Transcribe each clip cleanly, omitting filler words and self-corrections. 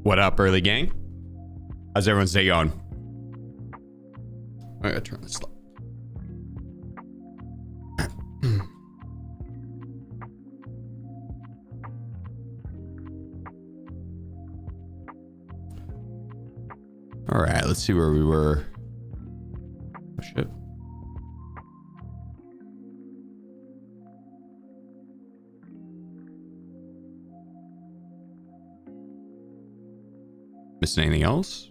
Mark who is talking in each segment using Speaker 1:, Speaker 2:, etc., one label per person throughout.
Speaker 1: What up, early gang? How's everyone's day going? I gotta turn this up. All right, let's see where we were. Oh shit. Missing anything else?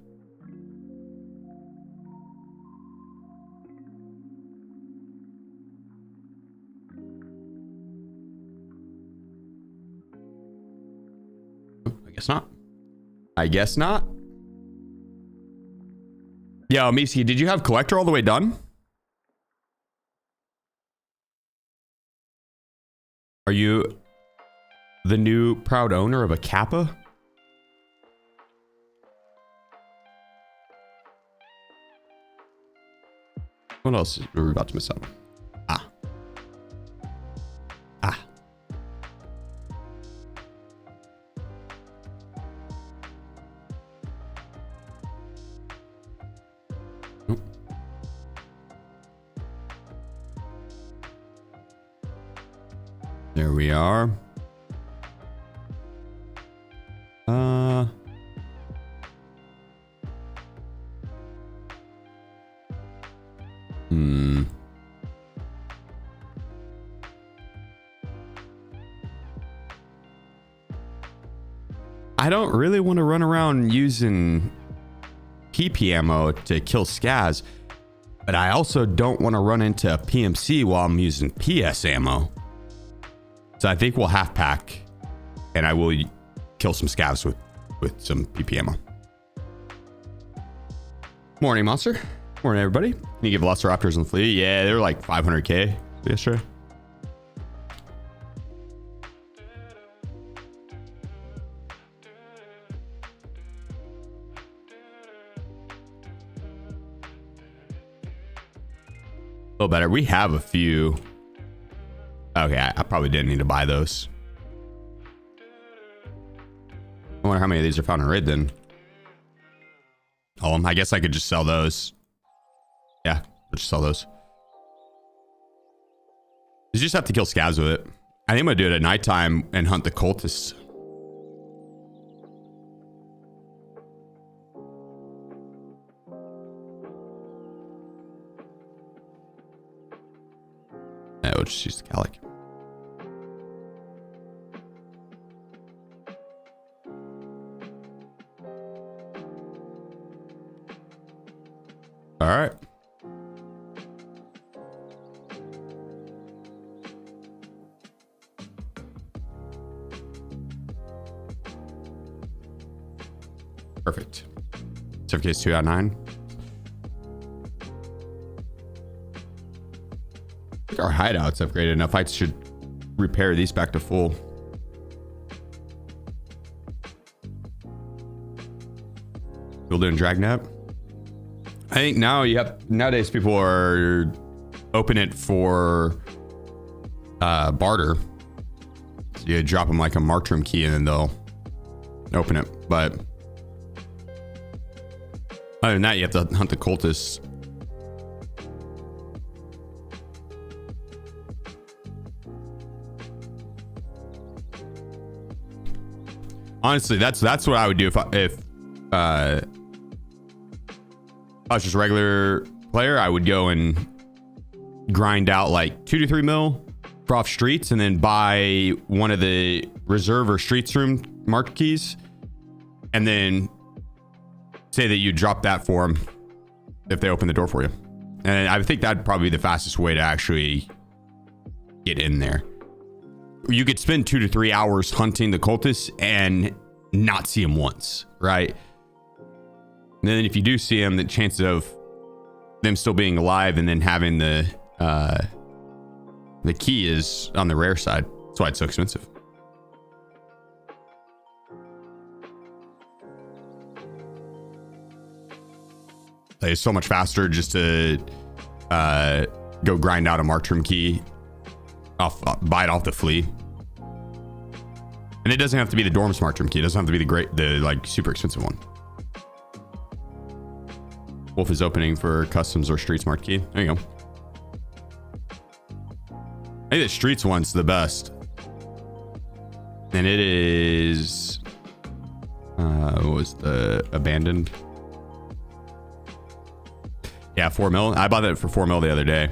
Speaker 1: I guess not. I guess not. Yo, Misi, did you have collector all the way done? Are you the new proud owner of a Kappa? What else are we about to miss out? Ah. Nope. There we are. I don't really want to run around using PP ammo to kill scavs, but I also don't want to run into a PMC while I'm using PS ammo. So I think we'll half pack, and I will kill some scavs with some PP ammo. Morning, monster. Morning, everybody. You give Velociraptors in the fleet? Yeah, they were like 500k yesterday. A little better. We have a few. Okay, I probably didn't need to buy those. I wonder how many of these are found in raid then. Oh, I guess I could just sell those. Yeah, let's just sell those. You just have to kill scavs with it. I think I'm gonna do it at nighttime and hunt the cultists. Yeah, we'll just use the Calic. All right. Perfect. Certificate's 2 out of 9. I think our hideouts upgraded enough. I should repair these back to full. Still doing Dragnet. I think now nowadays people are open it for barter. So you drop them like a Markroom key and then they'll open it. But other than that, you have to hunt the cultists. Honestly, that's what I would do if I was just a regular player. I would go and grind out like 2 to 3 mil for off streets and then buy one of the reserve or streets room market keys and then say that you drop that for them if they open the door for you. And I think that'd probably be the fastest way to actually get in there. You could spend 2 to 3 hours hunting the cultists and not see them once, right? And then if you do see them, the chances of them still being alive and then having the key is on the rare side. That's why it's so expensive. It's so much faster just to go grind out a Markroom key, buy it off the flea, And it doesn't have to be the dorm smart room key. It doesn't have to be the like super expensive one. Wolf is opening for customs or street smart key. There you go. I think the streets one's the best. And it is... what was the abandoned? Yeah, 4 mil. I bought that for 4 mil the other day.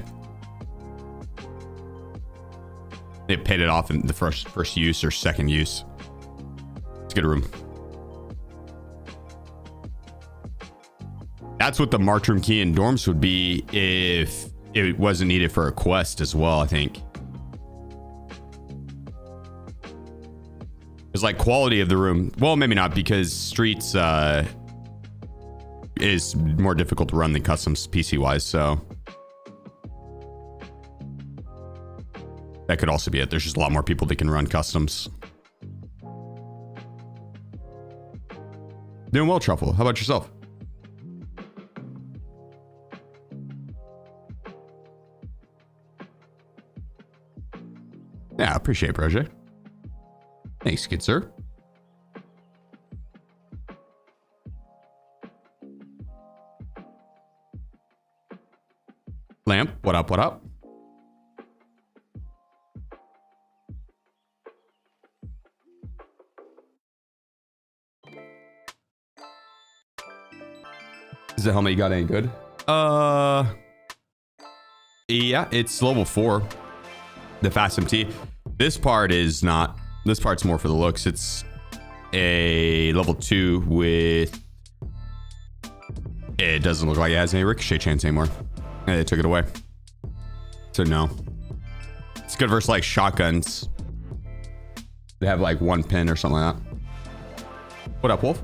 Speaker 1: It paid it off in the first use or second use. It's a good room. That's what the marked room key in dorms would be if it wasn't needed for a quest as well, I think. It's like quality of the room. Well, maybe not, because streets is more difficult to run than customs PC wise, so that could also be it. There's just a lot more people that can run customs. Doing well, Truffle. How about yourself? Yeah, I appreciate it, Project. Thanks, good sir. Lamp, what up, what up? Is the helmet you got any good? Yeah, it's level 4. The Fast MT. This part is not. This part's more for the looks. It's a level 2 with... It doesn't look like it has any ricochet chance anymore. And they took it away. So no. It's good versus like shotguns. They have like 1 pin or something like that. What up, Wolf?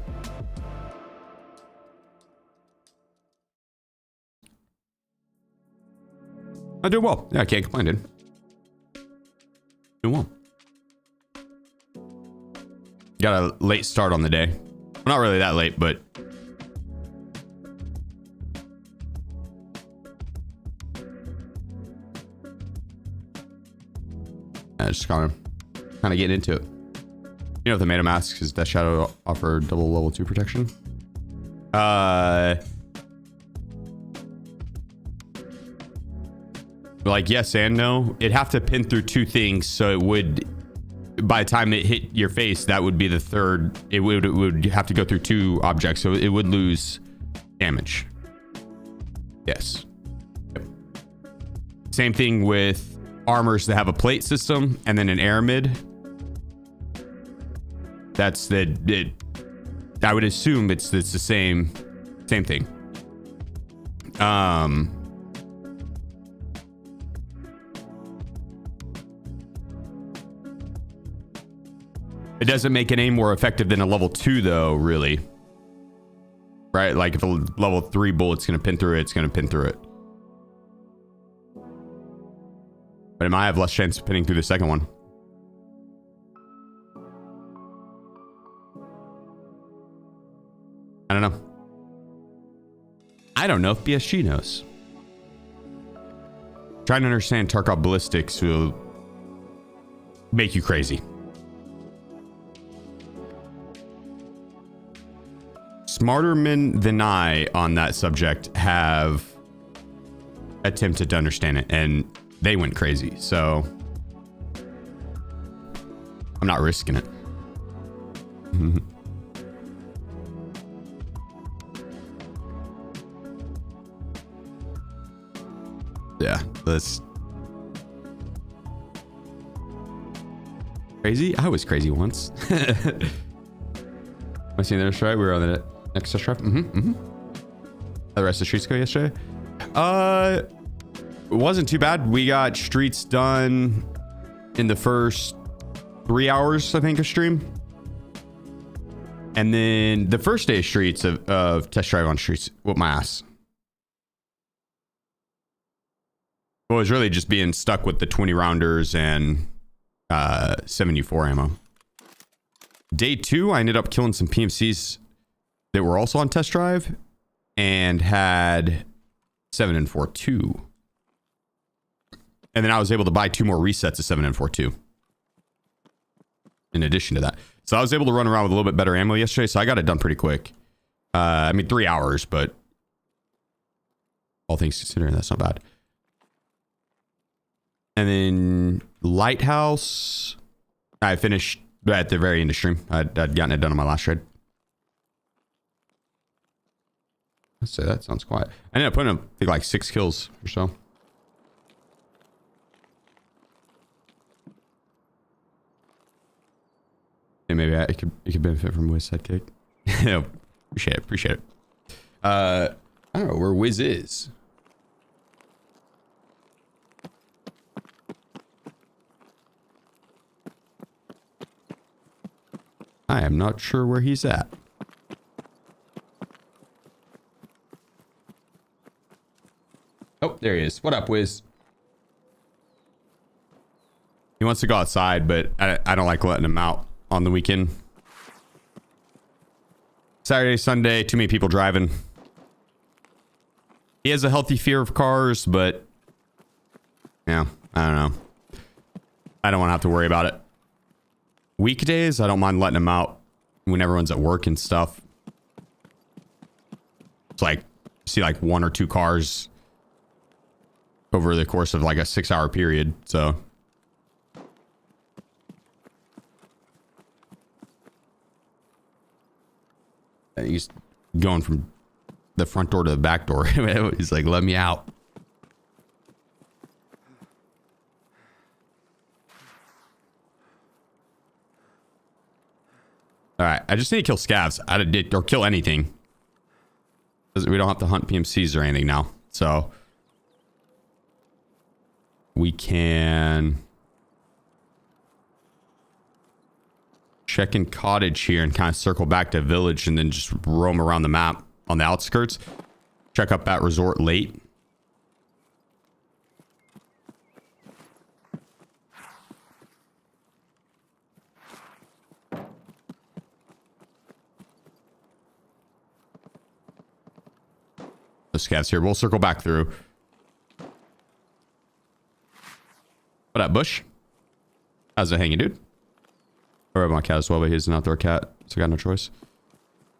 Speaker 1: I do well. Yeah, I can't complain, dude. Doing well. Got a late start on the day. Well, not really that late, but just kind of getting into it. You know, if the Meta Masks is Death Shadow offer double level 2 protection. Like yes and no. It'd have to pin through 2 things, so it would, by the time it hit your face, that would be the third. It would have to go through 2 objects, so it would lose damage. Yes. Yep. Same thing with armors that have a plate system and then an air mid. That's the. I would assume it's the same thing. It doesn't make it any more effective than a level 2 though, really. Right? Like if a level 3 bullet's gonna pin through it, it's gonna pin through it. But it might have less chance of pinning through the second one. I don't know. I don't know if BSG knows. Trying to understand Tarkov Ballistics will make you crazy. Smarter men than I on that subject have attempted to understand it, and they went crazy. So I'm not risking it. Yeah, that's crazy. I was crazy once. Am I seeing the right? We were on the next test drive. The rest of the streets go yesterday. It wasn't too bad. We got streets done in the first 3 hours, I think, of stream. And then the first day of streets of test drive on streets whooped my ass. Well, it was really just being stuck with the 20 rounders and 74 ammo. Day 2, I ended up killing some PMCs that were also on test drive and had 7.42. And then I was able to buy 2 more resets of 7.42. in addition to that. So I was able to run around with a little bit better ammo yesterday, so I got it done pretty quick. I mean, 3 hours, but all things considering, that's not bad. And then Lighthouse, I finished at the very end of stream. I'd gotten it done on my last trade. Let's say that sounds quiet. I ended up putting up, I think, like 6 kills or so. And maybe it could benefit from Wiz sidekick. Yeah, appreciate it. I don't know where Wiz is. I am not sure where he's at. Oh, there he is. What up, Wiz? He wants to go outside, but I don't like letting him out on the weekend. Saturday, Sunday, too many people driving. He has a healthy fear of cars, but yeah, I don't know. I don't want to have to worry about it. Weekdays, I don't mind letting him out when everyone's at work and stuff. It's like, see like 1 or 2 cars over the course of like a 6-hour period, so. And he's going from the front door to the back door. He's like, let me out. All right, I just need to kill scavs. Or kill anything. We don't have to hunt PMCs or anything now. So we can check in cottage here and kind of circle back to village and then just roam around the map on the outskirts. Check up that resort late. The scavs here. We'll circle back through. What up, Bush? How's it hanging, dude? I rub my cat as well, but he's an outdoor cat, so I got no choice.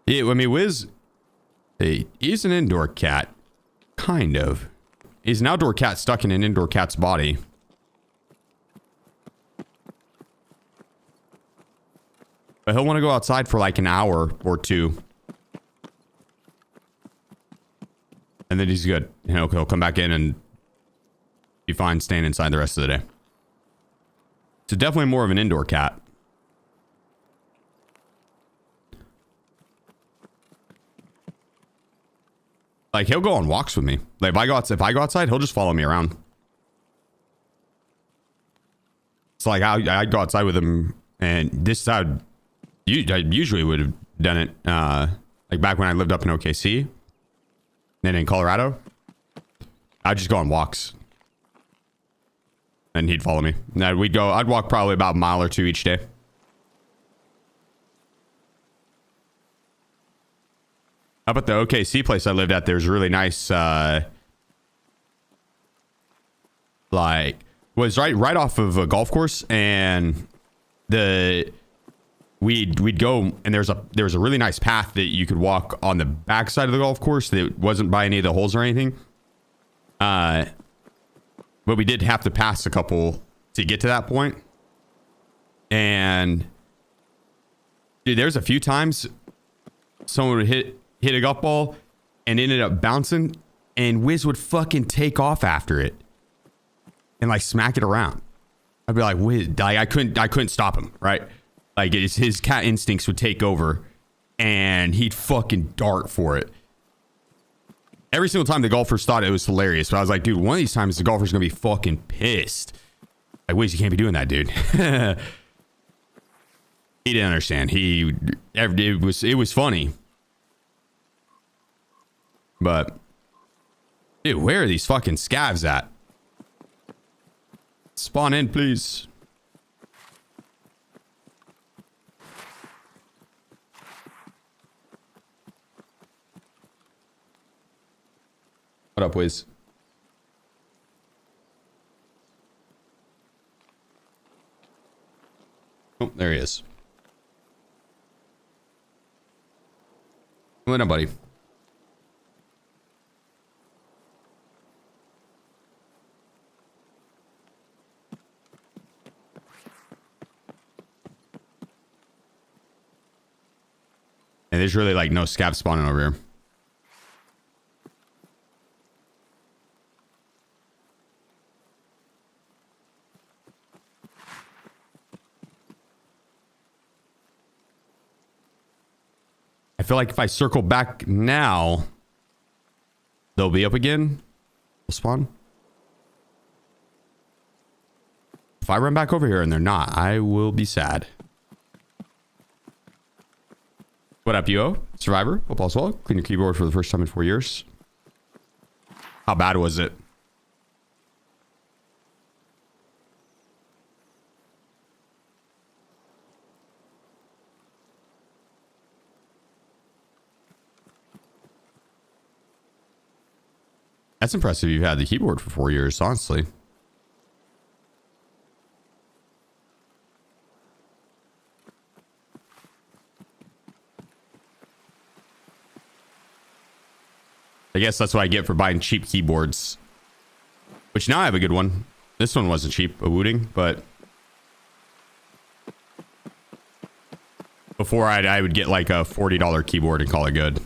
Speaker 1: Yeah, I mean, Wiz, he's an indoor cat. Kind of. He's an outdoor cat stuck in an indoor cat's body. But he'll want to go outside for like an hour or 2. And then he's good. You know, he'll come back in and be fine staying inside the rest of the day. So definitely more of an indoor cat. Like, he'll go on walks with me. Like, if I go outside, he'll just follow me around. So, like, I go outside with him, and this is how I usually would have done it. Like, back when I lived up in OKC, and in Colorado, I'd just go on walks. And he'd follow me. And I'd walk probably about a mile or 2 each day. How about the OKC place I lived at? There's really nice, like, was right off of a golf course, and we'd go, and there was a really nice path that you could walk on the back side of the golf course that wasn't by any of the holes or anything. But we did have to pass a couple to get to that point. And dude, there's a few times someone would hit a golf ball and ended up bouncing, and Wiz would fucking take off after it and like smack it around. I'd be like, Wiz, like, I couldn't stop him, right? Like, his cat instincts would take over, and he'd fucking dart for it. Every single time the golfers thought it was hilarious, but I was like, dude, one of these times the golfer's gonna be fucking pissed. Like, Wiz, you can't be doing that, dude. He didn't understand. It was funny. But, dude, where are these fucking scavs at? Spawn in, please. What up, Wiz? Oh, There he is. What up, buddy? And there's really like no scav spawning over here. I feel like if I circle back now, they'll be up again. They'll spawn. If I run back over here and they're not, I will be sad. What up, UO? Survivor? Hope all's well. Clean your keyboard for the first time in 4 years. How bad was it? That's impressive. You've had the keyboard for 4 years, honestly. I guess that's what I get for buying cheap keyboards. Which now I have a good one. This one wasn't cheap, a Wooting, but before I would get like a $40 keyboard and call it good.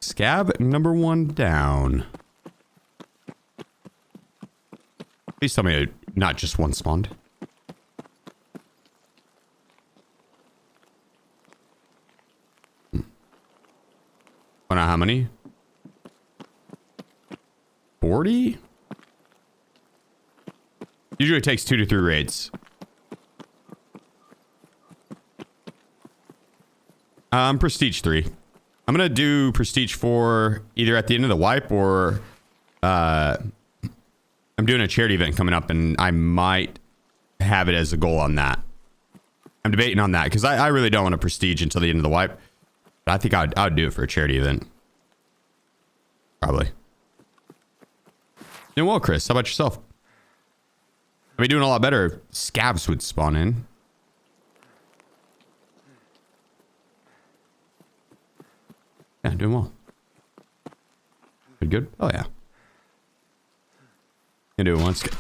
Speaker 1: Scav number 1 down. Please tell me not just one spawned. I don't know how many. 40? Usually it takes 2 to 3 raids. Prestige 3. I'm gonna do Prestige 4 either at the end of the wipe or I'm doing a charity event coming up and I might have it as a goal on that. I'm debating on that because I really don't want to Prestige until the end of the wipe. But I think I would do it for a charity event. Probably. Doing well, Chris. How about yourself? I'd be doing a lot better if scavs would spawn in. Yeah, doing well. Good? Oh, yeah. Can do it once. I'm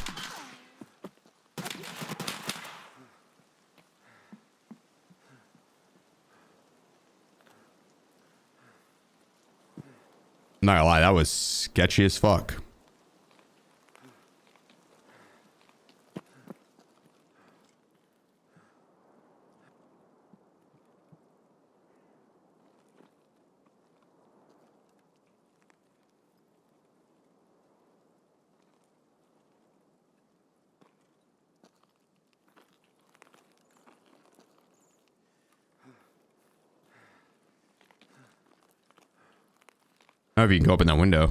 Speaker 1: not gonna lie, that was sketchy as fuck. I don't know if you can go up in that window.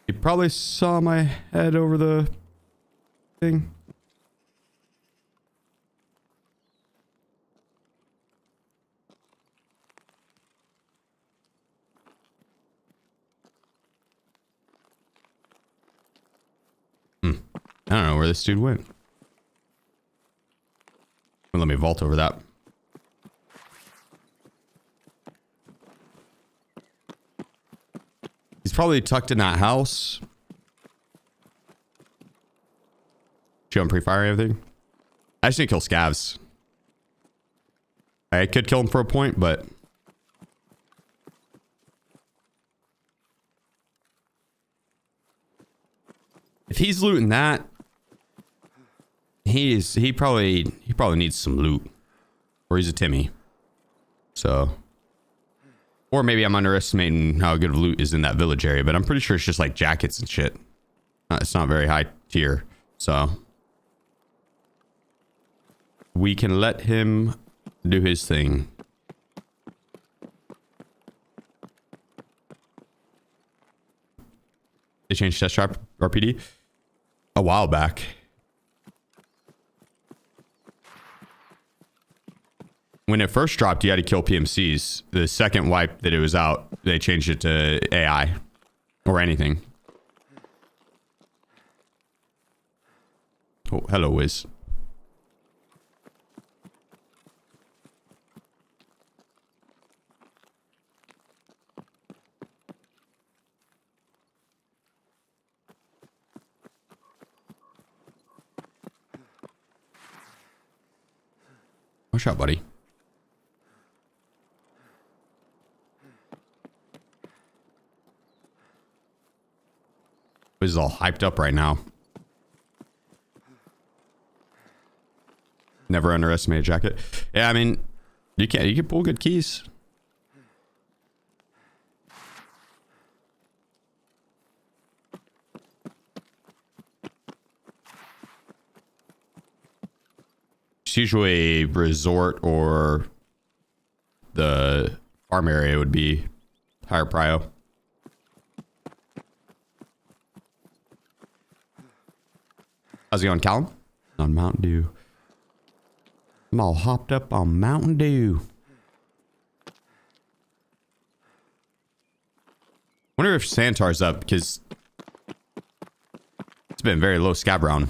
Speaker 1: You probably saw my head over the thing. I don't know where this dude went. Let me vault over that. He's probably tucked in that house. Show him pre-fire everything. I just need to kill scavs. I could kill him for a point, but if he's looting that, he probably needs some loot, or he's a Timmy. So, or maybe I'm underestimating how good of loot is in that village area, but I'm pretty sure it's just like jackets and shit. It's not very high tier, so we can let him do his thing. They changed test trap RPD a while back. When it first dropped, you had to kill PMCs. The second wipe that it was out, they changed it to AI or anything. Oh, hello, Wiz. Watch out, buddy. Wiz is all hyped up right now. Never underestimate a jacket. Yeah, I mean, you can pull good keys. It's usually a resort or the farm area would be higher prio. How's it going, Callum? On Mountain Dew. I'm all hopped up on Mountain Dew. Wonder if Santar's up because it's been very low scav round.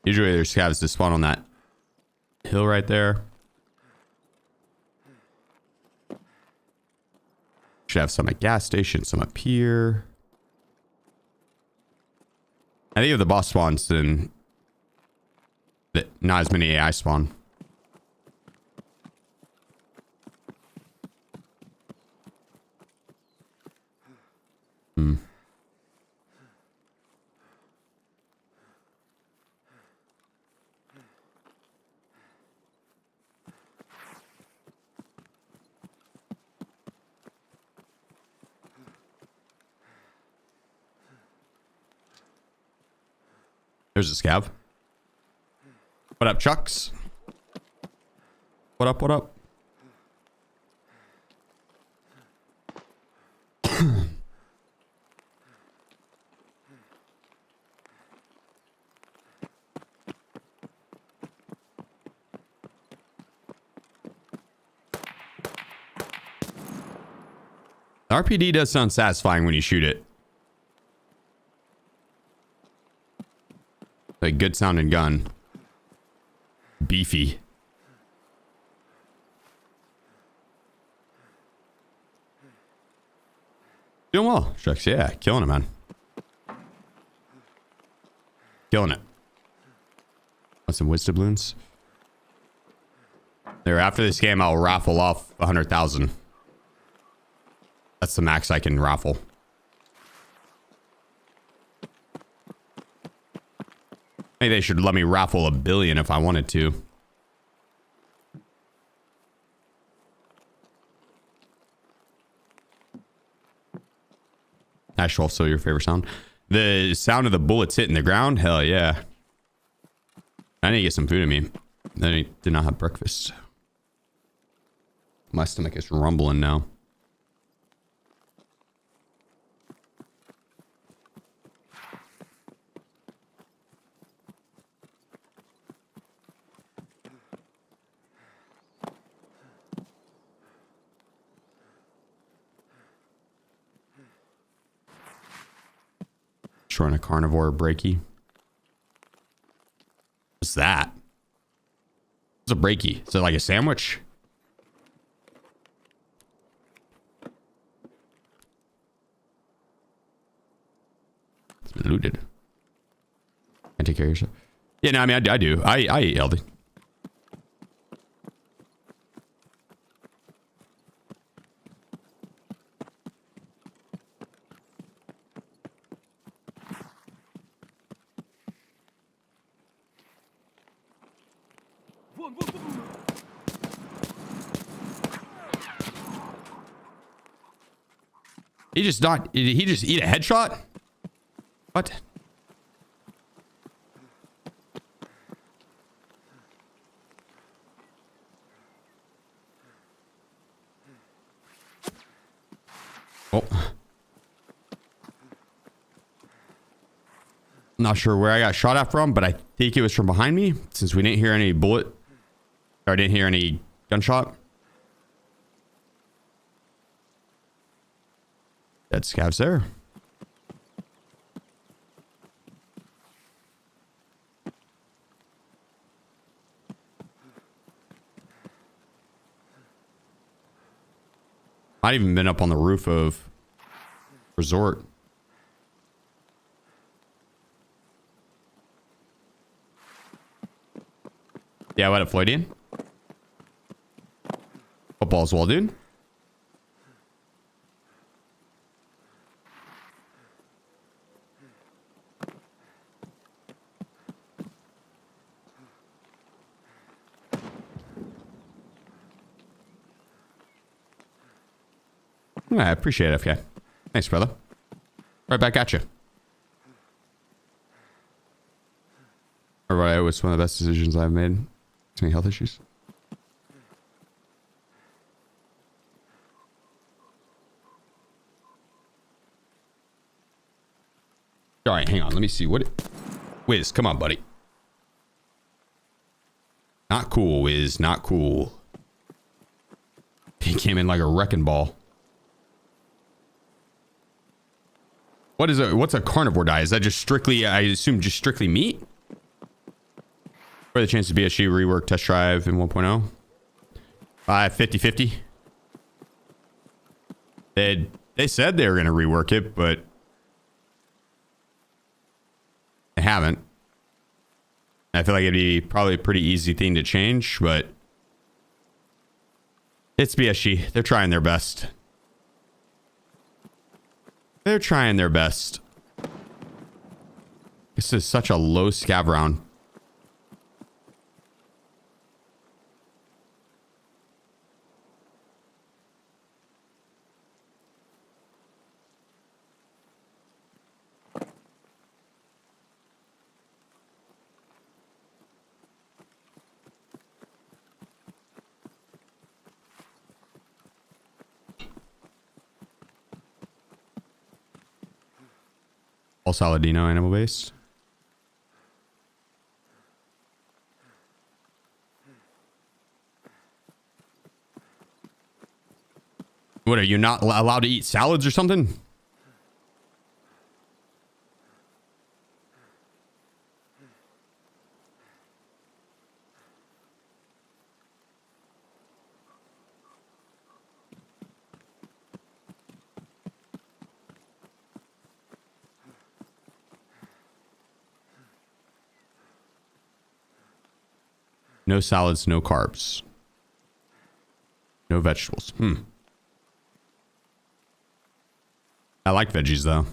Speaker 1: Usually there's scavs that spawn on that hill right there. Should have some at gas station, some up here. I think if the boss spawns, then not as many AI spawn. There's a scav. What up, Chucks? What up, what up? RPD does sound satisfying when you shoot it. Like good sounding gun. Beefy. Doing well, Shucks. Yeah, killing it, man. Killing it. Want some wisdom balloons? There, after this game, I'll raffle off 100,000. That's the max I can raffle. Maybe they should let me raffle 1 billion if I wanted to. Ash Wolf, so your favorite sound? The sound of the bullets hitting the ground? Hell yeah. I need to get some food in me. I did not have breakfast. My stomach is rumbling now. Trying a carnivore breaky. What's that? What's a breaky? Is it like a sandwich? It's been looted. Can't take care of yourself. Yeah, no, I mean, I do. I eat healthy. Did he just eat a headshot? What? Oh. Not sure where I got shot at from, but I think it was from behind me since we didn't hear any bullet. Or I didn't hear any gunshot. Dead scavs there. Might even been up on the roof of resort. Yeah, what up, Floydian? Football as well, dude. I appreciate it, FK. Thanks, brother. Right back at you. Everybody, it was one of the best decisions I've made. Too many health issues. All right, hang on. Let me see what. Wiz, come on, buddy. Not cool, Wiz. Not cool. He came in like a wrecking ball. What's a carnivore diet? Is that just strictly, I assume, just strictly meat? Or the chance to BSG rework test drive in 1.0? 50-50. They said they were going to rework it, but they haven't. I feel like it'd be probably a pretty easy thing to change, but it's BSG. They're trying their best. They're trying their best. This is such a low scav round. All Saladino animal based. What, are you not allowed to eat salads or something? No salads, no carbs. No vegetables. I like veggies, though.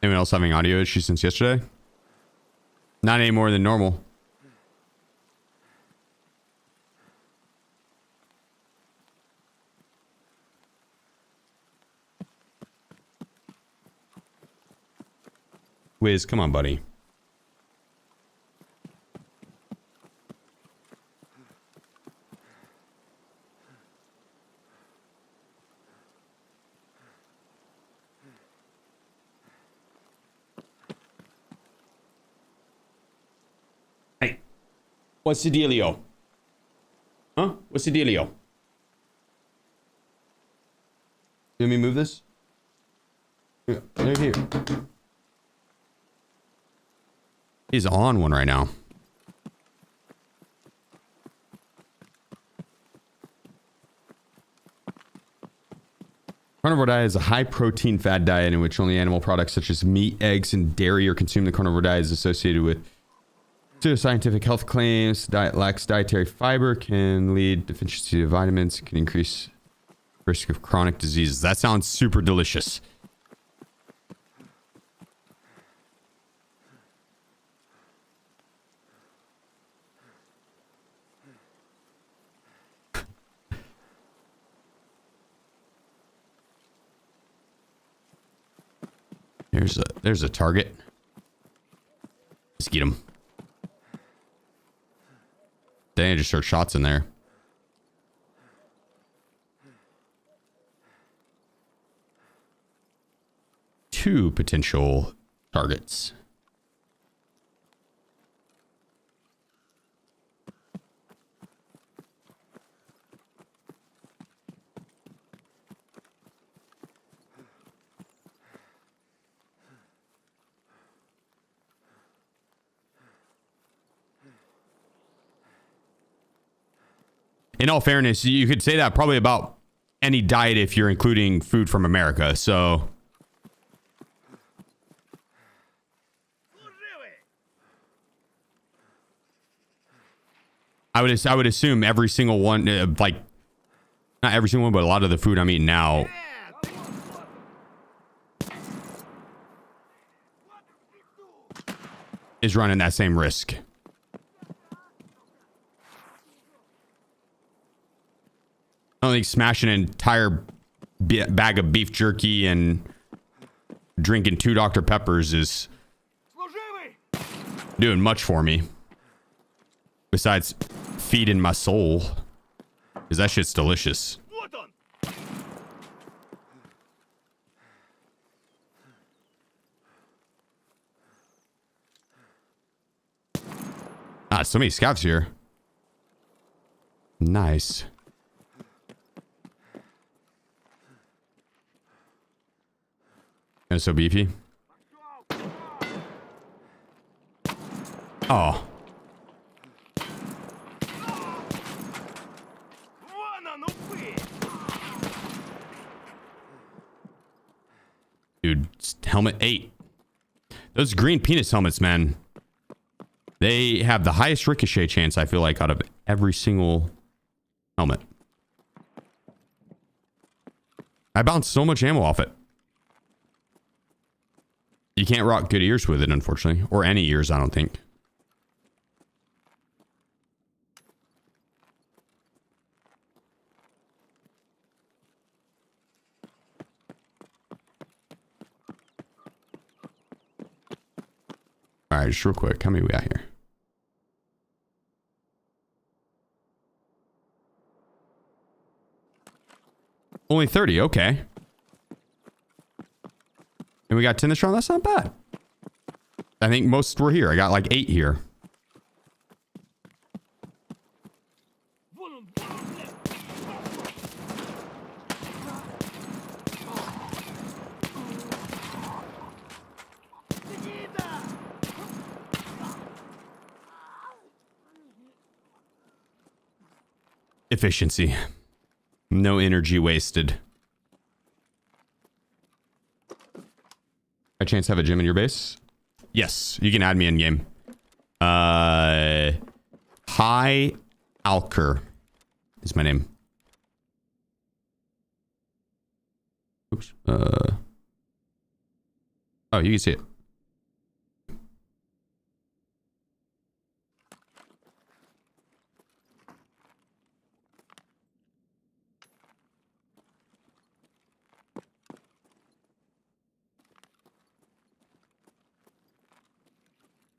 Speaker 1: Anyone else having audio issues since yesterday? Not any more than normal. Wiz, come on, buddy. Hey, what's the dealio? Huh? What's the dealio? Let me move this? Yeah, right here. He's on one right now. Carnivore diet is a high protein fat diet in which only animal products such as meat, eggs, and dairy are consumed. The carnivore diet is associated with pseudoscientific health claims. Diet lacks dietary fiber, can lead to deficiency of vitamins, can increase risk of chronic diseases. That sounds super delicious. There's a target. Let's get him. Dang, I just heard shots in there. 2 potential targets. In all fairness, you could say that probably about any diet if you're including food from America. So I would assume every single one, like not every single one, but a lot of the food I'm eating now is running that same risk. I don't think smashing an entire bag of beef jerky and drinking 2 Dr. Peppers is doing much for me. Besides feeding my soul. Because that shit's delicious. Ah, so many scavs here. Nice. And so beefy. Oh. Dude, helmet 8. Those green penis helmets, man. They have the highest ricochet chance, I feel like, out of every single helmet. I bounced so much ammo off it. You can't rock good ears with it, unfortunately. Or any ears, I don't think. All right, just real quick. How many we got here? Only 30. Okay. And we got 10 this round. That's not bad. I think most were here. I got like 8 here. Efficiency. No energy wasted. By chance have a gym in your base? Yes, you can add me in game. High Alker is my name. Oops. Oh, you can see it.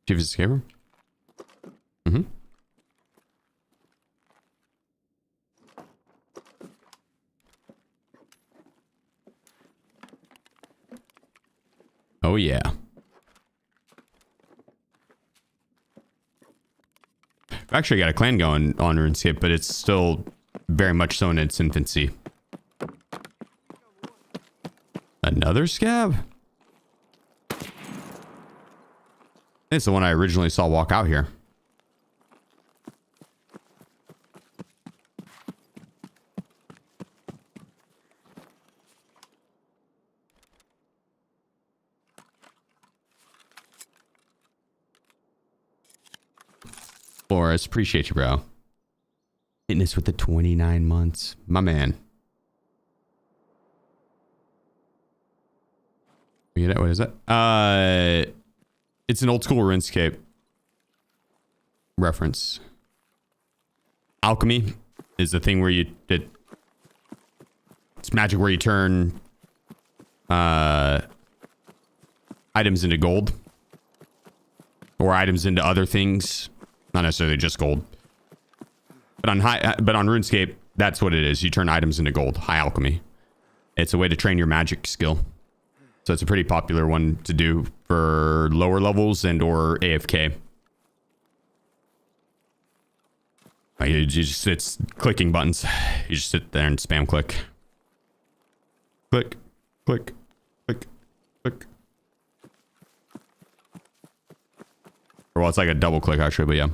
Speaker 1: Chief is escape room? Mm-hmm. Oh, yeah. I've actually got a clan going on RuneScape, but it's still very much so in its infancy. Another scab? It's the one I originally saw walk out here. Boris, appreciate you, bro. Hitting this with the 29 months. My man. What is that? It's an old school RuneScape reference. Alchemy is the thing where it's magic where you turn items into gold. Or items into other things. Not necessarily just gold. But on RuneScape, that's what it is. You turn items into gold. High alchemy. It's a way to train your magic skill. So it's a pretty popular one to do for lower levels and or AFK. Like it's clicking buttons. You just sit there and spam click. Click, click, click, click. Or well, it's like a double click actually, but yeah.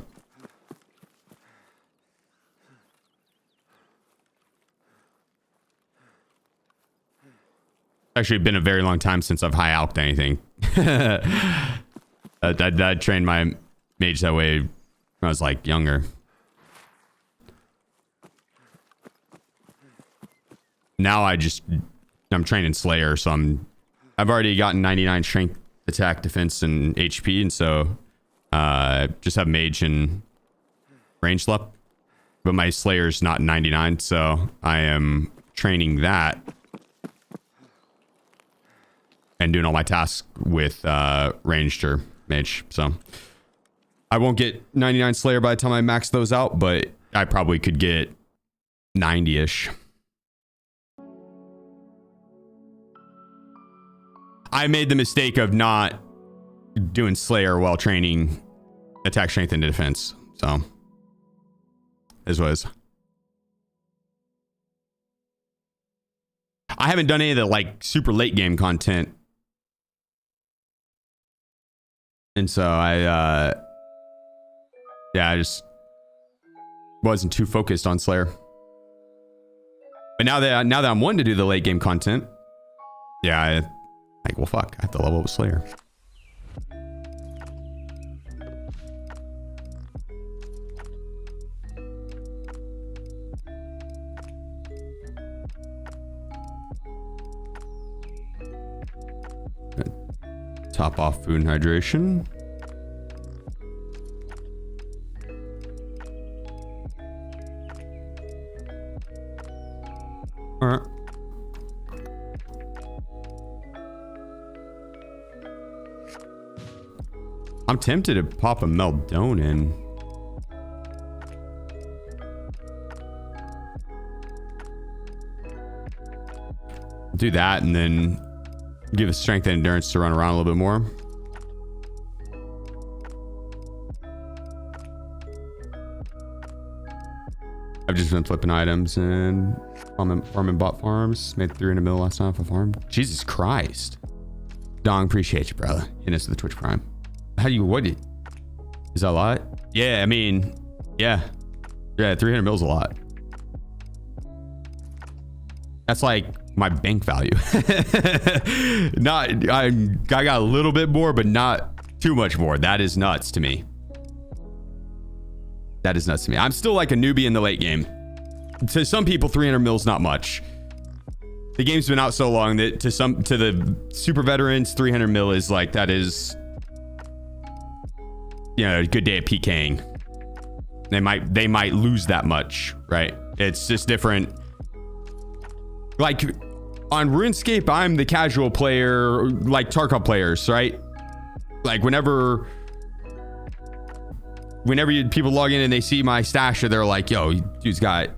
Speaker 1: Actually been a very long time since I've high alked anything. I trained my mage that way when I was like younger. Now I'm training Slayer, so I've already gotten 99 strength, attack, defense, and HP, and so just have mage and range left. But my Slayer's not 99, so I am training that and doing all my tasks with ranged or mage. So I won't get 99 Slayer by the time I max those out, but I probably could get 90-ish. I made the mistake of not doing Slayer while training attack, strength, and defense. So this was. I haven't done any of the like super late game content. And so I just wasn't too focused on Slayer. But now that I'm wanting to do the late game content, yeah, like, well, fuck, I have to level up with Slayer. Top off food and hydration. All right. I'm tempted to pop a Meldone in. Do that and then give us strength and endurance to run around a little bit more. I've just been flipping items and farming bot farms. Made 300 mil last time for farm. Jesus Christ. Dong, appreciate you, brother. Hitting us with the Twitch Prime. How do you, what is that a lot? Yeah, I mean, yeah, 300 mil is a lot. That's like my bank value. I got a little bit more, but not too much more. That is nuts to me. That is nuts to me. I'm still like a newbie in the late game. To some people, 300 mil is not much. The game's been out so long that to the super veterans, 300 mil is like, that is, you know, a good day at PKing. They might lose that much, right? It's just different. Like on RuneScape, I'm the casual player, like Tarkov players, right? Like whenever people log in and they see my stash, they're like, yo, dude's got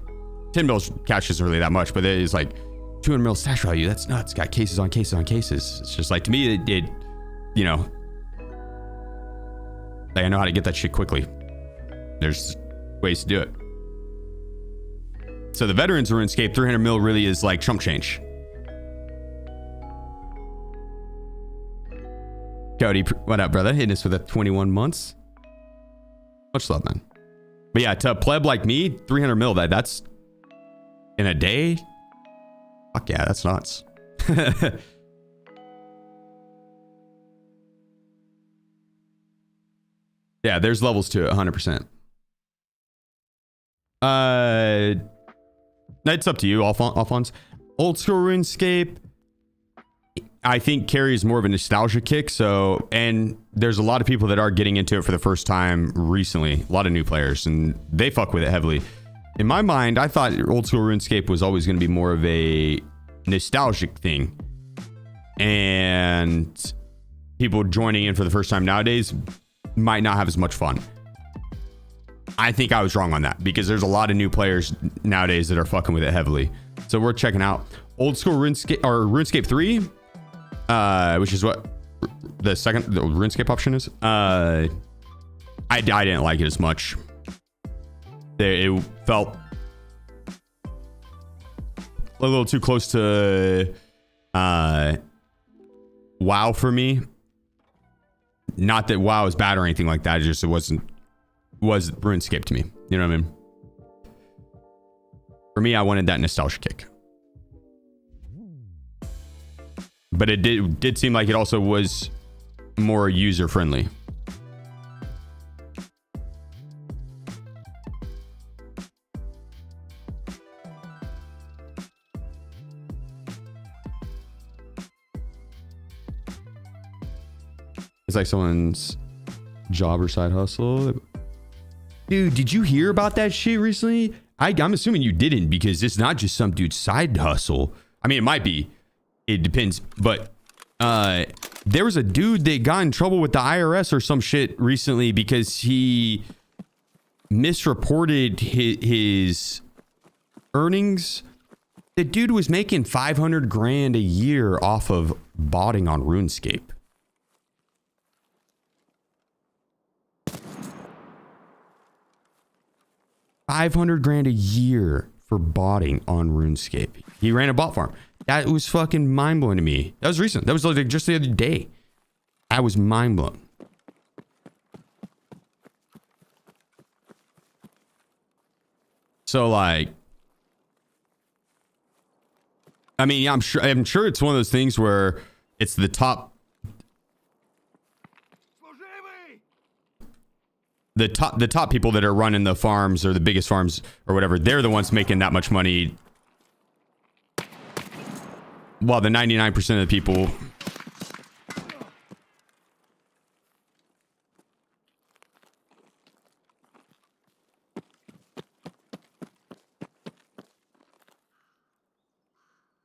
Speaker 1: 10 mil cash isn't really that much, but it is like 200 mil stash value. That's nuts. Got cases on cases on cases. It's just like, to me, it you know, like I know how to get that shit quickly. There's ways to do it. So the veterans of RuneScape, 300 mil really is like chump change. Cody, what up, brother? Hitting us with a 21 months. Much love, man. But yeah, to a pleb like me, 300 mil, that's in a day. Fuck yeah, that's nuts. Yeah, there's levels to it, 100%. It's up to you, Alphonse. Old school RuneScape, I think carries more of a nostalgia kick. So, and there's a lot of people that are getting into it for the first time recently. A lot of new players, and they fuck with it heavily. In my mind, I thought old school RuneScape was always going to be more of a nostalgic thing. And people joining in for the first time nowadays might not have as much fun. I think I was wrong on that because there's a lot of new players nowadays that are fucking with it heavily. So we're checking out old school RuneScape or RuneScape 3. which is what the RuneScape option is. I didn't like it as much. It felt a little too close to WoW for me. Not that WoW is bad or anything like that. It was RuneScape to me. You know what I mean? For me, I wanted that nostalgia kick. But it did seem like it also was more user friendly. It's like someone's job or side hustle. Dude, did you hear about that shit recently? I'm assuming you didn't, because it's not just some dude's side hustle. I mean, it might be. It depends. But there was a dude that got in trouble with the IRS or some shit recently because he misreported his earnings. The dude was making 500 grand a year off of botting on RuneScape. $500 a year for botting on RuneScape. He ran a bot farm. That was fucking mind blowing to me. That was recent. That was like just the other day. I was mind blown. So like, I mean, yeah, I'm sure it's one of those things where it's the top people that are running the farms or the biggest farms or whatever, they're the ones making that much money, while the 99% of the people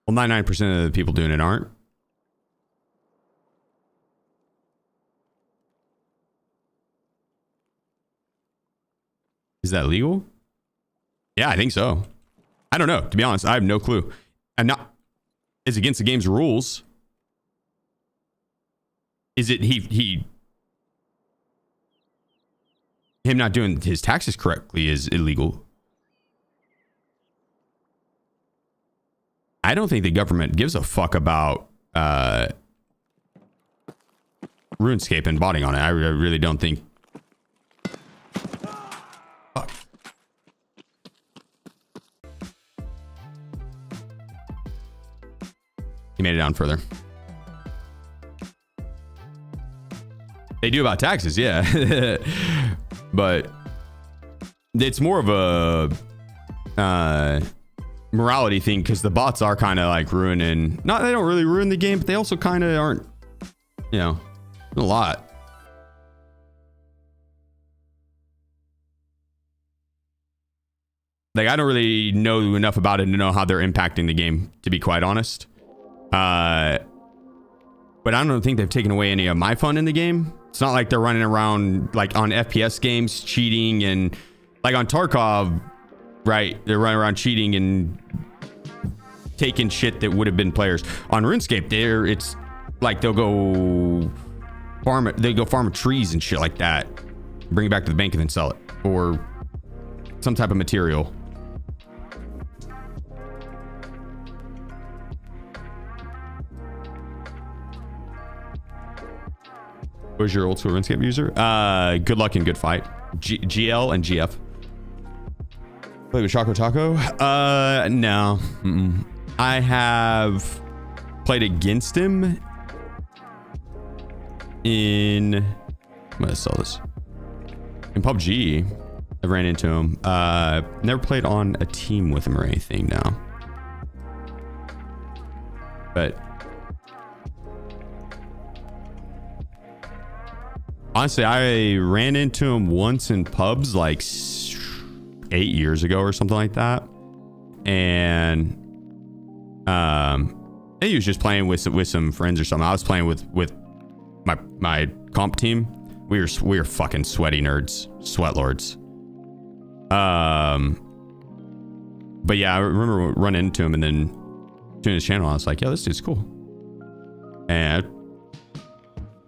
Speaker 1: well, 99% of the people doing it aren't. Is that legal? Yeah, I think so. I don't know. To be honest, I have no clue. It's against the game's rules. Is it him not doing his taxes correctly is illegal? I don't think the government gives a fuck about RuneScape and botting on it. I really don't think. Fuck. He made it down further. They do about taxes, yeah. But it's more of a morality thing, because the bots are kind of like ruining, they don't really ruin the game, but they also kind of aren't, you know, a lot. Like, I don't really know enough about it to know how they're impacting the game, to be quite honest. But I don't think they've taken away any of my fun in the game. It's not like they're running around like on FPS games cheating, and like on Tarkov, right? They're running around cheating and taking shit that would have been players. On RuneScape, it's like they'll go farm trees and shit like that, bring it back to the bank and then sell it, or some type of material. Who's your old school RuneScape user? Good luck and good fight. GL and GF. Play with Choco Taco? No. I have played against him in... I'm gonna sell this. In PUBG, I ran into him. Never played on a team with him or anything now. But... honestly, I ran into him once in pubs like 8 years ago or something like that, and he was just playing with some friends or something. I was playing with my comp team. We were fucking sweaty nerds, sweat lords. But yeah, I remember running into him and then tuning his channel. I was like, yeah, this dude's cool. And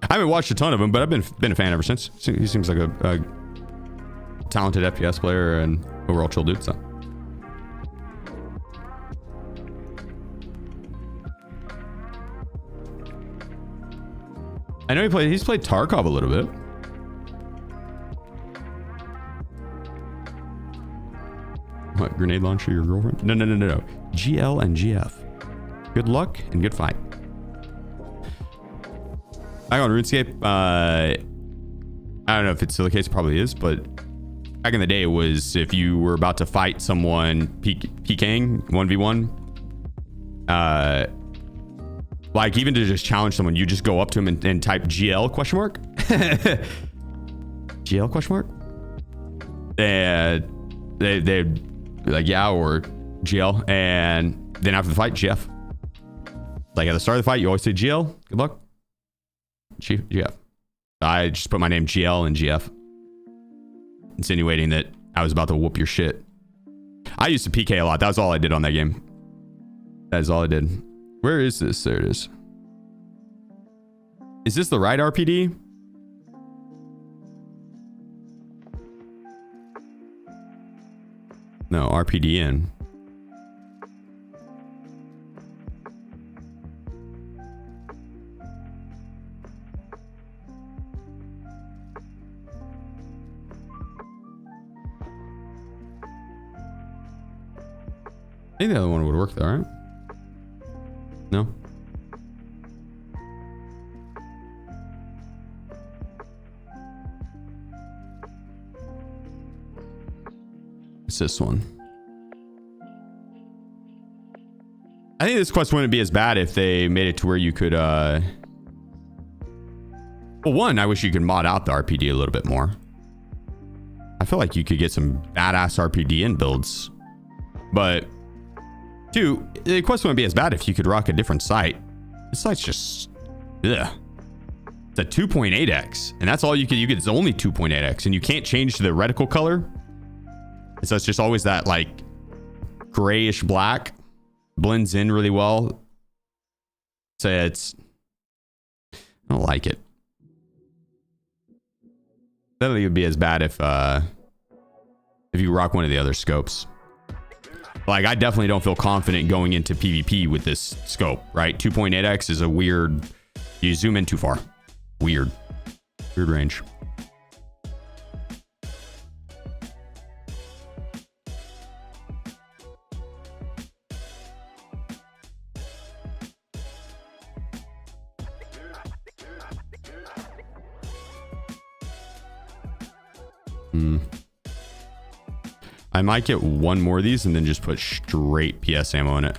Speaker 1: I haven't watched a ton of him, but I've been a fan ever since. He seems like a talented FPS player and overall chill dude. So. I know he's played Tarkov a little bit. What, grenade launcher, your girlfriend? No. GL and GF. Good luck and good fight. Back on RuneScape, I don't know if it's still the case, it probably is, but back in the day, it was if you were about to fight someone PKing 1v1, like even to just challenge someone, you just go up to him and type GL question mark. GL question mark? And they'd be like, yeah, or GL. And then after the fight, GF. Like at the start of the fight, you always say GL, good luck. GF. I just put my name GL and GF, insinuating that I was about to whoop your shit. I used to PK a lot. That was all I did on that game. That is all I did. Where is this? There it is. Is this the right RPD? No, RPD in. I think the other one would work though, right? No? It's this one. I think this quest wouldn't be as bad if they made it to where you could, well, one, I wish you could mod out the RPD a little bit more. I feel like you could get some badass RPD in builds. But two, the quest wouldn't be as bad if you could rock a different sight. This sight's just, ugh. It's a 2.8x, and that's all you could. It's only 2.8x, and you can't change the reticle color. And so it's just always that like grayish black, blends in really well. So it's, I don't like it. I don't think it would be as bad if you rock one of the other scopes. Like, I definitely don't feel confident going into PvP with this scope, right? 2.8x is a weird, you zoom in too far. Weird range. I might get one more of these and then just put straight PS ammo in it.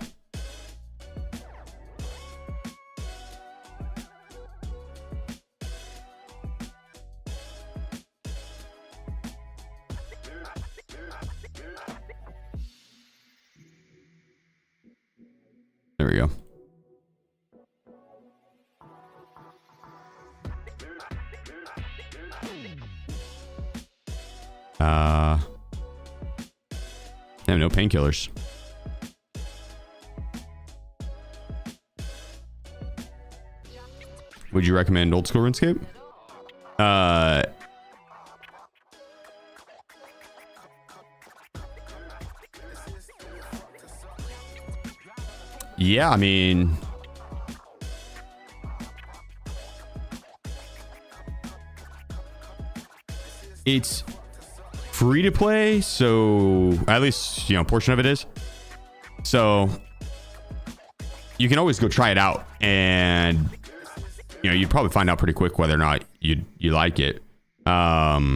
Speaker 1: There we go. I have no painkillers. Would you recommend old school RuneScape? Yeah, I mean, it's free to play, so at least, you know, a portion of it is. So you can always go try it out, and you know, you'd probably find out pretty quick whether or not you like it. For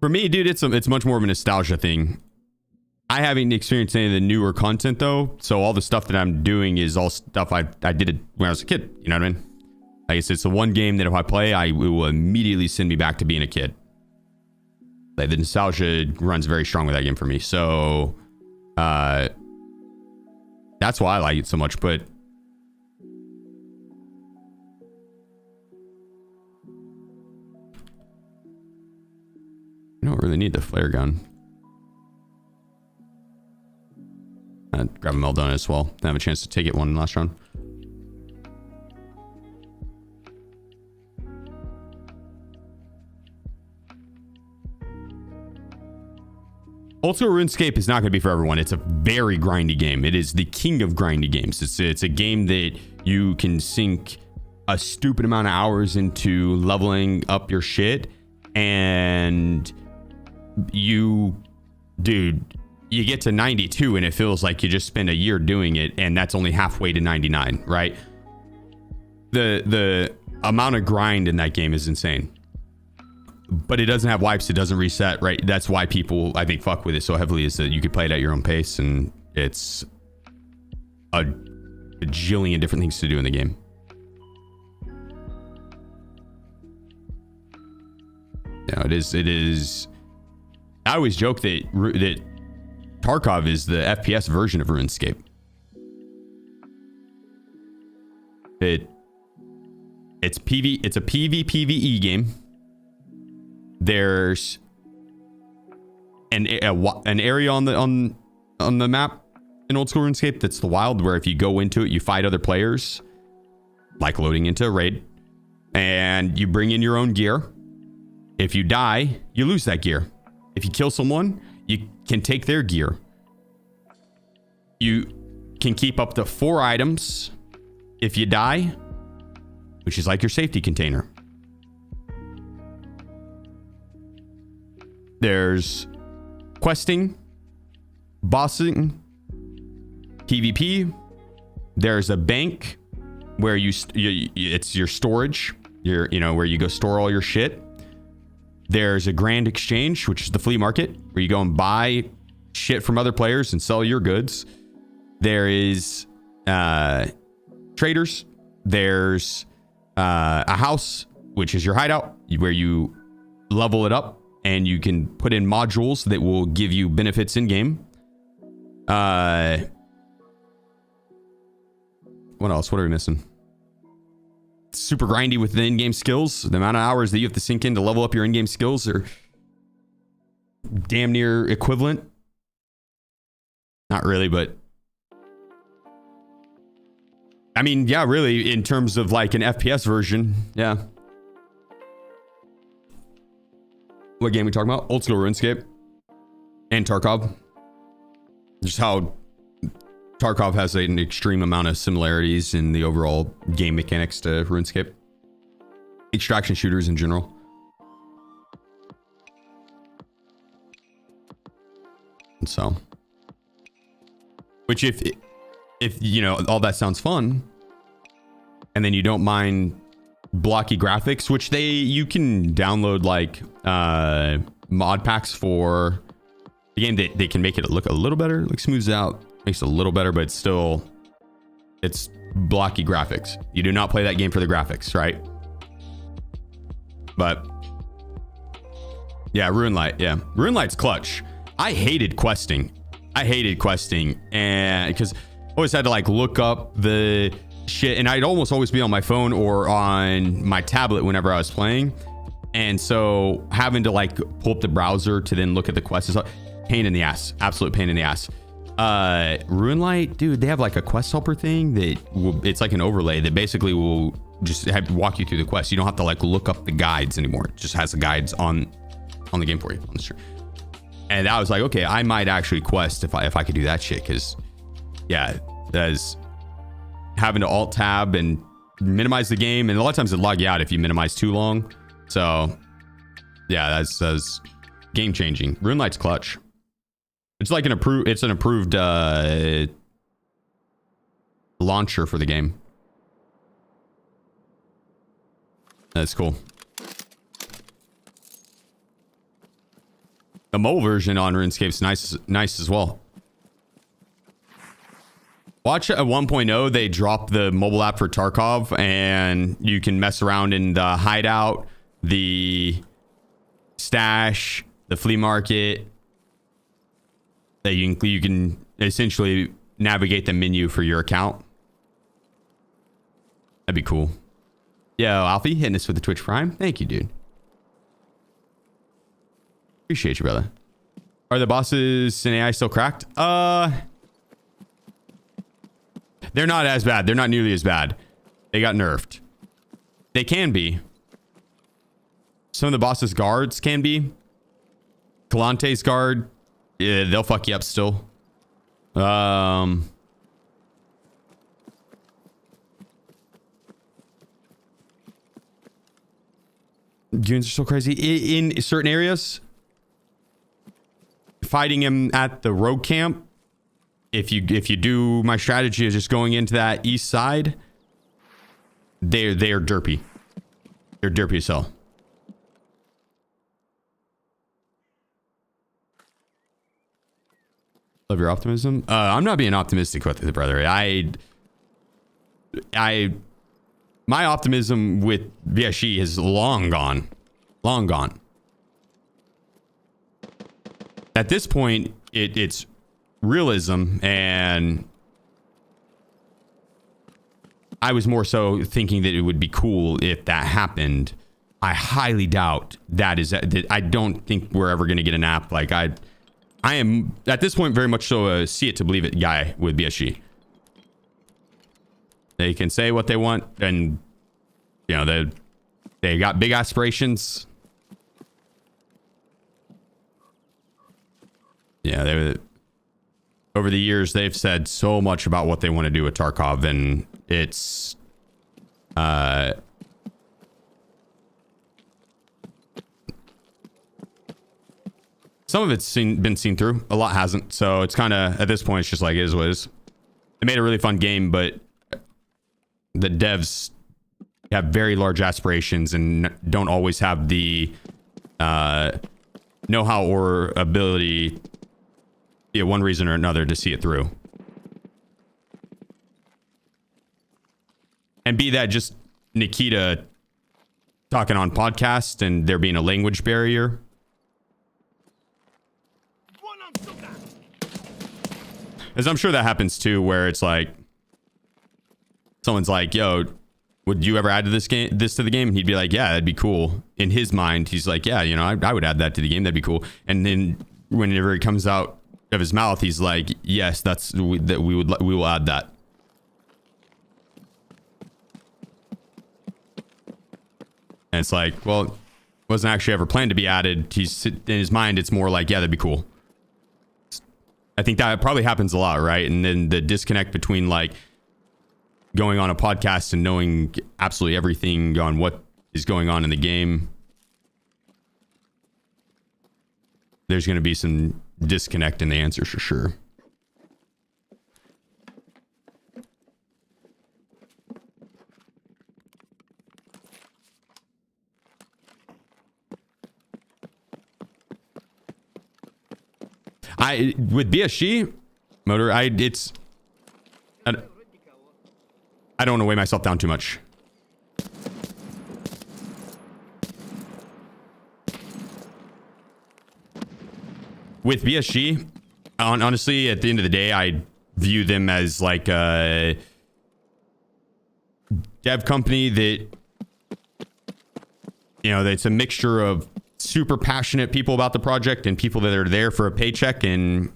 Speaker 1: me, dude, it's much more of a nostalgia thing. I haven't experienced any of the newer content though, so all the stuff that I'm doing is all stuff I did it when I was a kid. You know what I mean? Like I said, it's the one game that if I play, it will immediately send me back to being a kid. Like the nostalgia runs very strong with that game for me. So that's why I like it so much. But I don't really need the flare gun. Grab a Meldon as well. I have a chance to take it one last round. Also, RuneScape is not going to be for everyone. It's a very grindy game. It is the king of grindy games. It's a game that you can sink a stupid amount of hours into leveling up your shit, and you get to 92 and it feels like you just spent a year doing it, and that's only halfway to 99, right? The amount of grind in that game is insane. But it doesn't have wipes, it doesn't reset, right? That's why people, I think, fuck with it so heavily, is that you could play it at your own pace, and it's a bajillion different things to do in the game. Yeah, it is. I always joke that Tarkov is the FPS version of RuneScape. It's a PvPvE game. There's an area on the map in old school RuneScape that's the wild, where if you go into it, you fight other players, like loading into a raid, and you bring in your own gear. If you die, you lose that gear. If you kill someone, you can take their gear. You can keep up to 4 items if you die, which is like your safety container. There's questing, bossing, PvP. There's a bank where it's your storage, where you go store all your shit. There's a grand exchange, which is the flea market, where you go and buy shit from other players and sell your goods. There is traders. There's a house, which is your hideout, where you level it up and you can put in modules that will give you benefits in game. What else? What are we missing? Super grindy with the in-game skills. The amount of hours that you have to sink in to level up your in-game skills are damn near equivalent. Not really, but I mean, yeah, really, in terms of like an FPS version, yeah. What game are we talking about? Old school RuneScape and Tarkov. Just how Tarkov has an extreme amount of similarities in the overall game mechanics to RuneScape. Extraction shooters in general. And so, which if all that sounds fun, and then you don't mind blocky graphics, which you can download like mod packs for the game that they can make it look a little better, like smooths out, makes it a little better, but it's blocky graphics. You do not play that game for the graphics, right? But yeah, Runelight, yeah, Runelight's clutch. I hated questing, and because I always had to like look up the shit, and I'd almost always be on my phone or on my tablet whenever I was playing, and so having to like pull up the browser to then look at the quests is pain in the ass, absolute pain in the ass. Runelight, dude, they have like a quest helper thing that it's like an overlay that basically will just walk you through the quest. You don't have to like look up the guides anymore. It just has the guides on the game for you on the stream. And I was like, okay, I might actually quest if I could do that shit, because yeah, that's having to alt tab and minimize the game, and a lot of times it log you out if you minimize too long. So yeah, that's game changing. Runelight's clutch. It's like an improved launcher for the game. That's cool. The mobile version on RuneScape's nice as well. Watch at 1.0, they dropped the mobile app for Tarkov, and you can mess around in the hideout, the stash, the flea market. That you can essentially navigate the menu for your account. That'd be cool. Yo, Alfie, hitting us with the Twitch Prime. Thank you, dude. Appreciate you, brother. Are the bosses in AI still cracked? They're not as bad. They're not nearly as bad. They got nerfed. They can be. Some of the boss's guards can be. Calante's guard, yeah, they'll fuck you up still. Goons are so crazy. In certain areas, fighting him at the rogue camp, if you do my strategy of just going into that east side, they are derpy. They're derpy as hell. Love your optimism. I'm not being optimistic with it, brother. My optimism with VSG is long gone. Long gone. At this point, it's realism, and I was more so thinking that it would be cool if that happened. I highly doubt that is. I don't think we're ever going to get an app. Like I am at this point very much so a see it to believe it guy with BSG. They can say what they want, and you know they got big aspirations. Yeah, over the years they've said so much about what they want to do with Tarkov, and it's some of it's been seen through, a lot hasn't. So it's kind of at this point it's just like it is what it is. It made a really fun game, but the devs have very large aspirations and don't always have the know-how or ability, yeah, one reason or another, to see it through. And be that just Nikita talking on podcast and there being a language barrier. As I'm sure that happens too, where it's like someone's like, yo, would you ever add to this to the game? And he'd be like, yeah, that'd be cool. In his mind, he's like, yeah, you know, I would add that to the game. That'd be cool. And then whenever it comes out of his mouth, he's like, yes, we will add that. And it's like, well, it wasn't actually ever planned to be added. He's in his mind, it's more like, yeah, that'd be cool. I think that probably happens a lot, right? And then the disconnect between like going on a podcast and knowing absolutely everything on what is going on in the game. There's going to be some disconnect in the answers for sure. With BSG motor, I don't want to weigh myself down too much. With BSG, honestly, at the end of the day, I view them as like a dev company that, you know, it's a mixture of super passionate people about the project and people that are there for a paycheck, and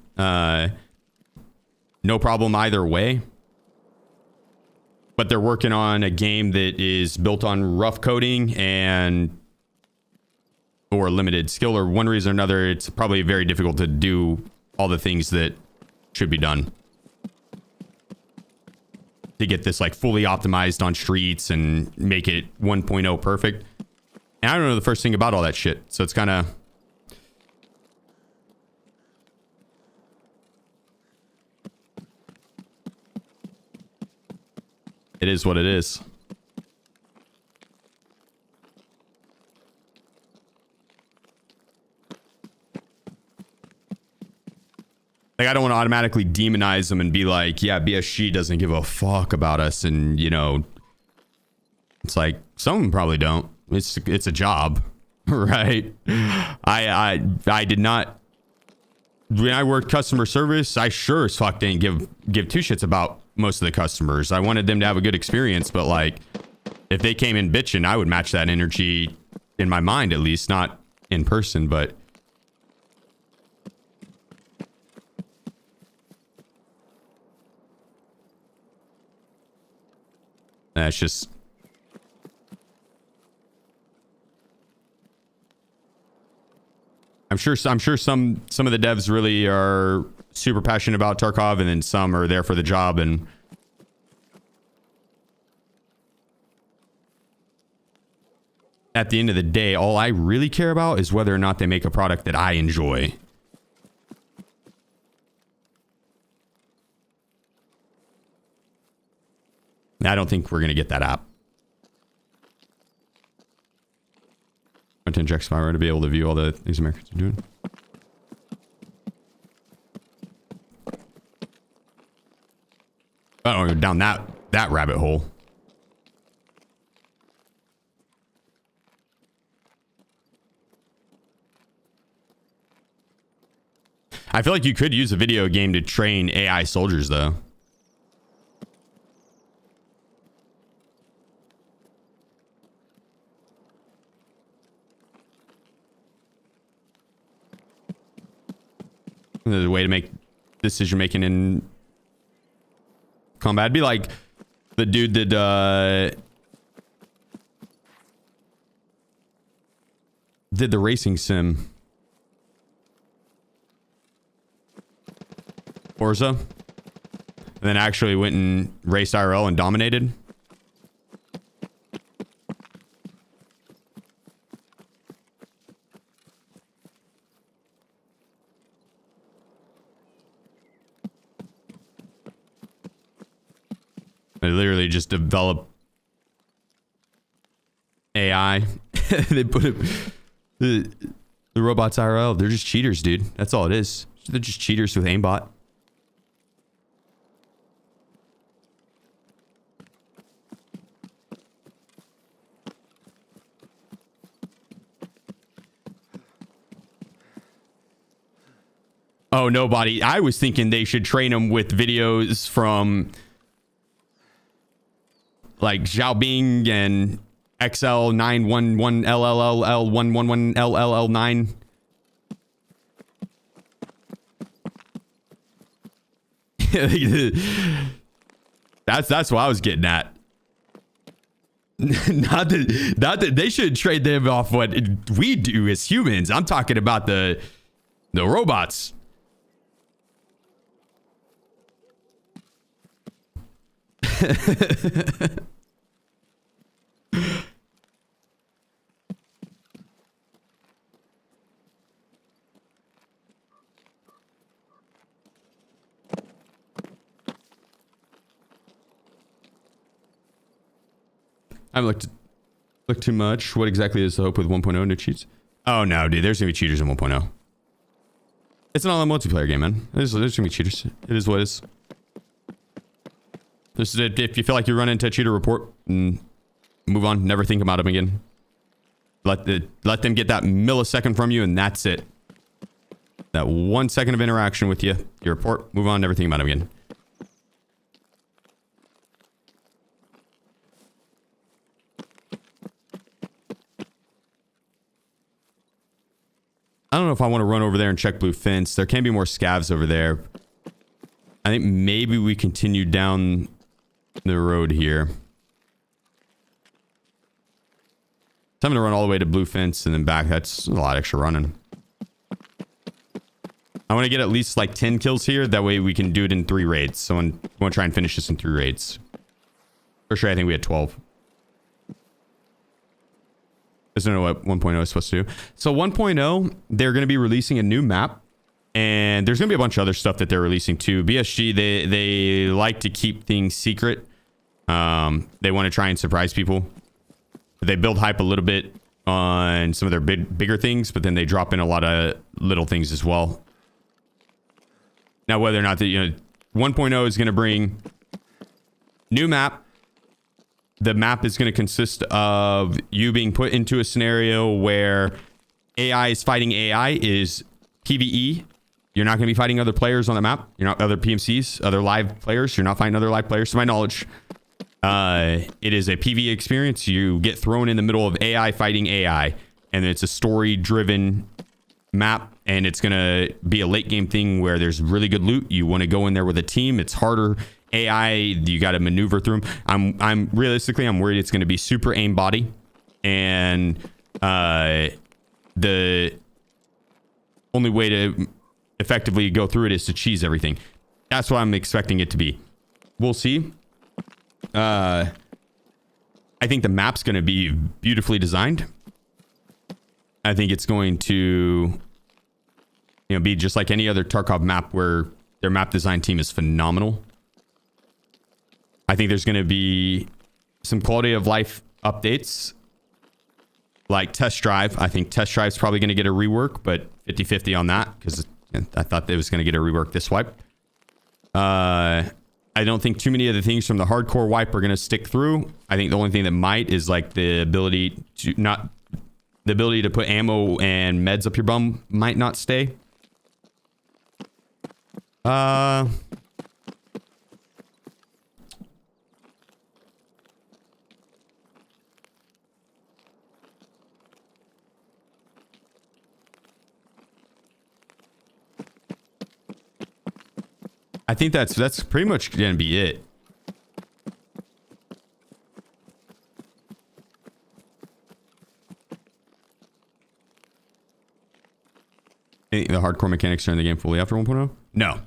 Speaker 1: no problem either way. But they're working on a game that is built on rough coding and or limited skill, or one reason or another. It's probably very difficult to do all the things that should be done to get this like fully optimized on streets and make it 1.0 perfect. And I don't know the first thing about all that shit. So it's kind of... It is what it is. Like, I don't want to automatically demonize them and be like, yeah, BSG doesn't give a fuck about us. And, you know, it's like, some of them probably don't. It's a job, right? I did not, when I worked customer service, I sure as fuck didn't give two shits about most of the customers. I wanted them to have a good experience, but like, if they came in bitching, I would match that energy in my mind, at least, not in person, but That's just... I'm sure some of the devs really are super passionate about Tarkov, and then some are there for the job. And at the end of the day, all I really care about is whether or not they make a product that I enjoy. I don't think we're going to get that app. Content Jack Spyro to be able to view all the things Americans are doing. I don't go down that rabbit hole. I feel like you could use a video game to train AI soldiers, though. There's a way to make decision making in combat. It'd be like the dude that did the racing sim. Forza. And then actually went and raced IRL and dominated. They literally just develop AI. They put it, the robots IRL. They're just cheaters, dude. That's all it is. They're just cheaters with aimbot. Oh, nobody. I was thinking they should train them with videos from like Xiaobing and XL911LLL111LLL9. That's what I was getting at. not that they should trade them off what we do as humans. I'm talking about the robots. I haven't looked too much. What exactly is the hope with 1.0 new cheats? Oh no, dude, there's gonna be cheaters in 1.0. It's an online multiplayer game, man. There's gonna be cheaters. It is what it is. If you feel like you run into a cheater, report and move on. Never think about them again. Let them get that millisecond from you, and that's it. That 1 second of interaction with you. You report, move on, never think about them again. I don't know if I want to run over there and check blue fence. There can be more scavs over there. I think maybe we continue down the road here. So I'm going to run all the way to blue fence and then back. That's a lot extra running. I want to get at least like 10 kills here. That way we can do it in 3 raids. So I want to try and finish this in 3 raids. For sure, I think we had 12. I don't know what 1.0 is supposed to do. So 1.0, they're going to be releasing a new map. And there's going to be a bunch of other stuff that they're releasing too. BSG, they like to keep things secret. They want to try and surprise people. They build hype a little bit on some of their bigger things, but then they drop in a lot of little things as well. Now, whether or not that, 1.0 is going to bring new map. The map is going to consist of you being put into a scenario where AI is fighting AI, is PvE. You're not going to be fighting other players on the map. You're not other PMCs, other live players. You're not fighting other live players, to my knowledge. It is a PvE experience. You get thrown in the middle of AI fighting AI, and it's a story-driven map, and it's going to be a late game thing where there's really good loot. You want to go in there with a team. It's harder AI, you got to maneuver through them. I'm realistically, I'm worried it's going to be super aim body, and the only way to effectively go through it is to cheese everything. That's what I'm expecting it to be. We'll see. I think the map's going to be beautifully designed. I think it's going to, be just like any other Tarkov map where their map design team is phenomenal. I think there's going to be some quality of life updates like test drive. I think test drive's probably going to get a rework, but 50-50 on that because I thought it was going to get a rework this wipe. I don't think too many of the things from the hardcore wipe are going to stick through. I think the only thing that might is like the ability to put ammo and meds up your bum might not stay. I think that's pretty much gonna be it. The hardcore mechanics are in the game fully after 1.0? No.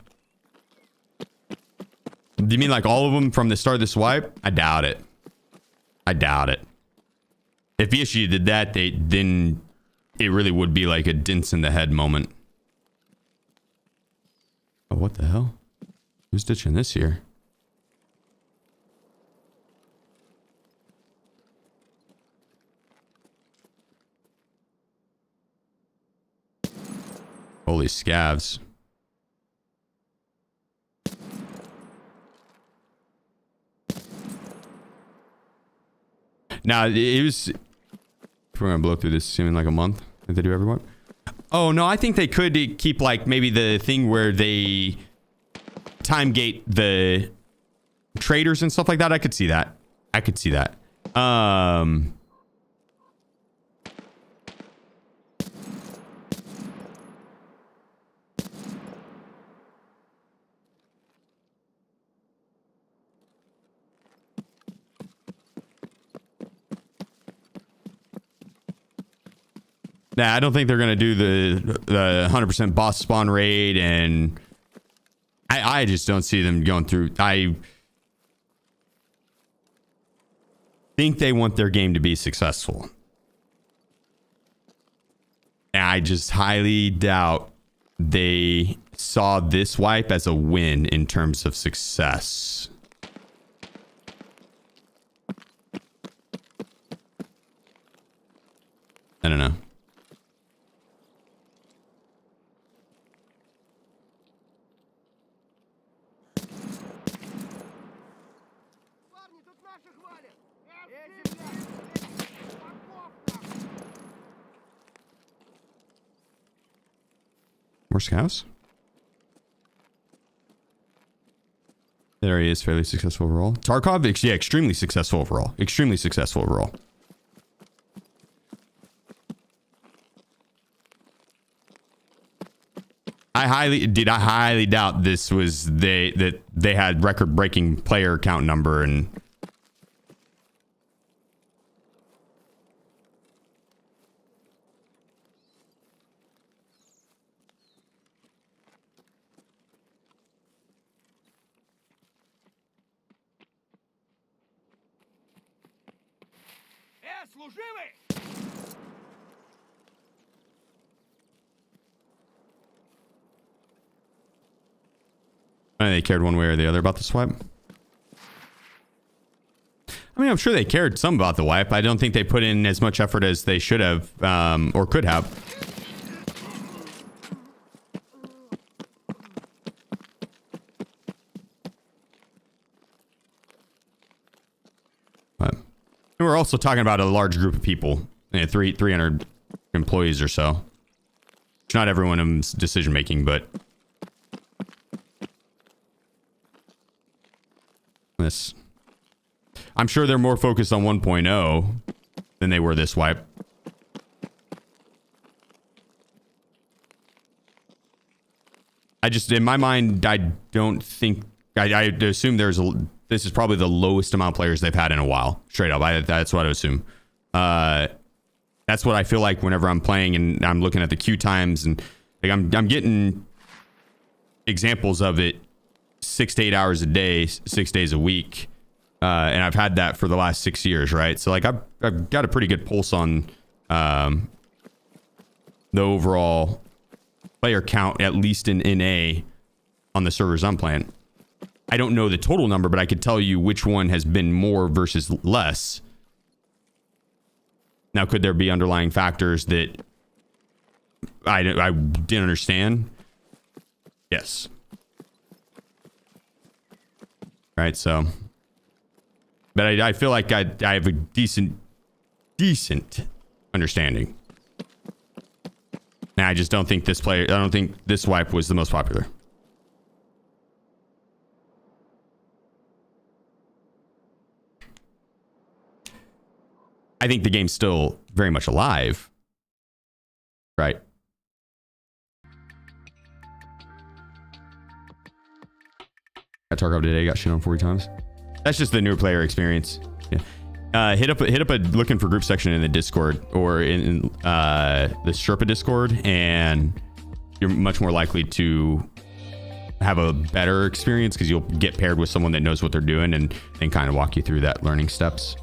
Speaker 1: Do you mean like all of them from the start of this wipe? I doubt it. I doubt it. If VSG did that, then it really would be like a dince in the head moment. Oh, what the hell? Who's ditching this here? Holy scavs. Now, it was... We're going to blow through this in like a month, if they do everyone. Oh, no, I think they could keep like maybe the thing where they time gate the traders and stuff like that. I could see that. I could see that. Nah, I don't think they're going to do the 100% boss spawn raid, and I just don't see them going through. I think they want their game to be successful. And I just highly doubt they saw this wipe as a win in terms of success. I don't know. More scouts. That area is fairly successful overall. Tarkov, yeah, extremely successful overall. Extremely successful overall. I highly doubt this was that they had record-breaking player count number and. I don't think they cared one way or the other about the swipe. I mean, I'm sure they cared some about the wipe. I don't think they put in as much effort as they should have, or could have. But we're also talking about a large group of people, 300 employees or so. Not everyone in decision making, but this. I'm sure they're more focused on 1.0 than they were this wipe. I just, in my mind, I don't think I assume this is probably the lowest amount of players they've had in a while. Straight up, that's what I assume. That's what I feel like whenever I'm playing and I'm looking at the queue times, and like I'm getting examples of it 6 to 8 hours a day, 6 days a week, and I've had that for the last 6 years, right? So like I've got a pretty good pulse on the overall player count, at least in NA, on the servers I'm playing. I don't know the total number, but I could tell you which one has been more versus less. Now, could there be underlying factors that I didn't understand? Yes. Right, so. But I feel like I have a decent understanding. And I just don't think I don't think this wipe was the most popular. I think the game's still very much alive. Right. Got Tarkov today, got shit on 40 times. That's just the new player experience. Yeah. Hit up a looking for group section in the Discord or in the Sherpa Discord, and you're much more likely to have a better experience because you'll get paired with someone that knows what they're doing and kind of walk you through that learning steps.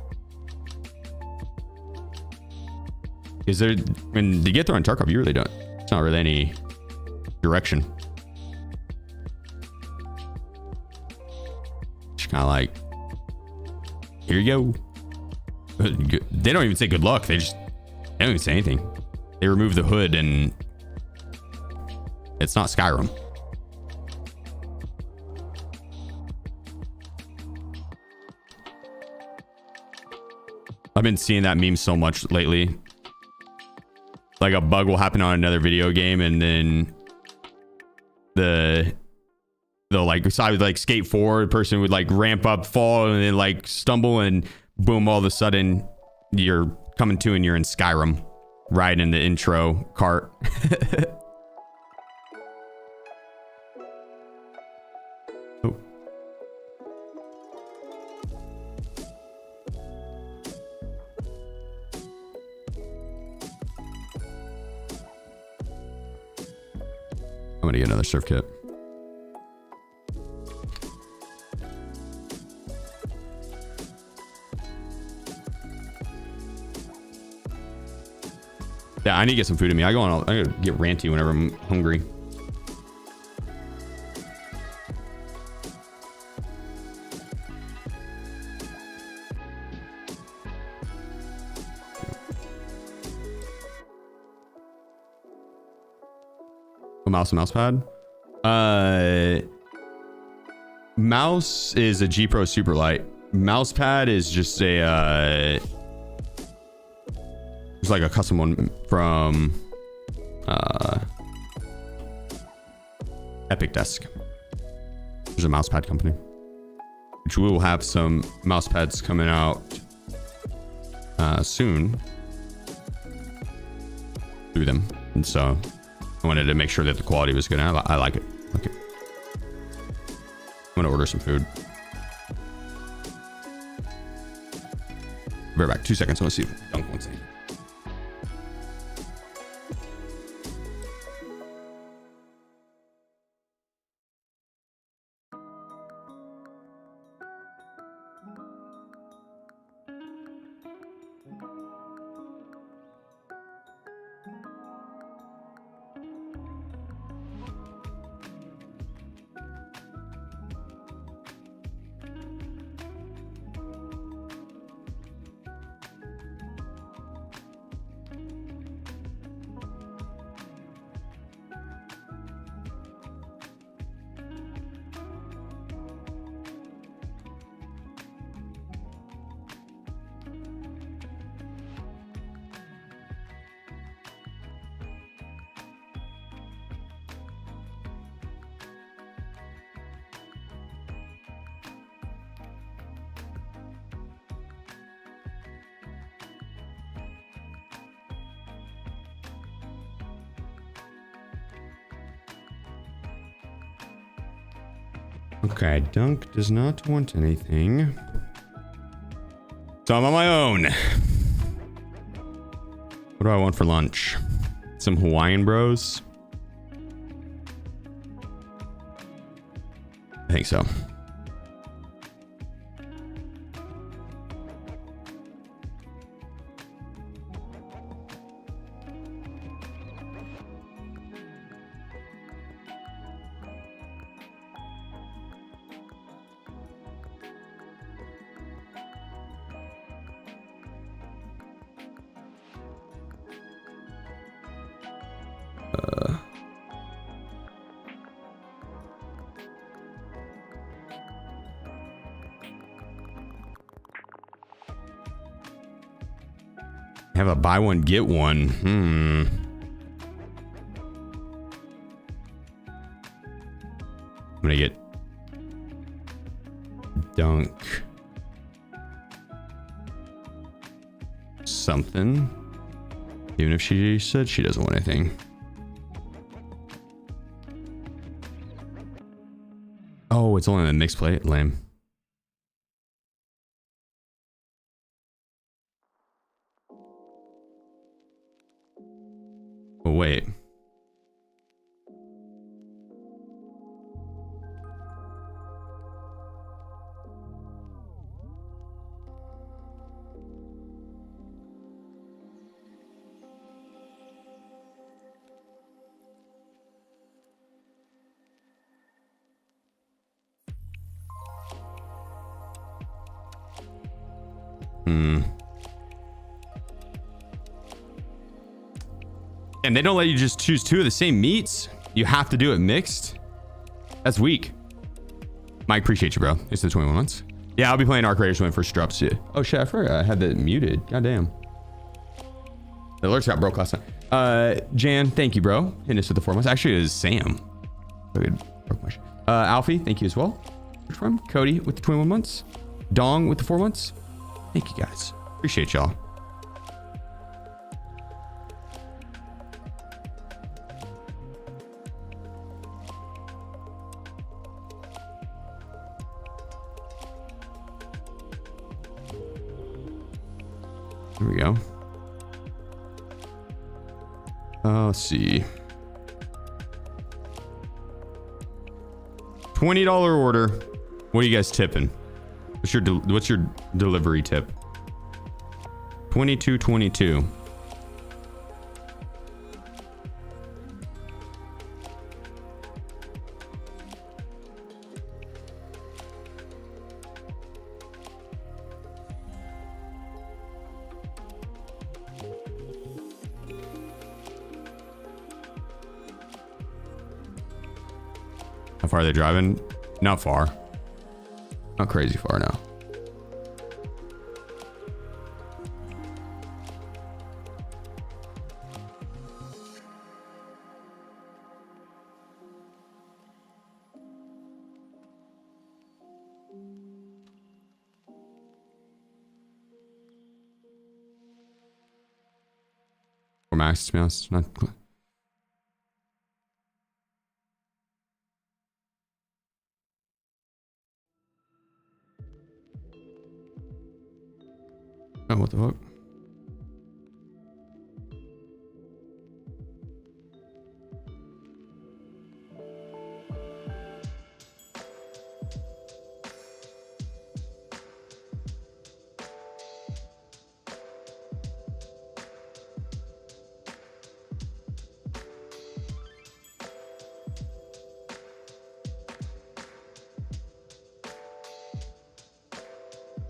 Speaker 1: Is there, when you get there on Tarkov, you really don't. It's not really any direction. Just kind of like, here you go. They don't even say good luck. They don't even say anything. They remove the hood and it's not Skyrim. I've been seeing that meme so much lately. Like a bug will happen on another video game, and then they'll like decide like skate forward, person would like ramp up, fall, and then like stumble, and boom, all of a sudden you're coming to and you're in Skyrim, right in the intro cart. Oh. I'm gonna get another surf kit. Yeah, I need to get some food in me. I gotta get ranty whenever I'm hungry. A mouse and mouse pad. Mouse is a G Pro Superlight. Mouse pad is just a it's like a custom one from Epic Desk. There's a mouse pad company, which we will have some mouse pads coming out soon through them, and so I wanted to make sure that the quality was good. I like it. Okay, I'm gonna order some food. Be right back. 2 seconds. I want to see if Dunk wants anything. Okay, Dunk does not want anything. So I'm on my own. What do I want for lunch? Some Hawaiian Bros? I think so. Have a buy one get one. I'm gonna get Dunk something, even if she said she doesn't want anything. Oh, it's only the mixed plate. Lame. Oh, wait. And they don't let you just choose two of the same meats. You have to do it mixed. That's weak. Mike, appreciate you, bro. It's the 21 months. Yeah, I'll be playing Arc Raiders when it first drops. Yeah. Oh shit, I forgot I had that muted. Goddamn. The alerts got broke last night. Jan, thank you, bro. Hitting us with the 4 months. Actually, it was Sam. Alfie, thank you as well. From Cody with the 21 months. Dong with the 4 months. Thank you guys. Appreciate y'all. Here we go. Let's see. $20 order. What are you guys tipping? What's your delivery tip? $22.22. How far are they driving? Not far. Not crazy far now. Or max, to be honest. Not. Oh, what the fuck?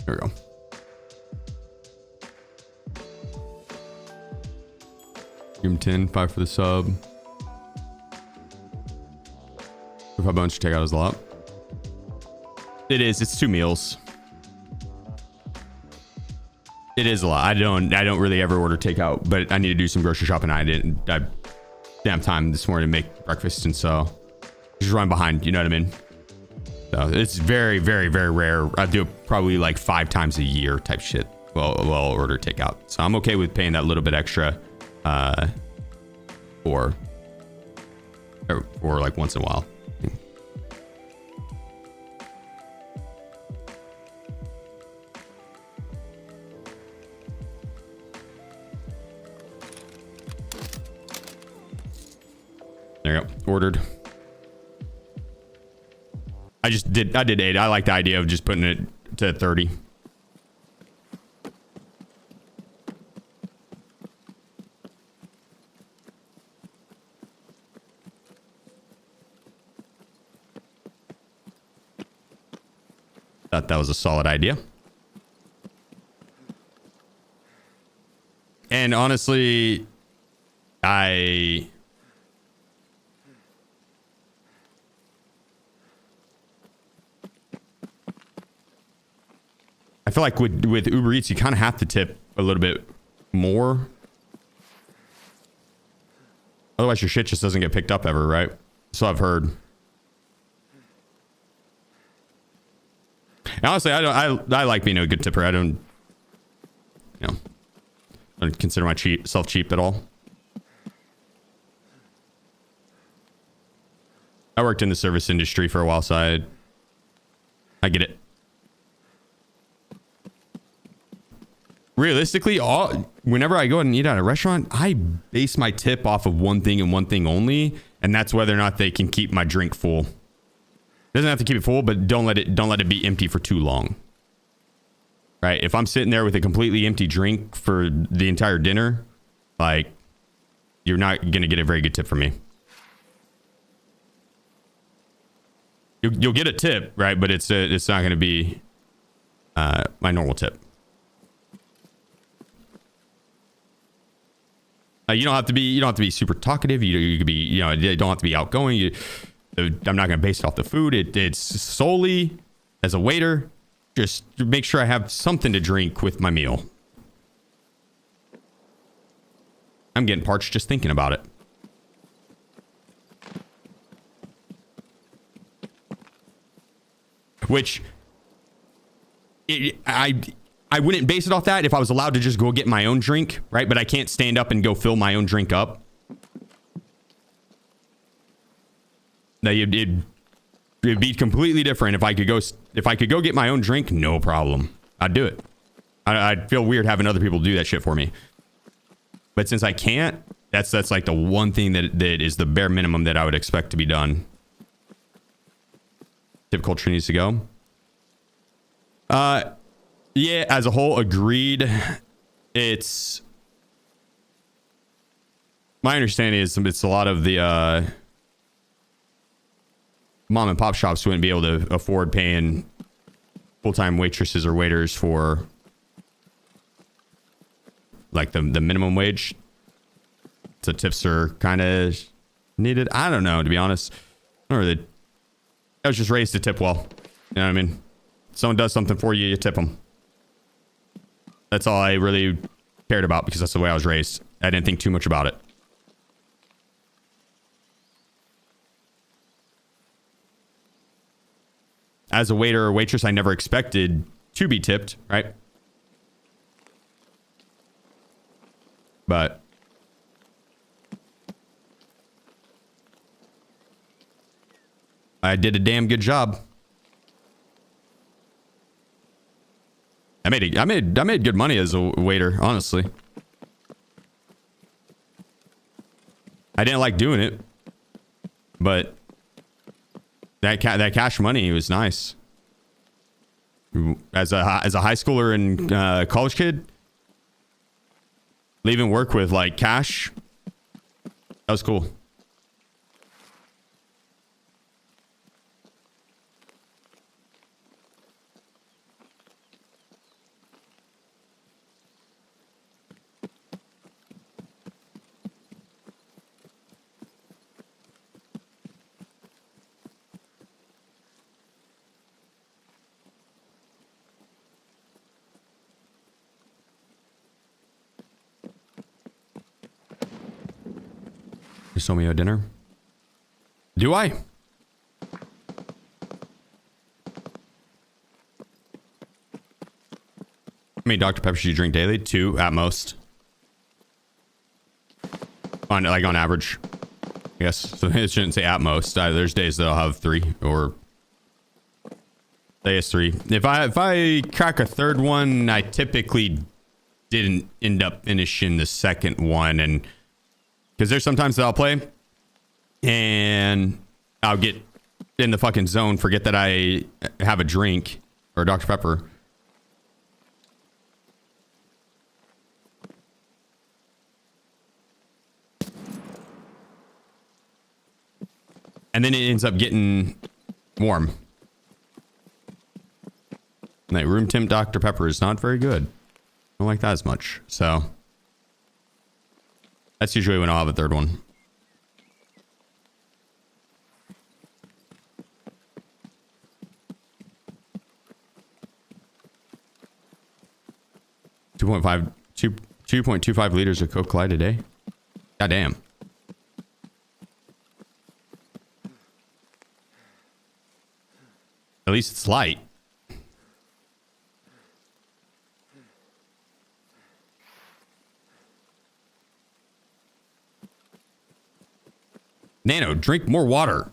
Speaker 1: There we go. Give him 10, 5 for the sub. 5 bones to take out his lot. It is. It's 2 meals. It is a lot. I don't really ever order takeout, but I need to do some grocery shopping. I didn't have time this morning to make breakfast, and so just run behind. You know what I mean? So it's very, very, very rare. I do it probably like 5 times a year type shit. Well, order takeout. So I'm okay with paying that little bit extra. Or like once in a while. There you go. Ordered. I did 8. I like the idea of just putting it to 30. Thought that was a solid idea. And honestly, I feel like with Uber Eats, you kind of have to tip a little bit more. Otherwise, your shit just doesn't get picked up ever, right? So I've heard. And honestly, I like being a good tipper. I don't consider myself cheap at all. I worked in the service industry for a while, so I get it. Realistically, whenever I go and eat at a restaurant, I base my tip off of one thing and one thing only, and that's whether or not they can keep my drink full. Doesn't have to keep it full, but don't let it be empty for too long. Right? If I'm sitting there with a completely empty drink for the entire dinner, like, you're not gonna get a very good tip from me. You'll get a tip, right? But it's not gonna be my normal tip. You don't have to be super talkative. You could be, you don't have to be outgoing. I'm not going to base it off the food. It's solely as a waiter, just to make sure I have something to drink with my meal. I'm getting parched just thinking about it. Which I wouldn't base it off that if I was allowed to just go get my own drink, right? But I can't stand up and go fill my own drink up. Now it'd be completely different if I could go get my own drink, no problem. I'd do it. I'd feel weird having other people do that shit for me. But since I can't, that's like the one thing that is the bare minimum that I would expect to be done. Tip culture needs to go. Yeah, as a whole, agreed. It's my understanding is it's a lot of the mom and pop shops wouldn't be able to afford paying full-time waitresses or waiters for like the minimum wage. So tips are kind of needed. I don't know, to be honest. I was just raised to tip well. You know what I mean? Someone does something for you, you tip them. That's all I really cared about because that's the way I was raised. I didn't think too much about it. As a waiter or waitress, I never expected to be tipped, right? But I did a damn good job. I made good money as a waiter, honestly. I didn't like doing it, but that cash money was nice. As a high schooler and college kid, leaving work with like cash, that was cool. You sold me a dinner? Do I? How many Dr. Peppers do you drink daily? 2 at most. On average. I guess. So it shouldn't say at most. There's days that I'll have 3 or say it's 3. If I crack a third one, I typically didn't end up finishing the second one, and because there's sometimes that I'll play and I'll get in the fucking zone, forget that I have a drink or Dr. Pepper. And then it ends up getting warm. Like room temp Dr. Pepper is not very good. I don't like that as much. So that's usually when I'll have a third one. Two 2.25 liters of Coke Light a day. God damn. At least it's light. Nano, drink more water.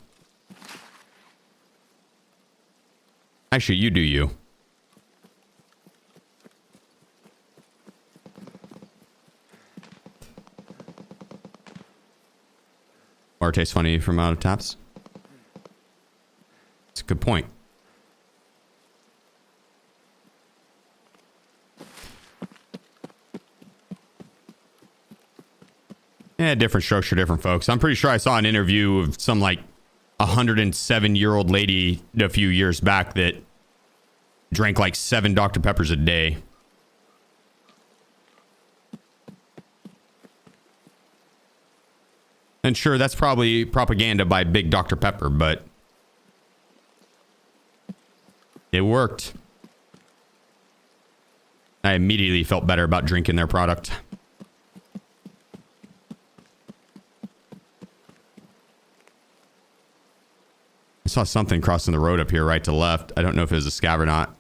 Speaker 1: Actually, you do you. Water tastes funny from out of taps. It's a good point. Yeah, different strokes for different folks. I'm pretty sure I saw an interview of some like 107-year-old lady a few years back that drank like 7 Dr. Peppers a day. And sure, that's probably propaganda by Big Dr. Pepper, but it worked. I immediately felt better about drinking their product. I saw something crossing the road up here right to left. I don't know if it was a scav or not.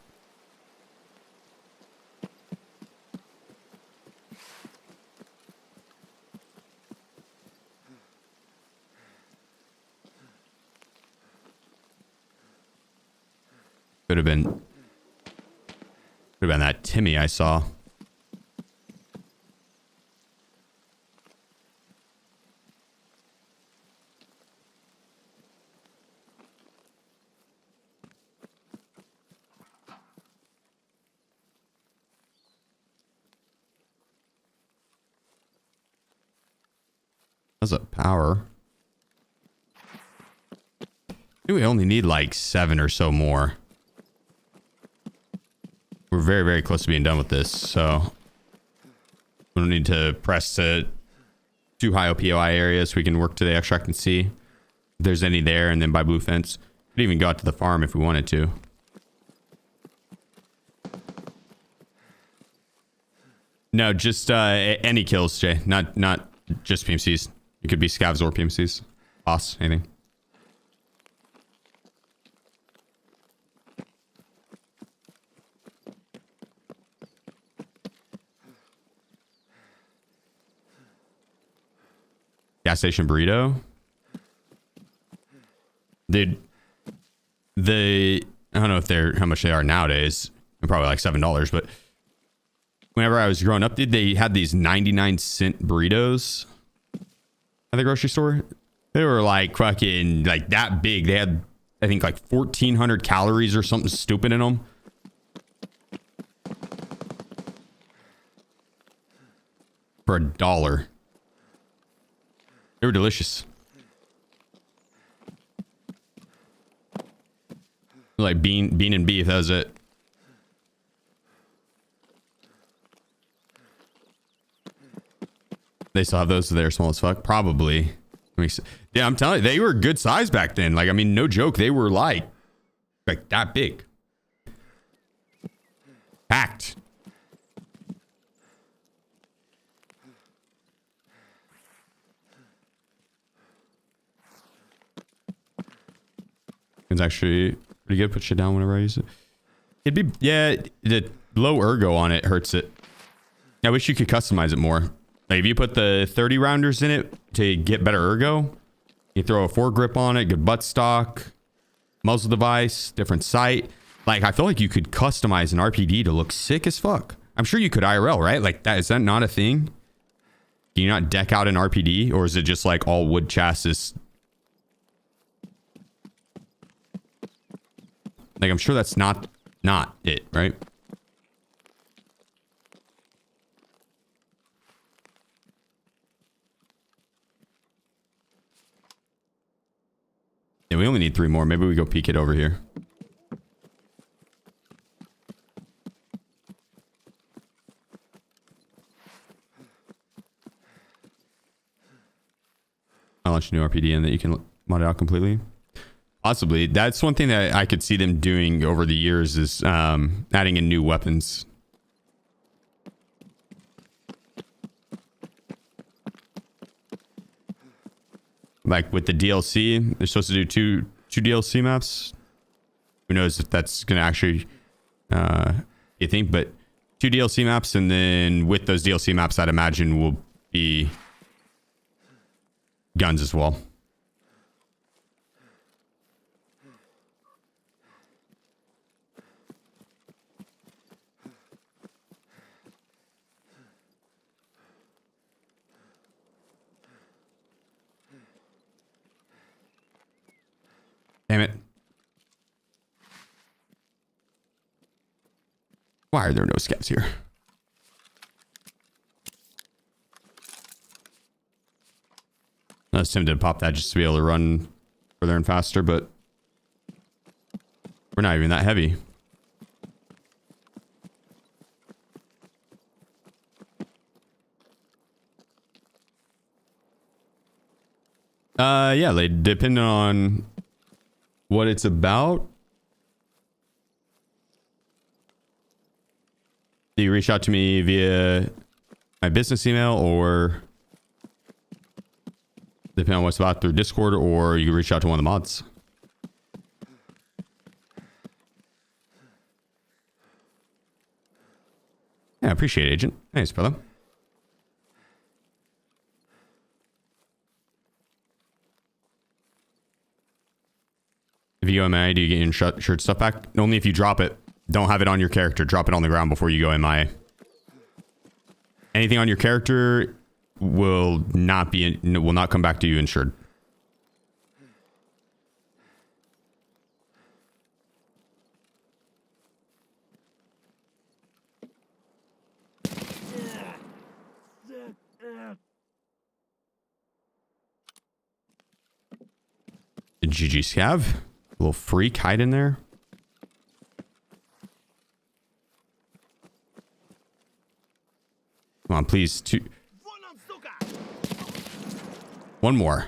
Speaker 1: Could have been that Timmy I saw. How's it power? I think we only need like 7 or so more. We're very, very close to being done with this, so we don't need to press to too high OPOI areas. We can work to the extract and see if there's any there, and then by blue fence. Could even go out to the farm if we wanted to. No, just any kills, Jay. Not just PMCs. It could be scavs or PMCs. Boss, anything. Gas station burrito. Dude, I don't know if how much they are nowadays. They're probably like $7, but whenever I was growing up, dude, they had these 99-cent burritos at the grocery store. They were like fucking like that big. They had, I think, like 1,400 calories or something stupid in them. For $1. They were delicious. Like bean and beef, that was it. They still have those. They're small as fuck. Probably. Yeah, I'm telling you, they were good size back then. Like, I mean, no joke. They were like that big. Packed. It's actually pretty good. Put shit down whenever I use it. It'd be, yeah, the low ergo on it hurts it. I wish you could customize it more. Like if you put the 30 rounders in it to get better ergo, you throw a foregrip on it, good butt stock, muzzle device, different sight. Like I feel like you could customize an RPD to look sick as fuck. I'm sure you could IRL, right? Like that, is that not a thing? Can you not deck out an RPD, or is it just like all wood chassis Like, I'm sure that's not it, right? Yeah, we only need 3 more. Maybe we go peek it over here. I'll launch a new RPD in that you can mod it out completely. Possibly. That's one thing that I could see them doing over the years is adding in new weapons. Like with the DLC, they're supposed to do two DLC maps. Who knows if that's going to actually be a thing, but 2 DLC maps, and then with those DLC maps, I'd imagine will be guns as well. Damn it. Why are there no scavs here? I was tempted to pop that just to be able to run further and faster, but we're not even that heavy. Yeah, like depending on what it's about. Do you reach out to me via my business email, or depending on what's about through Discord, or you reach out to one of the mods? Yeah, I appreciate it, Agent. Thanks, brother. If you go MIA, do you get your shirt stuff back? Only if you drop it. Don't have it on your character. Drop it on the ground before you go MIA. Anything on your character will not come back to you insured. GG scav. A little freak hide in there. Come on, please. 2. One more.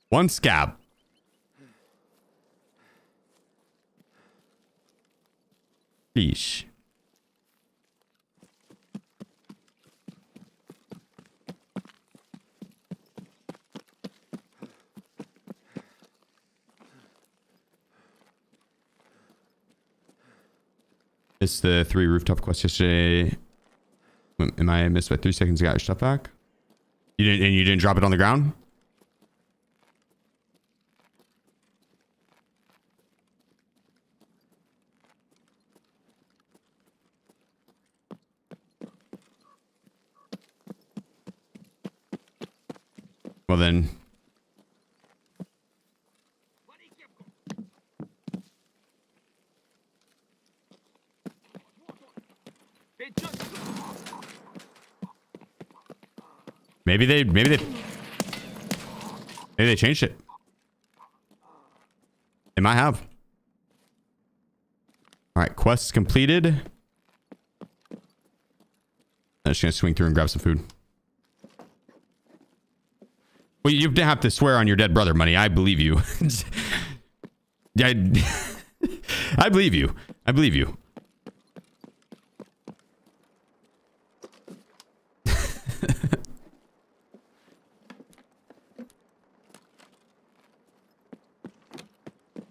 Speaker 1: 1 scab. Sheesh. It's the 3 rooftop quests yesterday. Am I missed by 3 seconds? You got your stuff back? You didn't drop it on the ground? Well then. Maybe they changed it. They might have. All right, quests completed. I'm just gonna swing through and grab some food. Well, you didn't have to swear on your dead brother, Money. I believe you. Yeah, I believe you. I believe you.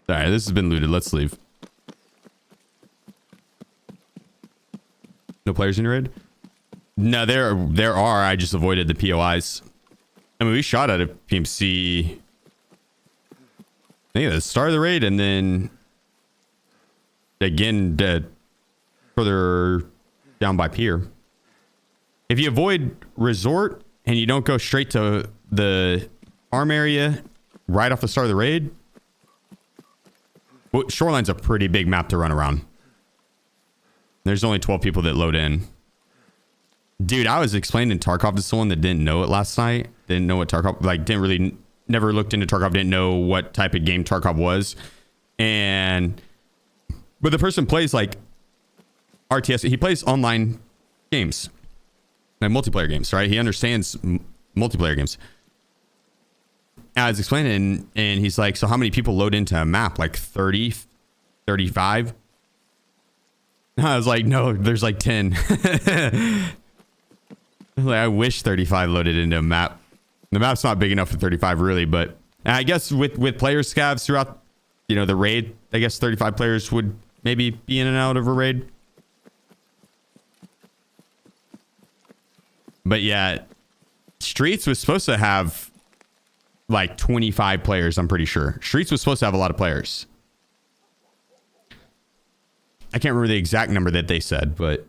Speaker 1: All right, this has been looted. Let's leave. No players in your raid? No, there are. I just avoided the POIs. I mean, we shot at a PMC. I think at the start of the raid, and then again further down by pier. If you avoid resort and you don't go straight to the farm area right off the start of the raid, Well, Shoreline's a pretty big map to run around. There's only 12 people that load in. Dude, I was explaining Tarkov to someone that didn't know it last night. Didn't know what Tarkov, like, didn't really, never looked into Tarkov, didn't know what type of game Tarkov was. But the person plays, like, RTS. He plays online games. Like, multiplayer games, right? He understands multiplayer games. I was explaining, and he's like, so how many people load into a map? Like 30, 35? I was like, no, there's like 10. Like, I wish 35 loaded into a map. The map's not big enough for 35 really, but I guess with player scavs throughout, you know, the raid, I guess 35 players would maybe be in and out of a raid. But yeah, Streets was supposed to have like 25 players, I'm pretty sure. Streets was supposed to have a lot of players. I can't remember the exact number that they said, but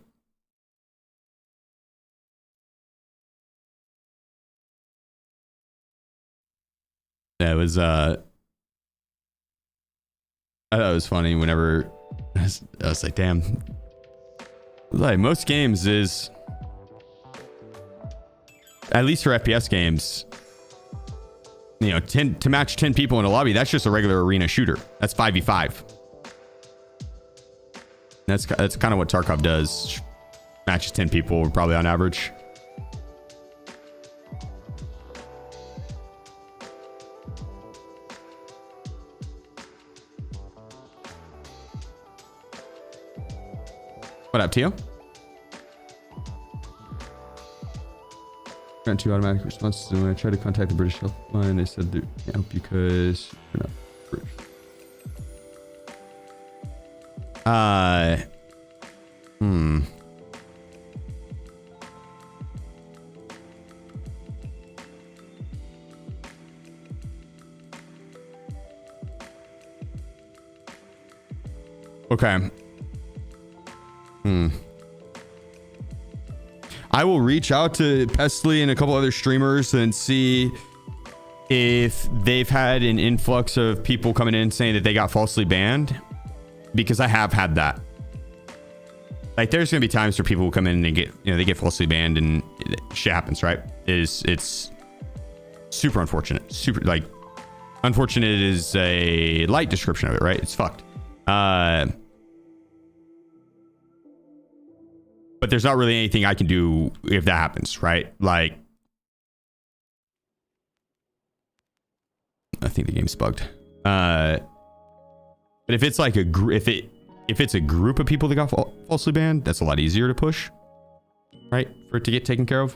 Speaker 1: yeah, it was I thought it was funny whenever I was like, damn, like most games is, at least for FPS games, you know, 10 to match 10 people in a lobby, that's just a regular arena shooter. That's 5v5. That's kind of what Tarkov does. Matches 10 people probably on average. What up, Tio? Got 2 automatic responses, and when I tried to contact the British Helpline, they said they can't help because you're not British. Okay. I will reach out to Pestly and a couple other streamers and see if they've had an influx of people coming in saying that they got falsely banned, because I have had that. Like, there's gonna be times where people will come in and get, you know, they get falsely banned and shit happens, right? It's super unfortunate. Super, like, unfortunate is a light description of it, right? It's fucked. But there's not really anything I can do if that happens, right? Like, I think the game's bugged. But if it's like if it's a group of people that got falsely banned, that's a lot easier to push, right? For it to get taken care of,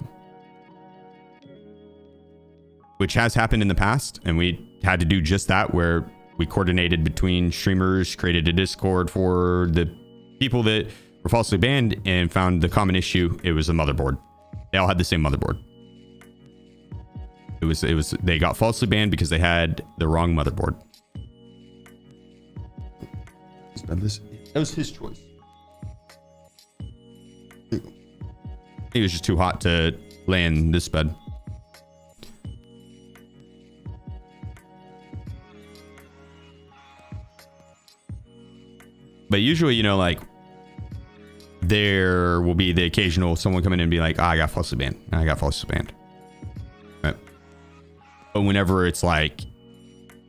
Speaker 1: which has happened in the past, and we had to do just that, where we coordinated between streamers, created a Discord for the people that were falsely banned, and found the common issue. It was the motherboard. They all had the same motherboard. It was they got falsely banned because they had the wrong motherboard. That was his choice. He was just too hot to lay in this bed. But usually, you know, like, there will be the occasional someone come in and be like, oh, I got falsely banned. I got falsely banned. Right. But whenever it's like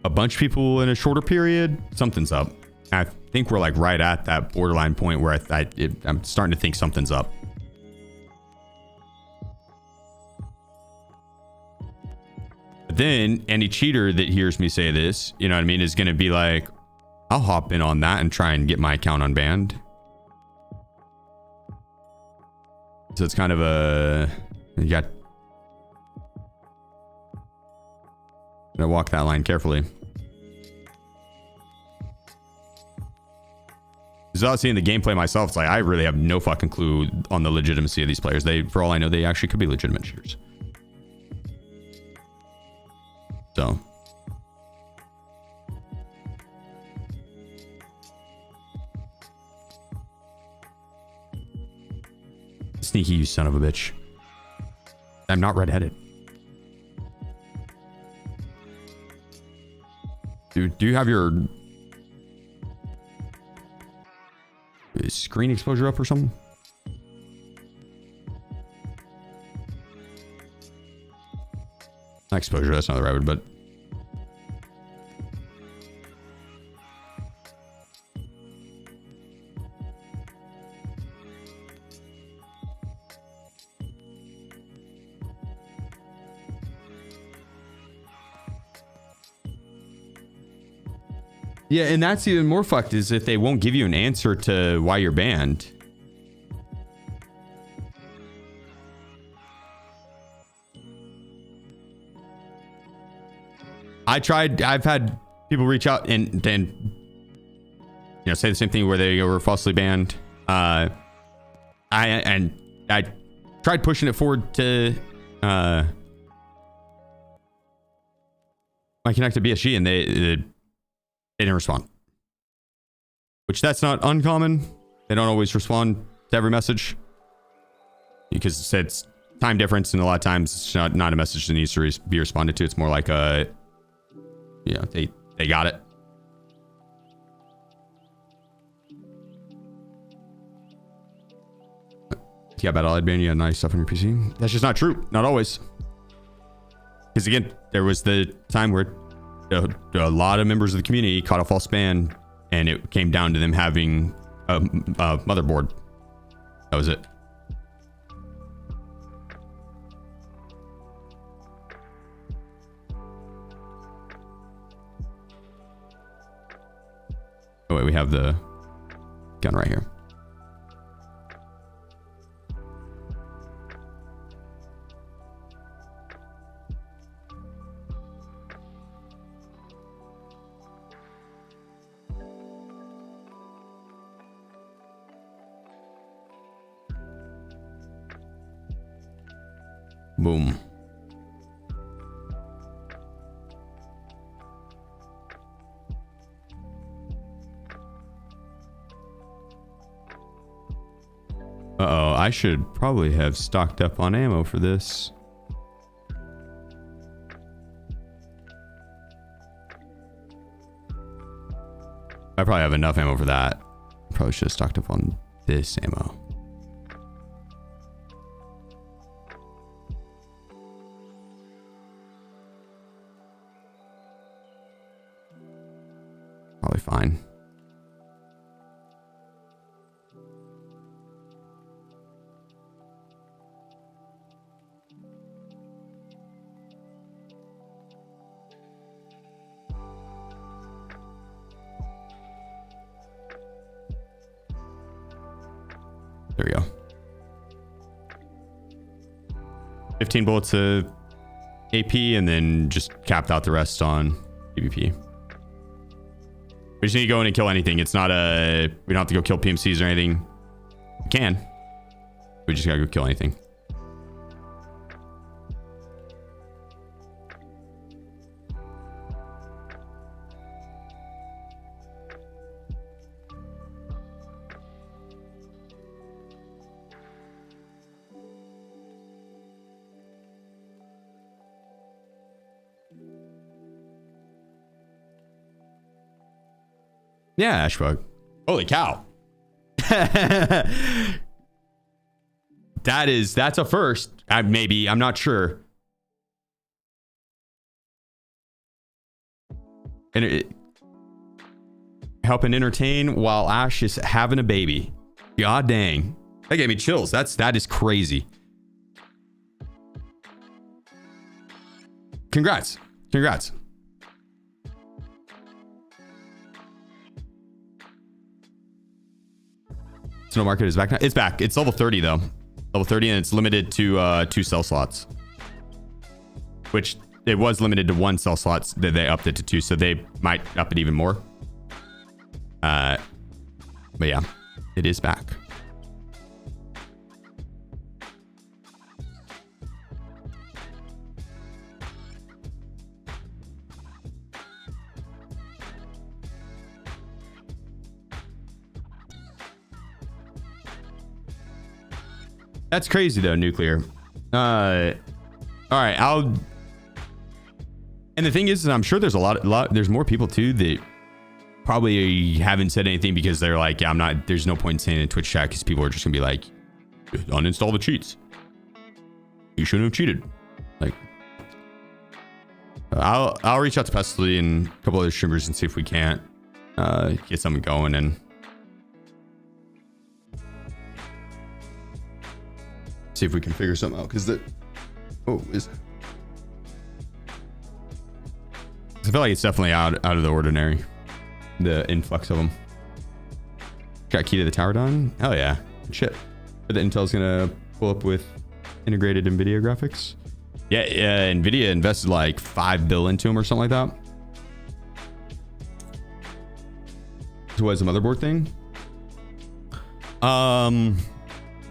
Speaker 1: a bunch of people in a shorter period, something's up. I think we're like right at that borderline point where I'm starting to think something's up. But then any cheater that hears me say this, you know what I mean, is going to be like, I'll hop in on that and try and get my account unbanned. So it's kind of a, you got to walk that line carefully. Without seeing the gameplay myself, it's like, I really have no fucking clue on the legitimacy of these players. They, for all I know, they actually could be legitimate shooters. So. Sneaky, you son of a bitch. I'm not redheaded. Dude, do you have your Is screen exposure up or something? Not exposure, that's not the right word, but yeah, and that's even more fucked is if they won't give you an answer to why you're banned. I've had people reach out and then, you know, say the same thing where they were falsely banned. I tried pushing it forward to my connected BSG and they didn't respond, which that's not uncommon. They don't always respond to every message because it's time difference, and a lot of times it's not a message that needs to be responded to. It's more like a, you know, they got it. Yeah, about all I'd ban, you had nice stuff on your PC. That's just not true. Not always. Because again, there was the time where a lot of members of the community caught a false ban, and it came down to them having a motherboard. That was it. Oh wait, we have the gun right here. Boom. Uh-oh, I should probably have stocked up on ammo for this. I probably have enough ammo for that. Probably should have stocked up on this ammo. Probably fine. There we go. 15 bullets of AP and then just capped out the rest on PvP. We just need to go in and kill anything. It's not a... We don't have to go kill PMCs or anything. We can. We just gotta go kill anything. Yeah, Ashbug. Holy cow. That's a first. Maybe, I'm not sure. And helping entertain while Ash is having a baby. God dang. That gave me chills. That is crazy. Congrats. Congrats. Snow Market is back now. It's back. It's level 30 though. Level 30, and it's limited to 2 cell slots. Which it was limited to 1 cell slots. That they upped it to 2, so they might up it even more. But yeah, it is back. That's crazy though, Nuclear. All right, and the thing is, I'm sure there's there's more people too that probably haven't said anything because they're like, yeah, I'm not, there's no point in saying in Twitch chat because people are just gonna be like, uninstall the cheats. You shouldn't have cheated. Like, I'll reach out to Pestily and a couple other streamers and see if we can't get something going and see if we can figure something out. Because I feel like it's definitely out of the ordinary, the influx of them. Got key to the tower done? Hell yeah. Shit. But the Intel's gonna pull up with integrated NVIDIA graphics. Yeah, NVIDIA invested like $5 billion into them or something like that. So what is the motherboard thing?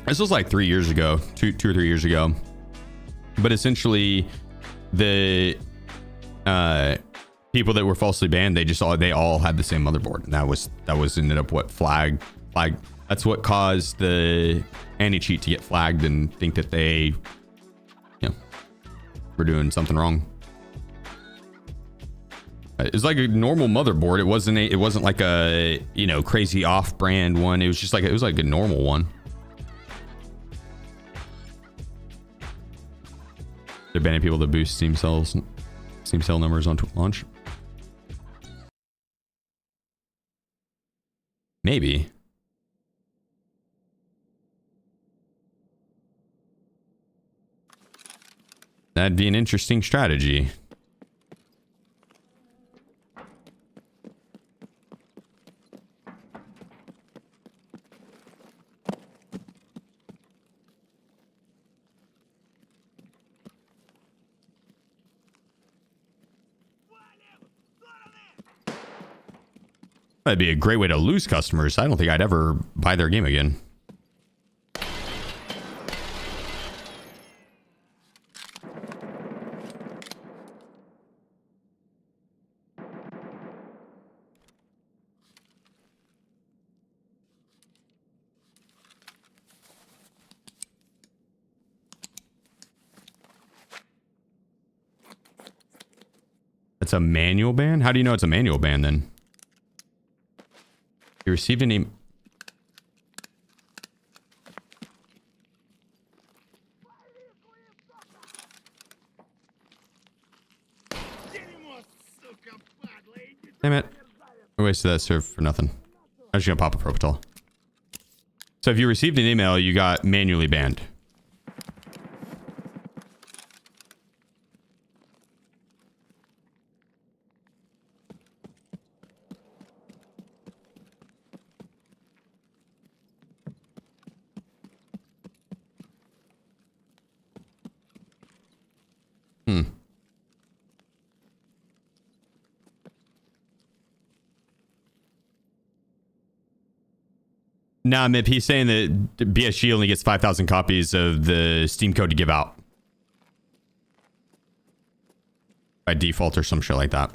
Speaker 1: This was like 3 years ago, two or 3 years ago. But essentially, the people that were falsely banned, they all had the same motherboard, and that was ended up what flag. That's what caused the anti-cheat to get flagged and think that they, were doing something wrong. It's like a normal motherboard. It wasn't like a crazy off-brand one. It was like a normal one. They're banning people that boost Steam cell numbers on launch. Maybe. That'd be an interesting strategy. That'd be a great way to lose customers. I don't think I'd ever buy their game again. It's a manual ban? How do you know it's a manual ban then? You received an email. Damn it. I wasted that serve for nothing. I was just gonna pop a Propital. So if you received an email, you got manually banned. Nah, Mip, he's saying that BSG only gets 5,000 copies of the Steam code to give out. By default or some shit like that.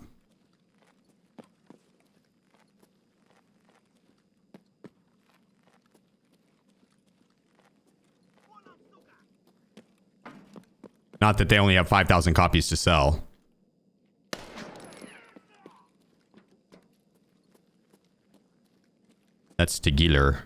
Speaker 1: Not that they only have 5,000 copies to sell. That's Tegiler.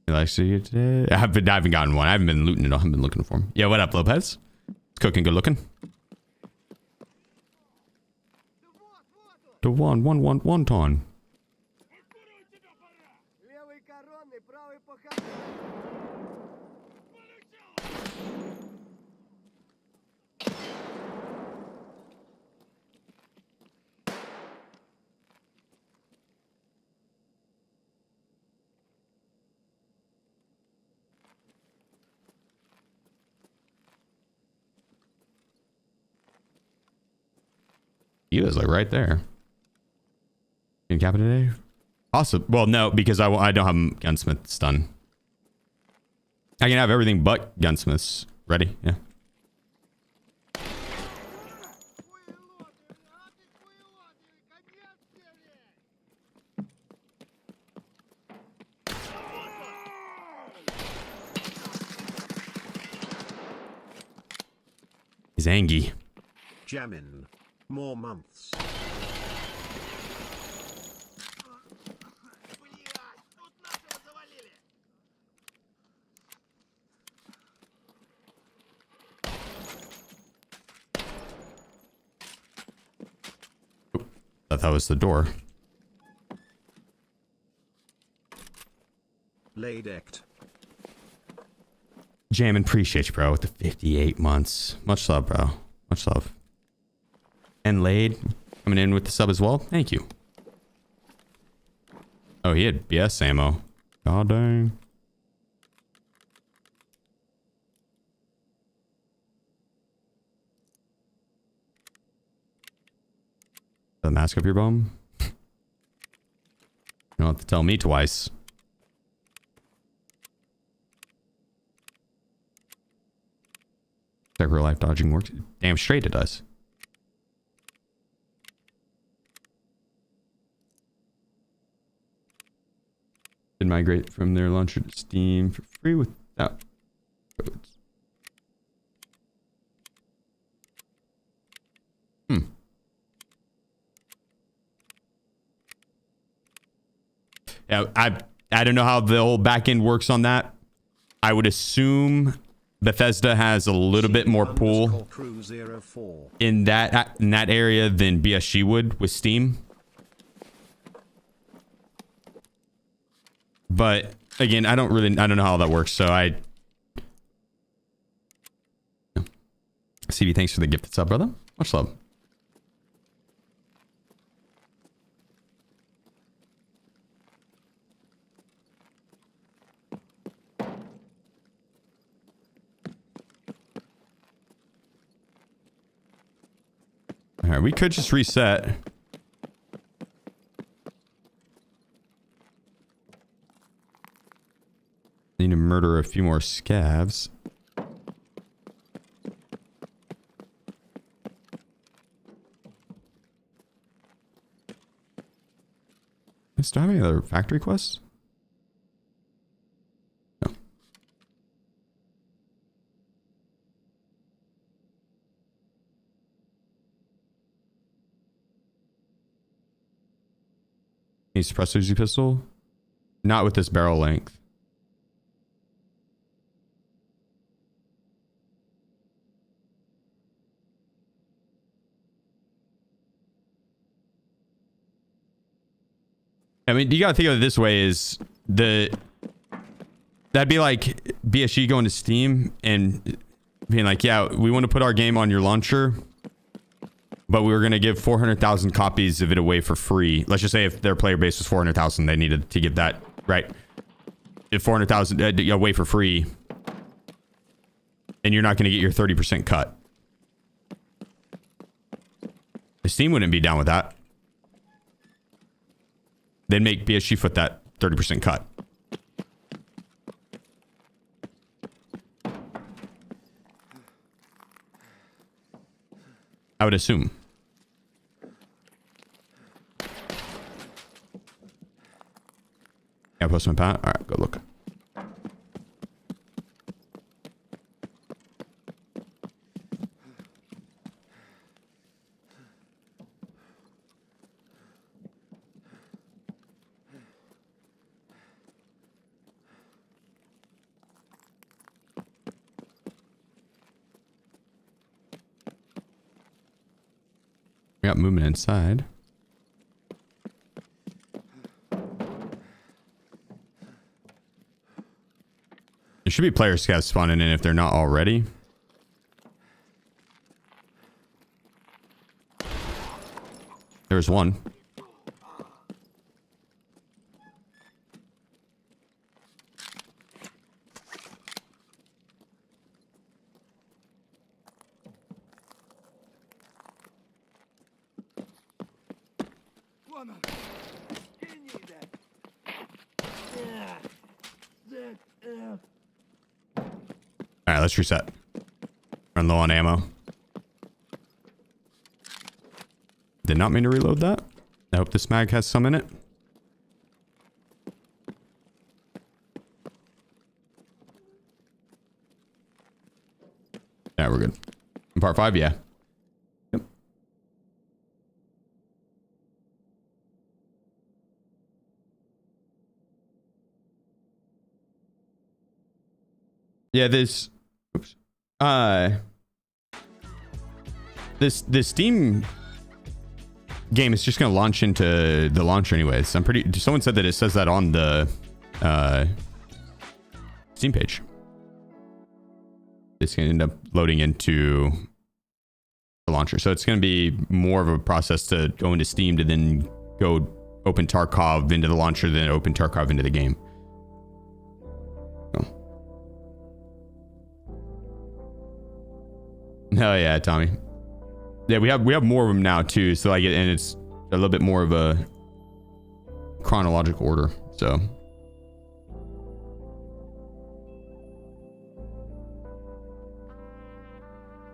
Speaker 1: You like to see you today? I haven't gotten one. I haven't been looting it. I haven't been looking for them. Yeah, what up, Lopez? It's cooking, good looking. The one ton. He was like right there. In Kappa today? Awesome. Well, no, because I don't have gunsmiths done. I can have everything but gunsmiths ready. Yeah. Zangy.
Speaker 2: Jamin. More months.
Speaker 1: I thought that was the door.
Speaker 2: Laydect.
Speaker 1: Jamin, appreciate you, bro, with the 58 months. Much love, bro. Much love. And Laid coming in with the sub as well. Thank you. Oh, he had BS ammo. God dang. The mask up your bum? You don't have to tell me twice. That real life dodging works. Damn straight it does. Did migrate from their launcher to Steam for free without codes. Yeah, I don't know how the whole back end works on that. I would assume Bethesda has a little bit more pull in that area than BSG would with Steam. But again, I don't know how that works. So CB, thanks for the gifted sub, brother. Much love. All right, we could just reset. Need to murder a few more scavs. Do I have any other factory quests? No. Any suppressor Uzi pistol? Not with this barrel length. I mean, you gotta think of it this way: is that'd be like BSG going to Steam and being like, "Yeah, we want to put our game on your launcher, but we were gonna give 400,000 copies of it away for free." Let's just say if their player base was 400,000, they needed to give that right. If 400,000 away for free, and you're not gonna get your 30% cut, the Steam wouldn't be down with that. Then make BSG foot that 30% cut. I would assume. Yeah, post my pat. All right, go look. We got movement inside. There should be player scavs spawning in if they're not already. There's one. All right, let's reset. Run low on ammo. Did not mean to reload that. I hope this mag has some in it. Yeah, we're good. In part 5, yeah. Yep. Yeah, this Steam game is just gonna launch into the launcher anyways. Someone said that it says that on the Steam page. It's gonna end up loading into the launcher, so it's gonna be more of a process to go into Steam to then go open Tarkov into the launcher, then open Tarkov into the game. Oh. Hell yeah, Tommy. Yeah, we have more of them now too, so like, and it's a little bit more of a chronological order. So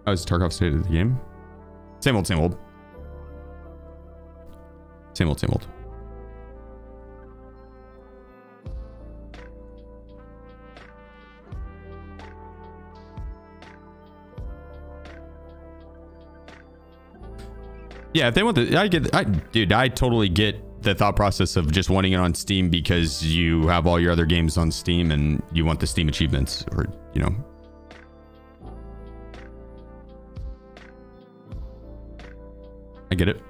Speaker 1: how is Tarkov state of the game? Same old, same old. Same old, same old. Yeah, if they want the, I totally get the thought process of just wanting it on Steam because you have all your other games on Steam and you want the Steam achievements, or, you know. I get it.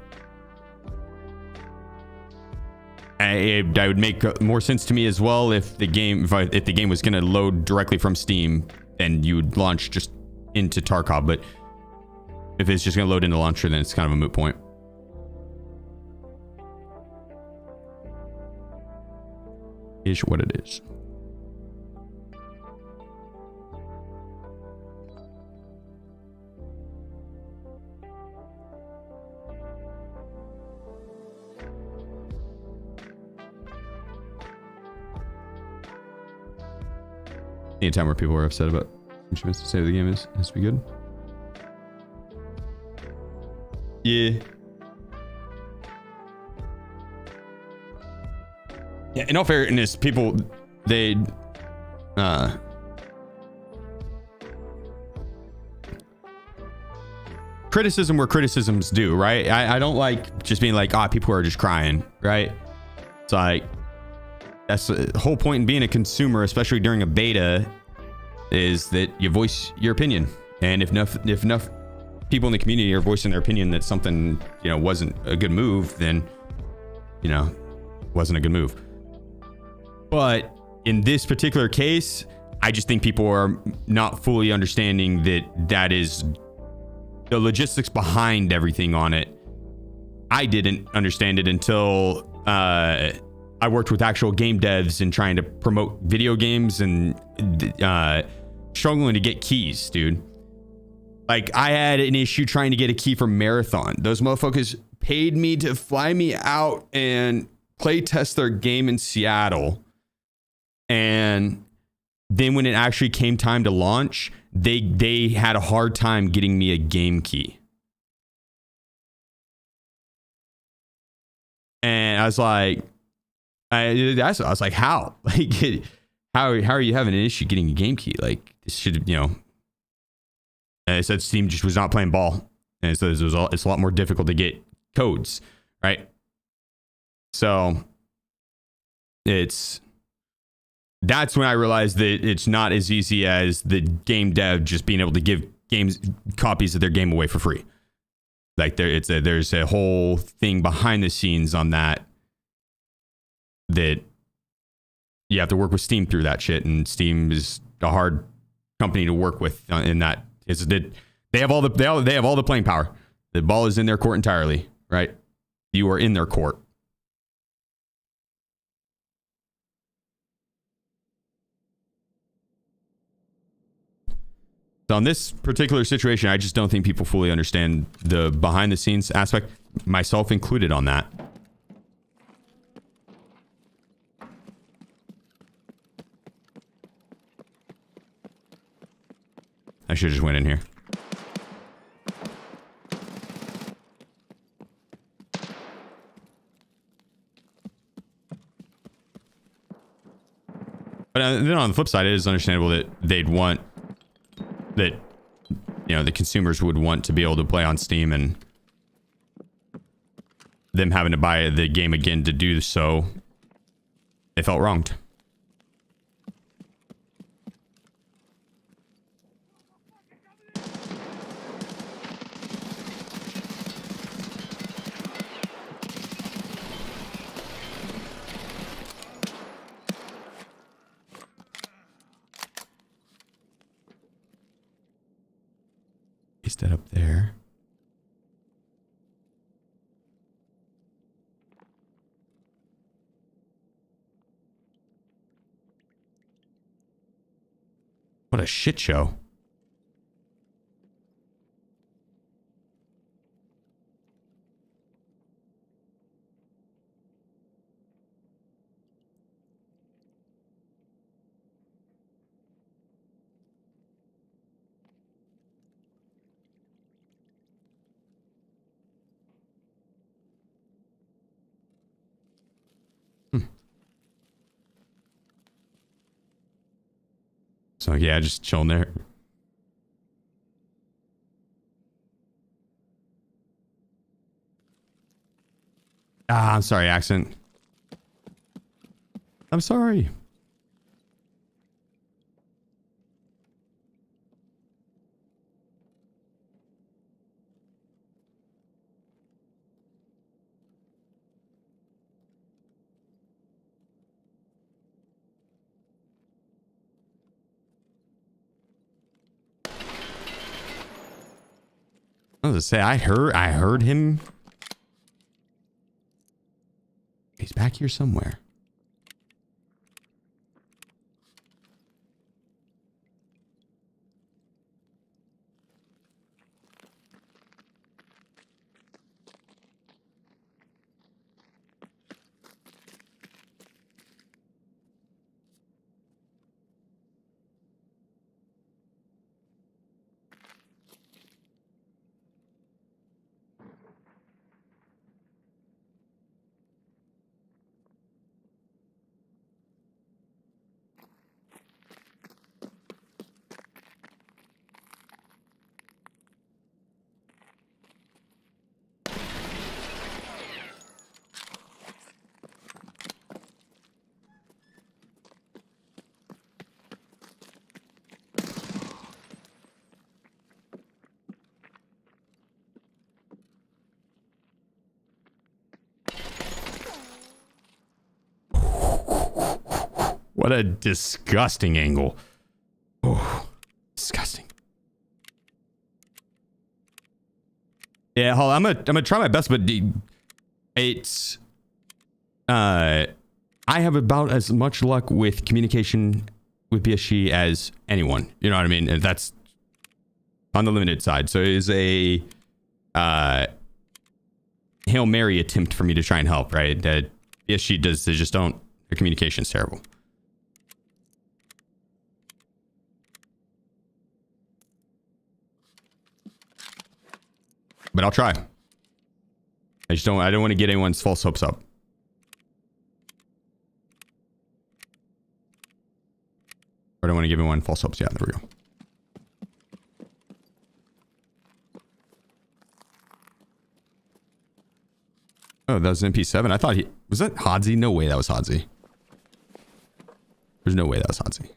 Speaker 1: That would make more sense to me as well if the game, if the game was going to load directly from Steam and you would launch just into Tarkov, but if it's just going to load into the launcher, then it's kind of a moot point. Is what it is. Any time where people are upset about achievements to say the game has to be good. Yeah. Yeah, in all fairness, people, they, criticism where criticism's due, right? I don't like just being like, people are just crying, right? It's like, that's the whole point in being a consumer, especially during a beta, is that you voice your opinion. And if enough people in the community are voicing their opinion that something, you know, wasn't a good move, then, you know, wasn't a good move. But in this particular case, I just think people are not fully understanding that is the logistics behind everything on it. I didn't understand it until I worked with actual game devs and trying to promote video games and struggling to get keys, dude. Like, I had an issue trying to get a key from Marathon. Those motherfuckers paid me to fly me out and play test their game in Seattle. And then when it actually came time to launch, they had a hard time getting me a game key. And I was like, I was like, how? Like, how are you having an issue getting a game key? Like, this should, you know. And it said Steam just was not playing ball, and it says it's a lot more difficult to get codes, right? So that's when I realized that it's not as easy as the game dev just being able to give games copies of their game away for free. Like, there's a whole thing behind the scenes on that you have to work with Steam through that shit, and Steam is a hard company to work with in that. They have all the playing power. The ball is in their court entirely, right? You are in their court. So on this particular situation, I just don't think people fully understand the behind the scenes aspect, myself included on that. I should have just went in here. But then on the flip side, it is understandable that they'd want that, you know, the consumers would want to be able to play on Steam, and them having to buy the game again to do so, they felt wronged. Is that up there? What a shit show. So yeah, just chilling there. Ah, I'm sorry, accent. I'm sorry. I was gonna say, I heard him. He's back here somewhere. What a disgusting angle. Oh, disgusting. Yeah, hold on, I'm gonna try my best, but it's I have about as much luck with communication with BSG as anyone. You know what I mean? And that's on the limited side. So it is a Hail Mary attempt for me to try and help, right? That BSG does, they just don't, their communication's terrible. But I'll try. I don't want to get anyone's false hopes up. I don't want to give anyone false hopes. Yeah, there we go. Oh, that was MP7. I thought he... Was that Hodzi? No way that was Hodzi. There's no way that was Hodzi.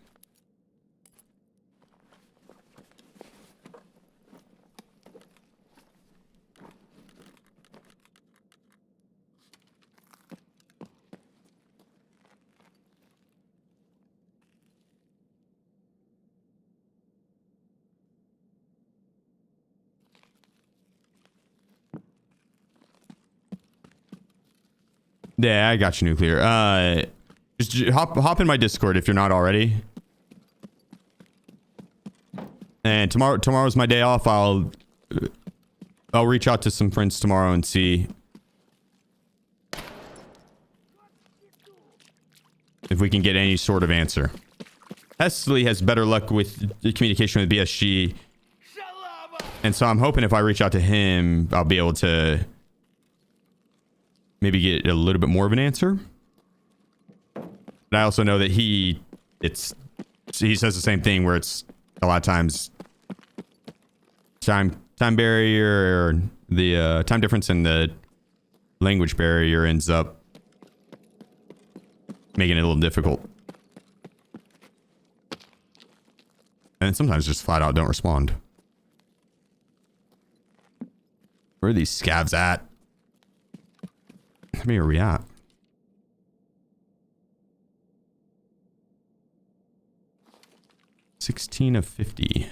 Speaker 1: Yeah, I got you, Nuclear. Just hop in my Discord if you're not already. And tomorrow's my day off. I'll reach out to some friends tomorrow and see if we can get any sort of answer. Hesley has better luck with the communication with BSG, and so I'm hoping if I reach out to him, I'll be able to maybe get a little bit more of an answer. But I also know that he says the same thing, where it's a lot of times time barrier, or the time difference in the language barrier ends up making it a little difficult. And sometimes just flat out don't respond. Where are these scavs at? How many are we at? $16 of 50.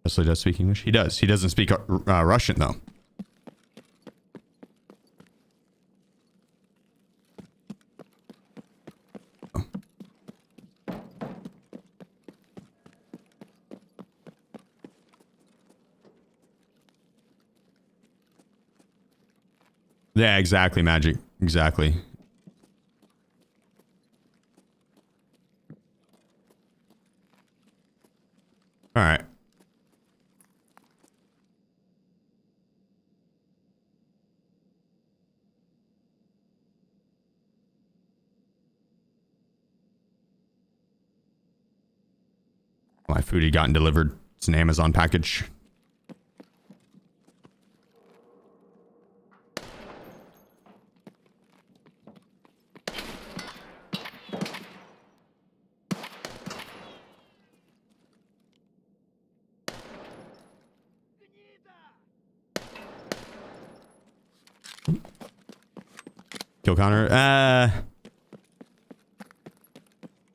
Speaker 1: Leslie does speak English. He does. He doesn't speak Russian though. Yeah, exactly, Magic. Exactly. All right. My food had gotten delivered. It's an Amazon package. Kill counter.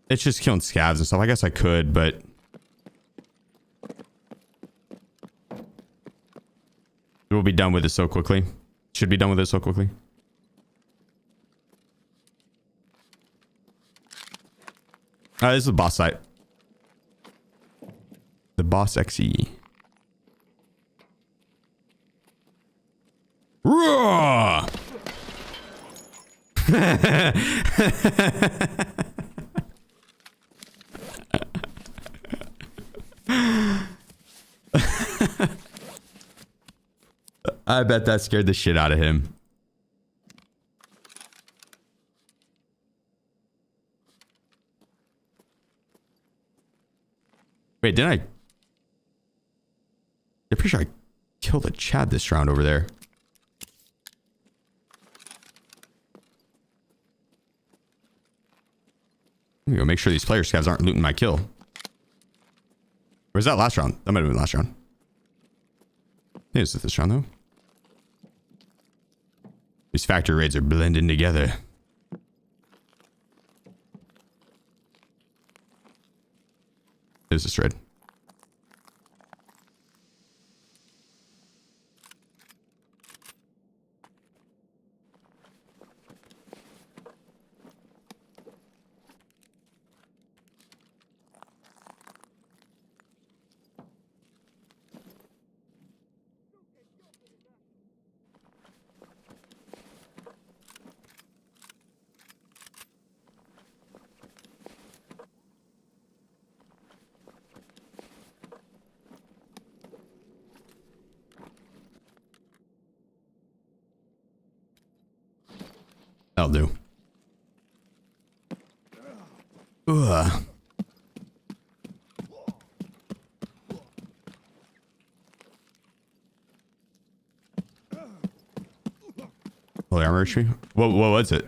Speaker 1: It's just killing scavs and stuff. I guess I could, but we'll be done with it so quickly. Should be done with it so quickly. This is the boss site. The boss XE. Roar! I bet that scared the shit out of him. Wait, didn't I? I'm pretty sure I killed a Chad this round over there. I'm gonna go make sure these player scavs aren't looting my kill. Or was that last round? That might have been last round. I think it's this round though. These factory raids are blending together. There's this raid. That'll do. Ugh. Oh, the armor tree? What was it?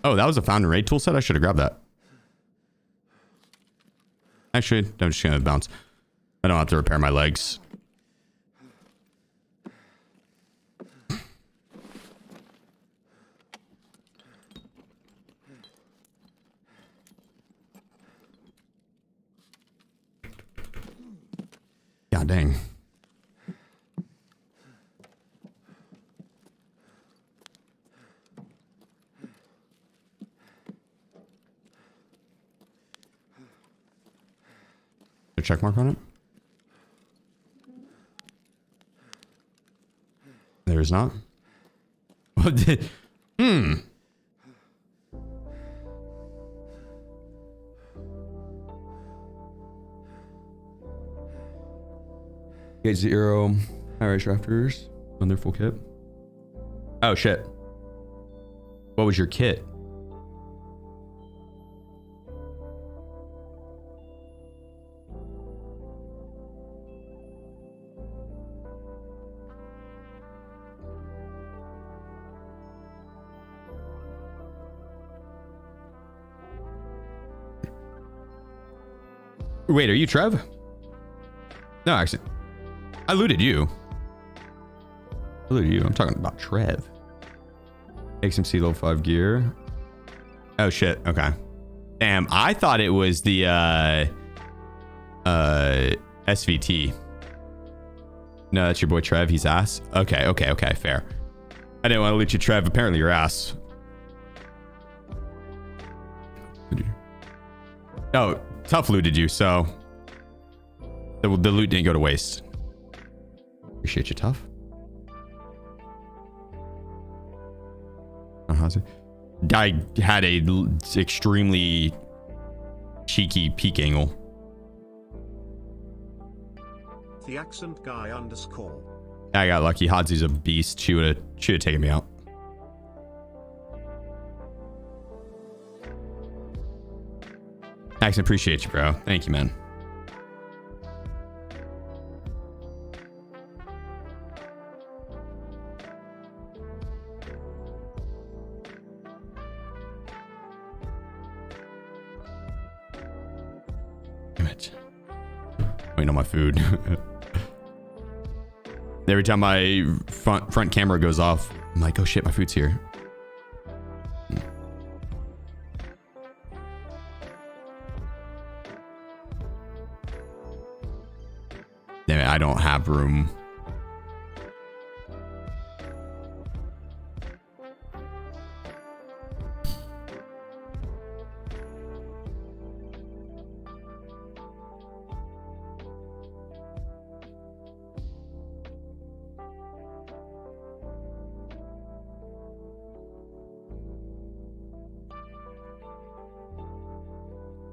Speaker 1: Oh, that was a found and raid tool set? I should have grabbed that. Actually, I'm just gonna bounce. I don't have to repair my legs. God dang. Check mark on it? There is not. Gate 0. High-rise rafters on their full kit. Oh, shit. What was your kit? Wait, are you Trev? No, actually, I looted you. I'm talking about Trev. XMC level 5 gear. Oh shit. Okay. Damn, I thought it was the SVT. No, that's your boy Trev. He's ass. Okay, fair. I didn't want to loot you, Trev. Apparently you're ass. Oh, Tough looted you, so the loot didn't go to waste. Appreciate you, Tough. I had a extremely cheeky peek angle.
Speaker 2: The accent guy _
Speaker 1: I got lucky. Hadzi's a beast. She would have taken me out. Accent, appreciate you, bro. Thank you, man. Damn it. Waiting on my food. Every time my front camera goes off, I'm like, oh shit, my food's here. Damn it, I don't have room.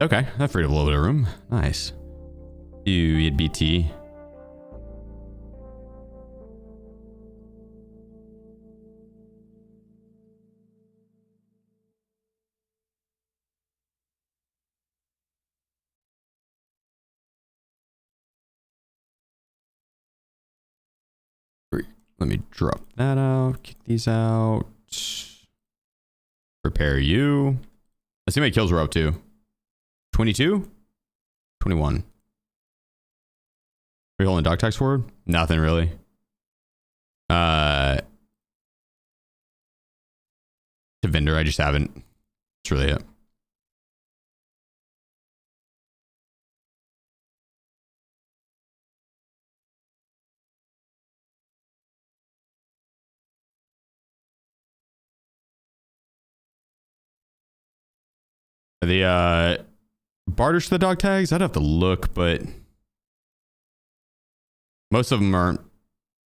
Speaker 1: Okay, that freed up a little bit of room. Nice. You had BT. Let me drop that out. Kick these out. Prepare you. Let's see how many kills we're up to. 22? 21. Are we holding dog tags forward? Nothing really. To vendor, I just haven't. That's really it. The barters for the dog tags, I'd have to look, but most of them aren't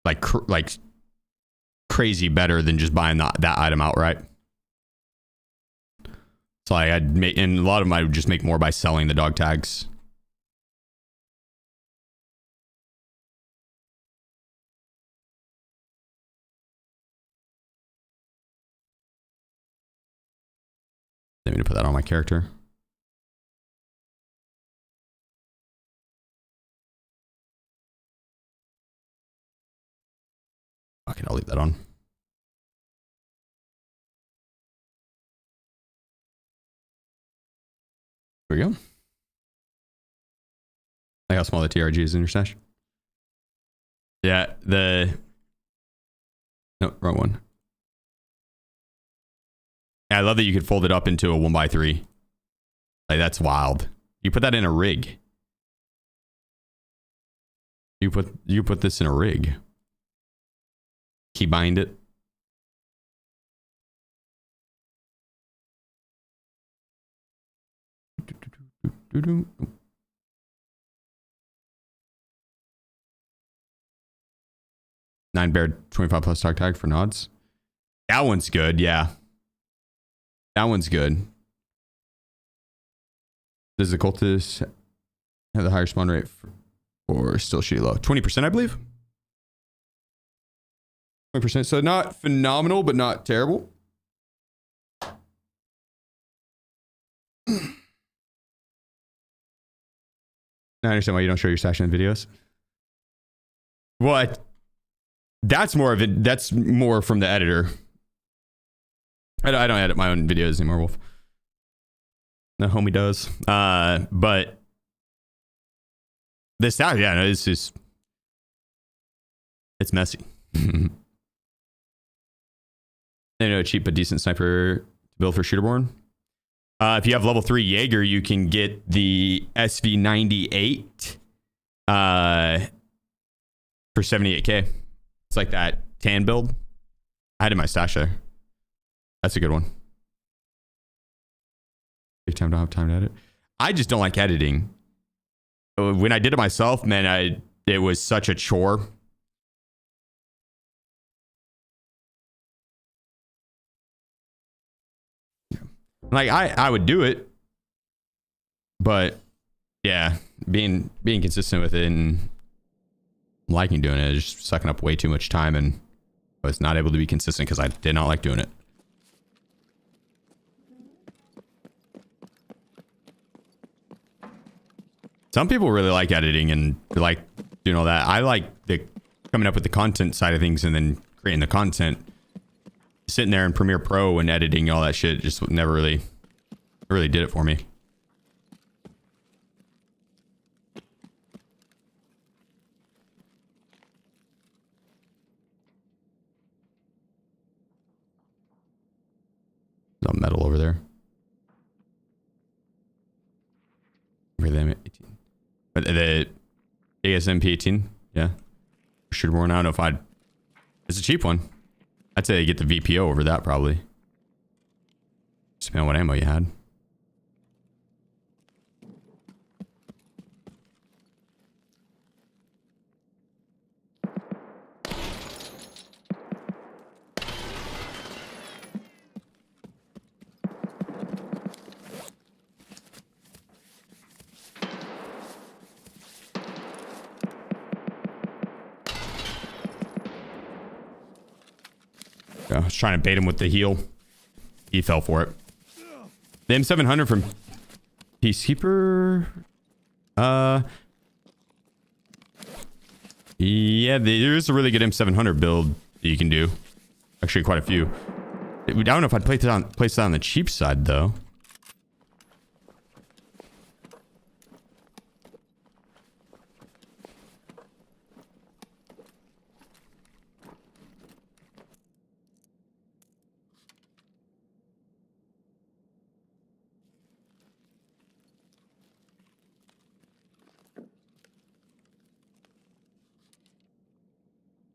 Speaker 1: like crazy better than just buying that item outright. So I'd make, and a lot of them I would just make more by selling the dog tags. I need to put that on my character. Okay, I'll leave that on. There we go. Like how small the TRG is in your stash. Yeah, no, wrong one. Yeah, I love that you could fold it up into a 1x3. Like, that's wild. You put that in a rig. You put this in a rig. Key bind it. Nine bear 25 plus dog tag for nods. That one's good, yeah. That one's good. Does the cultist have the higher spawn rate? or still shitty low? 20%, I believe. 20%. So not phenomenal, but not terrible. I understand why you don't show your stash in videos. What? That's more of it. That's more from the editor. I don't edit my own videos anymore, Wolf. The homie does. But the stash, yeah, no, it's just, it's messy. You know, cheap but decent sniper to build for shooterborn. If you have level 3 Jaeger, you can get the SV98 for 78k. It's like that tan build. I had it in my stash there. That's a good one. Big time, don't have time to edit. I just don't like editing. When I did it myself, man, it was such a chore. Like I would do it, but yeah, being consistent with it and liking doing it is just sucking up way too much time, and I was not able to be consistent because I did not like doing it. Some people really like editing and like doing all that. I like the coming up with the content side of things and then creating the content. Sitting there in Premiere Pro and editing all that shit just never really did it for me. There's a metal over there. Over there, 18. But the ASMP 18, yeah. Shooterborn, I don't know if I'd. It's a cheap one. I'd say get the VPO over that probably. Just depending on what ammo you had. I was trying to bait him with the heal. He fell for it. The M700 from Peacekeeper. Yeah, there's a really good M700 build that you can do. Actually, quite a few. I don't know if I'd place it on the cheap side though.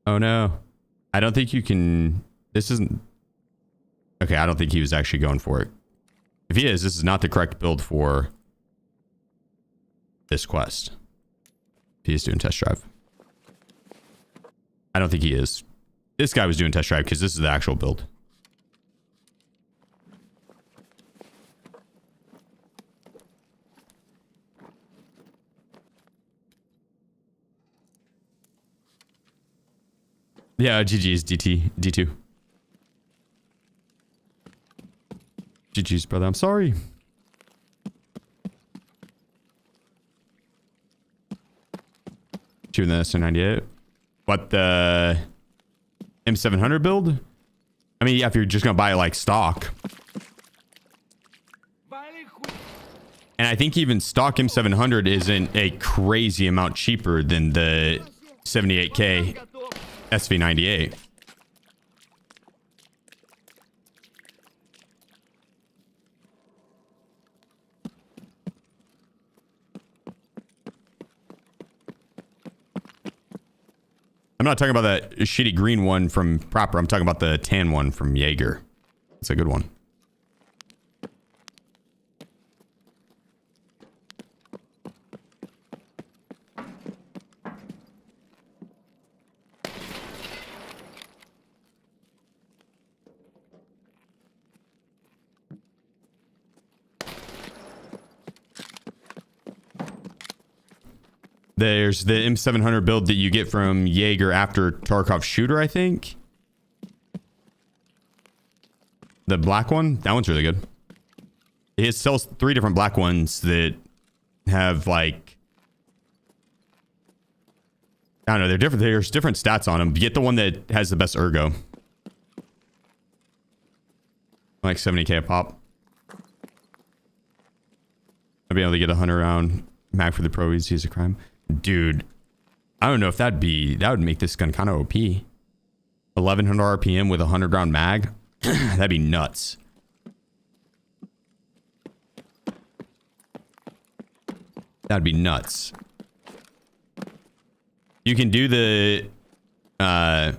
Speaker 1: Oh no. I don't think you can. This isn't. Okay, I don't think he was actually going for it. If he is, this is not the correct build for this quest. If he is doing test drive. I don't think he is. This guy was doing test drive because this is the actual build. Yeah, GG's D2. GG's, brother. I'm sorry. Shooting the S98. What, the M700 build? I mean, yeah, if you're just gonna buy it like stock. And I think even stock M700 isn't a crazy amount cheaper than the 78k SV98. I'm not talking about that shitty green one from Proper. I'm talking about the tan one from Jaeger. It's a good one. There's the M700 build that you get from Jaeger after Tarkov Shooter, I think. The black one, that one's really good. It sells 3 different black ones that have like, I don't know, they're different. There's different stats on them. Get the one that has the best ergo. Like 70k a pop. I'll be able to get a 100 round mag for the pro easy as a crime. Dude, I don't know if that would make this gun kind of OP. 1100 RPM with a 100 round mag. That'd be nuts. That'd be nuts. You can do the 100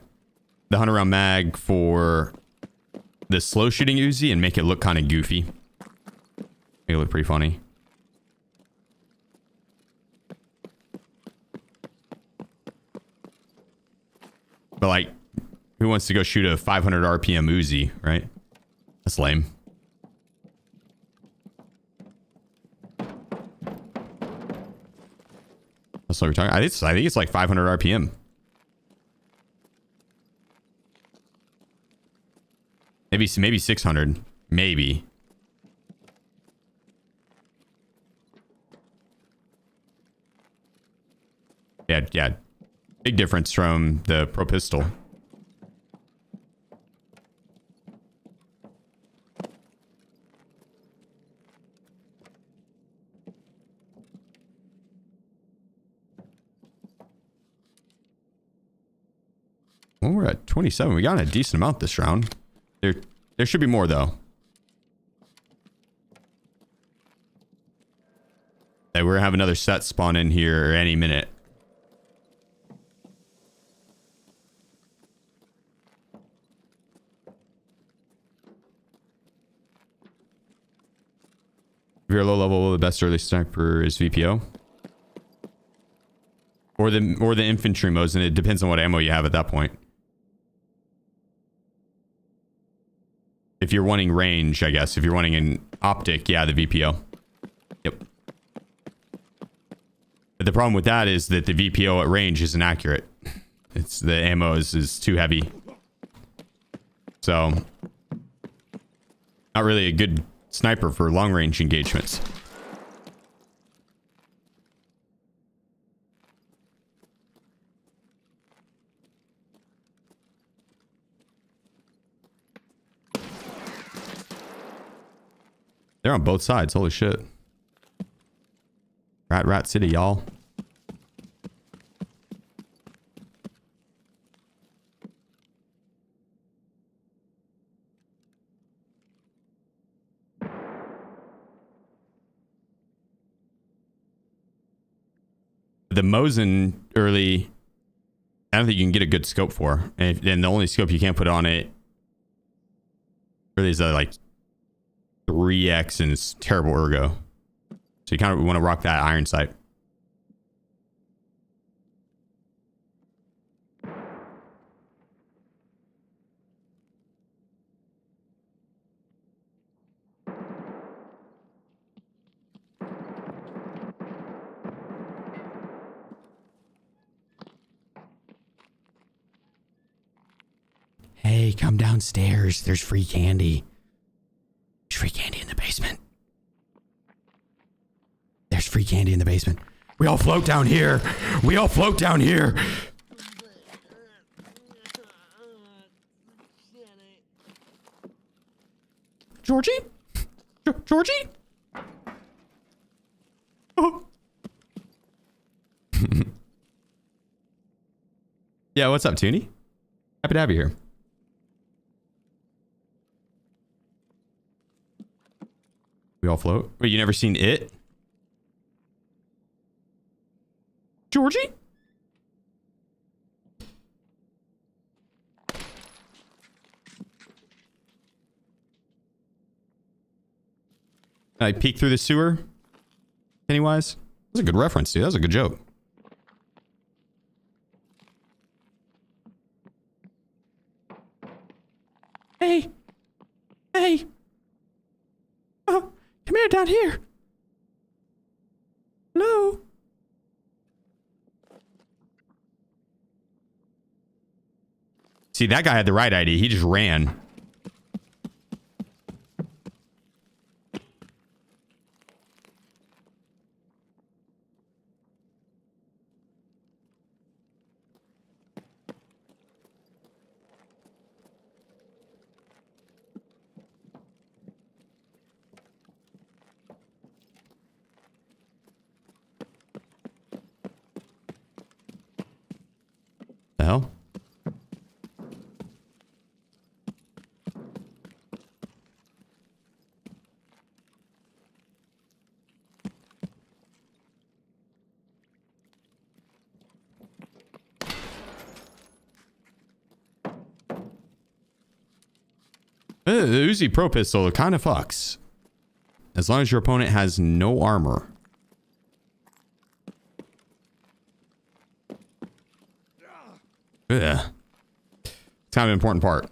Speaker 1: round mag for the slow shooting Uzi and make it look kind of goofy. Make it look pretty funny. But like, who wants to go shoot a 500 RPM Uzi, right? That's lame. That's what we're talking. I think it's like 500 RPM. Maybe 600. Maybe. Yeah. Big difference from the Pro Pistol. Well, we're at 27. We got a decent amount this round. There should be more though. Hey, we're gonna have another set spawn in here any minute. If you're low level, the best early sniper is VPO. Or the infantry modes, and it depends on what ammo you have at that point. If you're wanting range, I guess. If you're wanting an optic, yeah, the VPO. Yep. But the problem with that is that the VPO at range isn't accurate. It's the ammo is too heavy. So, not really a good sniper for long range engagements. They're on both sides. Holy shit. Rat City, y'all. The Mosin early, I don't think you can get a good scope for. And the only scope you can't put on it really is like 3x and it's terrible ergo. So you kind of want to rock that iron sight. Hey, come downstairs. There's free candy. There's free candy in the basement. There's free candy in the basement. We all float down here. We all float down here. Georgie? Georgie? Oh. Yeah, what's up, Toonie? Happy to have you here. We all float. Wait, you never seen it? Georgie? I peek through the sewer? Pennywise? That was a good reference, dude. That was a good joke. Hey! Hey! Oh, come here, down here! Hello? See, that guy had the right idea. He just ran. The hell? The Uzi Pro Pistol kind of fucks. As long as your opponent has no armor. Yeah. It's kind of an important part.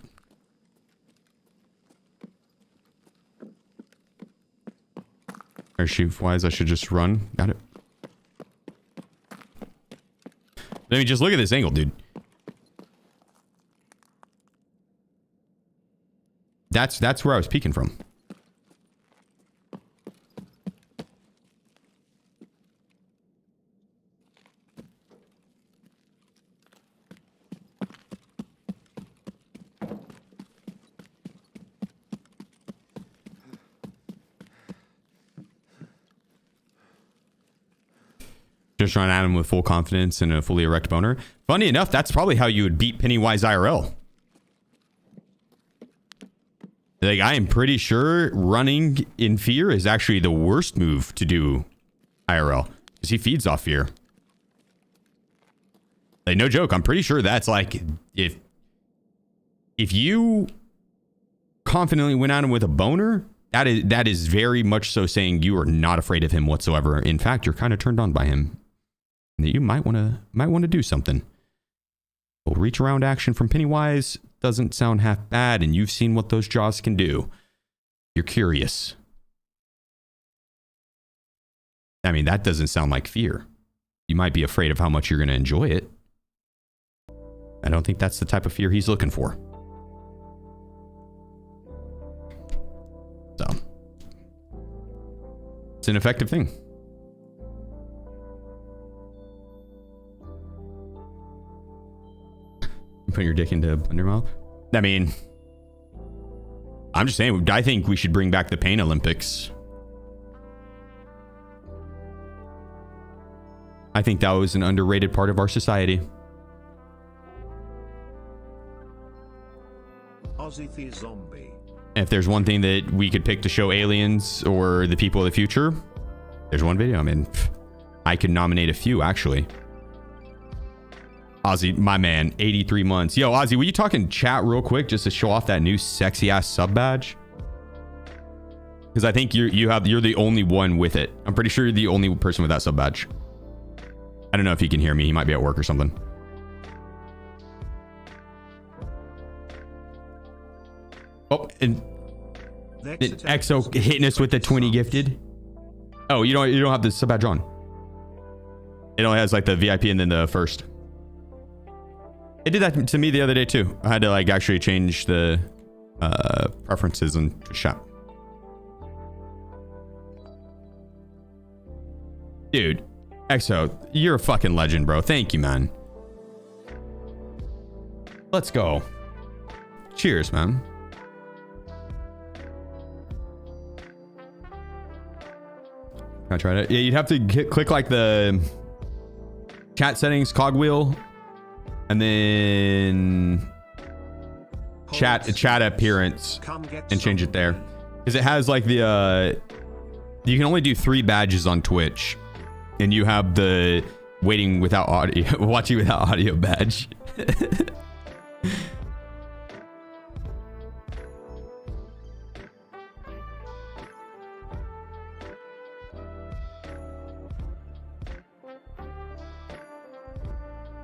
Speaker 1: Or shoot wise, I should just run. Got it. I mean, just look at this angle, dude. That's where I was peeking from. Just run at him with full confidence and a fully erect boner. Funny enough, that's probably how you would beat Pennywise IRL. Like, I am pretty sure running in fear is actually the worst move to do IRL. Because he feeds off fear. Like, no joke, I'm pretty sure that's like, if you confidently went at him with a boner, that is very much so saying you are not afraid of him whatsoever. In fact, you're kind of turned on by him. That you might want to do something. Well, reach around action from Pennywise doesn't sound half bad, and you've seen what those jaws can do. You're curious. I mean, that doesn't sound like fear. You might be afraid of how much you're going to enjoy it. I don't think that's the type of fear he's looking for. So, it's an effective thing. Put your dick into blender mouth. I mean, I'm just saying, I think we should bring back the Pain Olympics. I think that was an underrated part of our society.
Speaker 2: Aussie the zombie.
Speaker 1: If there's one thing that we could pick to show aliens or the people of the future, there's one video. I mean, I could nominate a few, actually. Ozzy, my man, 83 months. Yo, Ozzy, will you talk in chat real quick just to show off that new sexy ass sub badge? Because I think you're the only one with it. I'm pretty sure you're the only person with that sub badge. I don't know if he can hear me. He might be at work or something. Oh, and EXO hitting us with the 20 gifted. Oh, you don't have the sub badge on. It only has like the VIP and then the first. It did that to me the other day too. I had to like actually change the preferences and shop. Dude, EXO, you're a fucking legend, bro. Thank you, man. Let's go. Cheers, man. I tried it. Yeah, you'd have to click like the chat settings cogwheel. And then chat appearance and change it there. Because it has like the you can only do 3 badges on Twitch. And you have the waiting without audio, watching without audio badge.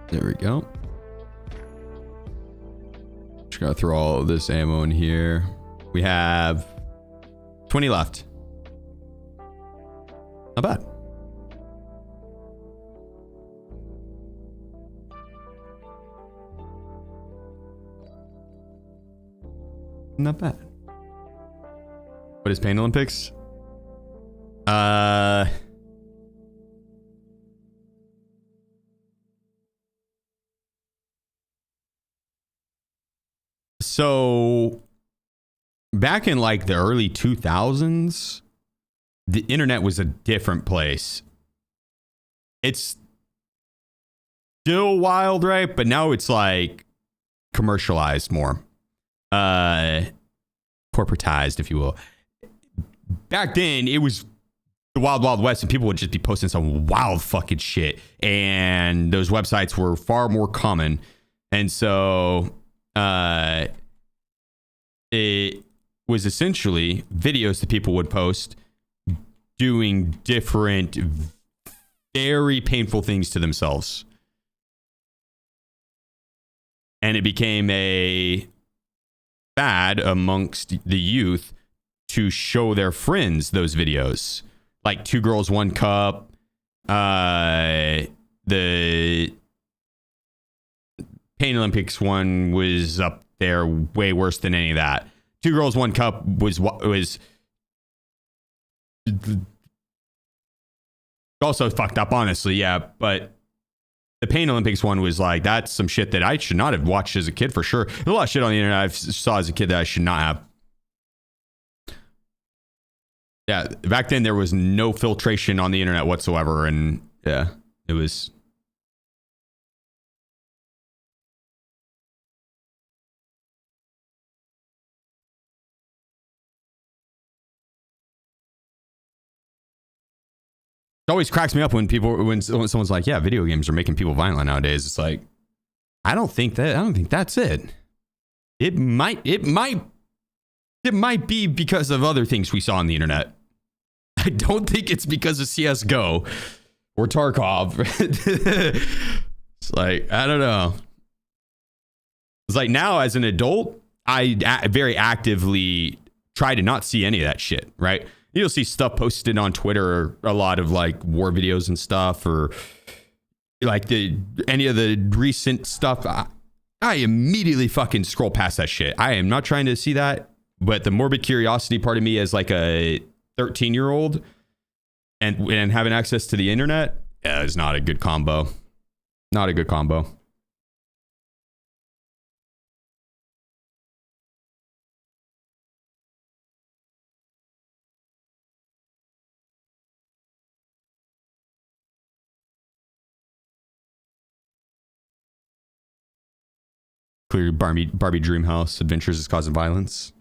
Speaker 1: There we go. Just gotta throw all of this ammo in here. We have 20 left. Not bad. Not bad. What is Pain Olympics? So back in like the early 2000s, the internet was a different place. It's still wild, right? But now it's like commercialized more. Corporatized, if you will. Back then, it was the wild, wild west, and people would just be posting some wild fucking shit. And those websites were far more common. And so it was essentially videos that people would post doing different, very painful things to themselves. And it became a fad amongst the youth to show their friends those videos. Like 2 Girls, 1 Cup. The Pain Olympics one was up there way worse than any of that. 2 Girls, 1 Cup was also fucked up, honestly, yeah. But the Pain Olympics one was like, that's some shit that I should not have watched as a kid for sure. There's a lot of shit on the internet I saw as a kid that I should not have. Yeah, back then there was no filtration on the internet whatsoever, and yeah, it was. It always cracks me up when someone's like, yeah, video games are making people violent nowadays. It's like, I don't think that's it. It might be because of other things we saw on the internet. I don't think it's because of CSGO or Tarkov. It's like, I don't know. It's like now as an adult, I very actively try to not see any of that shit, right? You'll see stuff posted on Twitter, a lot of like war videos and stuff, or like any of the recent stuff. I immediately fucking scroll past that shit. I am not trying to see that, but the morbid curiosity part of me as like a 13-year-old and having access to the internet is not a good combo. Not a good combo. Clear Barbie Dreamhouse Adventures is causing violence.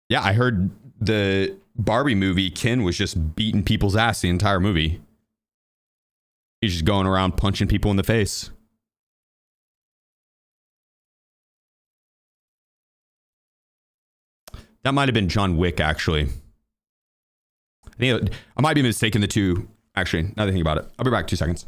Speaker 1: Yeah, I heard the Barbie movie, Ken was just beating people's ass the entire movie. He's just going around punching people in the face. That might have been John Wick, actually. I might be mistaken the two, actually, now that I think about it. I'll be back 2 seconds.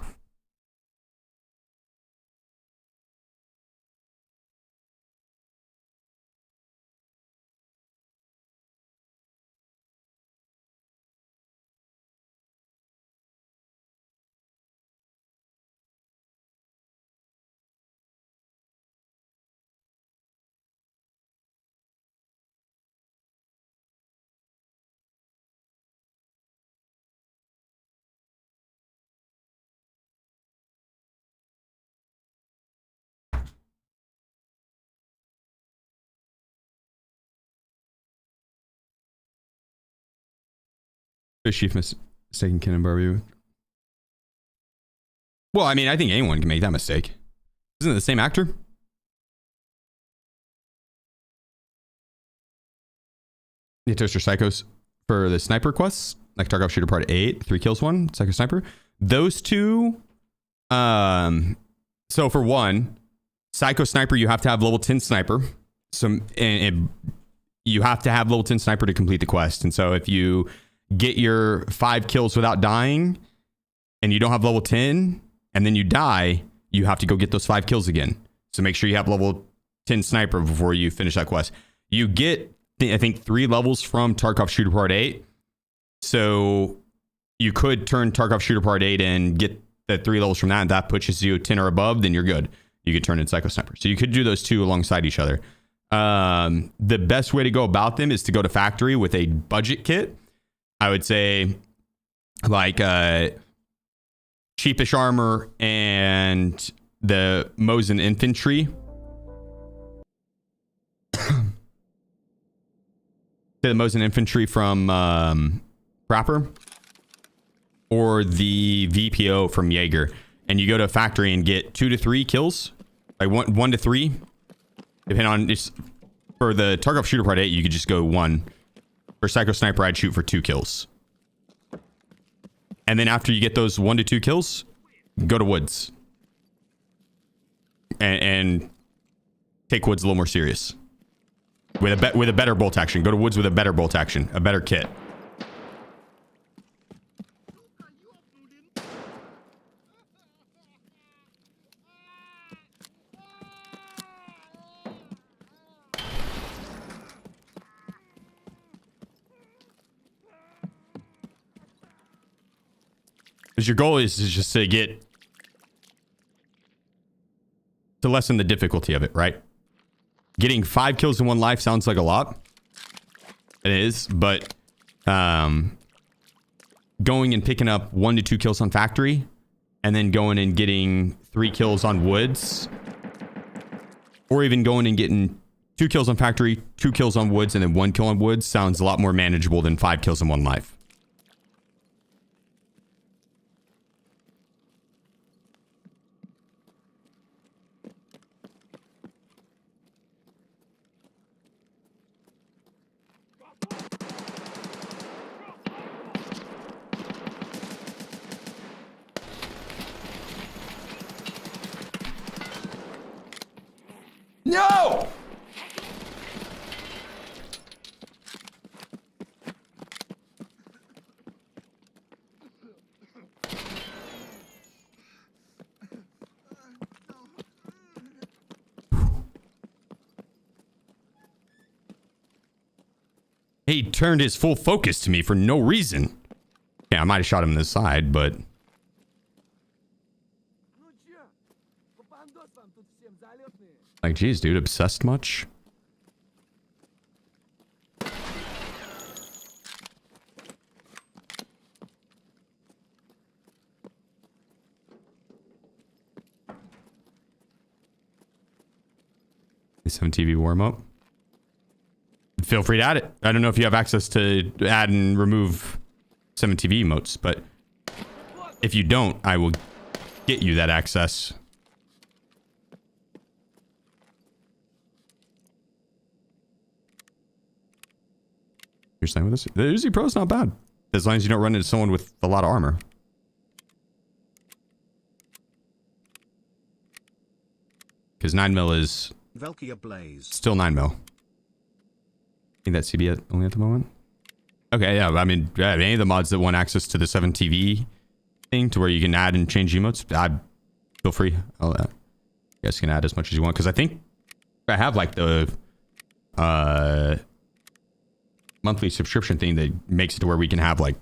Speaker 1: Sheaf mistaken Ken and Barbie. Well, I mean, I think anyone can make that mistake. Isn't it the same actor? Yeah, Toaster Psychos for the sniper quests, like Tarkov Shooter Part 8, 3 kills 1, Psycho Sniper. Those two, so for one, Psycho Sniper, you have to have level 10 sniper. And you have to have level 10 sniper to complete the quest. And so if you get your 5 kills without dying and you don't have level 10 and then you die, you have to go get those 5 kills again. So make sure you have level 10 sniper before you finish that quest. You get, I think, 3 levels from Tarkov Shooter Part 8. So you could turn Tarkov Shooter Part 8 and get the 3 levels from that, and that pushes you 10 or above, then you're good. You could turn in Psycho Sniper. So you could do those two alongside each other. The best way to go about them is to go to factory with a budget kit. I would say like cheapish armor and the Mosin infantry. The Mosin infantry from Prapper, or the VPO from Jaeger, and you go to a factory and get 2 to 3 kills, like one to 3, depending on this. For the Tarkov Shooter Part 8, you could just go 1. For Psycho Sniper, I'd shoot for 2 kills, and then after you get those 1 to 2 kills, go to woods and take woods a little more serious. With a better bolt action. Go to woods with a better bolt action. A better kit. Because your goal is just to lessen the difficulty of it, right? Getting 5 kills in 1 life sounds like a lot. It is, but going and picking up 1 to 2 kills on factory, and then going and getting 3 kills on woods, or even going and getting 2 kills on factory, 2 kills on woods, and then 1 kill on woods sounds a lot more manageable than 5 kills in 1 life. No! He turned his full focus to me for no reason. Yeah, I might have shot him in the side, but... Like, geez, dude, obsessed much? Some TV warm up. Feel free to add it. I don't know if you have access to add and remove 7 TV emotes, but if you don't, I will get you that access. You're saying with this? The Uzi Pro is not bad, as long as you don't run into someone with a lot of armor. Because 9mm is still 9mm. I think that's CB only at the moment. Okay, yeah, I mean, any of the mods that want access to the 7TV thing to where you can add and change emotes, feel free. You guys can add as much as you want, because I think I have like the monthly subscription thing that makes it to where we can have like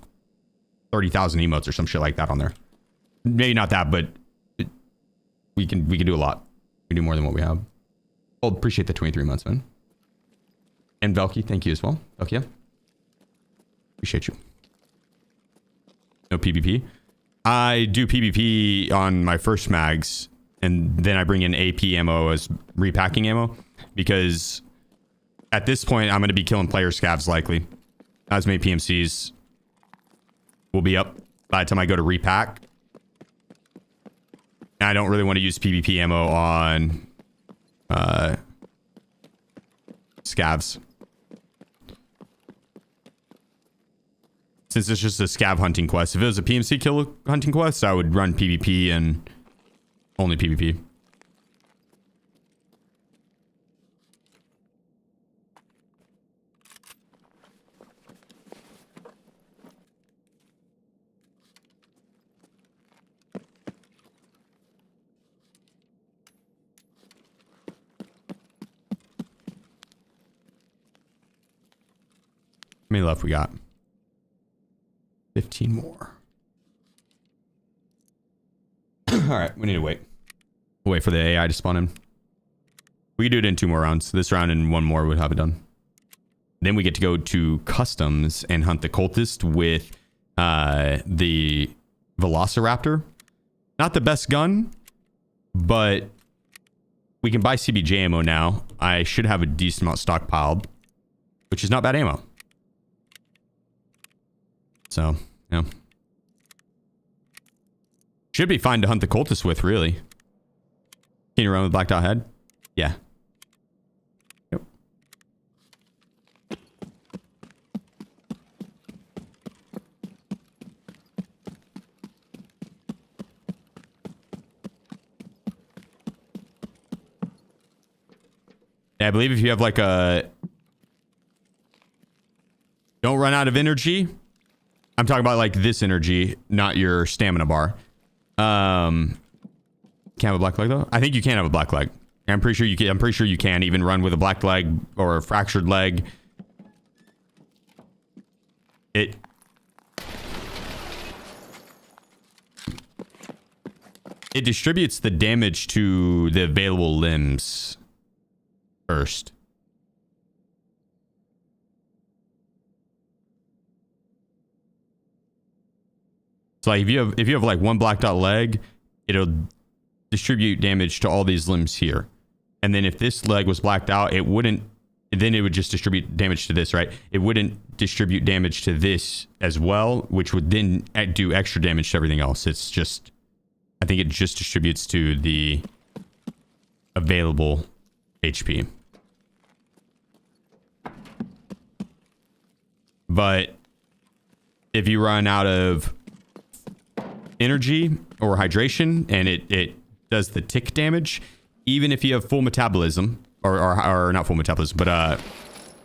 Speaker 1: 30,000 emotes or some shit like that on there. Maybe not that, but we can do a lot. We do more than what we have. Well, appreciate the 23 months, man. And Velky, thank you as well. Velky, appreciate you. No PvP. I do PvP on my first mags, and then I bring in AP ammo as repacking ammo, because at this point I'm going to be killing player scavs likely. As many PMCs will be up by the time I go to repack. And I don't really want to use PvP ammo on scavs. Since it's just a scav hunting quest. If it was a PMC kill hunting quest, I would run PvP and only PvP. How many left we got? 15 more. All right, we need to wait. We'll wait for the AI to spawn in. We can do it in 2 more rounds. This round and 1 more would have it done. Then we get to go to customs and hunt the cultist with the Velociraptor. Not the best gun, but we can buy CBJ ammo now. I should have a decent amount stockpiled, which is not bad ammo. So, yeah. Should be fine to hunt the cultist with, really. Can you run with black dot head? Yeah. Yep. Yeah, I believe if you have like a... Don't run out of energy. I'm talking about like this energy, not your stamina bar. Can't have a black leg though. I think you can have a black leg. I'm pretty sure you can. I'm pretty sure you can even run with a black leg or a fractured leg. It distributes the damage to the available limbs first. So like if you have like 1 black dot leg, it'll distribute damage to all these limbs here. And then if this leg was blacked out, it wouldn't, then it would just distribute damage to this, right? It wouldn't distribute damage to this as well, which would then do extra damage to everything else. It's just, I think it just distributes to the available HP. But if you run out of energy or hydration and it does the tick damage, even if you have full metabolism or not full metabolism, but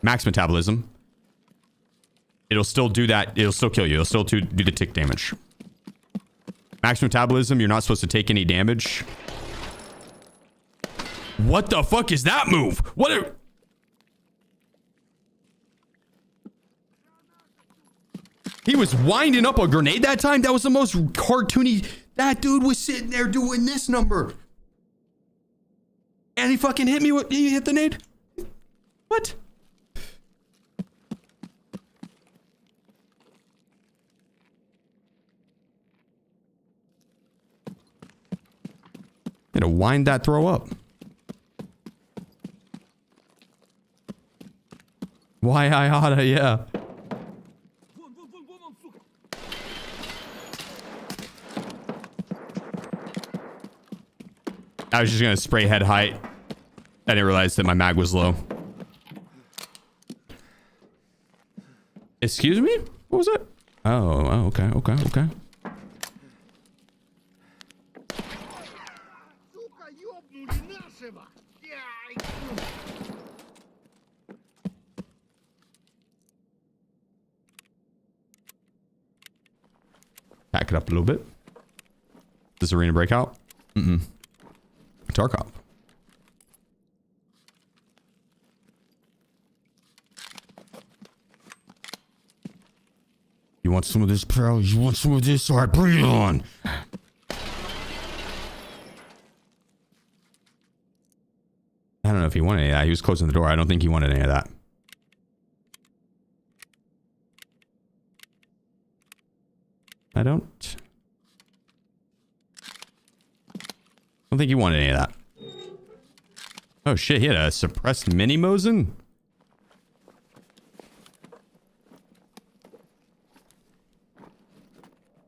Speaker 1: max metabolism, it'll still do that. It'll still kill you. It'll still do the tick damage. Max metabolism, you're not supposed to take any damage. What the fuck is that move? What are... He was winding up a grenade that time? That was the most cartoony... That dude was sitting there doing this number. And he fucking hit me with... He hit the nade? What? Had to wind that throw up. Why I oughta, yeah. I was just gonna spray head height. I didn't realize that my mag was low. Excuse me? What was that? Oh, okay. Back it up a little bit. This arena breakout? Tarkov. You want some of this, pal? You want some of this? All right, bring it on. I don't know if he wanted any of that. He was closing the door. I don't think he wanted any of that. I don't think he wanted any of that. Oh shit, he had a suppressed mini Mosin?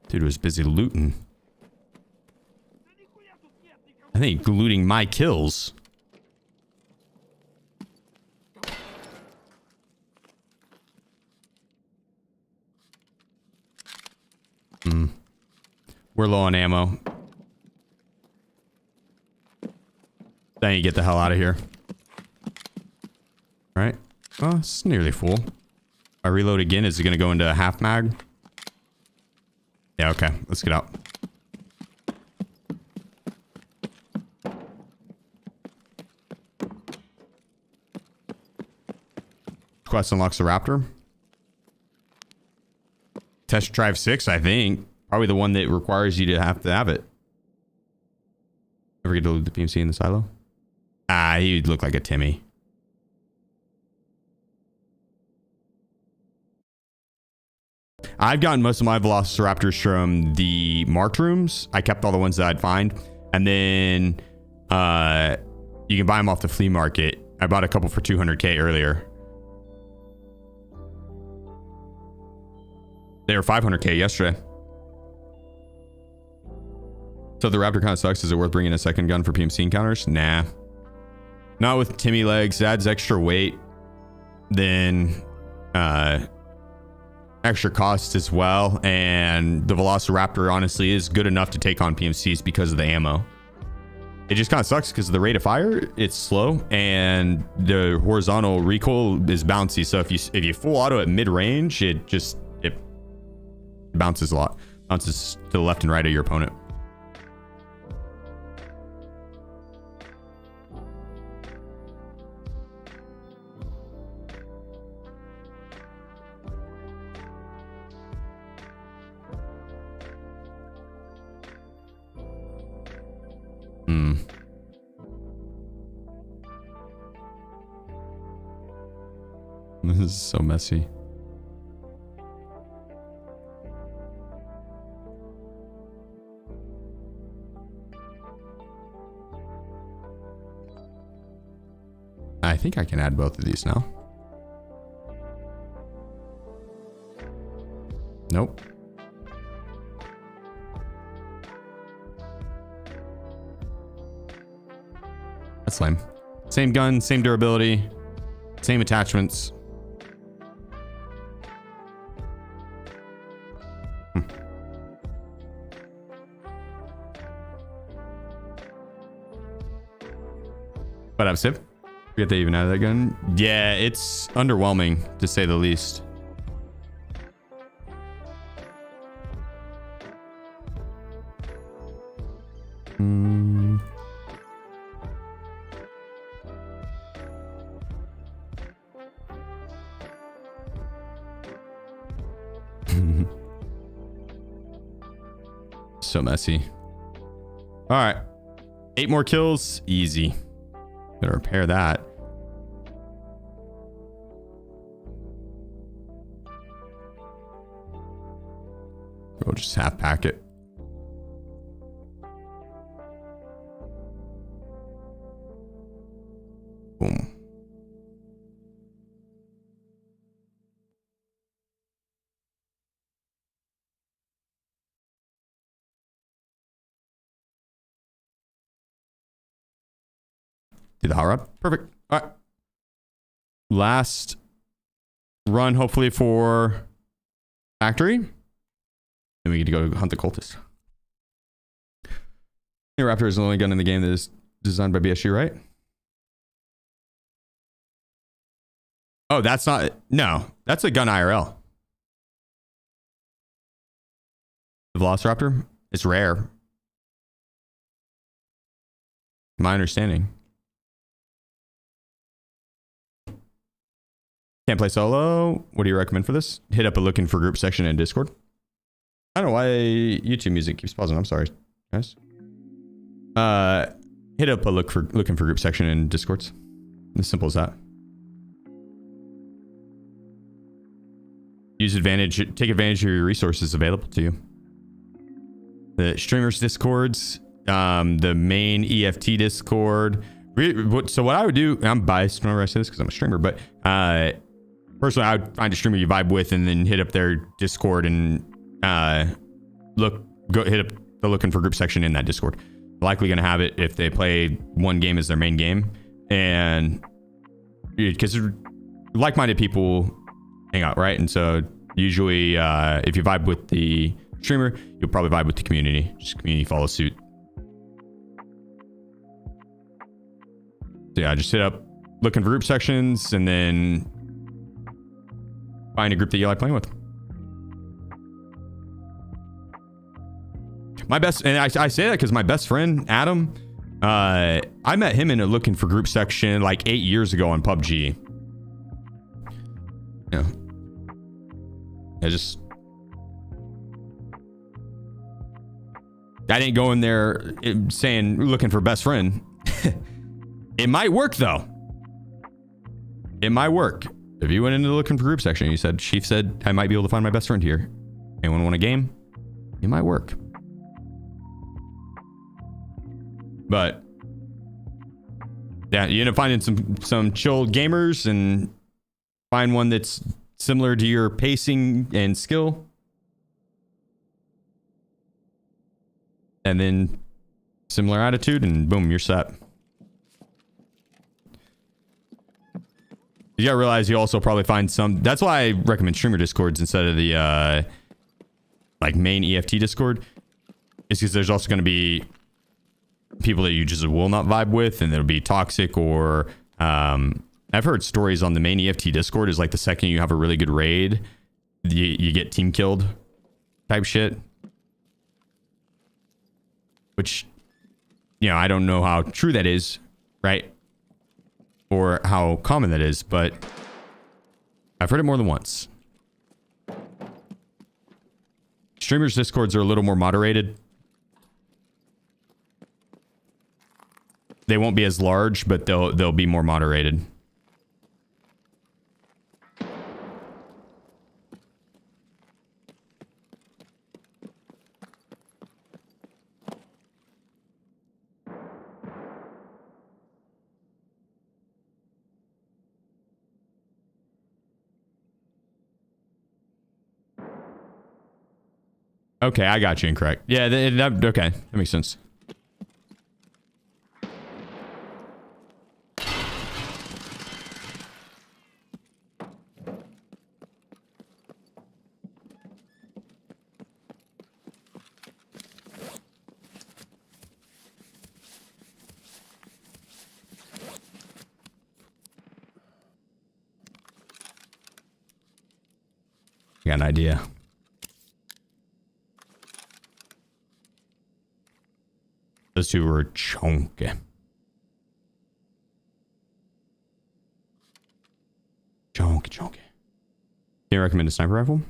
Speaker 1: Dude was busy looting. I think looting my kills. We're low on ammo. Then you get the hell out of here. All right. Well, it's nearly full. If I reload again, is it going to go into a half mag? Yeah, okay. Let's get out. Quest unlocks the Raptor. Test Drive 6, I think. Probably the one that requires you to have it. Ever get to loot the PMC in the silo? He looked like a Timmy. I've gotten most of my Velociraptors from the marked rooms. I kept all the ones that I'd find. And then you can buy them off the flea market. I bought a couple for 200K earlier. They were 500K yesterday. So the Raptor kind of sucks. Is it worth bringing a second gun for PMC encounters? Nah. Not with Timmy legs. It adds extra weight. Then extra cost as well. And the Velociraptor honestly is good enough to take on PMCs because of the ammo. It just kind of sucks because of the rate of fire. It's slow and the horizontal recoil is bouncy. So if you full auto at mid range, it bounces a lot. Bounces to the left and right of your opponent. This is so messy. I think I can add both of these now. Nope. That's lame. Same gun, same durability, same attachments. What up, Sip? Forget they even added that gun. Yeah, it's underwhelming to say the least. So messy. All right, 8 more kills, easy. Gotta repair that. We'll just half pack it. Boom. Do the hot rod. Perfect. All right. Last run, hopefully, for factory. And we get to go hunt the cultist. The Raptor is the only gun in the game that is designed by BSG, right? Oh, that's not... No, that's a gun IRL. The Velociraptor? It's rare. My understanding. Can't play solo. What do you recommend for this? Hit up a looking for group section in Discord. I don't know why YouTube music keeps pausing. I'm sorry, guys. Hit up a looking for group section in Discords. As simple as that. Take advantage of your resources available to you. The streamers Discords, the main EFT Discord. So what I would do, I'm biased whenever I say this because I'm a streamer, but personally, I would find a streamer you vibe with and then hit up their Discord and go hit up the looking for group section in that Discord. Likely going to have it if they play one game as their main game, and because like-minded people hang out, right? And so usually if you vibe with the streamer, you'll probably vibe with the community. Just community follow suit. So yeah, just hit up looking for group sections and then find a group that you like playing with. My best, and I say that because my best friend Adam, I met him in a looking for group section like 8 years ago on PUBG. Yeah, I didn't go in there saying looking for best friend. It might work though. It might work. If you went into the looking for group section and you said, Sheef said, I might be able to find my best friend here. Anyone want a game? It might work. But yeah, you end up finding some chill gamers and find one that's similar to your pacing and skill. And then similar attitude and boom, you're set. You gotta realize you also probably find some. That's why I recommend streamer discords instead of the like main EFT discord. Is because there's also going to be people that you just will not vibe with, and that'll be toxic. Or I've heard stories on the main EFT discord is like the second you have a really good raid, you get team killed type shit. Which, you know, I don't know how true that is, right? Or how common that is, but I've heard it more than once. Streamers' discords are a little more moderated. They won't be as large, but they'll be more moderated. Okay, I got you incorrect. Yeah, okay, that makes sense. Got an idea. Those two were chunky. Chunky. Can you recommend a sniper rifle?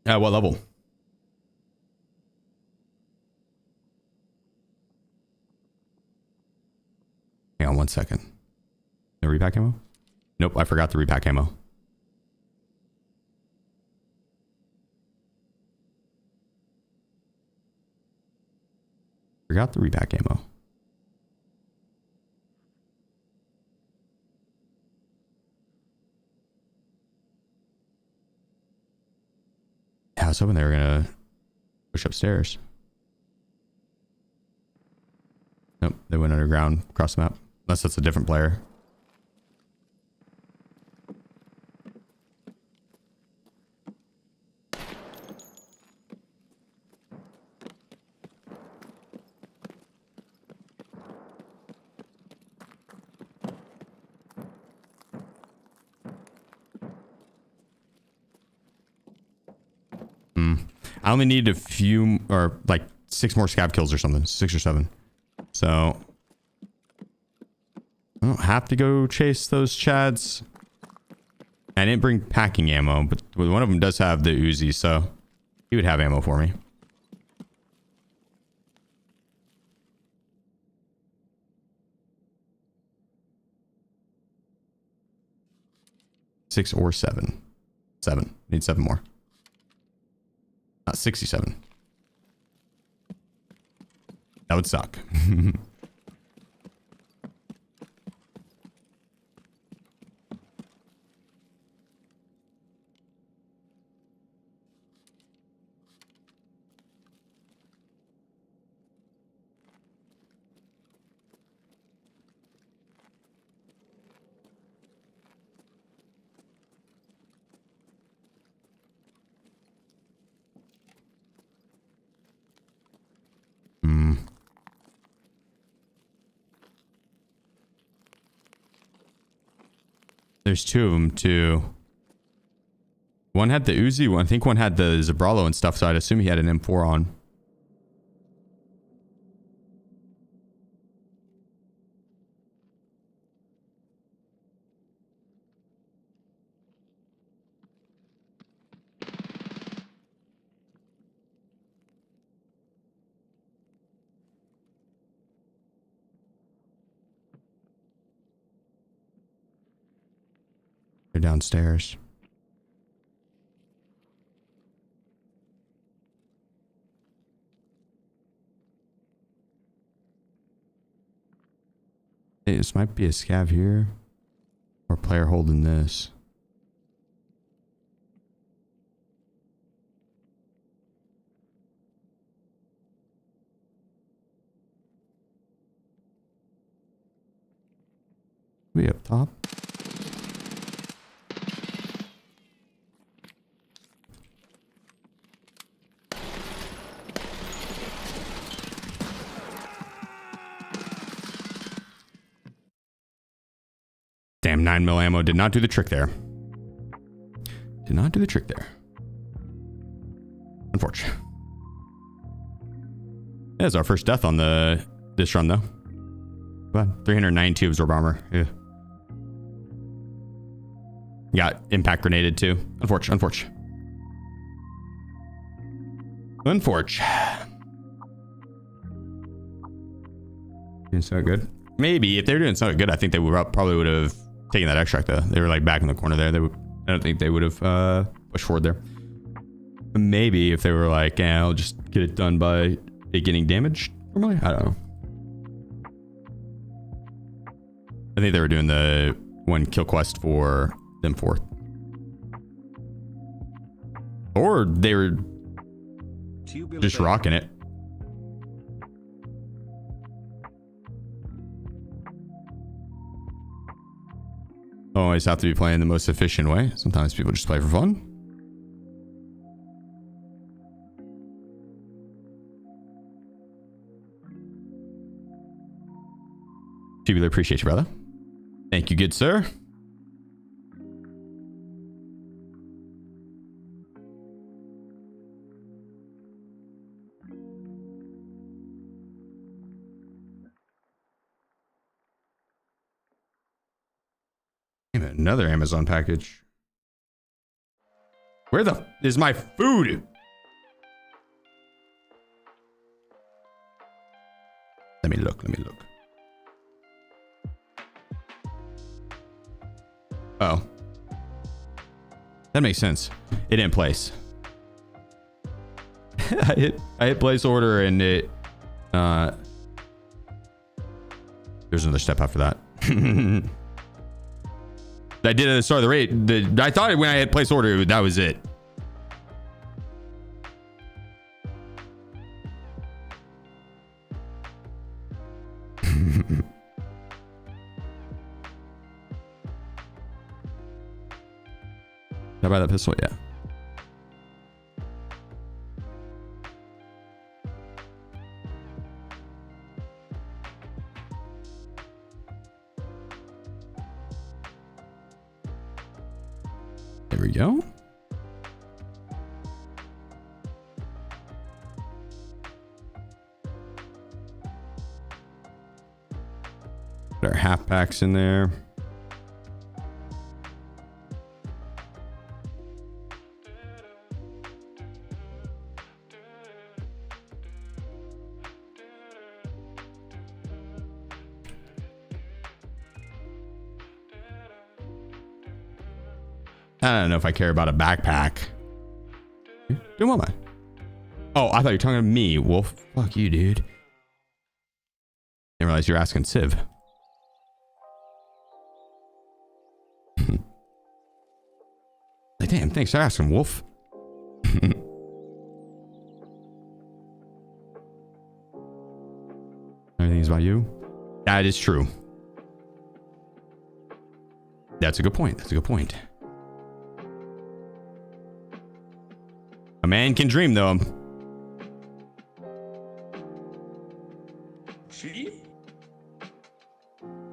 Speaker 1: What level? Hang on 1 second. No repack ammo? Nope, I forgot the repack ammo. Forgot the repack ammo. Yeah, I was hoping they were gonna push upstairs. Nope, they went underground across the map. Unless that's a different player. I only need a few, or like 6 more scav kills or something. 6 or 7. So I don't have to go chase those chads. I didn't bring packing ammo, but one of them does have the Uzi, so he would have ammo for me. Six or 7. 7. Need 7 more. Not 67. That would suck. There's 2 of them too. One had the Uzi, I think one had the Zabralo and stuff, so I'd assume he had an M4 on. They're downstairs. Hey, this might be a scav here. Or player holding this. We up top. Damn, 9mm ammo did not do the trick there. Did not do the trick there. Unfortunate. That's our first death on this run though. But 392 absorb armor. Yeah. Got impact grenaded too. Unfortunate. Doing so good. Maybe if they were doing so good, I think they probably would have taken that extract though. They were like back in the corner there. I don't think they would have pushed forward there. But maybe if they were like, yeah, I'll just get it done by it getting damaged normally. I don't know. I think they were doing the one kill quest for them fourth. Or they were just rocking it. Always have to be playing the most efficient way. Sometimes people just play for fun. Tubular, appreciate you, brother. Thank you, good sir. Another Amazon package. Where the is my food? Let me look. Oh. That makes sense. It didn't place. I hit place order and it there's another step after that. I did at the start of the raid. I thought when I hit place order, that was it. Did I buy that pistol? Yeah. There we go. Put our half packs in there. I don't know if I care about a backpack. Doing what, man? Oh, I thought you were talking to me, Wolf. Fuck you, dude. Didn't realize you're asking Civ. Like, damn, thanks for asking, Wolf. Everything's about you. That is true. That's a good point. That's a good point. A man can dream, though.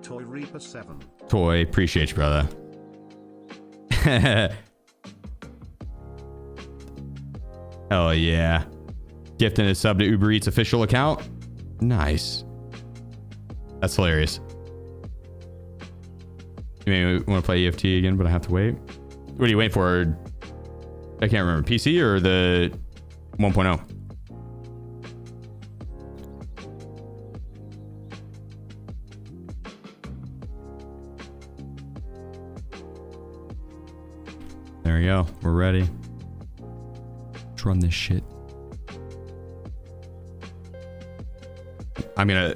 Speaker 2: Toy Reaper 7.
Speaker 1: Toy, appreciate you, brother. Hell yeah. Gifting a sub to Uber Eats official account. Nice. That's hilarious. You may want to play EFT again, but I have to wait. What are you waiting for? I can't remember. PC or the 1.0? There we go. We're ready. Let's run this shit. I'm gonna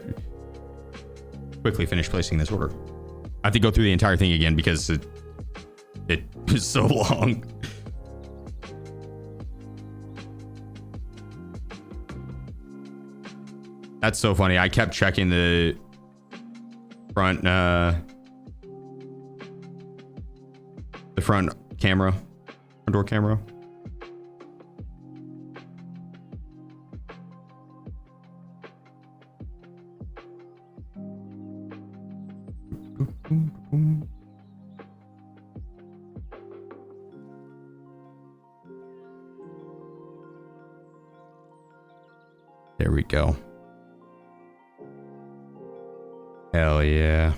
Speaker 1: quickly finish placing this order. I have to go through the entire thing again because it is so long. That's so funny. I kept checking the front camera, front door camera. There we go. Hell yeah.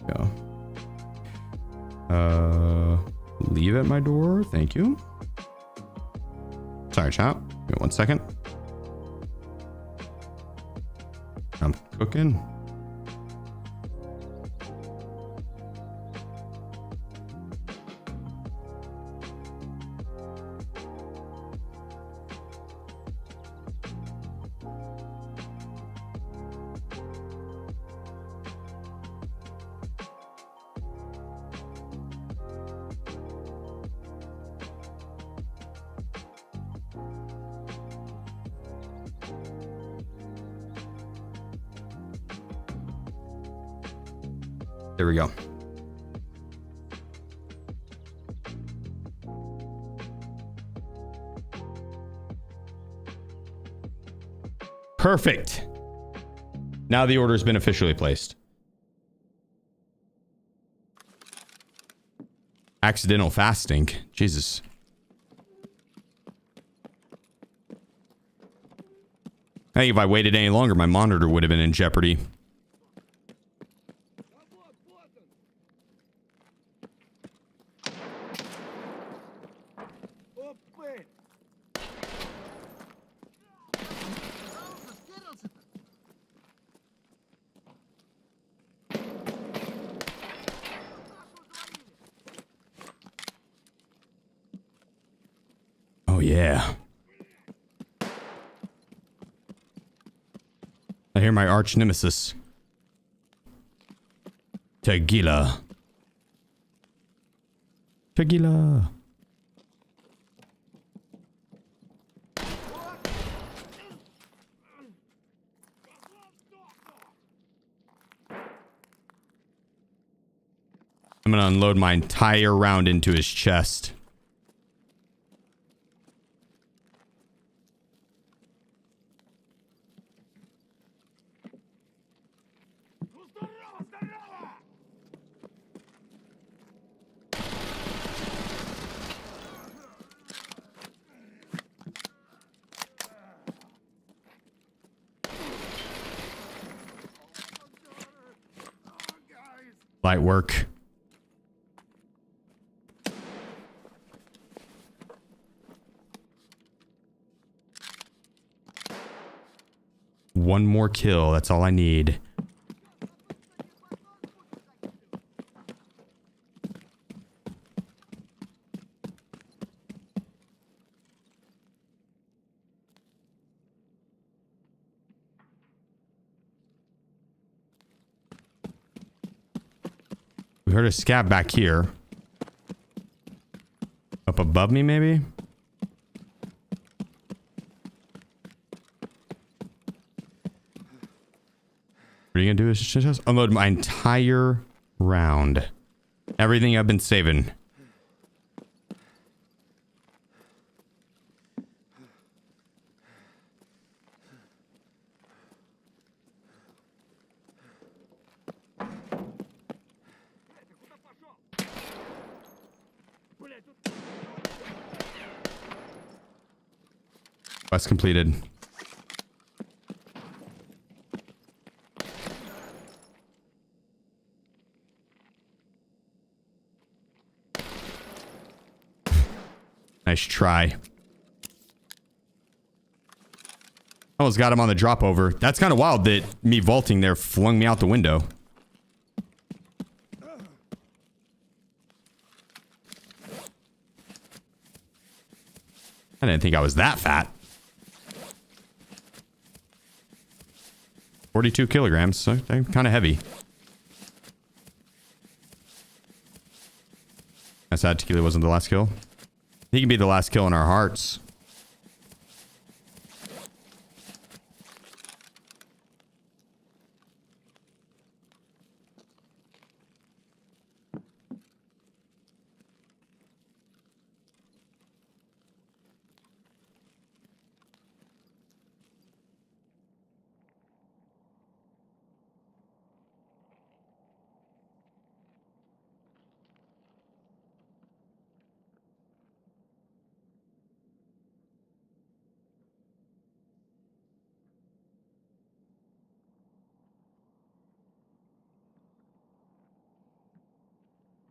Speaker 1: Go. Leave at my door. Thank you. Sorry, chat. Wait 1 second. I'm cooking. There we go. Perfect. Now the order has been officially placed. Accidental fasting. Jesus. I think if I waited any longer, my monitor would have been in jeopardy. Oh, yeah. I hear my arch nemesis. Tequila. Tequila. I'm gonna unload my entire round into his chest. Light work. One more kill. That's all I need. We heard a scav back here. Up above me, maybe? What are you gonna do is just unload my entire round. Everything I've been saving. Quest completed. Nice try. Almost got him on the drop over. That's kind of wild that me vaulting there flung me out the window. I didn't think I was that fat. 42 kilograms, so I'm kind of heavy. That's sad Tequila wasn't the last kill. He can be the last kill in our hearts.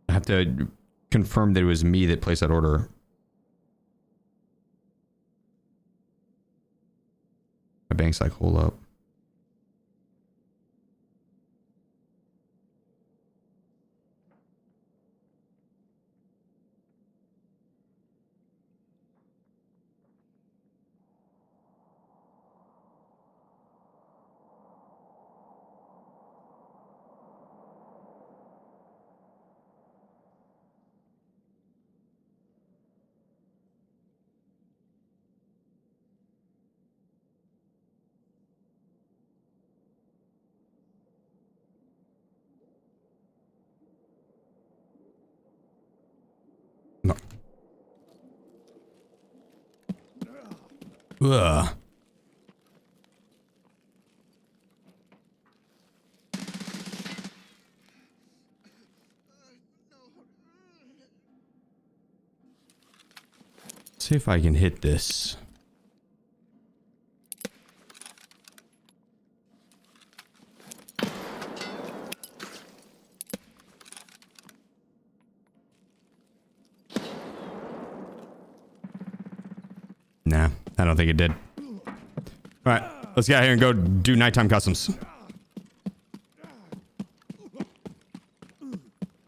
Speaker 1: I have to confirm that it was me that placed that order. My bank's like, hold up. No. Ugh. See if I can hit this. Nah, I don't think it did. All right, let's get out here and go do nighttime customs.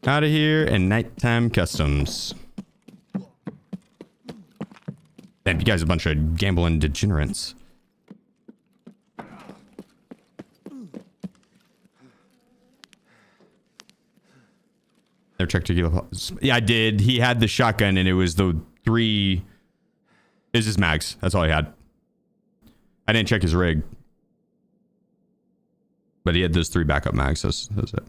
Speaker 1: Out of here and nighttime customs. Damn, you guys are a bunch of gambling degenerates. Never checked Tequila. Yeah, I did. He had the shotgun and it was the 3... It was his mags. That's all he had. I didn't check his rig. But he had those 3 backup mags. That's it.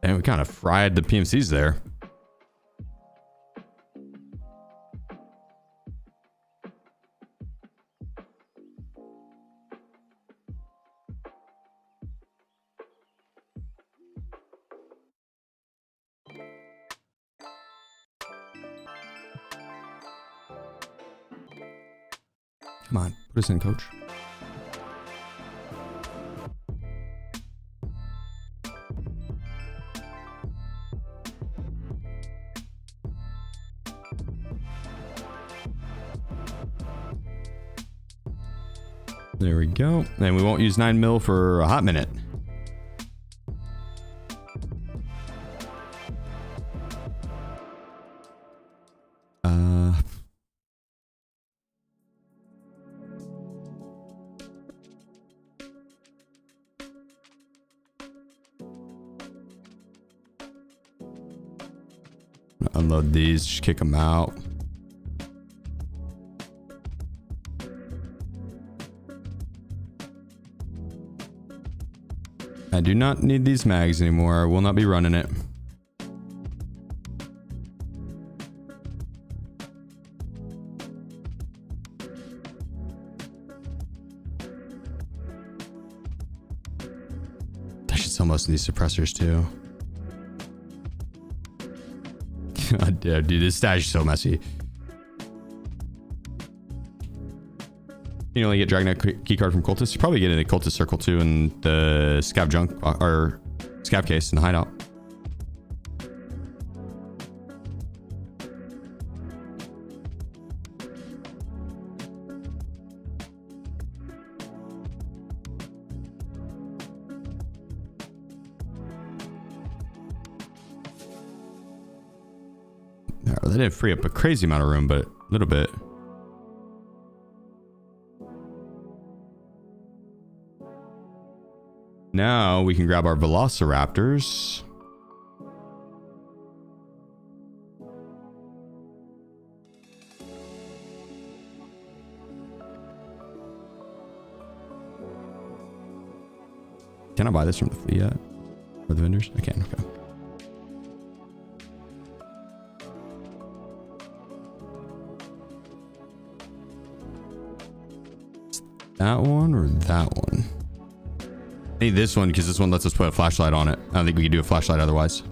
Speaker 1: And we kind of fried the PMCs there. Come on, put us in, coach. There we go. And we won't use 9mm for a hot minute. Unload these, just kick them out. I do not need these mags anymore. I will not be running it. should sell most of these suppressors too. God damn, dude, this stash is so messy. You only get Dragonite keycard from cultists. You probably get it in a cultist circle too in the scav junk or scav case in the hideout. They didn't free up a crazy amount of room, but a little bit. Now we can grab our velociraptors. Can I buy this from the fleet yet? Or the vendors? I can, okay. That one or that one? I need this one because this one lets us put a flashlight on it. I don't think we can do a flashlight otherwise.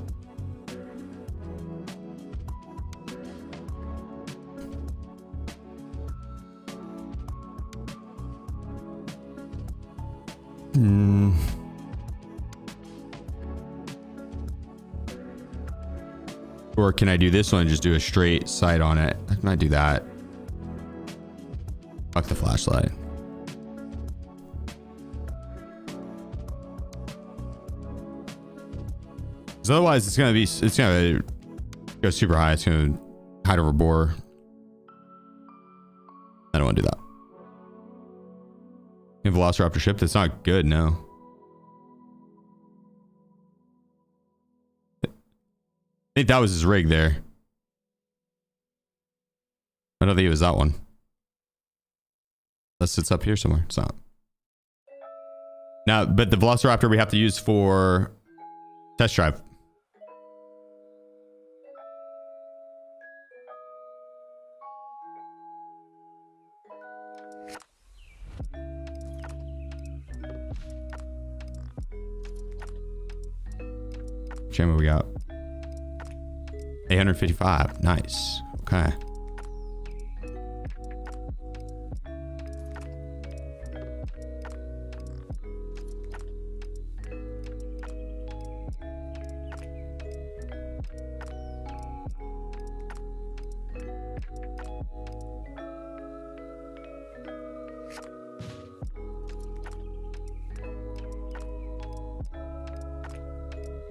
Speaker 1: Or can I do this one and just do a straight sight on it? I might do that. Fuck the flashlight. Otherwise it's gonna go super high. It's gonna hide over bore. I don't want to do that. You have Velociraptor ship. That's not good. No. I think that was his rig there. I don't think it was that one. Unless it's up here somewhere. It's not. Now, but the Velociraptor we have to use for test drive. What we got? 855. Nice. Okay.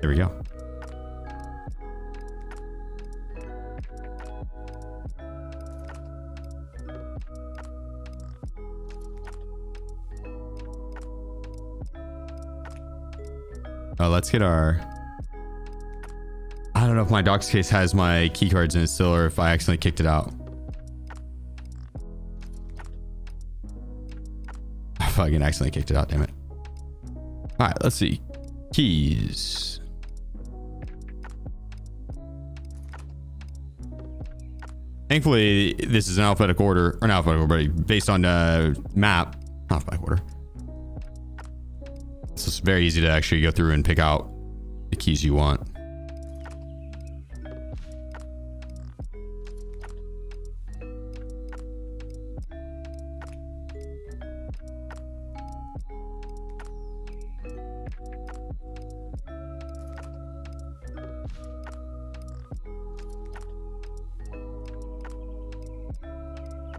Speaker 1: There we go. Let's get our... I don't know if my docs case has my key cards in it still or if I accidentally kicked it out. I fucking accidentally kicked it out, damn it. Alright, let's see. Keys. Thankfully, this is an alphabetical order, or not alphabetical order, but based on map, alphabetical order. So it's very easy to actually go through and pick out the keys you want.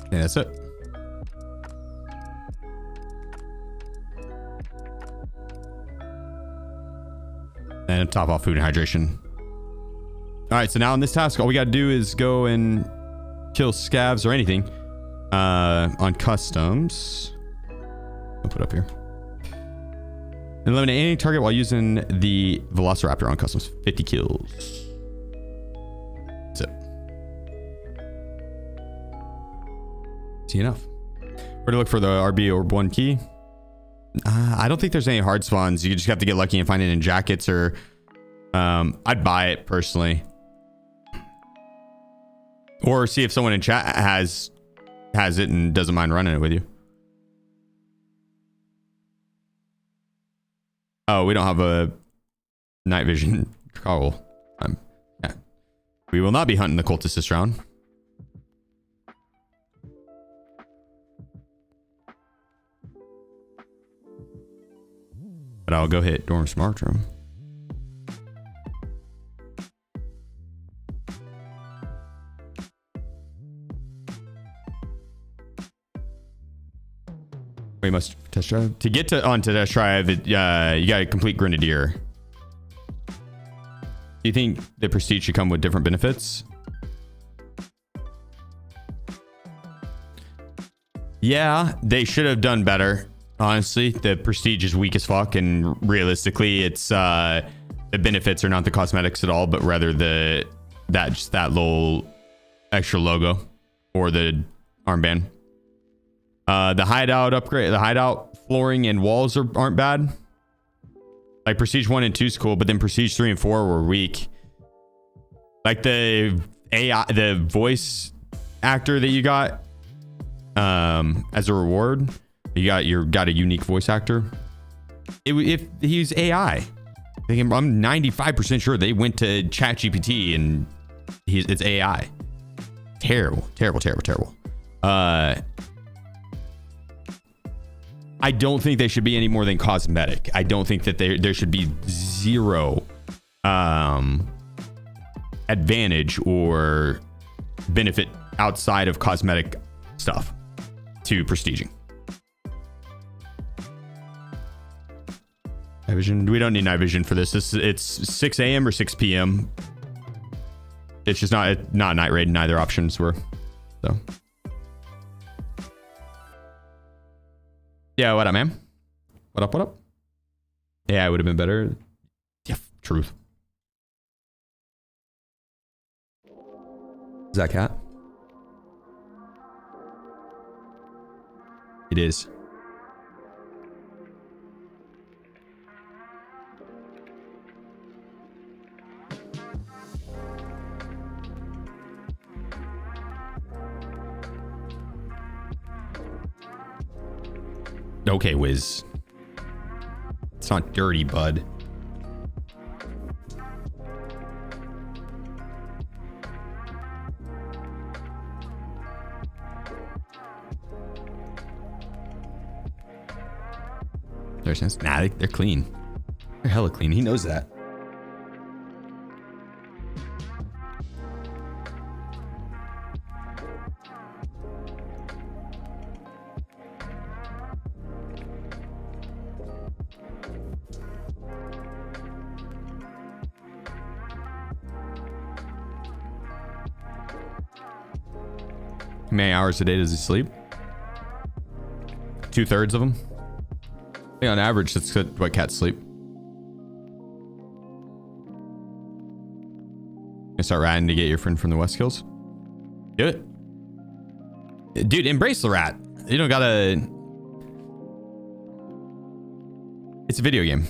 Speaker 1: Yeah, that's it. And top off food and hydration. All right, so now in this task, all we got to do is go and kill scavs or anything on customs. I'll put it up here. Eliminate any target while using the Velociraptor on customs. 50 kills. That's it. Easy enough. Where to look for the RB or 1 key? I don't think there's any hard spawns. You just have to get lucky and find it in jackets or I'd buy it personally. Or see if someone in chat has it and doesn't mind running it with you. Oh, we don't have a night vision. Oh, yeah. We will not be hunting the cultists this round. But I'll go hit Dorm Smart Room. We must test drive. To get onto test drive, you gotta complete Grenadier. Do you think the Prestige should come with different benefits? Yeah, they should have done better. Honestly, the Prestige is weak as fuck, and realistically, it's the benefits are not the cosmetics at all, but rather just that little extra logo or the armband. The hideout upgrade, the hideout flooring and walls aren't bad. Like Prestige 1 and 2 is cool, but then Prestige 3 and 4 were weak. Like the AI, the voice actor that you got as a reward, you got a unique voice actor. If he's AI, I'm 95% sure they went to ChatGPT and it's AI. Terrible. I don't think they should be any more than cosmetic. I don't think that there should be zero advantage or benefit outside of cosmetic stuff to prestiging. Night vision. We don't need night vision for this. It's 6 a.m. or 6 p.m. It's just not night raid. Neither options were. So. Yeah, what up, man? What up? Yeah, it would have been better. Yeah, truth. Is that cat? It is. Okay, Wiz. It's not dirty, bud. Nah, they're clean. They're hella clean. He knows that. How many hours a day does he sleep? 2/3 of them. I think on average, that's what cats sleep. You start ratting to get your friend from the West Hills. Do it. Dude, embrace the rat. You don't gotta... It's a video game.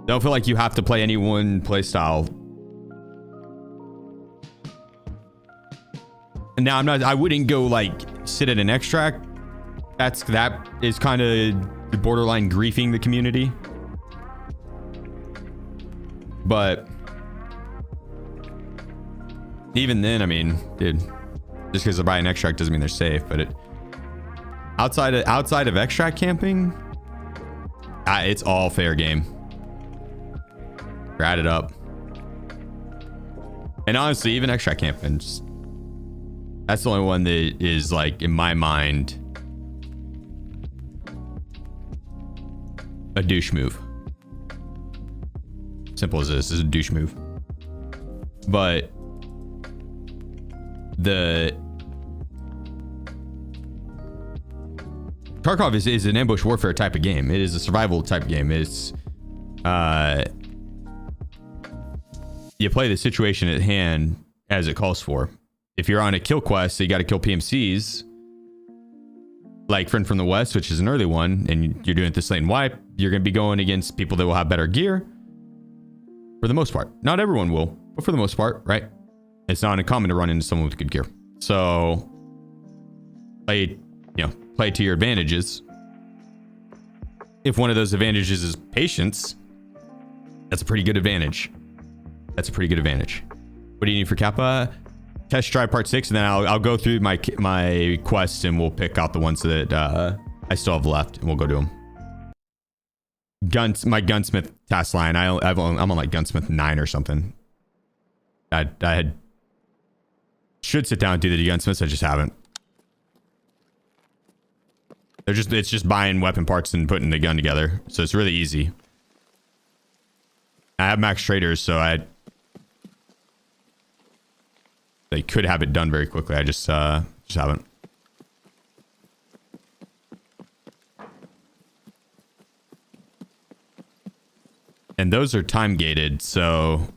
Speaker 1: Don't feel like you have to play any one play style. And now I wouldn't go like sit at an extract. That is kind of borderline griefing the community. But even then, I mean, dude, just because I buy an extract doesn't mean they're safe. But outside of extract camping, it's all fair game. Rat it up. And honestly, even extract camping, that's the only one that is like in my mind a douche move. Simple as this is a douche move. But the Tarkov is an ambush warfare type of game. It is a survival type game. It's you play the situation at hand as it calls for. If you're on a kill quest, so you got to kill PMCs, like Friend from the West, which is an early one, and you're doing it this late and wipe, you're going to be going against people that will have better gear. For the most part. Not everyone will, but for the most part, right? It's not uncommon to run into someone with good gear. So play to your advantages. if one of those advantages is patience, that's a pretty good advantage. That's a pretty good advantage. What do you need for Kappa? Test drive part 6, and then I'll go through my quests, and we'll pick out the ones that I still have left, and we'll go do them. My gunsmith task line. I'm on like gunsmith 9 or something. I should sit down and do the gunsmiths. I just haven't. It's just buying weapon parts and putting the gun together, so it's really easy. I have max traders, so they could have it done very quickly. I just haven't. And those are time gated, so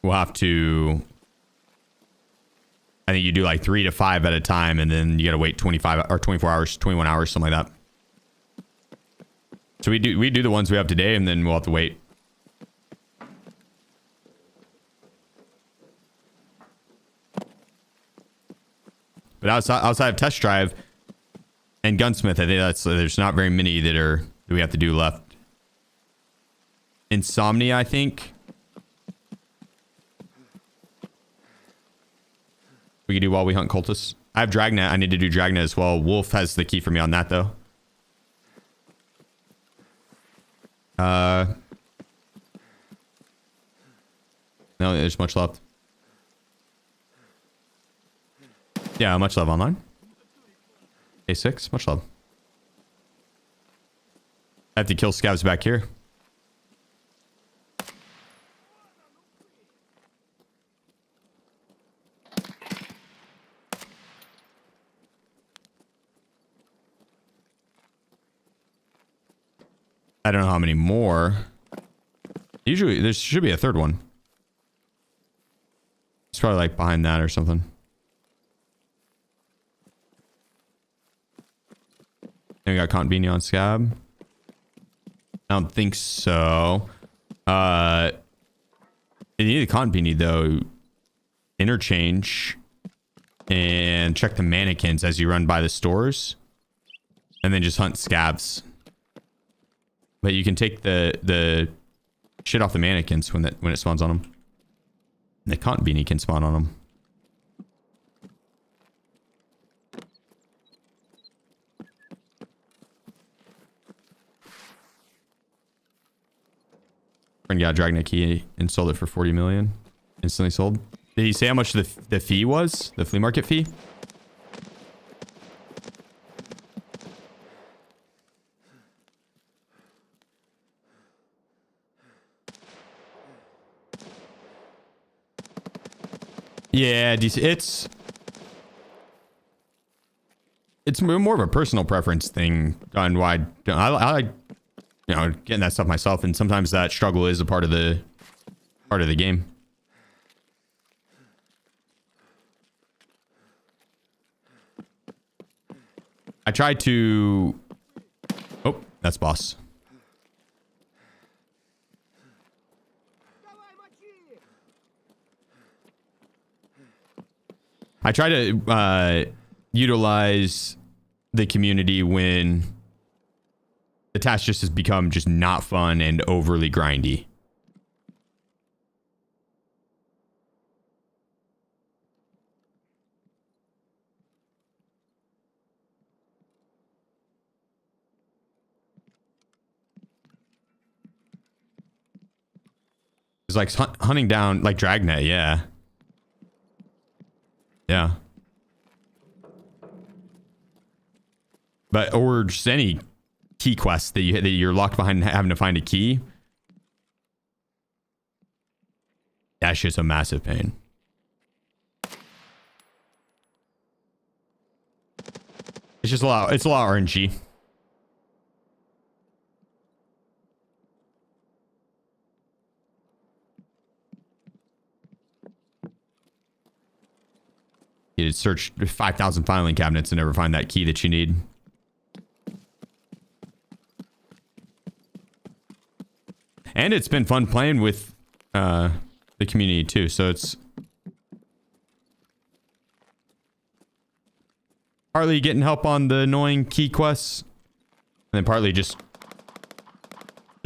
Speaker 1: we'll have to. I think you do like 3 to 5 at a time, and then you gotta wait 25 or 24 hours, 21 hours, something like that. So we do the ones we have today, and then we'll have to wait. But outside of test drive and gunsmith, I think there's not very many that we have to do left. Insomnia, I think we can do while we hunt cultists. I have Dragnet. I need to do Dragnet as well. Wolf has the key for me on that, though. No, there's much left. Yeah, much love online. A6, much love. I have to kill scavs back here. I don't know how many more. Usually there should be a third one. It's probably like behind that or something. We got Count Beanie on scab. I don't think so. You need a Count Beanie though. Interchange and check the mannequins as you run by the stores, and then just hunt scavs. But you can take the shit off the mannequins when it spawns on them. And the Count Beanie can spawn on them. Friend got Dragnet key and sold it for 40 million. Instantly sold. Did he say how much the fee was? The flea market fee? Yeah, it's more of a personal preference thing on why I like, you know, getting that stuff myself, and sometimes that struggle is a part of the game. I tried to. Oh, that's boss. I try to utilize the community when the task just has become just not fun and overly grindy. It's like hunting down like Dragnet, yeah. Yeah. But or just any key quest that you're locked behind having to find a key. That's just a massive pain. It's just a lot RNG. You search 5,000 filing cabinets and never find that key that you need. And it's been fun playing with the community too, so it's partly getting help on the annoying key quests, then partly just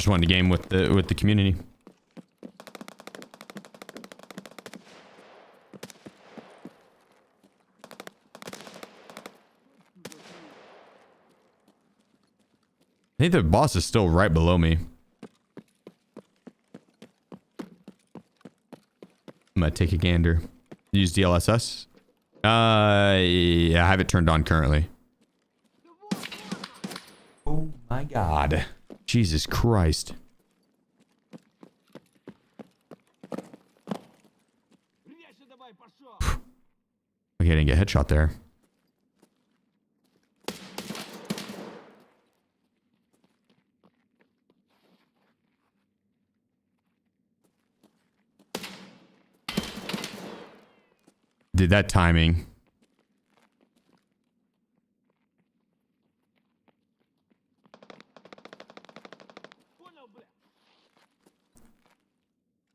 Speaker 1: wanted to game with the community. I think the boss is still right below me. I'm gonna take a gander. Use DLSS. Yeah, I have it turned on currently. Oh my god. Jesus Christ. Okay, I didn't get headshot there. Did that timing.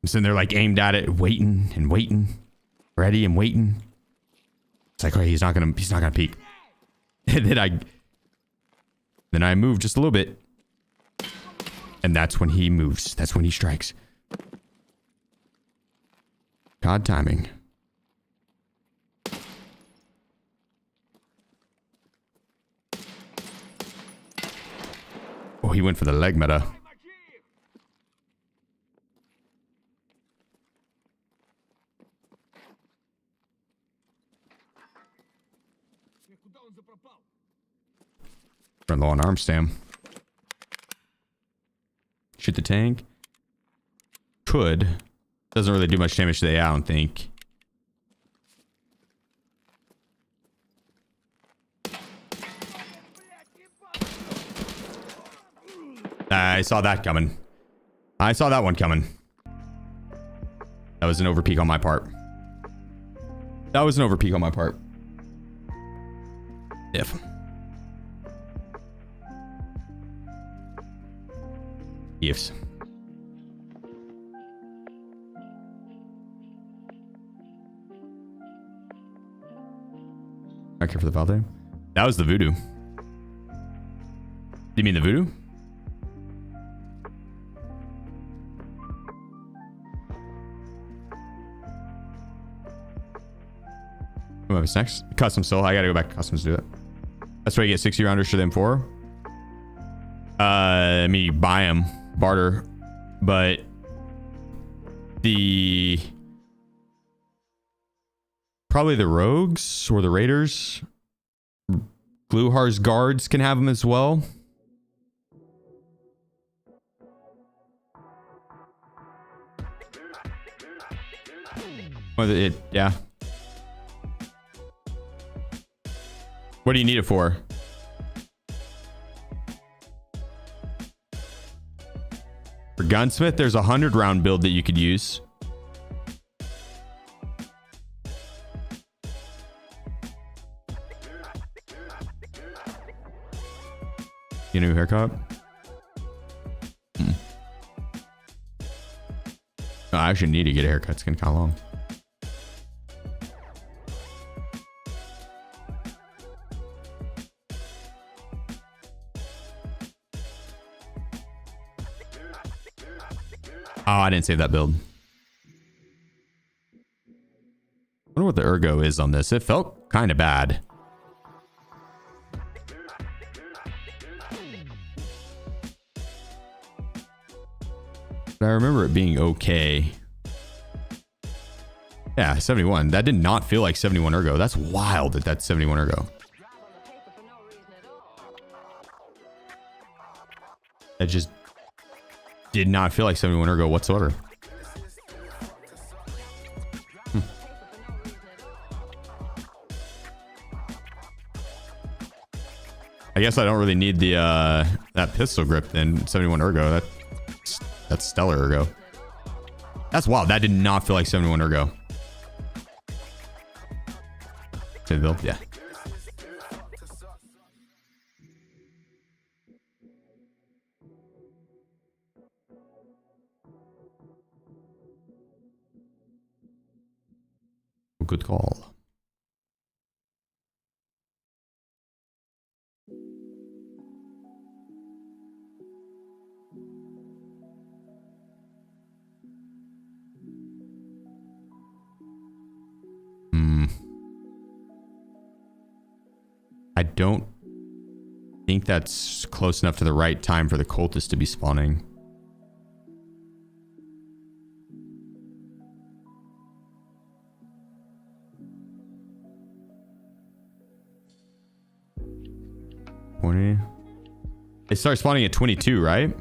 Speaker 1: I'm sitting there like aimed at it, waiting and waiting, ready and waiting. It's like, oh, he's not gonna peek. And then I move just a little bit, and that's when he moves. That's when he strikes. God timing. Oh, he went for the leg meta. Run low on arm stam. Shoot the tank. Could. Doesn't really do much damage to the AI, I don't think. I saw that coming. I saw that one coming. That was an overpeak on my part. That was an overpeak on my part. If. Ifs. I care for the valve there. That was the voodoo. You mean the voodoo? What's next? Custom still. I gotta go back to customs to do it. That's why you get 60 rounders for them for. I mean, you buy them, barter, but probably the rogues or the raiders, Gluhar's guards can have them as well. Yeah. What do you need it for? For gunsmith, there's a 100 round build that you could use. You new haircut? No, I actually need to get a haircut. It's getting kind of long. Oh, I didn't save that build. I wonder what the ergo is on this. It felt kind of bad. But I remember it being okay. Yeah, 71. That did not feel like 71 ergo. That's wild that that's 71 ergo. That just did not feel like 71 ergo whatsoever. I guess I don't really need the that pistol grip then. 71 ergo. That's stellar ergo. That's wild. That did not feel like 71 ergo. Save the build? Yeah. Good call. I don't think that's close enough to the right time for the cultists to be spawning. They start spawning at 22, right?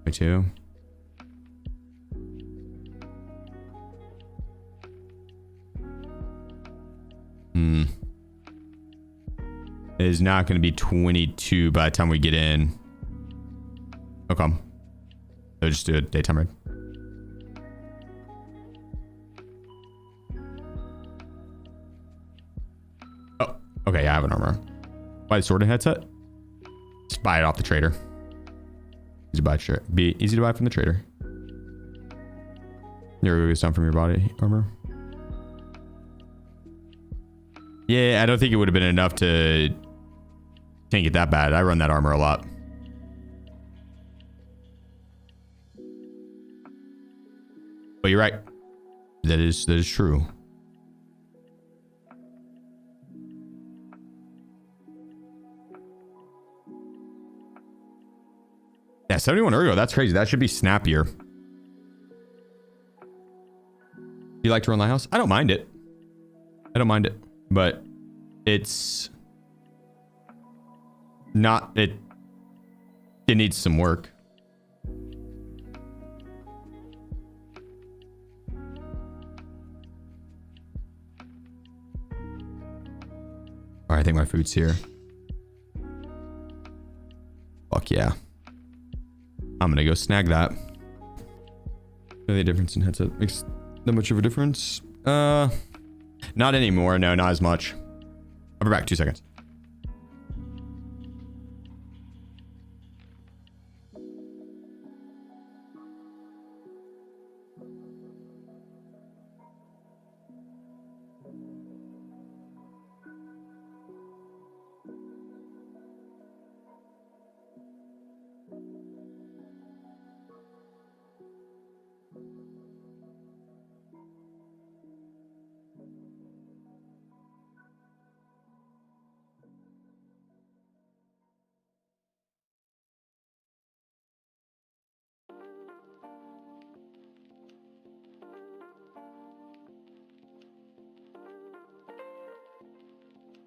Speaker 1: Me too. It is not going to be 22 by the time we get in. Okay. So just do a daytime raid. Oh, okay. Yeah, I have an armor. Buy the sword and headset. Just buy it off the trader. Easy to buy shirt. Be easy to buy from the trader. There goes down from your body armor. Yeah, I don't think it would have been enough to tank it that bad. I run that armor a lot. But you're right. That is true. Yeah, 71 ergo. That's crazy. That should be snappier. Do you like to run Lighthouse? I don't mind it. I don't mind it. But it's not, it needs some work. All right, I think my food's here. Fuck yeah. I'm gonna go snag that. Really, difference in headset makes that much of a difference? Not anymore. No, not as much. I'll be back 2 seconds.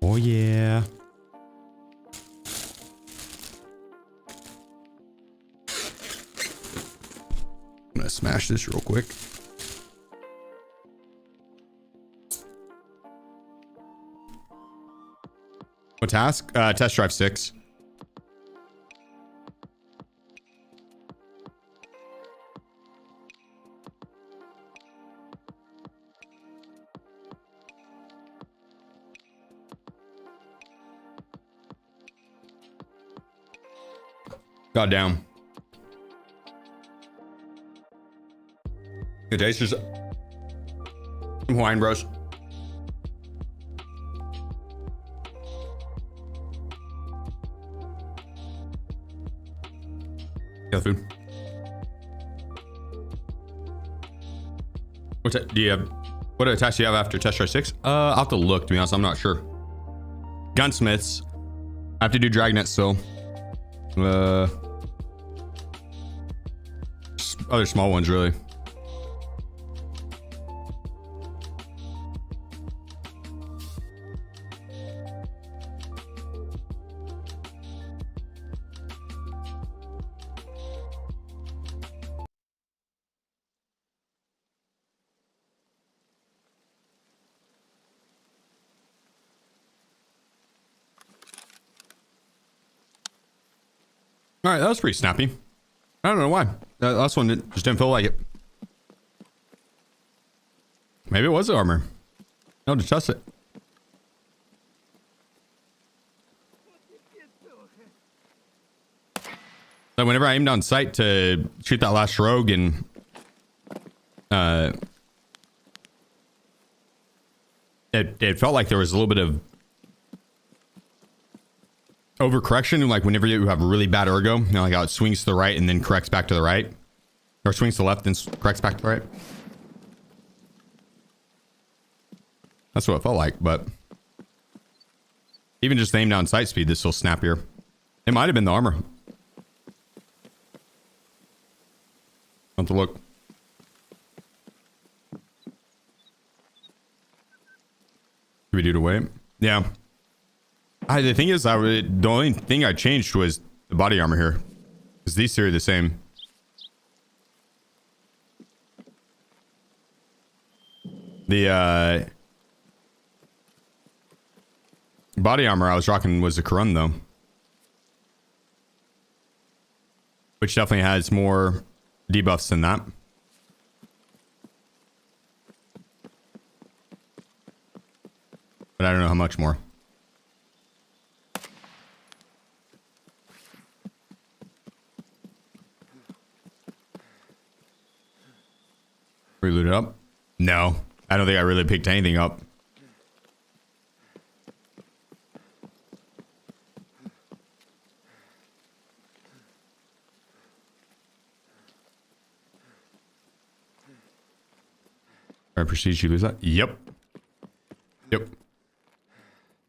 Speaker 1: Oh yeah. I'm gonna smash this real quick. What task? Test drive 6. Goddamn. Good taste. Just some wine, bros. Got food. Do you have? What attacks do you have after test drive 6? I'll have to look. To be honest, I'm not sure. Gunsmiths. I have to do dragnet still. Other small ones, really. All right, that was pretty snappy. I don't know why. That last one just didn't feel like it. Maybe it was the armor. No, just test it. So whenever I aimed on sight to shoot that last rogue and it felt like there was a little bit of overcorrection, like whenever you have really bad ergo, you know, like how it swings to the right and then corrects back to the right. Or swings to the left and corrects back to the right. That's what it felt like, but even just aim down sight speed, this will snappier. It might have been the armor. Have to look. Do we do to wait? Yeah. The thing is, the only thing I changed was the body armor here, because these two are the same. The body armor I was rocking was the Karun though, which definitely has more debuffs than that. But I don't know how much more. Reload it up? No, I don't think I really picked anything up. I proceed, you lose that? Yep. Yep.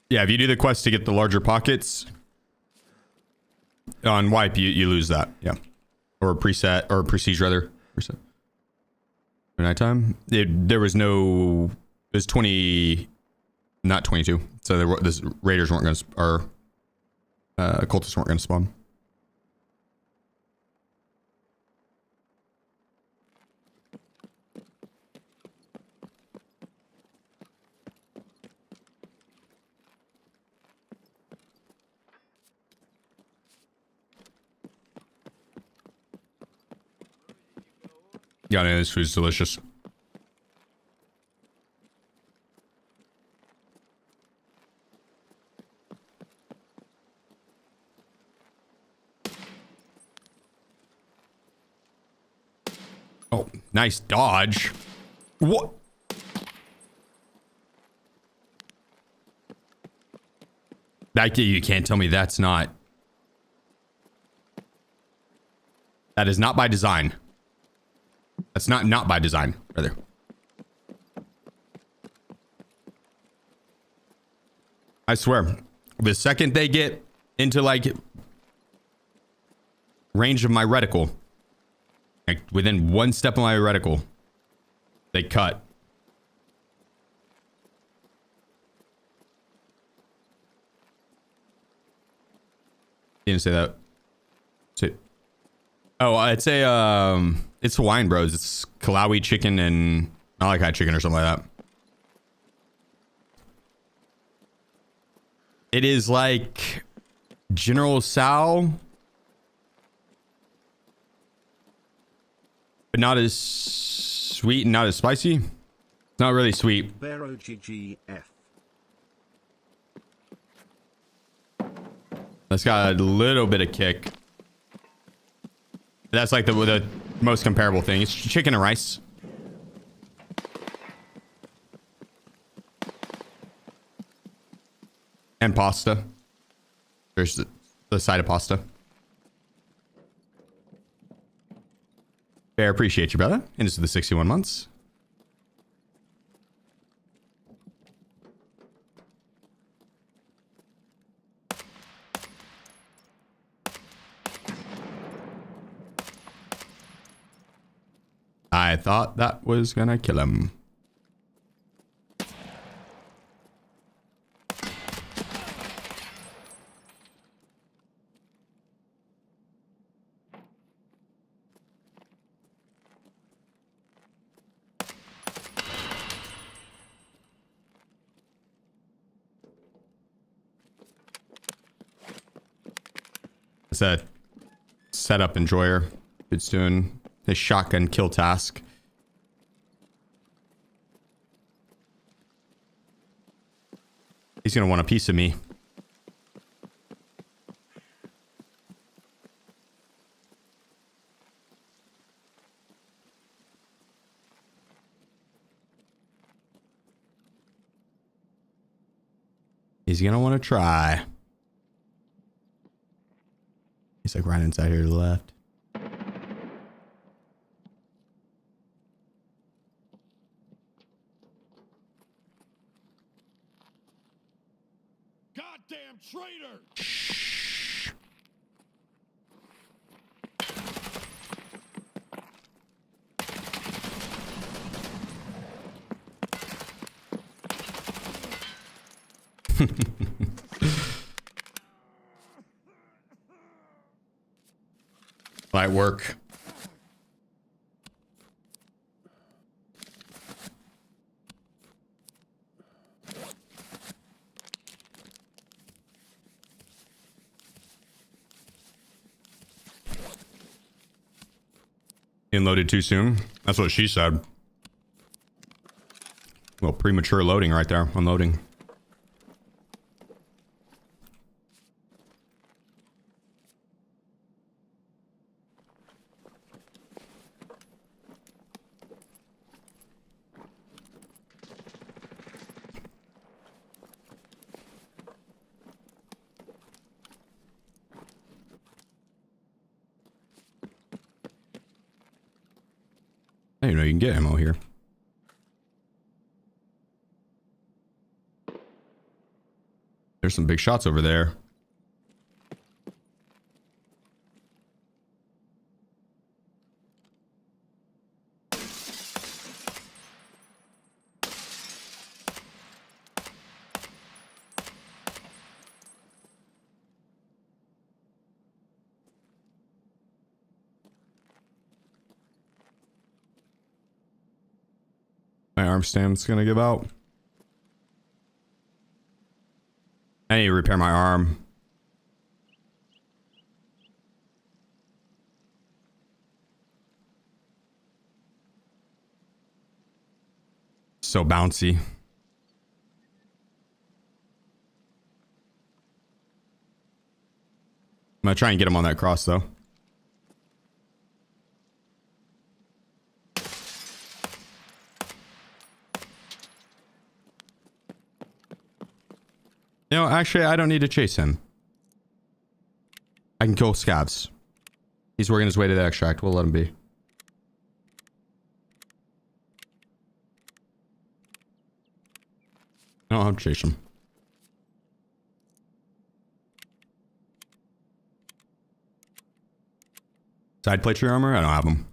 Speaker 1: Yeah, if you do the quest to get the larger pockets on wipe, you lose that. Yeah. Or preset, or prestige rather. Preset. Nighttime. There was no. It was 20, not 22. So there were, this raiders weren't going to, or cultists weren't going to spawn. Yeah, no, this food's delicious. Oh, nice dodge. What? Like, you can't tell me that's not. That is not by design. That's not by design, rather. I swear, the second they get into like range of my reticle, like within one step of my reticle, they cut. You didn't say that. Say, oh, I'd say it's Hawaiian Bros. It's Kalawi chicken and Malachi chicken or something like that. It is like General Tso, but not as sweet and not as spicy. It's not really sweet.
Speaker 2: GGF.
Speaker 1: That's got a little bit of kick. That's like the most comparable thing. It's chicken and rice. And pasta. There's the side of pasta. Fair, appreciate you, brother. And this is the 61 months. I thought that was gonna kill him. It's a setup enjoyer. It's doing his shotgun kill task. He's gonna want a piece of me. He's gonna want to try. He's like right inside here to the left.
Speaker 3: goddamn traitor!
Speaker 1: Shh. Light work. Loaded too soon. That's what she said. Well, premature loading right there. Unloading. I didn't know you can get ammo here. There's some big shots over there. My arm stand's gonna give out. I need to repair my arm. So bouncy. I'm gonna try and get him on that cross though. You know, actually, I don't need to chase him. I can kill scavs. He's working his way to the extract. We'll let him be. No, I'll chase him. Side plate your armor? I don't have them.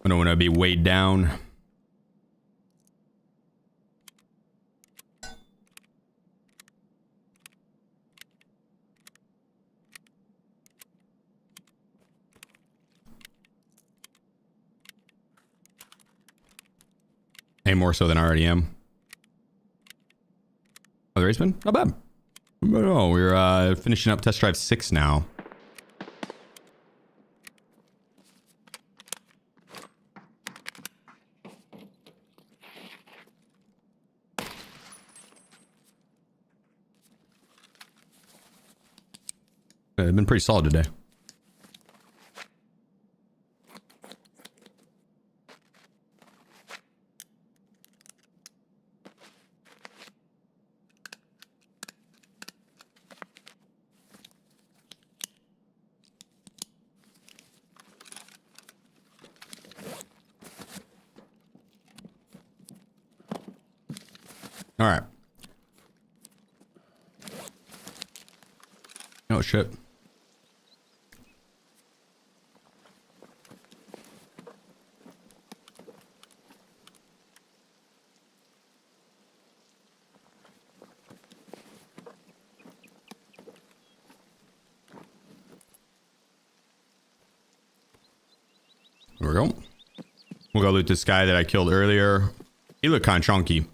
Speaker 1: I don't want to be weighed down. Any more so than I already am. Oh, the race been? Not bad. Oh, we're finishing up test drive 6 now. It's been pretty solid today. All right. Oh shit. There we go. We'll go loot this guy that I killed earlier. He looked kind of chunky.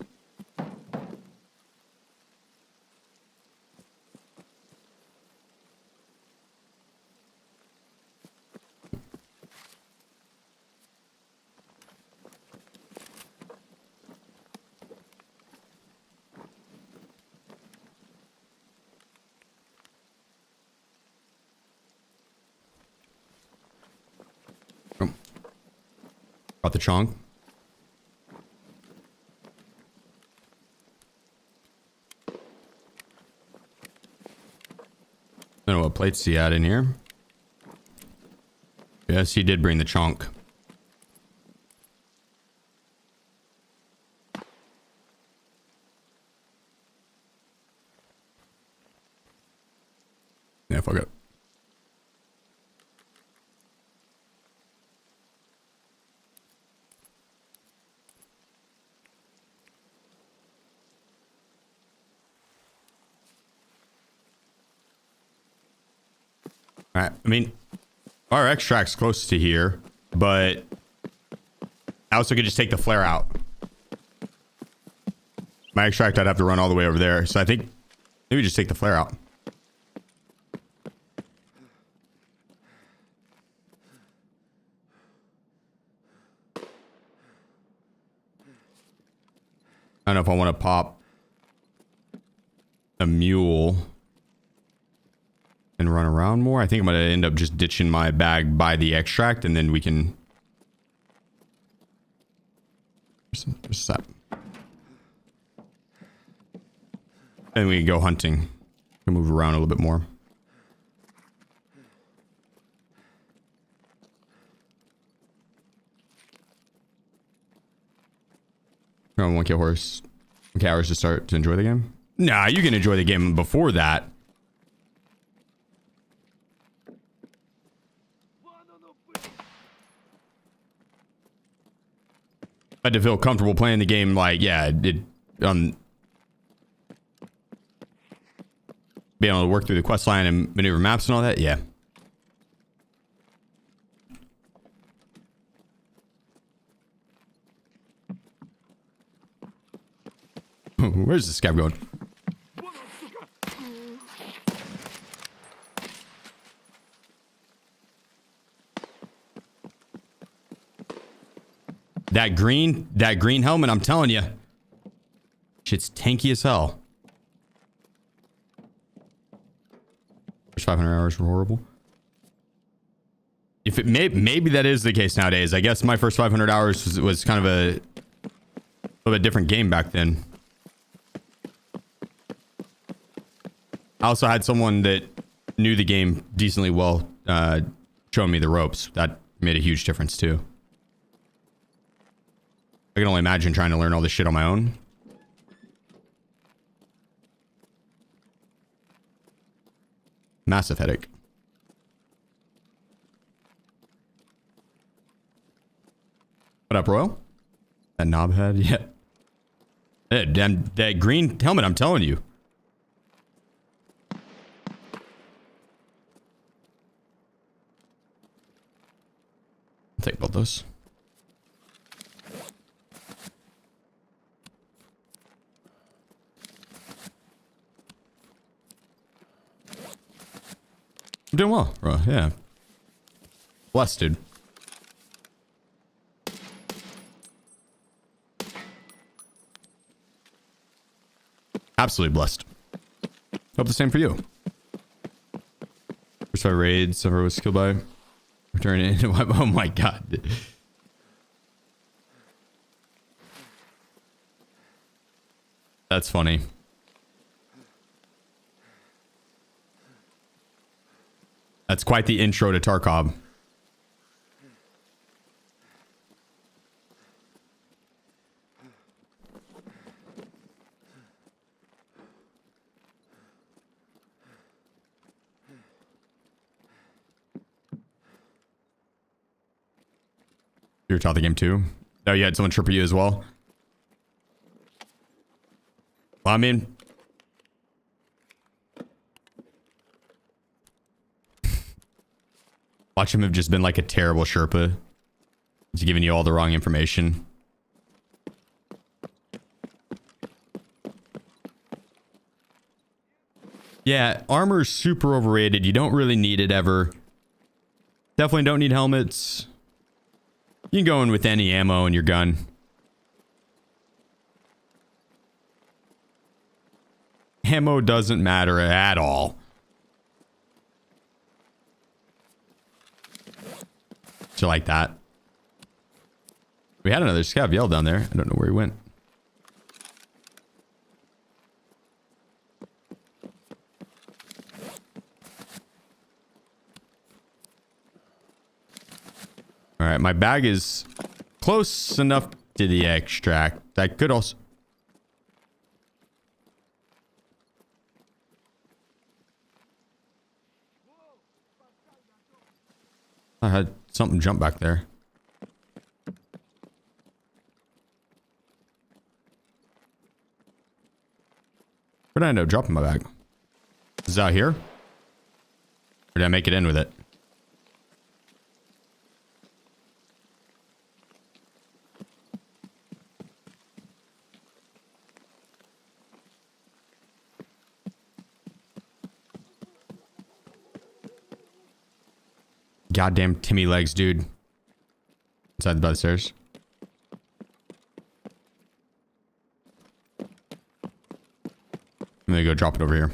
Speaker 1: Got the chunk. I don't know what plates he had in here. Yes, he did bring the chunk. Yeah, fuck it. All right. I mean, our extract's close to here, but I also could just take the flare out. My extract, I'd have to run all the way over there. So I think maybe just take the flare out. I don't know if I want to pop a mule and run around more. I think I'm going to end up just ditching my bag by the extract, and then we can... Where's that? And we can go hunting and move around a little bit more. Oh, 1K horse. 1K hours to start to enjoy the game? Nah, you can enjoy the game before that. I had to feel comfortable playing the game, like, yeah, being able to work through the quest line and maneuver maps and all that, yeah. Where's this guy going? That green helmet, I'm telling you. Shit's tanky as hell. First 500 hours were horrible. If it maybe that is the case nowadays. I guess my first 500 hours was kind of a little bit different game back then. I also had someone that knew the game decently well showing me the ropes. That made a huge difference too. I can only imagine trying to learn all this shit on my own. Massive headache. What up, Royal? That knobhead? Yeah. That green helmet, I'm telling you. I'll take both those. I'm doing well, bro. Yeah. Blessed, dude. Absolutely blessed. Hope the same for you. First 5 raids, ever was killed by. Return it. Oh my god. That's funny. That's quite the intro to Tarkov. You were taught the game too? Oh, you had someone trip you as well? Well, I mean... Watch him have just been like a terrible Sherpa. He's giving you all the wrong information. Yeah, armor's super overrated. You don't really need it ever. Definitely don't need helmets. You can go in with any ammo in your gun. Ammo doesn't matter at all. So like that. We had another scav yell down there. I don't know where he went. All right, my bag is close enough to the extract. I could also... I had something jump back there. Where did I end up dropping my bag? Is it out here? Or did I make it in with it? Goddamn Timmy legs, dude. Inside the stairs. I'm gonna go drop it over here.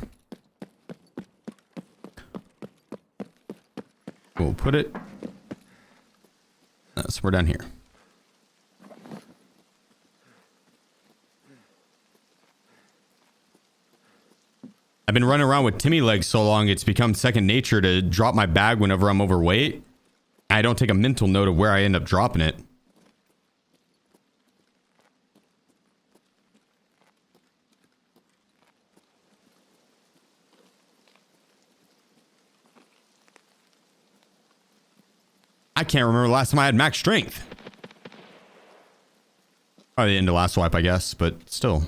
Speaker 1: We'll put it somewhere down here. I've been running around with Timmy legs so long, it's become second nature to drop my bag whenever I'm overweight. I don't take a mental note of where I end up dropping it. I can't remember the last time I had max strength. Probably the end of last swipe, I guess, but still.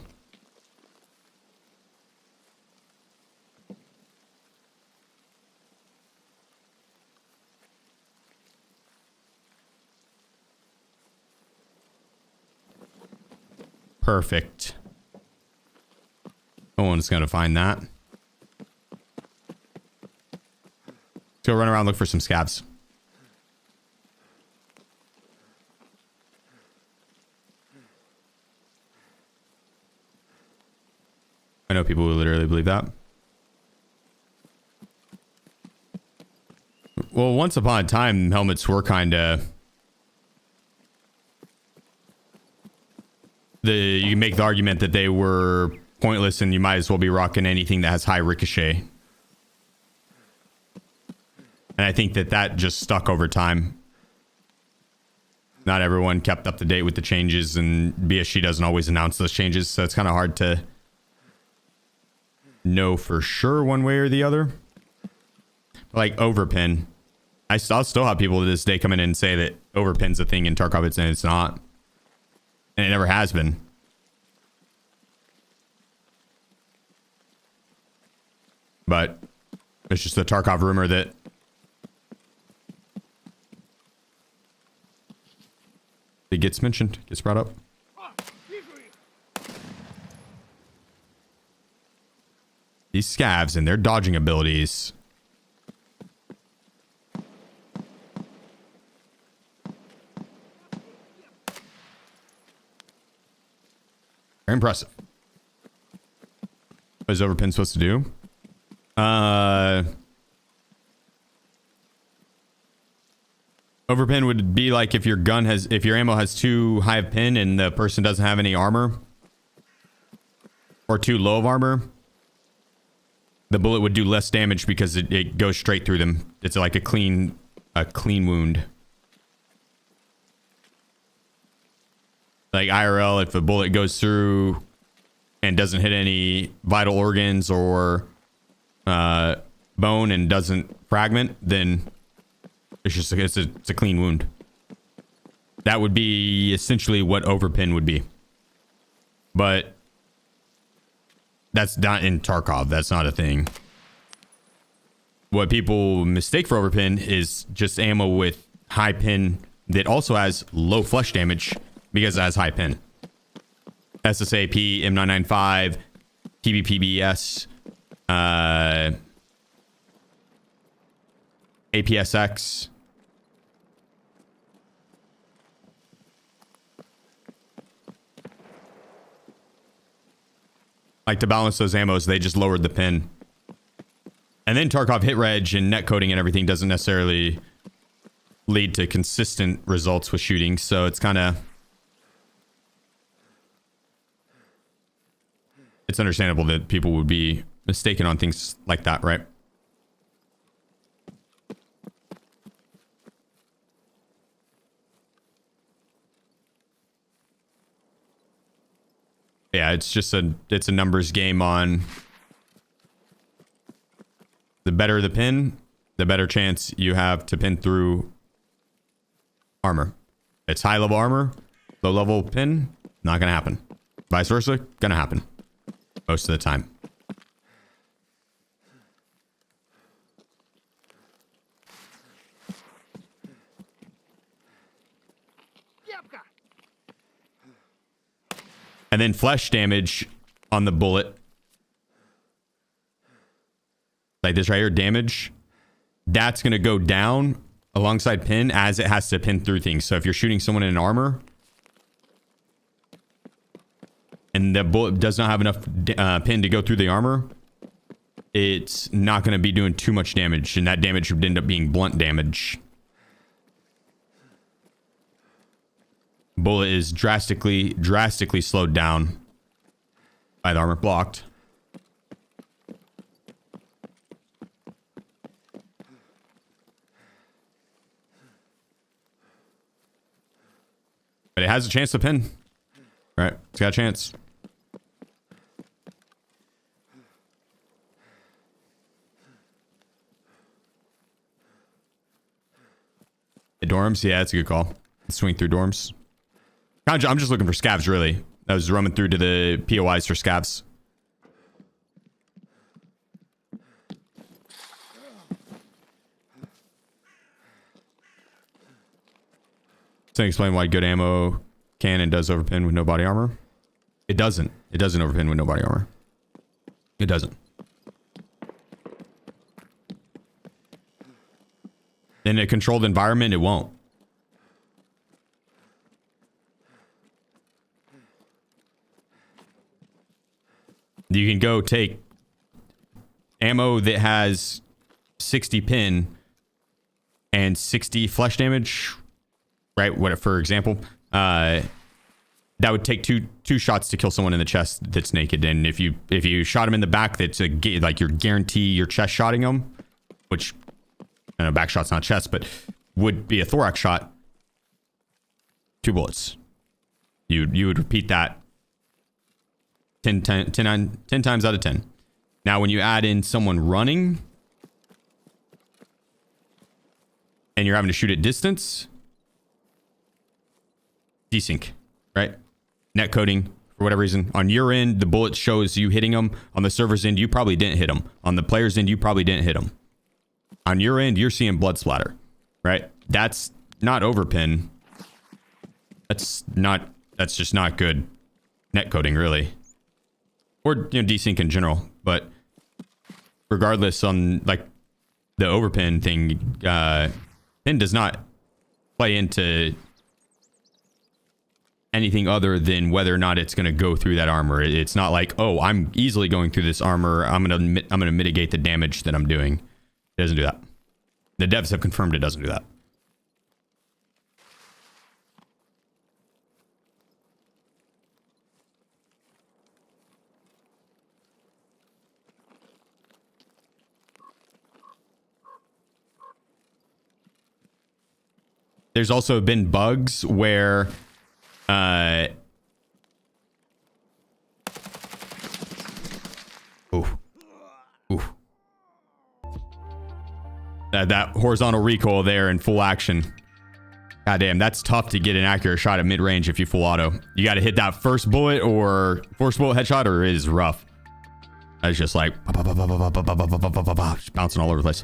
Speaker 1: Perfect. No one's gonna find that. Let's go run around, look for some scavs. I know people who literally believe that. Well, once upon a time, helmets were kind of... You can make the argument that they were pointless and you might as well be rocking anything that has high ricochet. And I think that that just stuck over time. Not everyone kept up to date with the changes, and BSG doesn't always announce those changes, so it's kind of hard to know for sure one way or the other. Like overpin. I'll still have people to this day come in and say that overpin's a thing in Tarkov, and it's not. And it never has been. But it's just the Tarkov rumor that it gets mentioned, gets brought up. These scavs and their dodging abilities. Very impressive. What is overpin supposed to do? Overpin would be like if your ammo has too high of pin and the person doesn't have any armor, or too low of armor, the bullet would do less damage because it goes straight through them. It's like a clean wound. Like IRL, if a bullet goes through and doesn't hit any vital organs or bone and doesn't fragment, then it's a clean wound. That would be essentially what overpin would be. But that's not in Tarkov. That's not a thing. What people mistake for overpin is just ammo with high pin that also has low flush damage because it has high pin. SSAP, M995, PBPBS, APSX. Like, to balance those ammos, they just lowered the pin. And then Tarkov hit reg and net coding and everything doesn't necessarily lead to consistent results with shooting, so it's kind of... It's understandable that people would be mistaken on things like that, right? Yeah, it's just it's a numbers game on the better the pin, the better chance you have to pin through armor. It's high level armor, low level pin, not gonna happen. Vice versa, gonna happen most of the time. And then flesh damage on the bullet, like this right here, damage, that's going to go down alongside pin as it has to pin through things. So if you're shooting someone in armor and the bullet does not have enough pin to go through the armor, it's not going to be doing too much damage, and that damage would end up being blunt damage. Bullet is drastically slowed down by the armor blocked. But it has a chance to pin. Right? It's got a chance. The dorms? Yeah, that's a good call. Swing through dorms. I'm just looking for scavs, really. I was roaming through to the POIs for scavs. So explain why good ammo can and does overpin with no body armor. It doesn't. It doesn't overpin with no body armor. It doesn't. In a controlled environment, it won't. You can go take ammo that has 60 pin and 60 flesh damage, right? What, for example, that would take two shots to kill someone in the chest that's naked. And if you shot him in the back, that's like you're guarantee your chest shotting him, which I know back shot's not chest, but would be a thorax shot. 2 bullets. You would repeat that 10 times out of 10. Now, when you add in someone running and you're having to shoot at distance, desync, right? Net coding, for whatever reason. On your end, the bullet shows you hitting them. On the server's end, you probably didn't hit them. On the player's end, you probably didn't hit them. On your end, you're seeing blood splatter, right? That's not overpin. That's just not good net coding, really. Or, desync in general. But regardless, on like the overpin thing, pin does not play into anything other than whether or not it's going to go through that armor. It's not like, oh, I'm easily going through this armor, I'm gonna mitigate the damage that I'm doing. It doesn't do that. The devs have confirmed it doesn't do that. There's also been bugs where that horizontal recoil there in full action. Goddamn, that's tough to get an accurate shot at mid-range if you full auto. You got to hit that first bullet or first bullet headshot, or it is rough. It's just like just bouncing all over the place.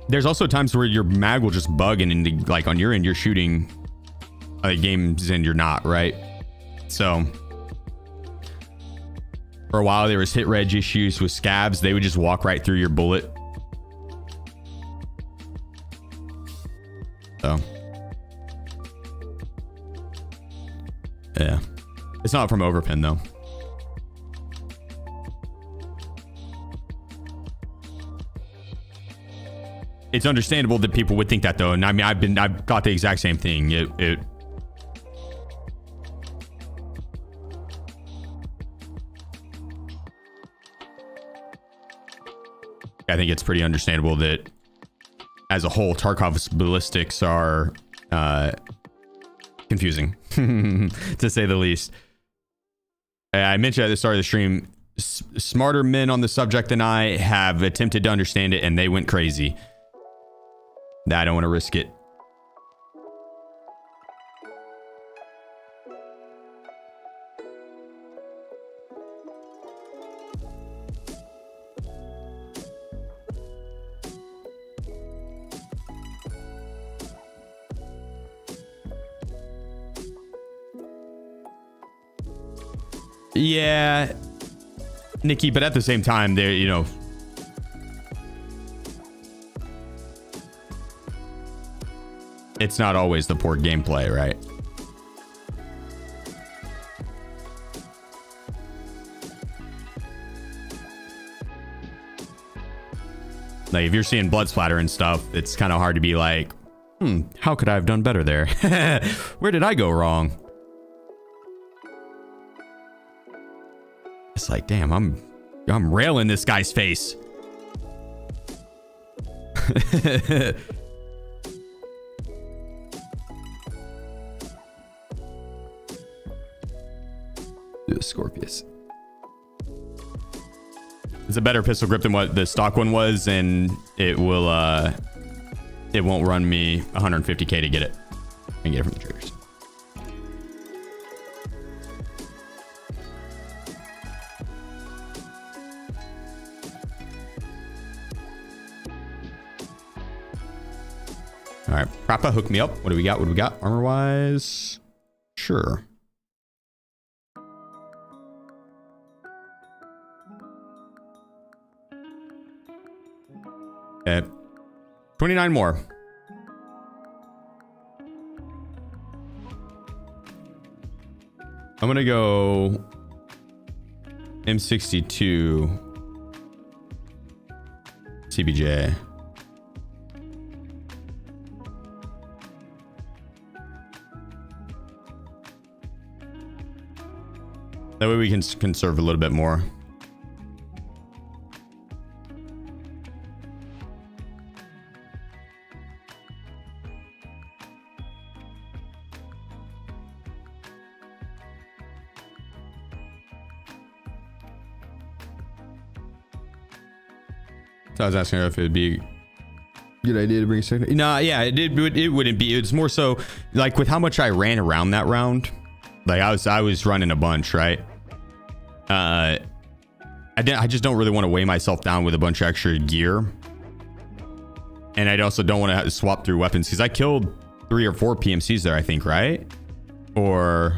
Speaker 1: There's also times where your mag will just bug, and like on your end, you're shooting games and you're not, right? So for a while there was hit reg issues with scavs. They would just walk right through your bullet. So yeah, it's not from overpin though. It's understandable that people would think that though, and I mean, I've got the exact same thing. I think it's pretty understandable that as a whole, Tarkov's ballistics are confusing, to say the least. I mentioned at the start of the stream, smarter men on the subject than I have attempted to understand it, and they went crazy. I don't want to risk it. Yeah, Nikki, but at the same time, there, you know, it's not always the poor gameplay, right? Like, if you're seeing blood splatter and stuff, it's kind of hard to be like, how could I have done better there? Where did I go wrong? It's like, damn, I'm railing this guy's face. Do a Scorpius. It's a better pistol grip than what the stock one was, and it will it won't run me 150k to get it. I can get it from the triggers. All right, Kappa, hook me up. What do we got? What do we got? Armor wise, sure. Okay, 29 more. I'm gonna go M62 CBJ. That way we can conserve a little bit more. So I was asking her if it would be a good idea to bring a second. No, yeah, it wouldn't be. It's more so like with how much I ran around that round. Like I was running a bunch, right? I just don't really want to weigh myself down with a bunch of extra gear, and I also don't want to swap through weapons because I killed 3 or 4 PMCs there, I think, right? Or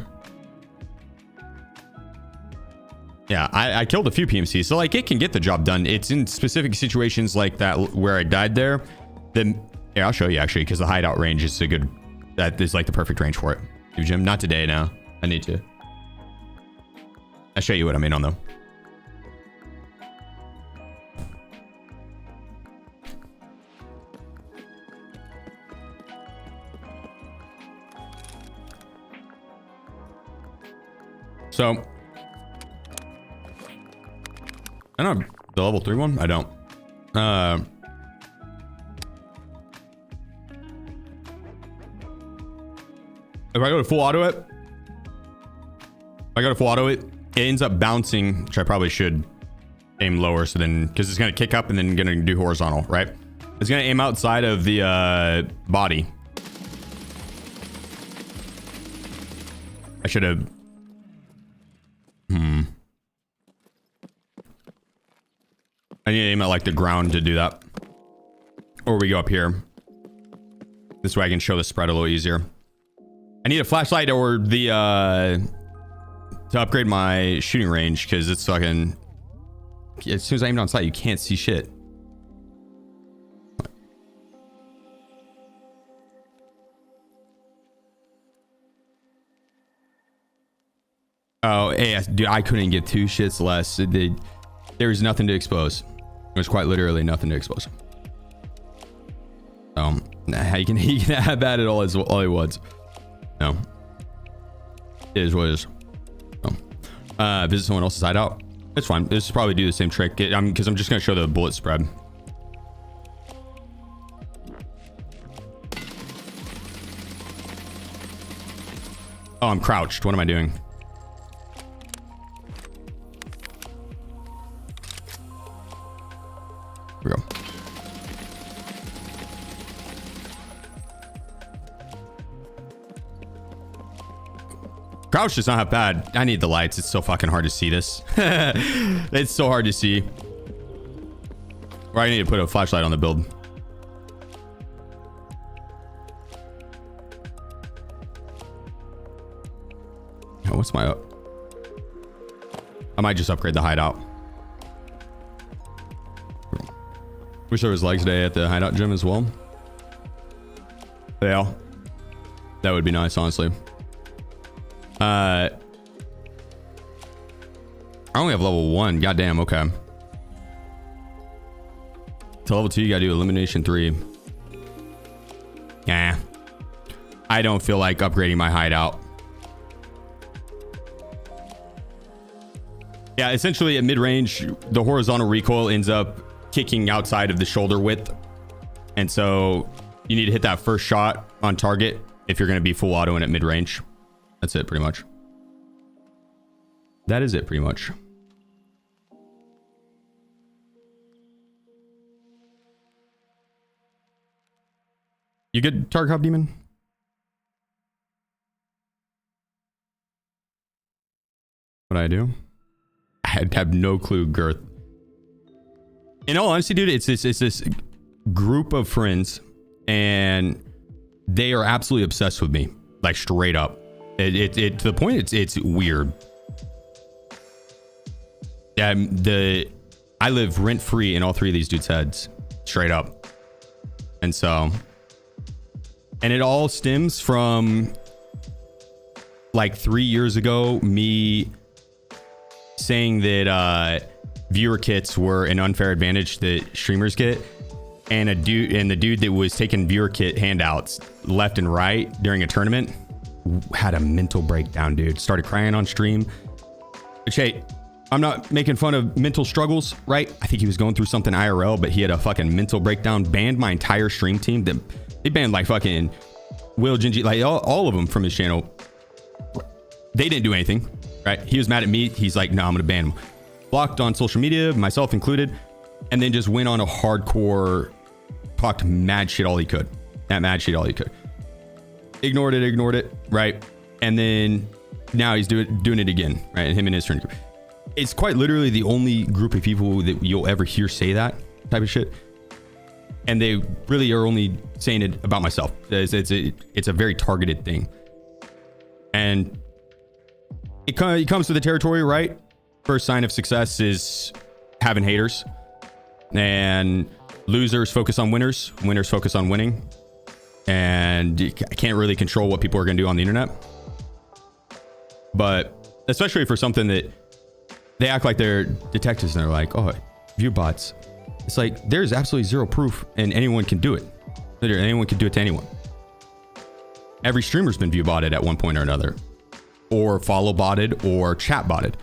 Speaker 1: yeah, I killed a few PMCs, so like it can get the job done. It's in specific situations like that where I died there. Then yeah, I'll show you actually, because the hideout range is a good. That is like the perfect range for it. Do Jim? Not today. Now I need to. I'll show you what I mean on though. So I don't have the level 3 one. I don't. If I go to full auto it, it ends up bouncing, which I probably should aim lower. So then, because it's going to kick up and then going to do horizontal, right? It's going to aim outside of the body. I should have. I need to aim at like the ground to do that. Or we go up here. This way I can show the spread a little easier. I need a flashlight or the to upgrade my shooting range, because it's fucking, as soon as I aim on sight, you can't see shit. Oh, hey, dude, I couldn't get 2 shits less. There was nothing to expose. There was quite literally nothing to expose. He can have that at all he wants. No, it is what it is. Visit someone else's hideout. It's fine. This will probably do the same trick. Because I'm just gonna show the bullet spread. Oh, I'm crouched. What am I doing? Crouch does not have bad. I need the lights. It's so fucking hard to see this. It's so hard to see. Or I need to put a flashlight on the build. Oh, what's my up? I might just upgrade the hideout. Wish there was legs day at the hideout gym as well. Yeah. That would be nice, honestly. I only have level 1. Goddamn, okay. To level 2, you gotta do elimination 3. Yeah. I don't feel like upgrading my hideout. Yeah, essentially at mid-range, the horizontal recoil ends up kicking outside of the shoulder width. And so you need to hit that first shot on target if you're going to be full auto in at mid-range. That's it, pretty much. That is it, pretty much. You good, Tarkov Demon? What I do? I have no clue, Girth. In all honesty, dude, it's this group of friends, and they are absolutely obsessed with me, like straight up. It to the point it's weird. Yeah, I live rent free in all 3 of these dudes' heads, straight up. And so, and it all stems from like 3 years ago, me saying that viewer kits were an unfair advantage that streamers get, and the dude that was taking viewer kit handouts left and right during a tournament had a mental breakdown, dude. Started crying on stream. Which, hey, I'm not making fun of mental struggles, right? I think he was going through something IRL, but he had a fucking mental breakdown. Banned my entire stream team. They banned like fucking Will, Gingy, like all of them from his channel. They didn't do anything, right? He was mad at me. He's like, no, I'm gonna ban him. Blocked on social media, myself included, and then just went on a hardcore, talked mad shit all he could. That mad shit all he could. Ignored it, right? And then now he's doing it again, right? And him and his friend. It's quite literally the only group of people that you'll ever hear say that type of shit. And they really are only saying it about myself. It's a very targeted thing. And it comes to the territory, right? First sign of success is having haters, and losers focus on winners. Winners focus on winning, and you can't really control what people are going to do on the internet. But especially for something that they act like they're detectives and they're like, oh, view bots. It's like, there's absolutely zero proof and anyone can do it. Literally, anyone can do it to anyone. Every streamer's been view botted at one point or another, or follow botted or chat botted.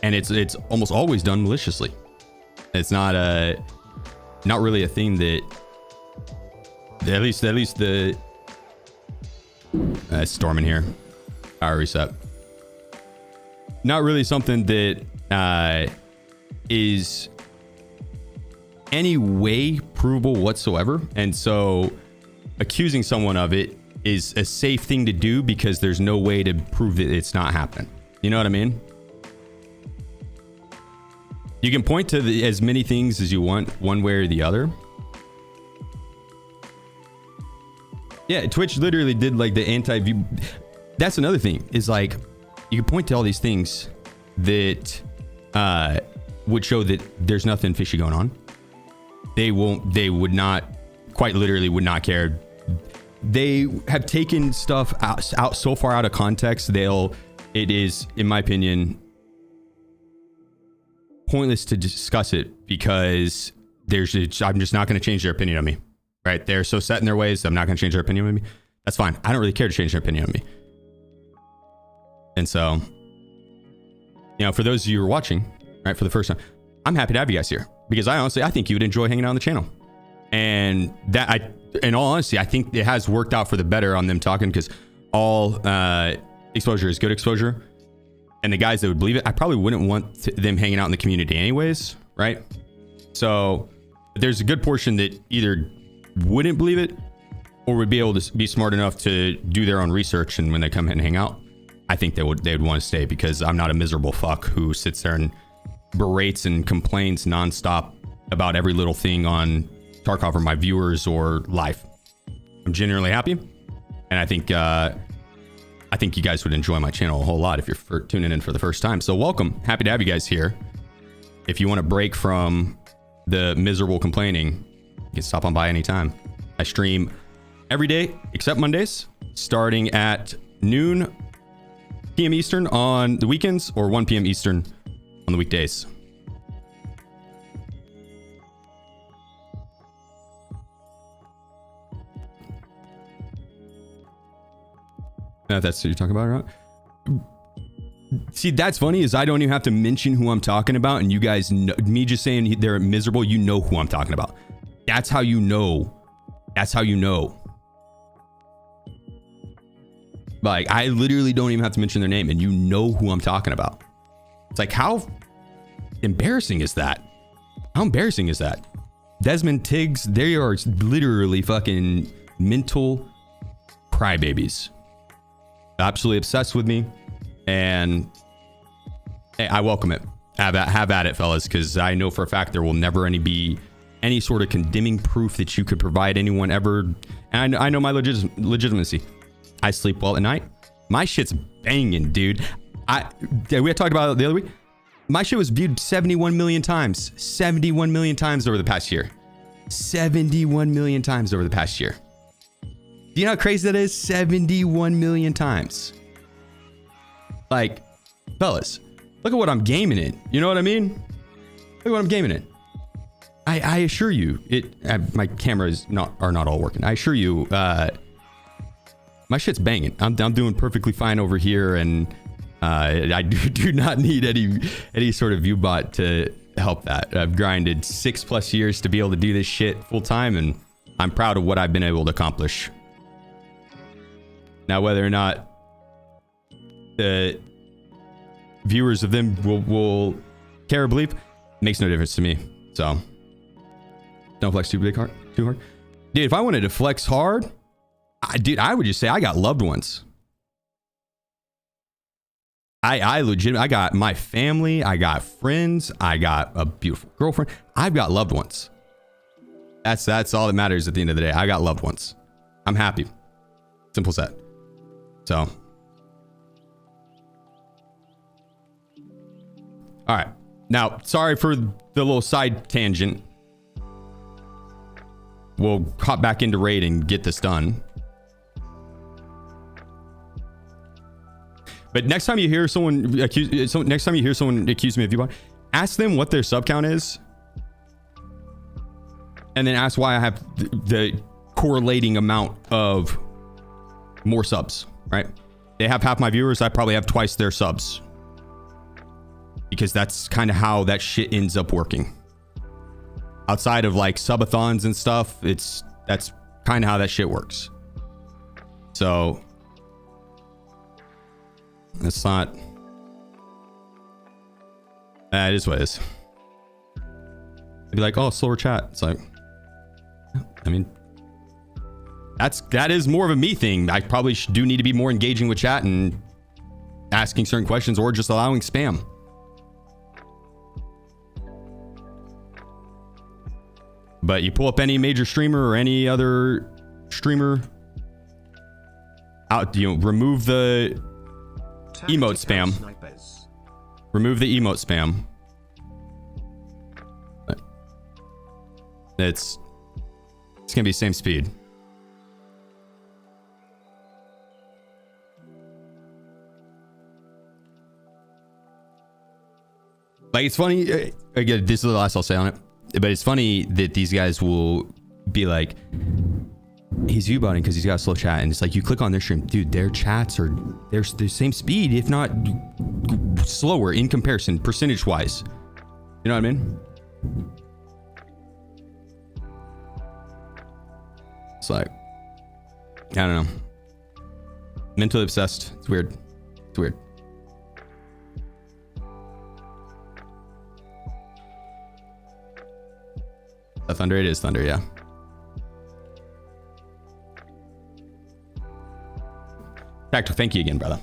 Speaker 1: And it's almost always done maliciously. It's not really a thing that at least the storm in here. Power reset. Not really something that is any way provable whatsoever. And so accusing someone of it is a safe thing to do because there's no way to prove that it's not happening. You know what I mean? You can point to as many things as you want, one way or the other. Yeah, Twitch literally did like the anti-view. That's another thing, is like, you can point to all these things that would show that there's nothing fishy going on. They would not, quite literally would not care. They have taken stuff out so far out of context, it is, in my opinion, pointless to discuss it, because I'm just not going to change their opinion on me, right? They're so set in their ways. I'm not going to change their opinion on me. That's fine. I don't really care to change their opinion on me. And so, you know, for those of you who are watching, right, for the first time, I'm happy to have you guys here, because I think you would enjoy hanging out on the channel. And in all honesty, I think it has worked out for the better on them talking, because all exposure is good exposure. And the guys that would believe it, I probably wouldn't want them hanging out in the community anyways, right? So there's a good portion that either wouldn't believe it or would be able to be smart enough to do their own research, and when they come in and hang out. I think they would want to stay, because I'm not a miserable fuck who sits there and berates and complains nonstop about every little thing on Tarkov or my viewers or life. I'm genuinely happy, and I think you guys would enjoy my channel a whole lot if you're tuning in for the first time. So welcome, happy to have you guys here. If you want to break from the miserable complaining, you can stop on by anytime. I stream every day except Mondays, starting at noon p.m. Eastern on the weekends, or 1 p.m. Eastern on the weekdays. That's what you're talking about, right? See, that's funny, is I don't even have to mention who I'm talking about, and you guys know, me just saying they're miserable, you know who I'm talking about. That's how you know. That's how you know. Like, I literally don't even have to mention their name, and you know who I'm talking about. It's like, how embarrassing is that? How embarrassing is that? Desmond, Tiggs, they are literally fucking mental crybabies. Absolutely obsessed with me, and hey, I welcome it. Have at it, fellas, because I know for a fact there will never be any sort of condemning proof that you could provide anyone ever. And I know my legitimacy. I sleep well at night. My shit's banging, dude. We had talked about it the other week. My shit was viewed 71 million times. 71 million times over the past year. 71 million times over the past year. Do you know how crazy that is? 71 million times. Like, fellas, look at what I'm gaming in. You know what I mean? Look at what I'm gaming in. I assure you, my cameras are not all working. I assure you, my shit's banging. I'm doing perfectly fine over here, and I do not need any sort of viewbot to help that. I've grinded 6+ years to be able to do this shit full time, and I'm proud of what I've been able to accomplish. Now, whether or not the viewers of them will care or believe makes no difference to me. So don't flex too hard. Dude, if I wanted to flex hard, I would just say I got loved ones. I got my family, I got friends, I got a beautiful girlfriend. I've got loved ones. That's all that matters at the end of the day. I got loved ones. I'm happy. Simple as that. So, all right. Now, sorry for the little side tangent. We'll hop back into raid and get this done. But next time you hear someone accuse me of viewbot, ask them what their sub count is, and then ask why I have the correlating amount of more subs. Right? They have half my viewers. I probably have twice their subs, because that's kind of how that shit ends up working. Outside of like subathons and stuff, that's kind of how that shit works. So it's not. It is what it is. They'd be like, oh, slower chat. It's like, I mean, that is more of a me thing. I probably do need to be more engaging with chat and asking certain questions, or just allowing spam. But you pull up any major streamer or any other streamer out, remove the emote spam. Remove the emote spam. It's gonna be same speed. Like, it's funny, again, this is the last I'll say on it, but it's funny that these guys will be like, he's viewbotting because he's got a slow chat, and it's like, you click on their stream, dude, their chats are they're the same speed, if not slower in comparison, percentage wise. You know what I mean? It's like, I don't know, mentally obsessed. It's weird. It's weird. Thunder, it is Thunder, yeah. Tactical, thank you again, brother.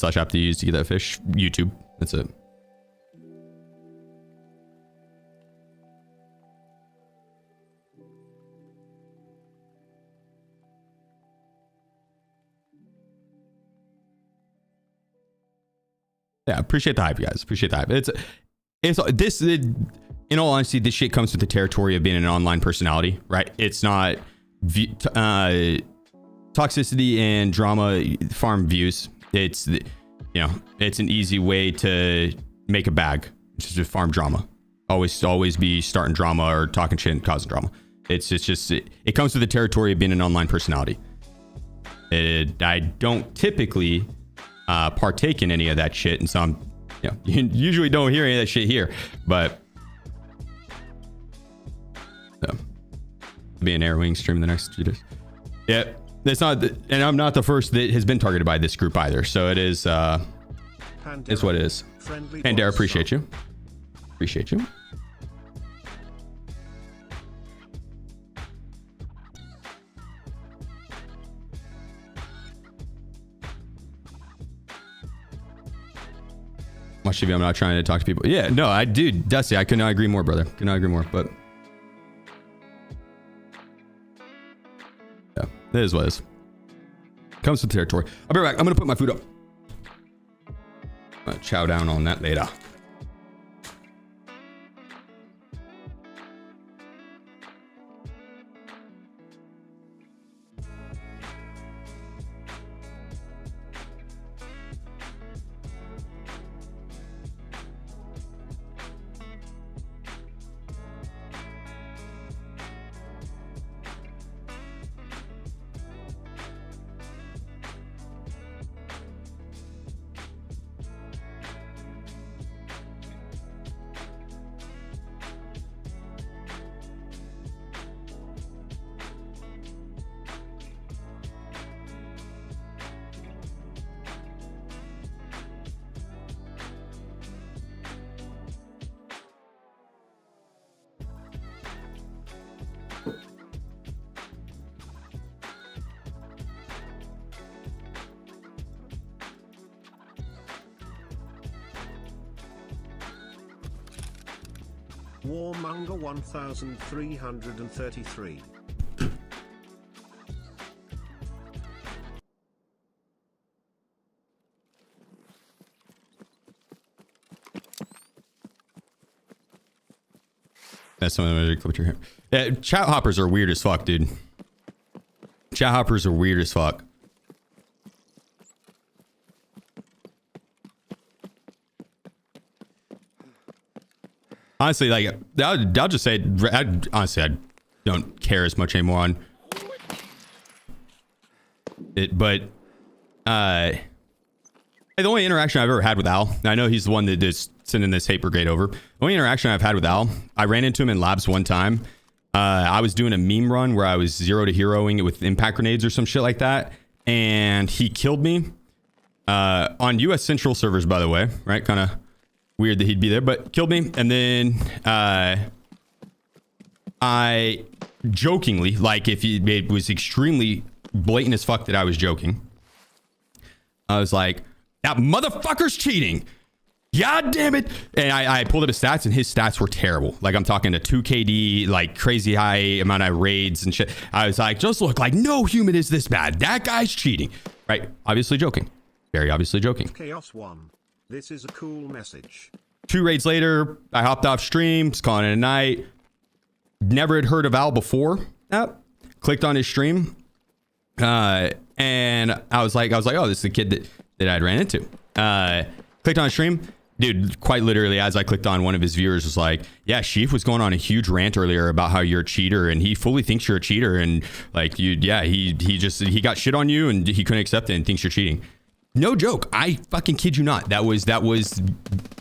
Speaker 1: twitch.tv/app to use to get that fish. YouTube. That's it. Yeah, appreciate the hype, guys. Appreciate the hype. In all honesty, this shit comes with the territory of being an online personality, right? It's not toxicity and drama farm views. It's, you know, it's an easy way to make a bag. It's just farm drama. Always be starting drama or talking shit and causing drama. It comes with the territory of being an online personality. I don't typically partake in any of that shit, and so I'm, you know, you usually don't hear any of that shit here, but be an Airwing stream in the next 2 days. Yeah, it's not, and I'm not the first that has been targeted by this group either. So it is, it's what it is. Pandera, appreciate you. Appreciate you. Much of you, I'm not trying to talk to people. Yeah, no, Dusty, I could not agree more, brother. Could not agree more, but yeah, it is what it is. Comes with the territory. I'll be right back. I'm gonna put my food up. I'll chow down on that later.
Speaker 2: Warmonger 1333.
Speaker 1: That's something I'm gonna clip your hair. Yeah, chat hoppers are weird as fuck, dude. Chat hoppers are weird as fuck. Honestly, like, I'll just say, honestly, I don't care as much anymore on it, but the only interaction I've ever had with Al, I know he's the one that is sending this hate brigade over. The only interaction I've had with Al, I ran into him in labs one time. I was doing a meme run where I was 0 to heroing it with impact grenades or some shit like that, and he killed me on US Central servers, by the way, right? Kind of weird that he'd be there, but killed me. And then I jokingly, like, it was extremely blatant as fuck that I was joking, I was like, that motherfucker's cheating, god damn it. And I pulled up his stats, and his stats were terrible. Like, I'm talking to 2 KD, like crazy high amount of raids and shit. I was like, just look, like, no human is this bad, that guy's cheating, right? Obviously joking, very obviously joking.
Speaker 2: Chaos 1. This is a cool message.
Speaker 1: 2 raids later, I hopped off stream, was calling it a night. Never had heard of Al before. Clicked on his stream, and I was like, oh, this is the kid that I'd ran into. Clicked on his stream, dude. Quite literally, as I clicked on, one of his viewers was like, "Yeah, Sheef was going on a huge rant earlier about how you're a cheater, and he fully thinks you're a cheater, and like he got shit on you, and he couldn't accept it, and thinks you're cheating." No joke. I fucking kid you not. That was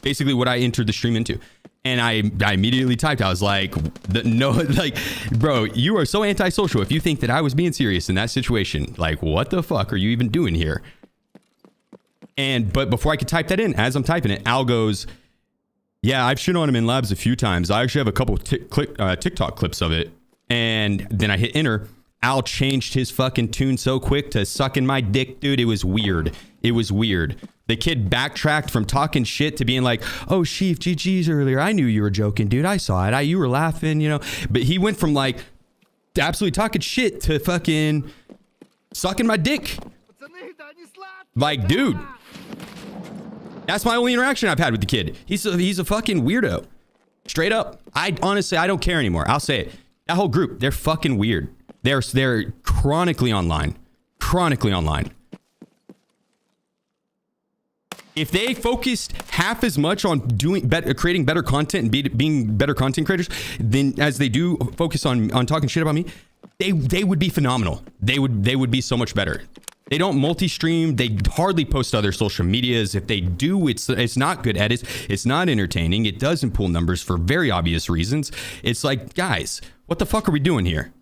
Speaker 1: basically what I entered the stream into. And I immediately typed, I was like, no, like, bro, you are so antisocial if you think that I was being serious in that situation. Like, what the fuck are you even doing here? But before I could type that in, as I'm typing it, Al goes, yeah, I've shit on him in labs a few times. I actually have a couple TikTok clips of it. And then I hit enter. Al changed his fucking tune so quick to sucking my dick, dude. It was weird. It was weird. The kid backtracked from talking shit to being like, oh, SheefGG's earlier. I knew you were joking, dude. I saw it. You were laughing, you know. But he went from like absolutely talking shit to fucking sucking my dick. Like, dude. That's my only interaction I've had with the kid. He's a fucking weirdo. Straight up. I honestly, I don't care anymore. I'll say it. That whole group, they're fucking weird. They're chronically online. Chronically online. If they focused half as much on doing better, creating better content and being better content creators than as they do focus on talking shit about me, they would be phenomenal. They would be so much better. They don't multi-stream. They hardly post to other social medias. If they do, it's not good edits. It's not entertaining. It doesn't pull numbers for very obvious reasons. It's like, guys, what the fuck are we doing here?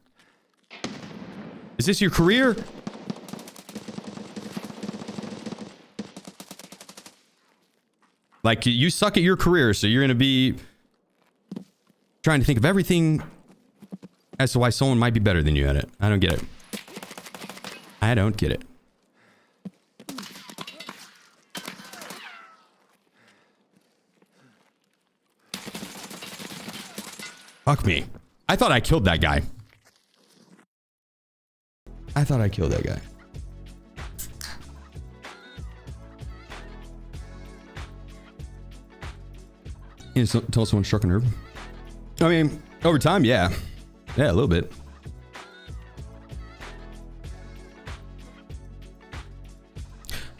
Speaker 1: Is this your career? Like, you suck at your career, so you're going to be trying to think of everything as to why someone might be better than you at it. I don't get it. I don't get it. Fuck me. I thought I killed that guy. I thought I killed that guy. You know, tell someone struck a nerve. I mean, over time, yeah. Yeah, a little bit.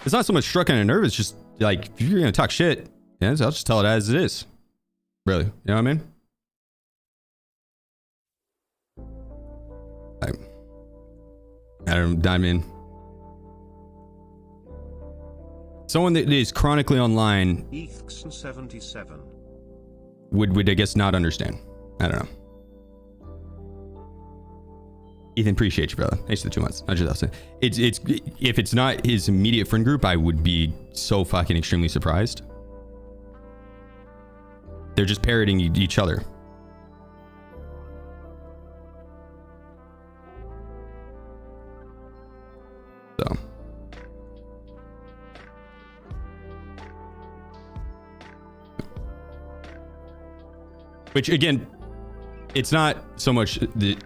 Speaker 1: It's not so much struck on a nerve, it's just like, if you're gonna talk shit, yeah, I'll just tell it as it is. Really, you know what I mean? I mean, someone that is chronically online
Speaker 2: Ethson77
Speaker 1: would I guess not understand. I don't know. Ethan, appreciate you, brother. Thanks for the 2 months. It's if it's not his immediate friend group, I would be so fucking extremely surprised. They're just parroting each other. So. Which again, it's not so much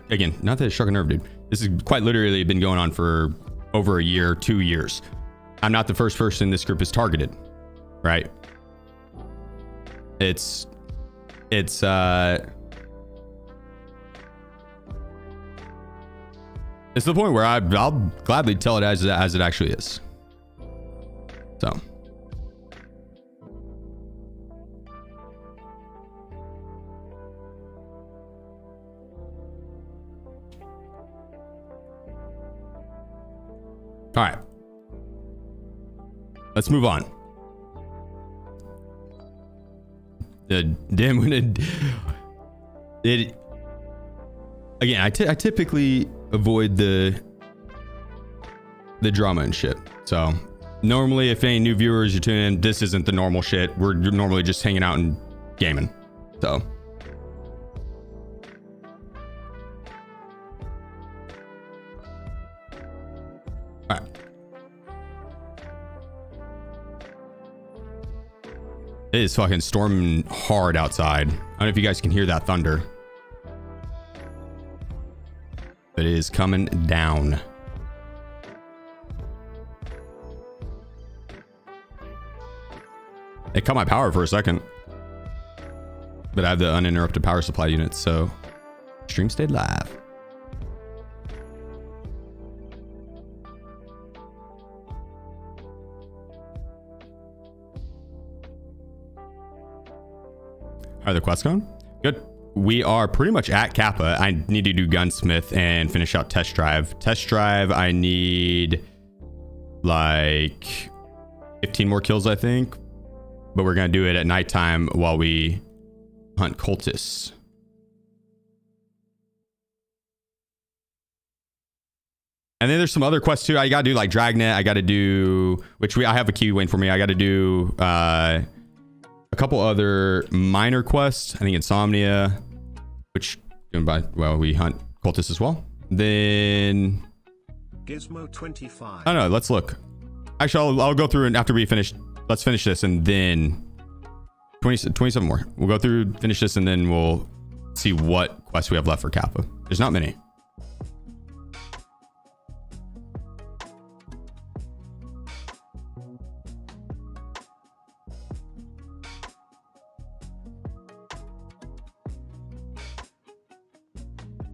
Speaker 1: again, not that it struck a nerve, dude. This has quite literally been going on for over a year, 2 years. I'm not the first person this group is targeted, right? It's the point where I'll gladly tell it as it actually is. So. All right. Let's move on. Damn, when it again, I typically avoid the drama and shit. So normally, if any new viewers you tune in, this isn't the normal shit. We're normally just hanging out and gaming. So. All right. It is fucking storming hard outside. I don't know if you guys can hear that thunder. It is coming down. It cut my power for a second. But I have the uninterrupted power supply unit, so stream stayed live. Are the quests going? Good. We are pretty much at Kappa. I need to do gunsmith and finish out test drive. Test drive, I need like 15 more kills, I think. But we're going to do it at nighttime while we hunt cultists. And then there's some other quests too. I got to do like Dragnet. I got to do, which I have a queue waiting for me. I got to do a couple other minor quests. I think Insomnia, which well, we hunt cultists as well. Then
Speaker 2: Gizmo 25.
Speaker 1: I don't know. Let's look. Actually, I'll go through and after we finish, let's finish this and then 27 more. We'll go through, finish this, and then we'll see what quests we have left for Kappa. There's not many.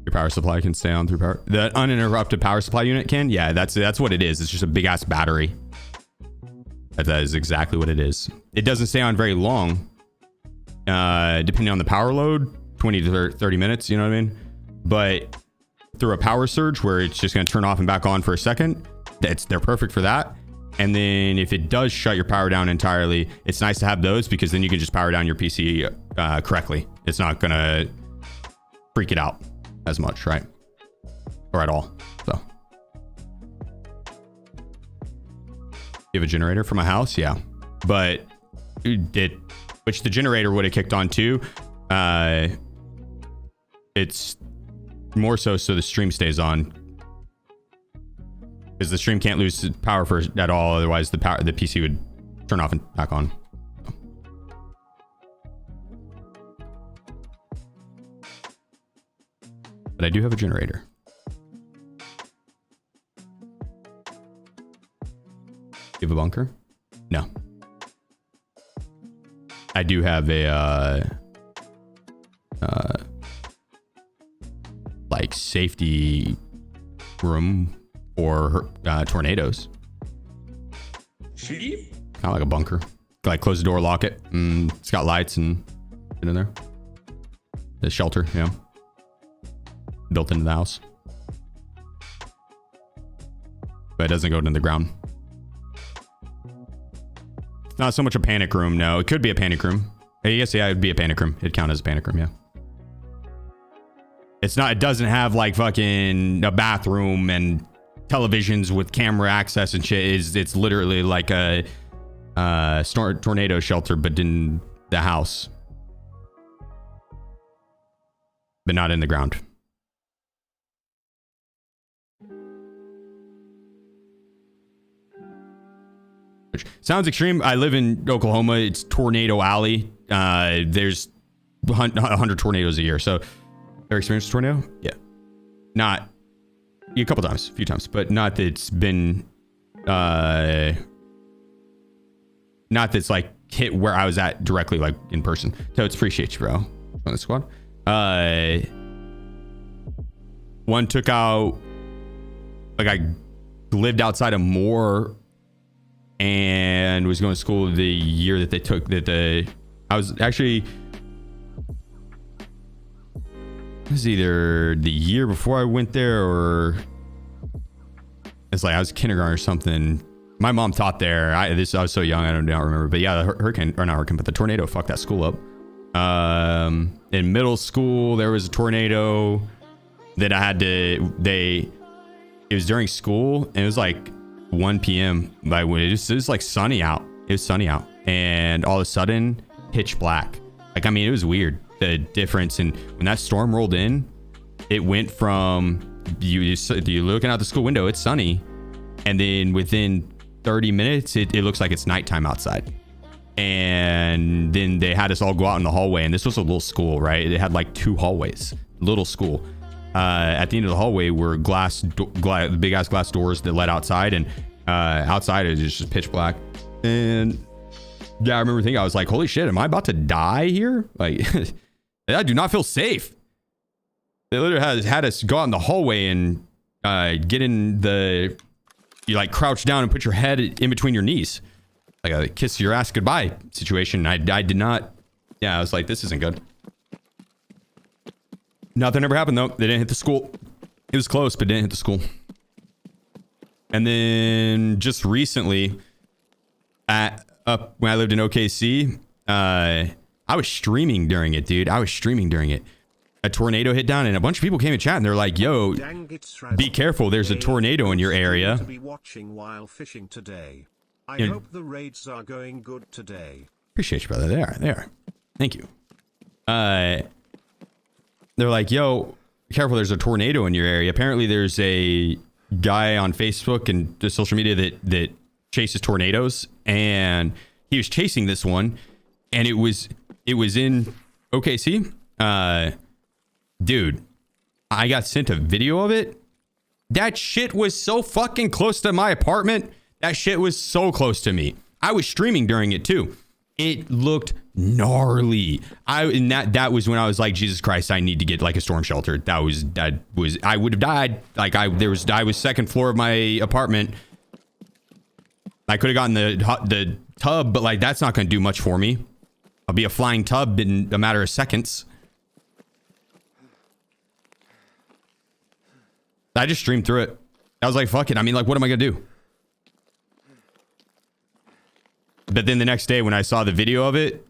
Speaker 1: Your power supply can stay on through power. The uninterrupted power supply unit can? Yeah, that's what it is. It's just a big ass battery. That is exactly what it is. It doesn't stay on very long. Depending on the power load, 20 to 30 minutes, you know what I mean? But through a power surge where it's just going to turn off and back on for a second, they're perfect for that. And then if it does shut your power down entirely, it's nice to have those because then you can just power down your PC correctly. It's not going to freak it out as much, right? Or at all. So you have a generator for my house? Yeah. But which the generator would have kicked on too. It's more so the stream stays on. Because the stream can't lose power at all, otherwise the PC would turn off and back on. But I do have a generator. You have a bunker? No. I do have a like safety room for tornadoes.
Speaker 3: Sheep?
Speaker 1: Kind of like a bunker. Like close the door, lock it. It's got lights and get in there. The shelter, yeah. Built into the house. But it doesn't go into the ground. Not so much a panic room, no. It could be a panic room. I guess, yeah, it'd be a panic room. It'd count as a panic room, yeah. It's not, it doesn't have like fucking a bathroom and televisions with camera access and shit. It's literally like a tornado shelter, but in the house. But not in the ground. Which sounds extreme. I live in Oklahoma. It's Tornado Alley. There's 100 tornadoes a year. So, ever experienced a tornado? Yeah. Not a couple times, a few times, but not that it's been, not that's like hit where I was at directly, like in person. So it's appreciate you, bro. On the squad. One took out, like I lived outside of Moore and was going to school the year that they took I was actually, it was either the year before I went there or it's like I was kindergarten or something. My mom taught there. I was so young, I don't remember. But yeah, the hurricane, or not hurricane, but the tornado fucked that school up. In middle school, there was a tornado that I had to, it was during school and it was like 1 p.m. By when it was like sunny out. It was sunny out. And all of a sudden, pitch black. Like, I mean, it was weird. The difference. And when that storm rolled in, it went from you're looking out the school window, it's sunny. And then within 30 minutes, it looks like it's nighttime outside. And then they had us all go out in the hallway. And this was a little school, right? It had like 2 hallways. Little school. At the end of the hallway were big ass glass doors that led outside, and outside it was just pitch black. And yeah, I remember thinking, I was like, holy shit, am I about to die here? Like, I do not feel safe. They literally had us go out in the hallway and get in you like crouch down and put your head in between your knees, like a kiss your ass goodbye situation. I did not. Yeah, I was like, this isn't good. Nothing ever happened though. They didn't hit the school. It was close, but didn't hit the school. And then just recently, when I lived in OKC, I was streaming during it, dude. I was streaming during it. A tornado hit down, and a bunch of people came in chat, and they're like, "Yo, be careful! There's a tornado in your area."
Speaker 2: To be watching while fishing today. I hope the raids are going good today.
Speaker 1: Appreciate you, brother. They are. Thank you. They're like, yo, careful, there's a tornado in your area. Apparently there's a guy on Facebook and just social media that chases tornadoes, and he was chasing this one, and it was in OKC. Dude, I got sent a video of it. That shit was so fucking close to my apartment. That shit was so close to me. I was streaming during it too. It looked gnarly. That was when I was like, Jesus Christ, I need to get like a storm shelter. That was I would have died. Like I was second floor of my apartment. I could have gotten the tub, but like that's not going to do much for me. I'll be a flying tub in a matter of seconds. I just streamed through it. I was like, fuck it. I mean, like, what am I going to do? But then the next day when I saw the video of it,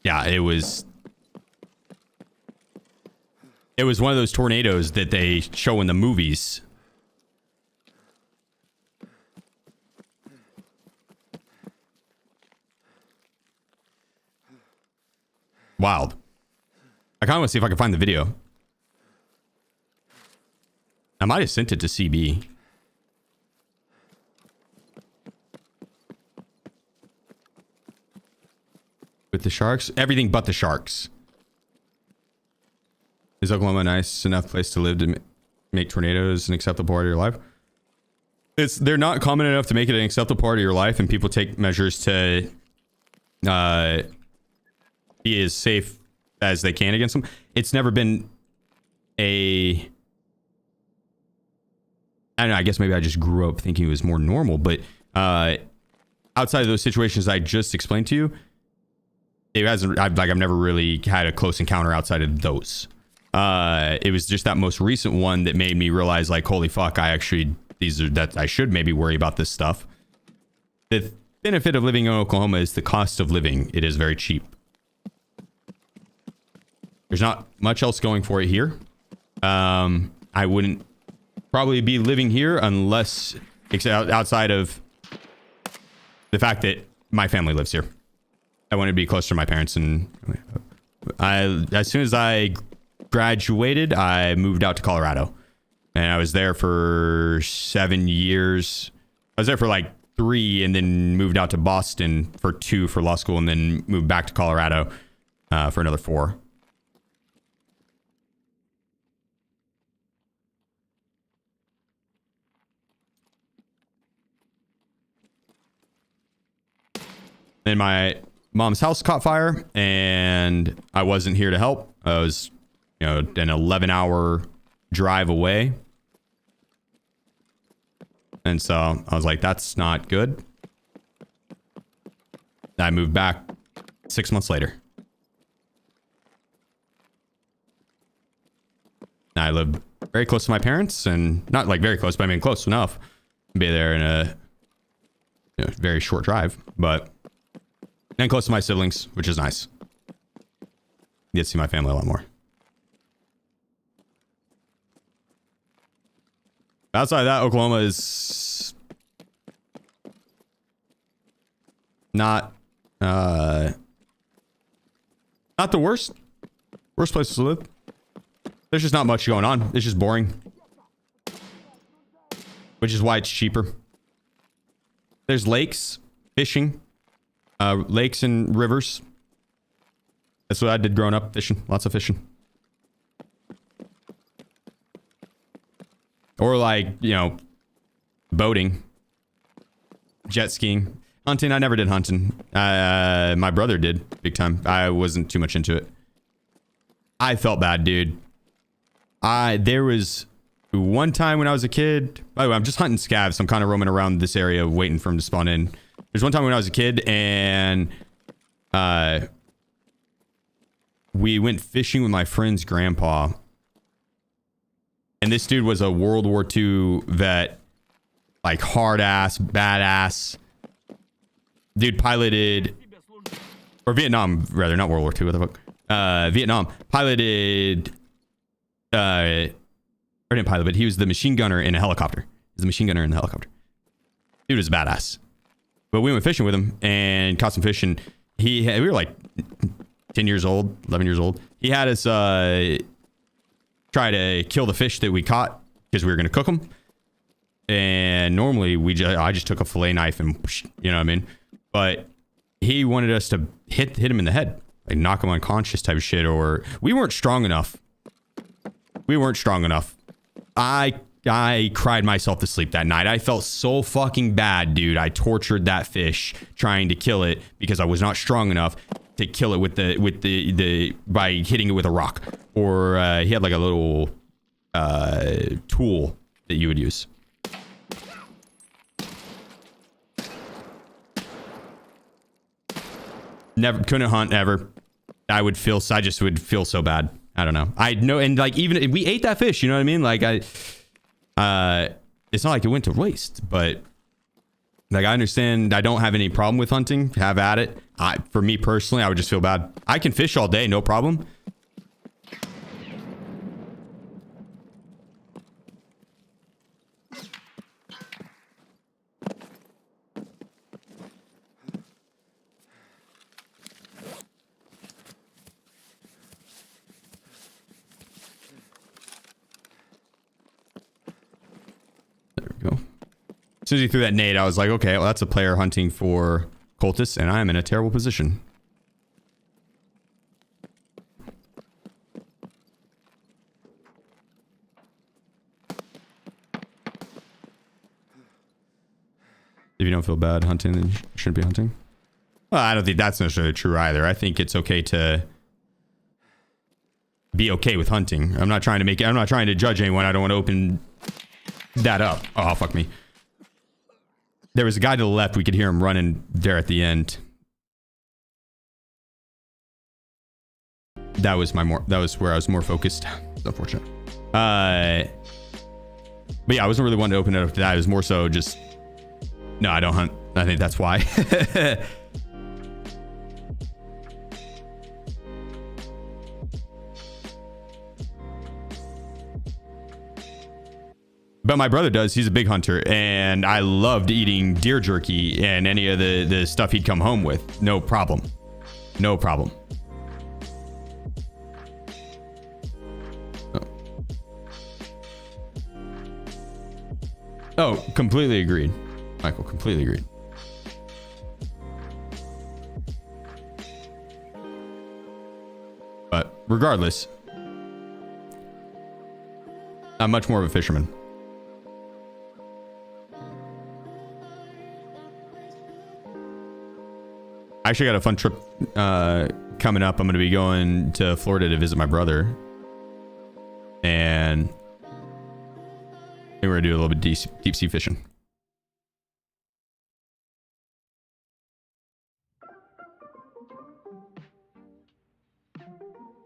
Speaker 1: yeah, it was one of those tornadoes that they show in the movies. Wild. I kind of want to see if I can find the video. I might have sent it to CB. With the sharks? Everything but the sharks. Is Oklahoma a nice enough place to live to make tornadoes an acceptable part of your life? They're not common enough to make it an acceptable part of your life, and people take measures to be as safe as they can against them. It's never been I don't know, I guess maybe I just grew up thinking it was more normal, but outside of those situations I just explained to you, I've never really had a close encounter outside of those. It was just that most recent one that made me realize, like, holy fuck, I should maybe worry about this stuff. The benefit of living in Oklahoma is the cost of living. It is very cheap. There's not much else going for it here. I wouldn't probably be living here unless outside of the fact that my family lives here. I wanted to be close to my parents, and as soon as I graduated, I moved out to Colorado, and I was there for 7 years. I was there for like 3, and then moved out to Boston for 2 for law school, and then moved back to Colorado for another 4. Then my mom's house caught fire, and I wasn't here to help. I was, an 11-hour drive away. And so I was like, that's not good. I moved back 6 months later. I lived very close to my parents, and not like very close, but I mean close enough to be there in a very short drive, and close to my siblings, which is nice. Get to see my family a lot more. Outside of that, Oklahoma is not the worst places to live. There's just not much going on. It's just boring, which is why it's cheaper. There's lakes, fishing, lakes and rivers. That's what I did growing up, fishing. Lots of fishing. Or like, boating, jet skiing, hunting. I never did hunting. My brother did big time. I wasn't too much into it. I felt bad, dude. There was one time when I was a kid. By the way, I'm just hunting scavs. I'm kind of roaming around this area waiting for them to spawn in. There's one time when I was a kid, and we went fishing with my friend's grandpa. And this dude was a World War II vet, like hard ass, badass. Dude piloted, or Vietnam rather, not World War II. What the fuck? Vietnam piloted, or didn't pilot, but he was the machine gunner in a helicopter. He was the machine gunner in the helicopter. Dude was badass. But we went fishing with him and caught some fish, and we were like 10 years old, 11 years old. He had us try to kill the fish that we caught because we were going to cook them. And normally I just took a fillet knife and, you know what I mean? But he wanted us to hit him in the head, like knock him unconscious type of shit. Or we weren't strong enough. I cried myself to sleep that night. I felt so fucking bad, dude. I tortured that fish trying to kill it because I was not strong enough to kill it with the by hitting it with a rock. Or he had like a little tool that you would use. Never couldn't hunt ever. I just would feel so bad. I don't know. I know, and like even we ate that fish, you know what I mean? Like it's not like it went to waste, but like I understand. I don't have any problem with hunting. Have at it. For me personally, I would just feel bad. I can fish all day, no problem. As soon as he threw that nade, I was like, okay, well, that's a player hunting for cultists, and I am in a terrible position. If you don't feel bad hunting, then you shouldn't be hunting. Well, I don't think that's necessarily true either. I think it's okay to be okay with hunting. I'm not trying to judge anyone. I don't want to open that up. Oh, fuck me. There was a guy to the left. We could hear him running there at the end. That was where I was more focused. It's unfortunate. But yeah, I wasn't really wanting to open it up to that. It was more so just, no, I don't hunt. I think that's why. But my brother does. He's a big hunter, and I loved eating deer jerky and any of the stuff he'd come home with. No problem. No problem. Oh, completely agreed. Michael, completely agreed. But regardless, I'm much more of a fisherman. I actually got a fun trip coming up. I'm going to be going to Florida to visit my brother. And we're going to do a little bit deep sea fishing.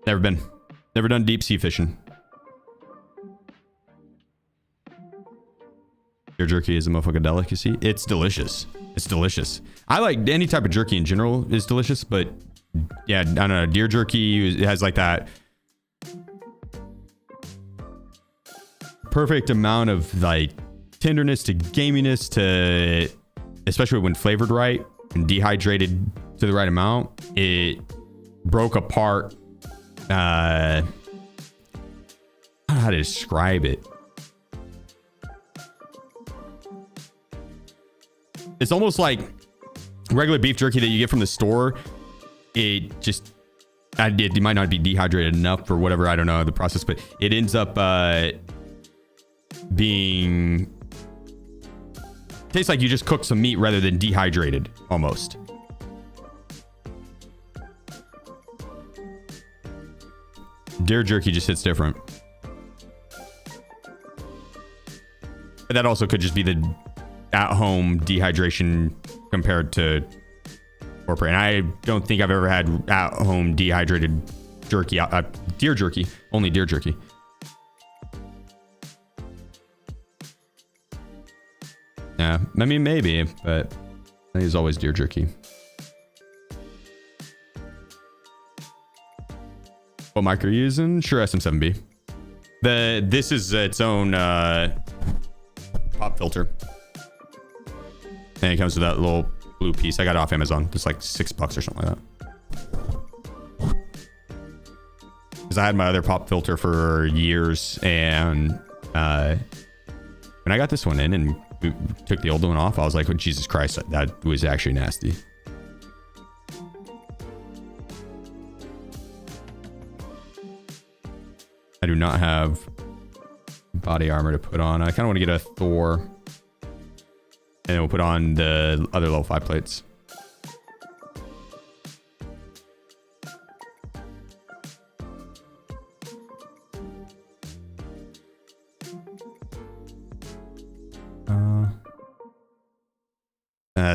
Speaker 1: Never done deep sea fishing. Deer jerky is a motherfucking delicacy. It's delicious. It's delicious. I like any type of jerky in general is delicious, but yeah, I don't know. Deer jerky, it has like that perfect amount of like tenderness to gaminess to, especially when flavored right and dehydrated to the right amount. It broke apart. I don't know how to describe it. It's almost like regular beef jerky that you get from the store. It just, it might not be dehydrated enough or whatever. I don't know the process, but it ends up being, tastes like you just cooked some meat rather than dehydrated almost. Deer jerky just hits different. But that also could just be the at-home dehydration compared to corporate. And I don't think I've ever had at-home dehydrated jerky, deer jerky, only deer jerky. Yeah, I mean, maybe, but I think it's always deer jerky. What mic are you using? Sure, SM7B. This is its own pop filter. And it comes with that little blue piece. I got it off Amazon. It's like $6 or something like that. Because I had my other pop filter for years, and when I got this one in and we took the old one off, I was like, oh, Jesus Christ, that was actually nasty. I do not have body armor to put on. I kind of want to get a Thor. And then we'll put on the other level 5 plates.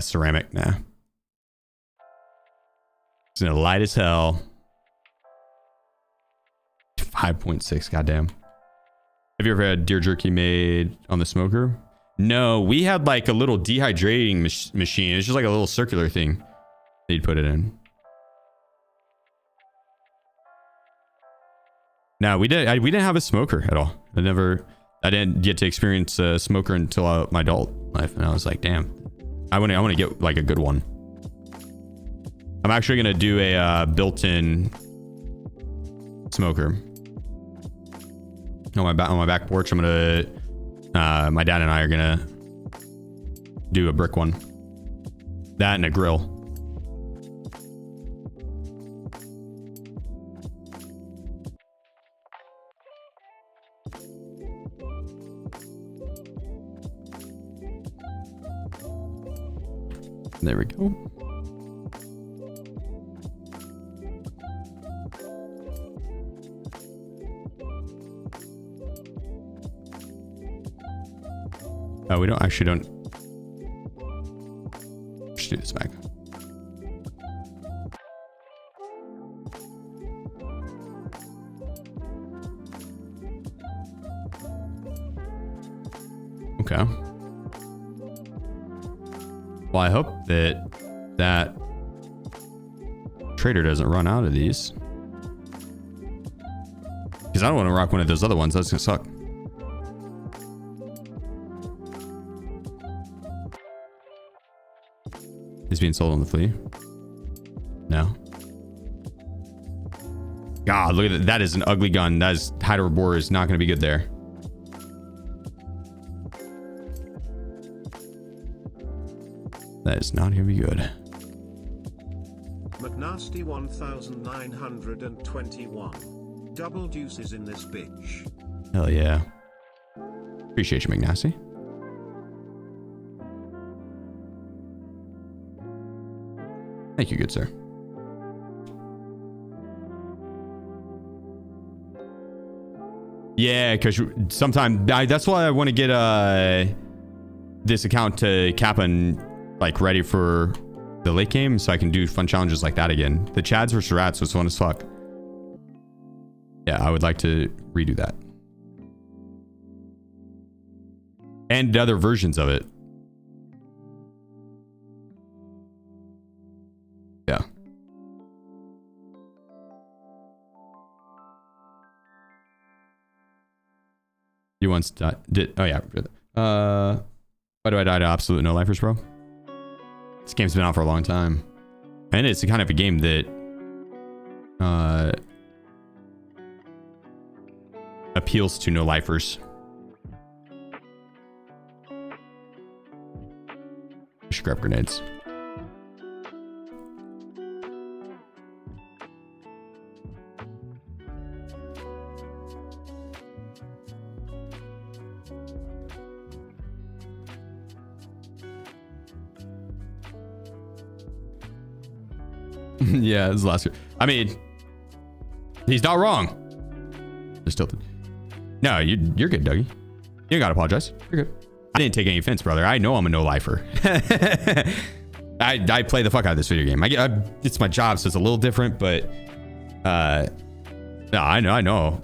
Speaker 1: Ceramic, nah. It's gonna light as hell. 5.6, goddamn. Have you ever had deer jerky made on the smoker? No, we had like a little dehydrating machine. It's just like a little circular thing that you'd put it in. No, we didn't have a smoker at all. I didn't get to experience a smoker until my adult life, and I was like, damn, I want to get like a good one. I'm actually gonna do a built-in smoker on my back porch. I'm gonna my dad and I are gonna do a brick one, that and a grill. There we go. Oh, we don't. Let's do this back. Okay. Well, I hope that trader doesn't run out of these, because I don't want to rock one of those other ones. That's gonna suck. Is being sold on the flea? No. God, look at that. That is an ugly gun. That is hider borer is not going to be good there. That is not going to be good.
Speaker 2: McNasty 1921. Double deuces in this bitch.
Speaker 1: Hell yeah. Appreciate you, McNasty. Thank you, good sir. Yeah, because sometimes that's why I want to get this account to Kappa and like ready for the late game, so I can do fun challenges like that again. The Chads versus Rats was fun as fuck. Yeah, I would like to redo that. And other versions of it. Yeah. You once did. Oh yeah. Why do I die to absolute no lifers, bro? This game's been out for a long time, and it's the kind of a game that appeals to no lifers. Scrap grenades. Yeah, this is the last year. I mean, he's not wrong. Just tilted. No, you're good, Dougie. You gotta apologize. You're good. I didn't take any offense, brother. I know I'm a no-lifer. I play the fuck out of this video game. It's my job, so it's a little different, but no, I know.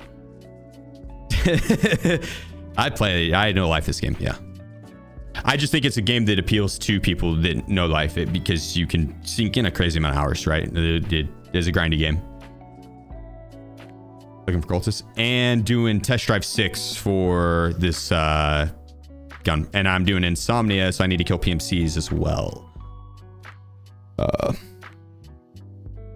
Speaker 1: I know life this game, yeah. I just think it's a game that appeals to people that know life it, because you can sink in a crazy amount of hours, right? It is a grindy game. Looking for cultists and doing test drive 6 for this gun, and I'm doing insomnia, so I need to kill PMCs as well. I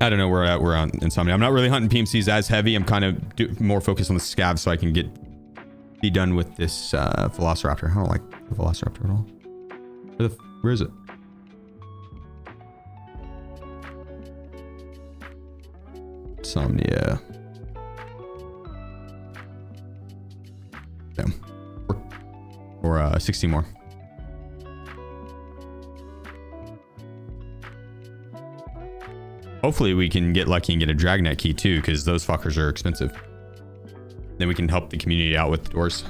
Speaker 1: don't know where we're on insomnia. I'm not really hunting PMCs as heavy. I'm kind of more focused on the scavs, so I can get be done with this Velociraptor. I don't like the Velociraptor at all. Where is it? Insomnia. Damn. Or 60 more. Hopefully we can get lucky and get a Dragnet key too, because those fuckers are expensive. Then we can help the community out with the doors.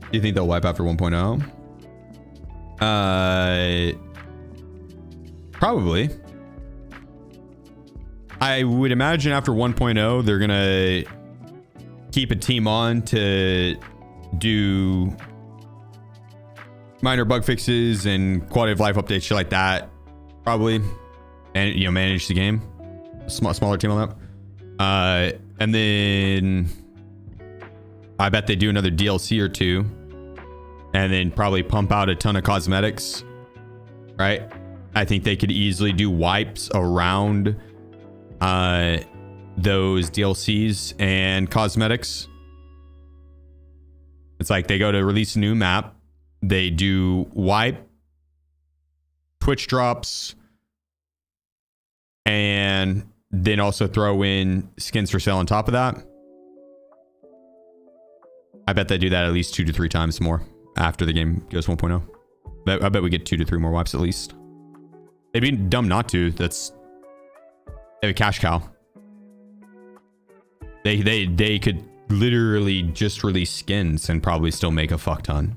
Speaker 1: Do you think they'll wipe after 1.0? Probably. I would imagine after 1.0, they're gonna keep a team on to do minor bug fixes and quality of life updates, shit like that. Probably. And, you know, manage the game. Smaller team on that. And then I bet they do another DLC or two. And then probably pump out a ton of cosmetics. Right? I think they could easily do wipes around those DLCs and cosmetics. It's like they go to release a new map. They do wipe, Twitch drops, and then also throw in skins for sale on top of that. I bet they do that at least 2 to 3 times more after the game goes 1.0. I bet we get 2 to 3 more wipes at least. They'd be dumb not to. They have a cash cow. They could literally just release skins and probably still make a fuck ton.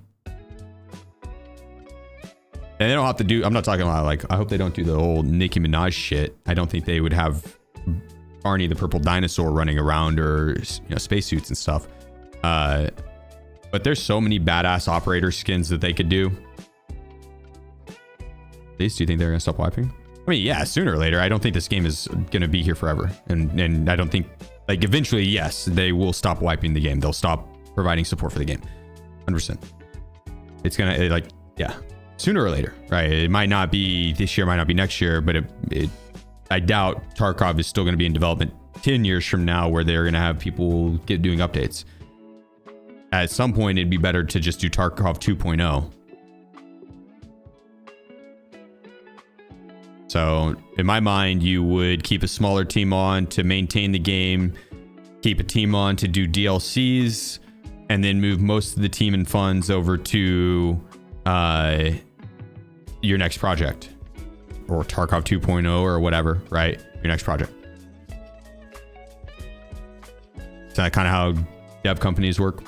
Speaker 1: And they don't have to do, I'm not talking about like, I hope they don't do the whole Nicki Minaj shit. I don't think they would have Barney the purple dinosaur running around, or, you know, spacesuits and stuff. But there's so many badass operator skins that they could do. Do you think they're gonna stop wiping? I mean, yeah, sooner or later. I don't think this game is gonna be here forever. And I don't think, like, eventually, yes, they will stop wiping the game. They'll stop providing support for the game. 100%. It's gonna, like, yeah. Sooner or later, right? It might not be this year, might not be next year, but I doubt Tarkov is still going to be in development 10 years from now, where they're going to have people doing updates. At some point, it'd be better to just do Tarkov 2.0. So in my mind, you would keep a smaller team on to maintain the game, keep a team on to do DLCs, and then move most of the team and funds over to your next project, or Tarkov 2.0 or whatever, right? Your next project. Is that kind of how dev companies work?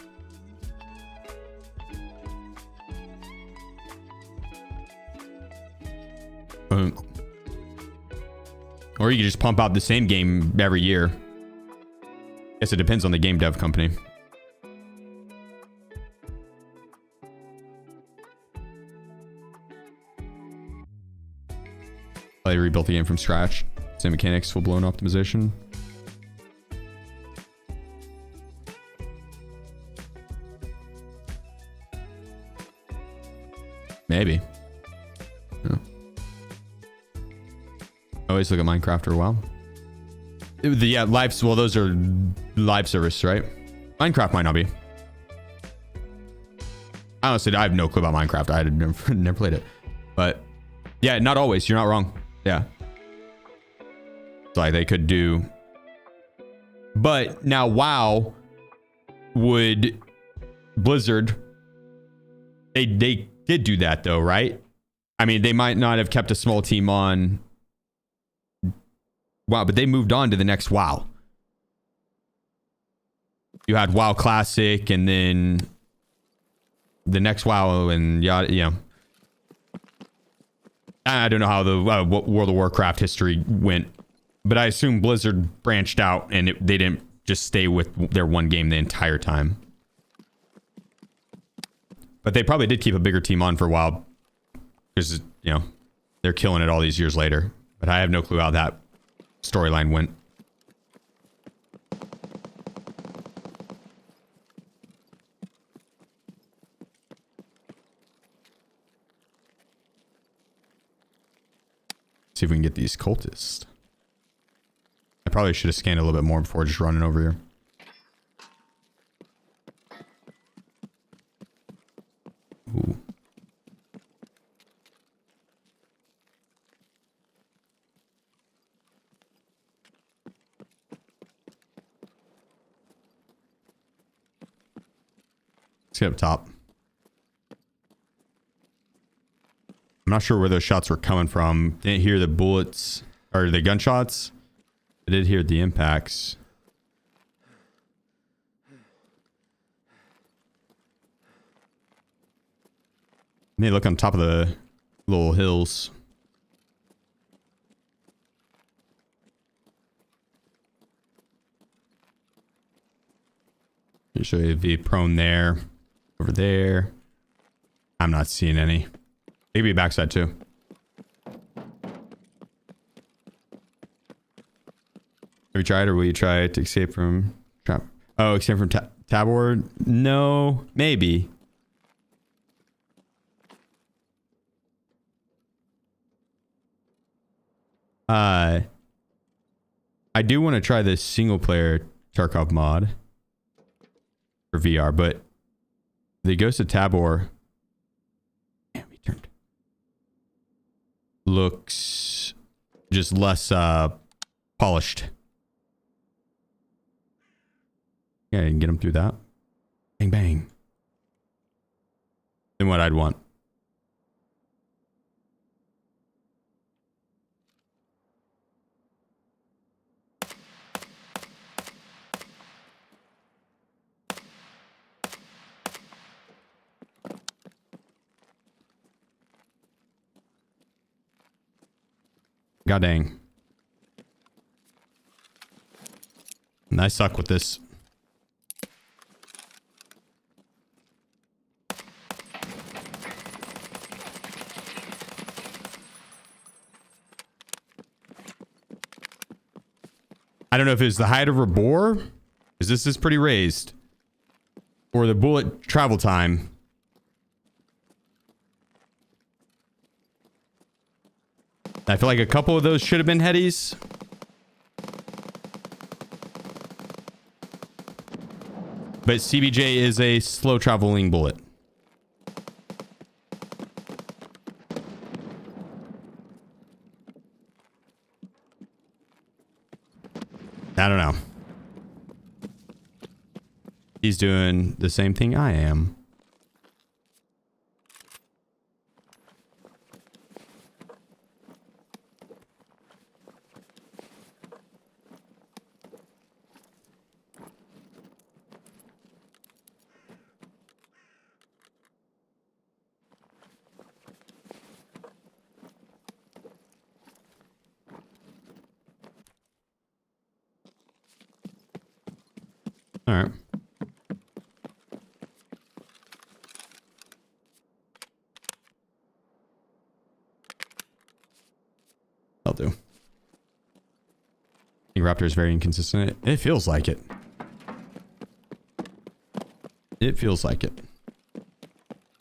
Speaker 1: Or you could just pump out the same game every year. Guess it depends on the game dev company. They rebuilt the game from scratch. Same mechanics, full blown optimization. Maybe. Yeah. Always look at Minecraft or WoW. Yeah, live. Well, those are live service, right? Minecraft might not be. Honestly, I have no clue about Minecraft. I had never played it. But yeah, not always. You're not wrong. Yeah. It's like they could do. But now WoW would Blizzard. They did do that though, right? I mean, they might not have kept a small team on WoW, but they moved on to the next WoW. You had WoW Classic, and then the next WoW, and yada, you know. I don't know how the World of Warcraft history went, but I assume Blizzard branched out, and they didn't just stay with their one game the entire time. But they probably did keep a bigger team on for a while, because, you know, they're killing it all these years later. But I have no clue how that storyline went. See if we can get these cultists. probably should have scanned a little bit more before just running over here. Ooh. Let's get up top. I'm not sure where those shots were coming from. Didn't hear the bullets or the gunshots. I did hear the impacts. They look on top of the little hills. I'll show you the prone there. Over there. I'm not seeing any. Maybe backside too. Have you tried or will you try to escape from trap? Oh, escape from Tabor? No, maybe. I do want to try this single player Tarkov mod for VR, but the Ghost of Tabor looks just less polished. Yeah, I can get him through that. Bang bang. Than what I'd want. God dang. And I suck with this. I don't know if it's the height of a bore, because this is pretty raised, or the bullet travel time. I feel like a couple of those should have been headies. But CBJ is a slow traveling bullet. I don't know. He's doing the same thing I am. All right. I'll do. I think Raptor is very inconsistent. It feels like it. It feels like it.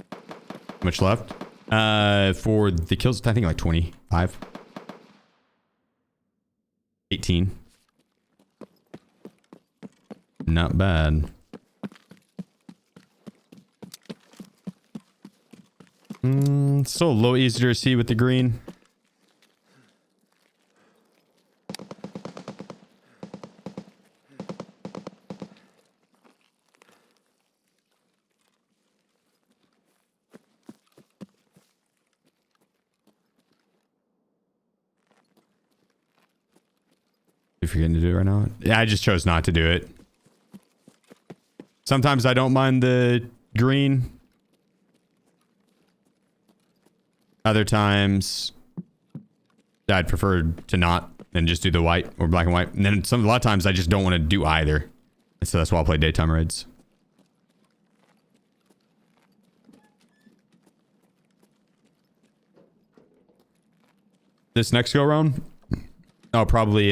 Speaker 1: How much left? For the kills, I think like 25. 18. Not bad. Still a little easier to see with the green. If you're going to do it right now. Yeah, I just chose not to do it. Sometimes I don't mind the green. Other times I'd prefer to not and just do the white or black and white. And then a lot of times I just don't want to do either. And so that's why I'll play daytime raids. This next go around, I'll probably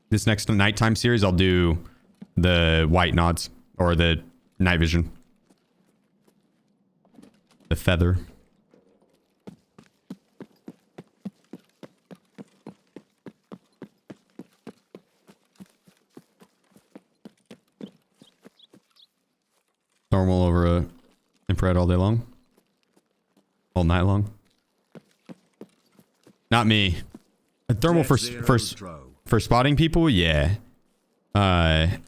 Speaker 1: this next nighttime series I'll do the white nods or the night vision. The feather. Thermal over a infrared all day long. All night long. Not me. A thermal for spotting people? Yeah. I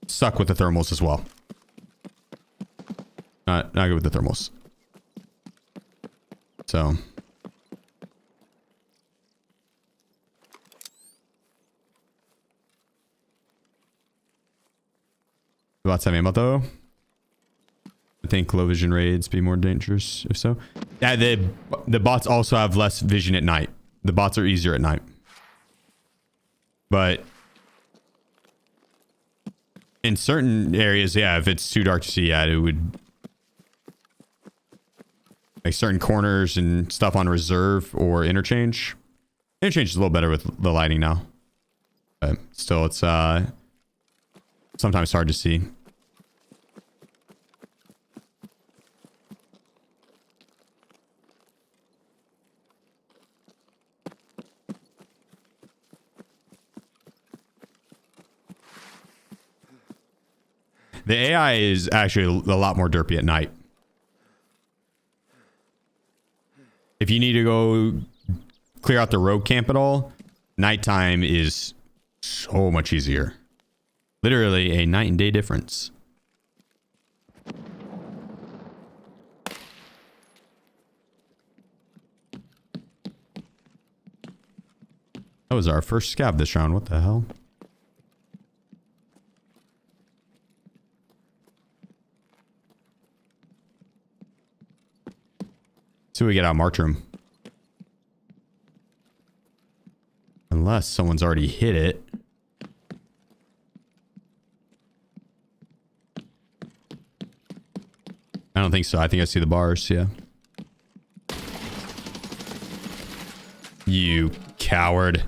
Speaker 1: suck with the thermals as well. Not good with the thermals. So. About having about though. I think low vision raids be more dangerous if so. Yeah, the bots also have less vision at night. The bots are easier at night. But in certain areas, yeah, if it's too dark to see, yeah, it would, like certain corners and stuff on reserve or interchange. Interchange is a little better with the lighting now. But still, it's sometimes hard to see. The AI is actually a lot more derpy at night. If you need to go clear out the rogue camp at all, nighttime is so much easier. Literally a night and day difference. That was our first scav this round. What the hell? See what we get out of March room. Unless someone's already hit it. I don't think so. I think I see the bars, yeah. You coward.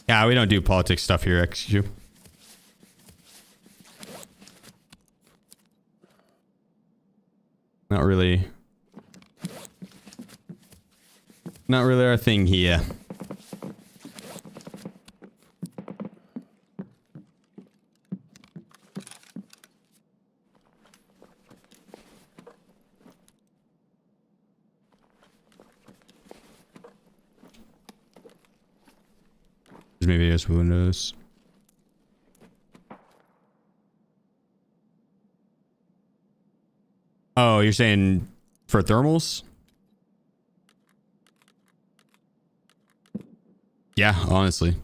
Speaker 1: Yeah, we don't do politics stuff here, XQ. Not really. Not really our thing here. Maybe just windows. Oh, you're saying for thermals? Yeah, honestly.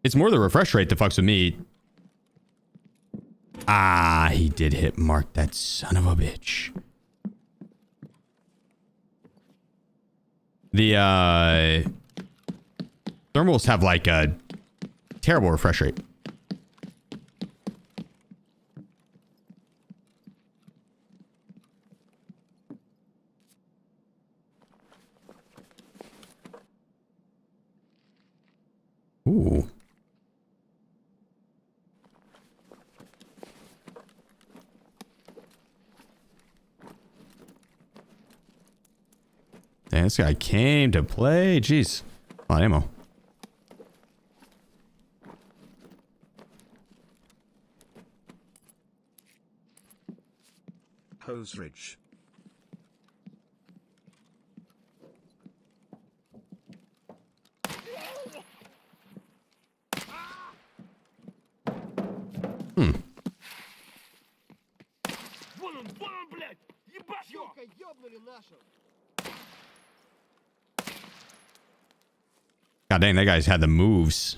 Speaker 1: It's more the refresh rate that fucks with me. Ah, he did hit Mark, that son of a bitch. The thermals have like a terrible refresh rate. Ooh. Damn, this guy came to play. Jeez. A lot of ammo.
Speaker 2: Hose Ridge.
Speaker 1: God dang, that guy's had the moves.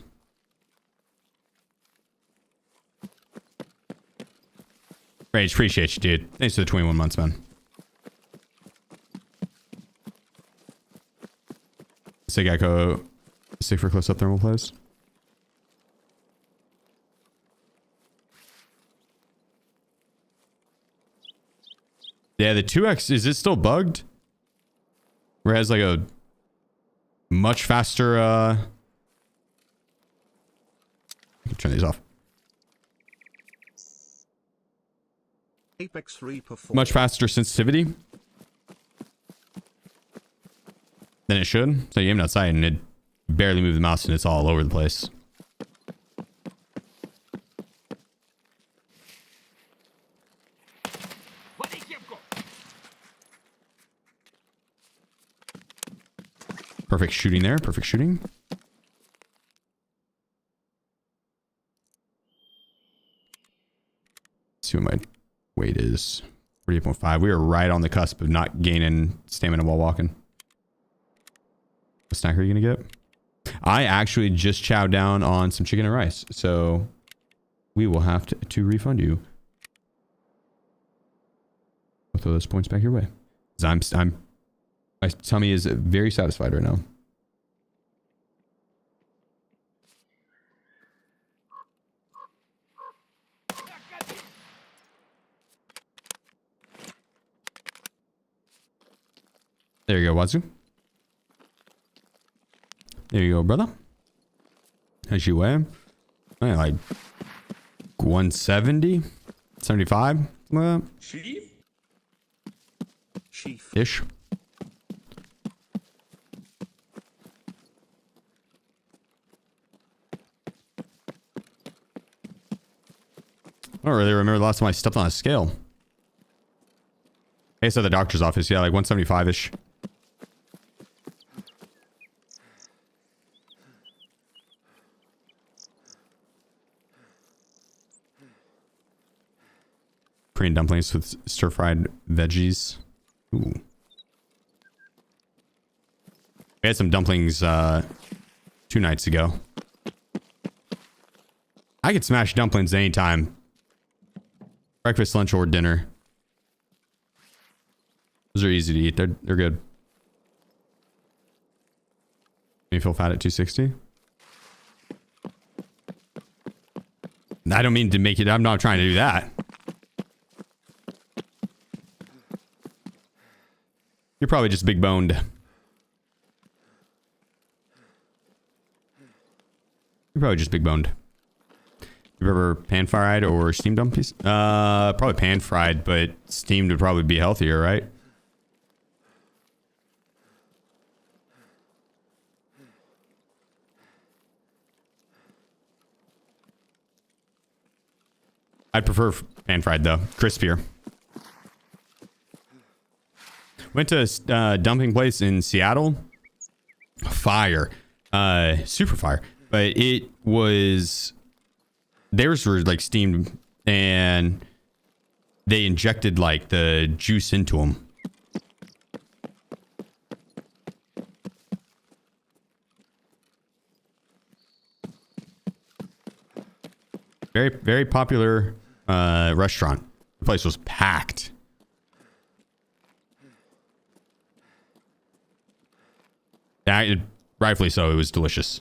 Speaker 1: Rage, appreciate you, dude. Thanks for the 21 months, man. Sig Echo, stick for close-up thermal plays. Yeah, the 2X, is it still bugged? Where it has like a much faster, turn these off.
Speaker 2: Apex 3 performance.
Speaker 1: Much faster sensitivity than it should. So you aim outside and it barely move the mouse and it's all over the place. Perfect shooting there. Perfect shooting. Let's see what my weight is. 48.5. We are right on the cusp of not gaining stamina while walking. What snack are you going to get? I actually just chowed down on some chicken and rice. So we will have to refund you. I'll throw those points back your way. My tummy is very satisfied right now. There you go, Wazoo. There you go, brother. How's you weigh? Like 170, 75, ish. I don't really remember the last time I stepped on a scale. I guess at the doctor's office, yeah, like 175-ish. Korean dumplings with stir-fried veggies. Ooh. We had some dumplings 2 nights ago. I could smash dumplings anytime. Breakfast, lunch, or dinner. Those are easy to eat. They're good. You feel fat at 260? I don't mean to make it. I'm not trying to do that. You're probably just big boned. You're probably just big boned. You ever pan fried or steamed dumplings? Probably pan fried, but steamed would probably be healthier, right? I'd prefer pan fried though, crispier. Went to a dumpling place in Seattle. Fire, super fire, but it was. Theirs were like steamed and they injected like the juice into them. Very, very popular restaurant. The place was packed. Rightfully so. It was delicious.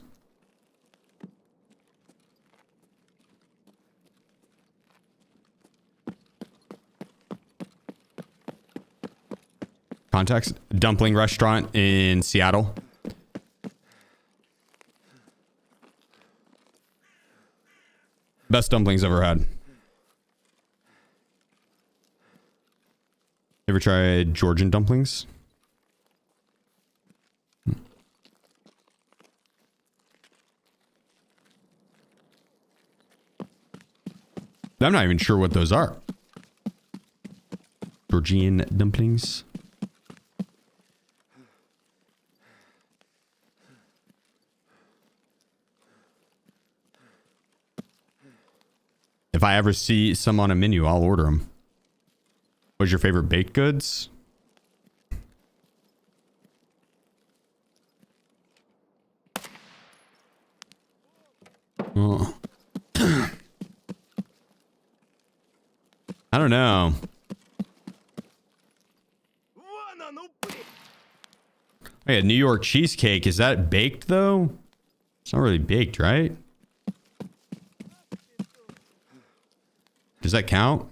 Speaker 1: Context: dumpling restaurant in Seattle. Best dumplings ever had. Ever tried Georgian dumplings? I'm not even sure what those are. Georgian dumplings. If I ever see some on a menu, I'll order them. What's your favorite baked goods? Oh. I don't know. Hey, a New York cheesecake. Is that baked though? It's not really baked, right? Does that count?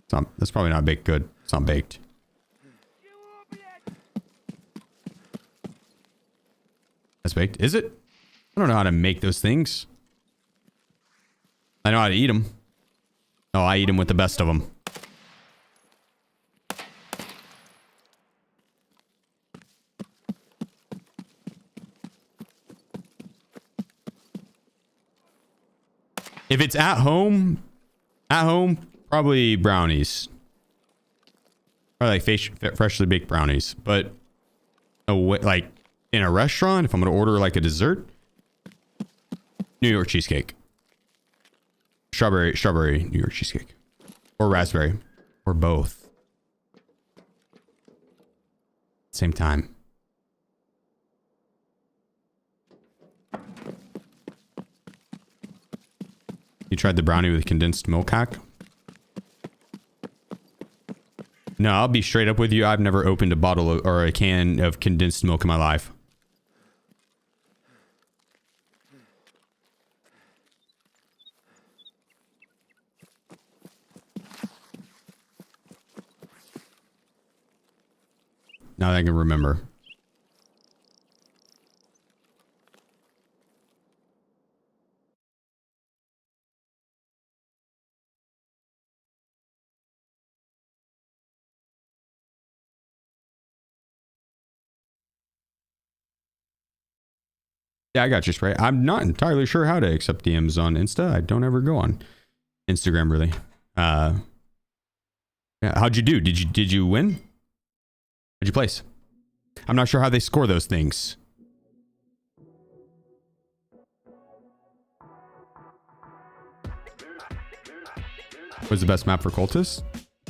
Speaker 1: It's not, that's probably not baked good. It's not baked. That's baked. Is it? I don't know how to make those things. I know how to eat them. Oh, I eat them with the best of them. If it's at home, probably brownies. Probably like freshly baked brownies. But like in a restaurant, if I'm going to order like a dessert, New York cheesecake. Strawberry New York cheesecake. Or raspberry. Or both. Same time. You tried the brownie with condensed milk hack? No, I'll be straight up with you. I've never opened a bottle or a can of condensed milk in my life. Now that I can remember. Yeah, I got you, Spray. I'm not entirely sure how to accept DMs on Insta. I don't ever go on Instagram, really. Yeah, how'd you do? Did you win? How'd you place? I'm not sure how they score those things. What's the best map for cultists?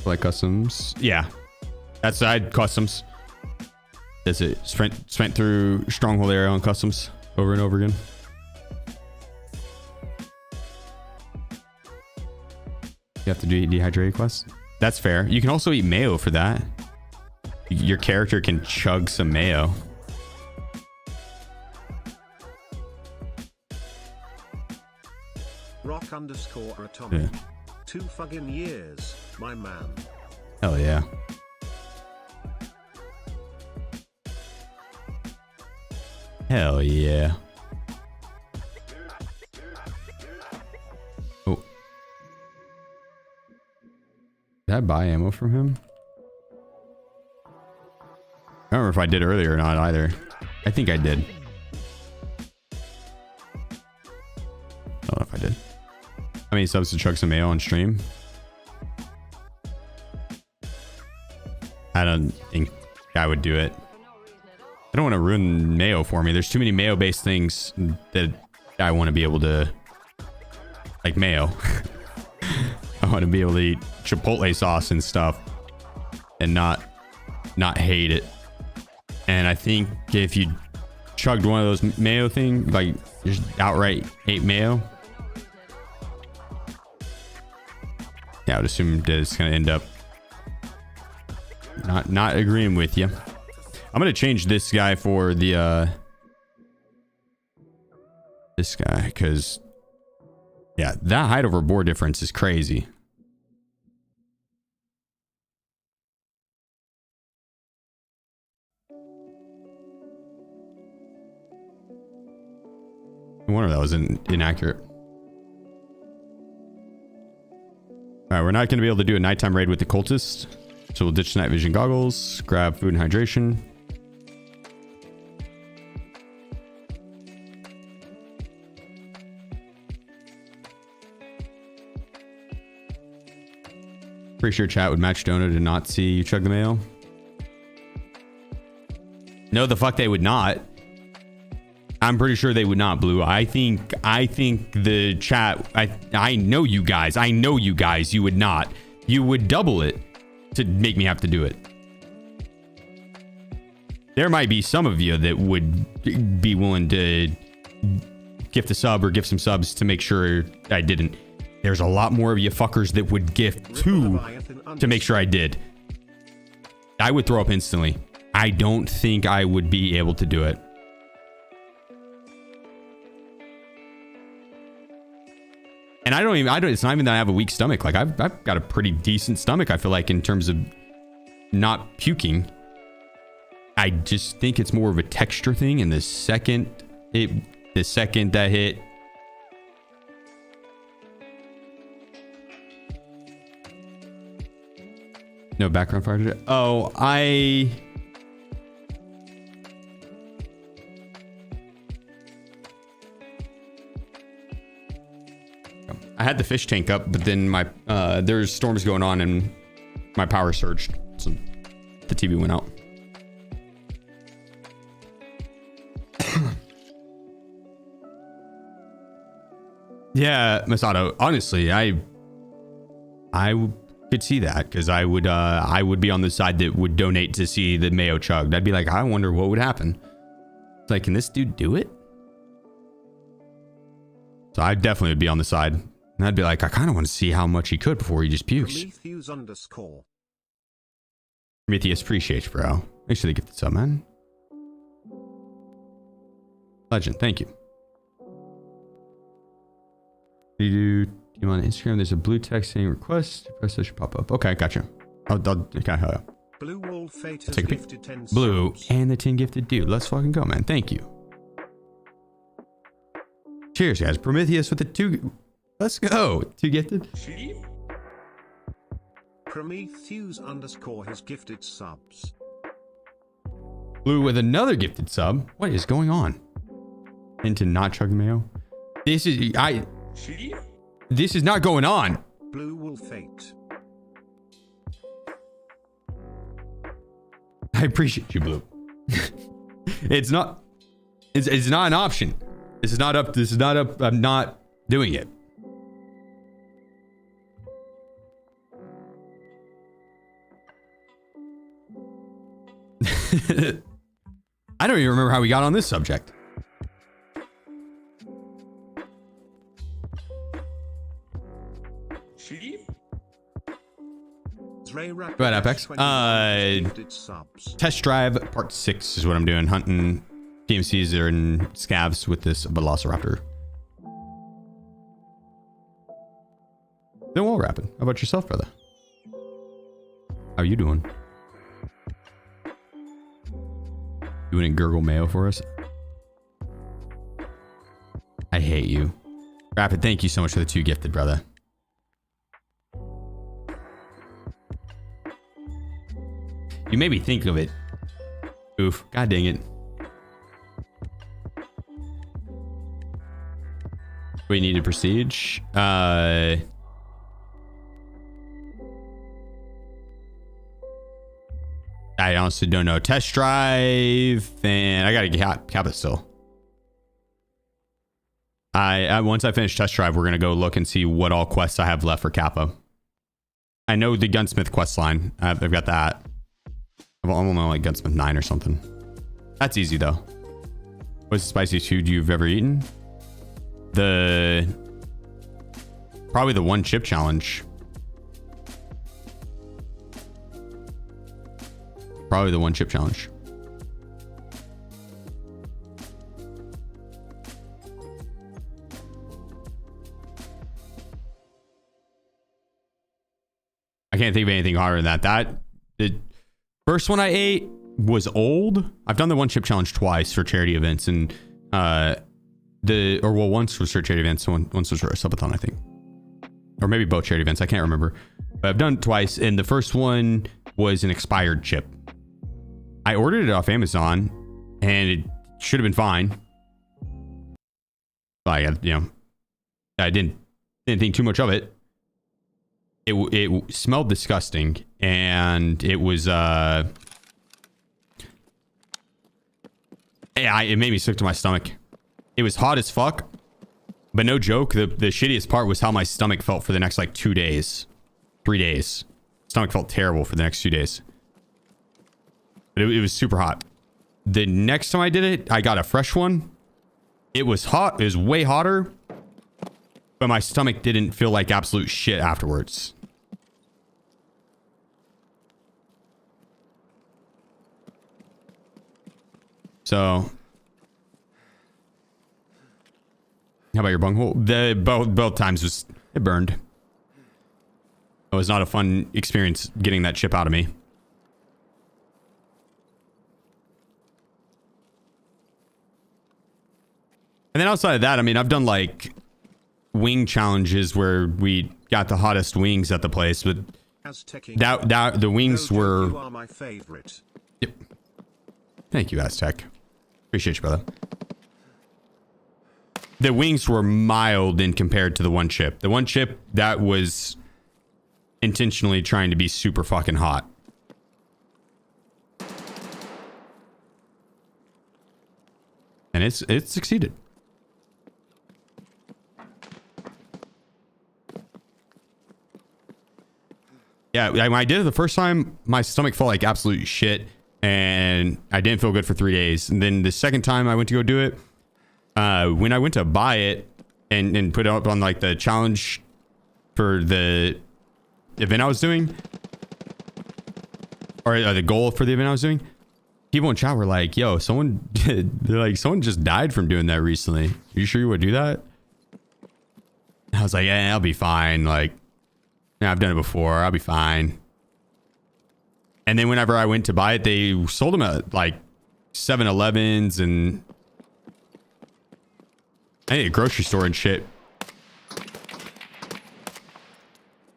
Speaker 1: Like customs? Yeah. That's side customs. That's it. Sprint through stronghold area on customs over and over again. You have to do dehydrated quests. That's fair. You can also eat mayo for that. Your character can chug some mayo.
Speaker 2: Rock_atomic. Yeah. 2 fucking years, my man.
Speaker 1: Hell yeah. Hell yeah. Oh. Did I buy ammo from him? I don't remember if I did earlier or not either. I think I did. I don't know if I did. How many subs to chug some mayo on stream? I don't think I would do it. I don't want to ruin mayo for me. There's too many mayo based things that I want to be able to, like mayo. I want to be able to eat Chipotle sauce and stuff and not hate it. And I think if you chugged one of those mayo things, like just outright hate mayo, yeah, I would assume that it's going to end up not agreeing with you. I'm going to change this guy for the, this guy, because, yeah, that height over board difference is crazy. I wonder if that was inaccurate. All right, we're not going to be able to do a nighttime raid with the cultists, so we'll ditch night vision goggles, grab food and hydration. Pretty sure chat would match Donut and not see you chug the mayo. No, the fuck they would not. I'm pretty sure they would not, Blue. I think the chat, I know you guys. I know you guys. You would not. You would double it to make me have to do it. There might be some of you that would be willing to gift a sub or gift some subs to make sure I didn't. There's a lot more of you fuckers that would gift two to make sure I did. I would throw up instantly. I don't think I would be able to do it. And it's not even that I have a weak stomach. Like I've got a pretty decent stomach, I feel like, in terms of not puking. I just think it's more of a texture thing. And the second it the second that hit. No background fire today. Oh, I had the fish tank up, but then my there's storms going on and my power surged, so the TV went out. Yeah, Masato. Honestly, I could see that, because I would be on the side that would donate to see the mayo chugged. I'd be like, I wonder what would happen. It's like, can this dude do it? So I definitely would be on the side. And I'd be like, I kind of want to see how much he could before he just pukes. Prometheus, appreciate you, bro. Make sure they get this up, man. Legend, thank you. You on Instagram, there's a blue text saying request. Press that should pop up. Okay, gotcha. Okay.
Speaker 2: Blue Wall Fate has
Speaker 1: take a
Speaker 2: gifted 10
Speaker 1: Blue
Speaker 2: subs.
Speaker 1: and the 10 gifted dude. Let's fucking go, man. Thank you. Cheers, guys. Prometheus with the 2. Let's go. 2 gifted.
Speaker 2: Prometheus _ has gifted subs.
Speaker 1: Blue with another gifted sub. What is going on? Into not chug mayo. This is This is not going on.
Speaker 2: Blue Wall Fate.
Speaker 1: I appreciate you, Blue. It's not an option. This is not up. I'm not doing it. I don't even remember how we got on this subject. Go ahead, Apex. Test drive part 6 is what I'm doing. Hunting TMCs that are in scavs with this Velociraptor. Then wall rapping. How about yourself, brother? How you doing? Doing a gurgle mayo for us? I hate you. Rapid, thank you so much for the 2 gifted, brother. You made me think of it. Oof. God dang it. We needed prestige. I honestly don't know. Test drive, and I gotta Kappa still. Once I finish test drive, we're gonna go look and see what all quests I have left for Kappa. I know the gunsmith quest line. I've got that. I'm only on like gunsmith 9 or something. That's easy though. What's the spiciest food you've ever eaten? Probably the 1 chip challenge. Probably the 1 chip challenge. I can't think of anything harder than that. The first one I ate was old. I've done the 1 chip challenge twice for charity events, and once for charity events, once was for a subathon, I think, or maybe both charity events. I can't remember, but I've done it twice, and the first one was an expired chip. I ordered it off Amazon, and it should have been fine. But I didn't think too much of it. It smelled disgusting, and it was it made me sick to my stomach. It was hot as fuck, but no joke, the shittiest part was how my stomach felt for the next like 2 days, 3 days. Stomach felt terrible for the next 2 days. But it was super hot. The next time I did it, I got a fresh one. It was hot. It was way hotter, but my stomach didn't feel like absolute shit afterwards. So, how about your bunghole? Both times it burned. It was not a fun experience getting that chip out of me. And then outside of that, I mean, I've done like wing challenges where we got the hottest wings at the place, but that the wings were.
Speaker 2: You are my favorite.
Speaker 1: Yep. Thank you, Aztec. Appreciate you, brother. The wings were mild in compared to the one chip. The one chip that was intentionally trying to be super fucking hot. And it succeeded. Yeah, when I did it the first time, my stomach felt like absolute shit, and I didn't feel good for 3 days. And then the second time I went to go do it, when I went to buy it and put it up on like the challenge for the event I was doing, or the goal for the event I was doing, people in chat were like, "Yo, someone just died from doing that recently. Are you sure you would do that?" I was like, "Yeah, I'll be fine. Like, yeah, I've done it before. I'll be fine." And then whenever I went to buy it, they sold them at like 7-Elevens and a grocery store and shit.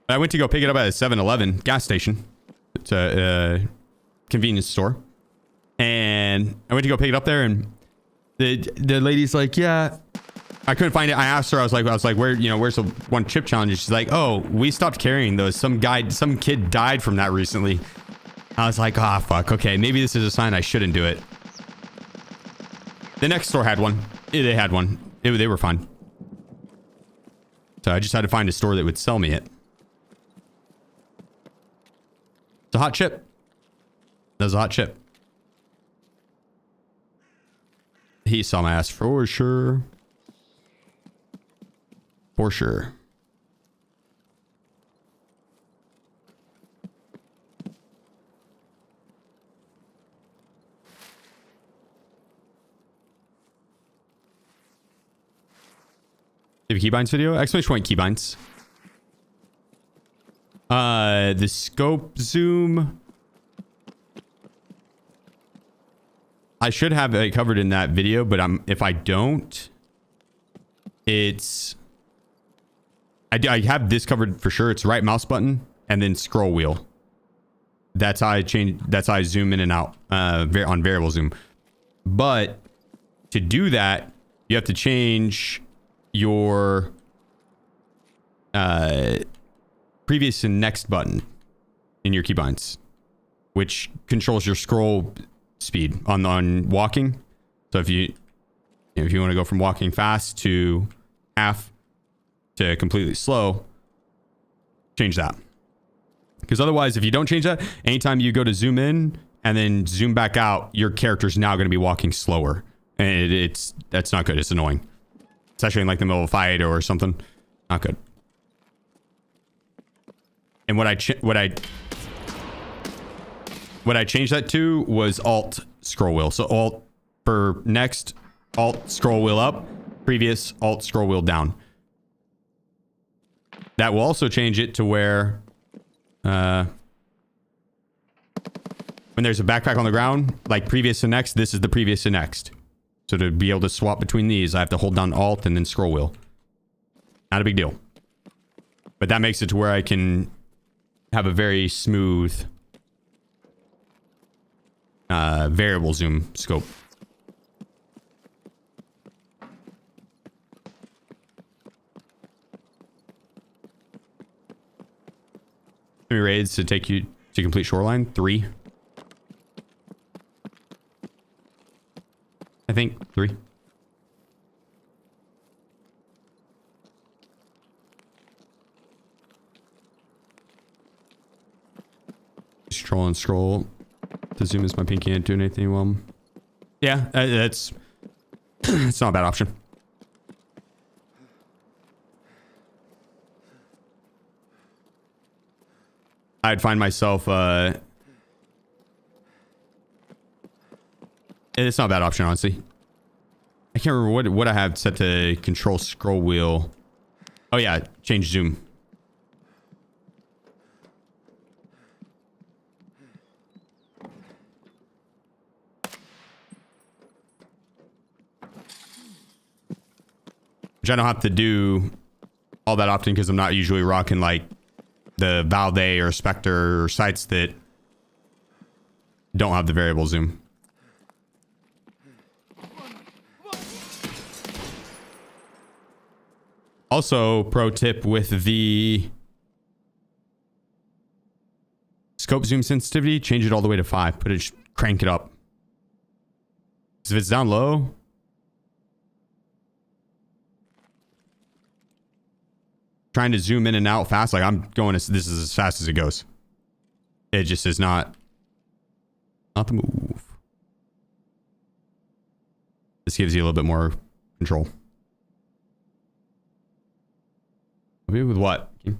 Speaker 1: I went to go pick it up at a 7-Eleven gas station. It's a convenience store. And I went to go pick it up there, and the lady's like, "Yeah." I couldn't find it. I asked her, I was like, "Where, where's the one chip challenge?" She's like, "Oh, we stopped carrying those. Some kid died from that recently." I was like, "Ah, fuck. Okay, maybe this is a sign I shouldn't do it." The next store had one. They had one. They were fine. So I just had to find a store that would sell me it. It's a hot chip. That's a hot chip. He saw my ass for sure. For sure. Do you have a keybinds video? Exclamation point keybinds. The scope zoom. I should have it covered in that video, but if I don't, it's I have this covered for sure. It's right mouse button and then scroll wheel. That's how I zoom in and out on variable zoom. But to do that, you have to change your previous and next button in your keybinds, which controls your scroll speed on walking. So if you want to go from walking fast to half to completely slow, change that. Because otherwise, if you don't change that, anytime you go to zoom in and then zoom back out, your character's now going to be walking slower, and that's not good. It's annoying, especially in like the middle of a fight or something. Not good. And what I changed that to was alt scroll wheel. So alt for next, alt scroll wheel up, previous alt scroll wheel down. That will also change it to where when there's a backpack on the ground, like previous and next, this is the previous and next. So to be able to swap between these, I have to hold down alt and then scroll wheel. Not a big deal. But that makes it to where I can have a very smooth variable zoom scope. How many raids to take you to complete Shoreline? 3. I think 3. Scroll and scroll to zoom as my pinky ain't doing anything well. Yeah, that's it's not a bad option. I'd find myself it's not a bad option, honestly. I can't remember what I have set to control scroll wheel. Oh yeah, change zoom. I don't have to do all that often because I'm not usually rocking like the Valde or Spectre or sites that don't have the variable zoom. Also, pro tip with the scope zoom sensitivity, change it all the way to 5. Crank it up. Because if it's down low, trying to zoom in and out fast, like I'm going, this is as fast as it goes. It just is not the move. This gives you a little bit more control. Maybe with what? Good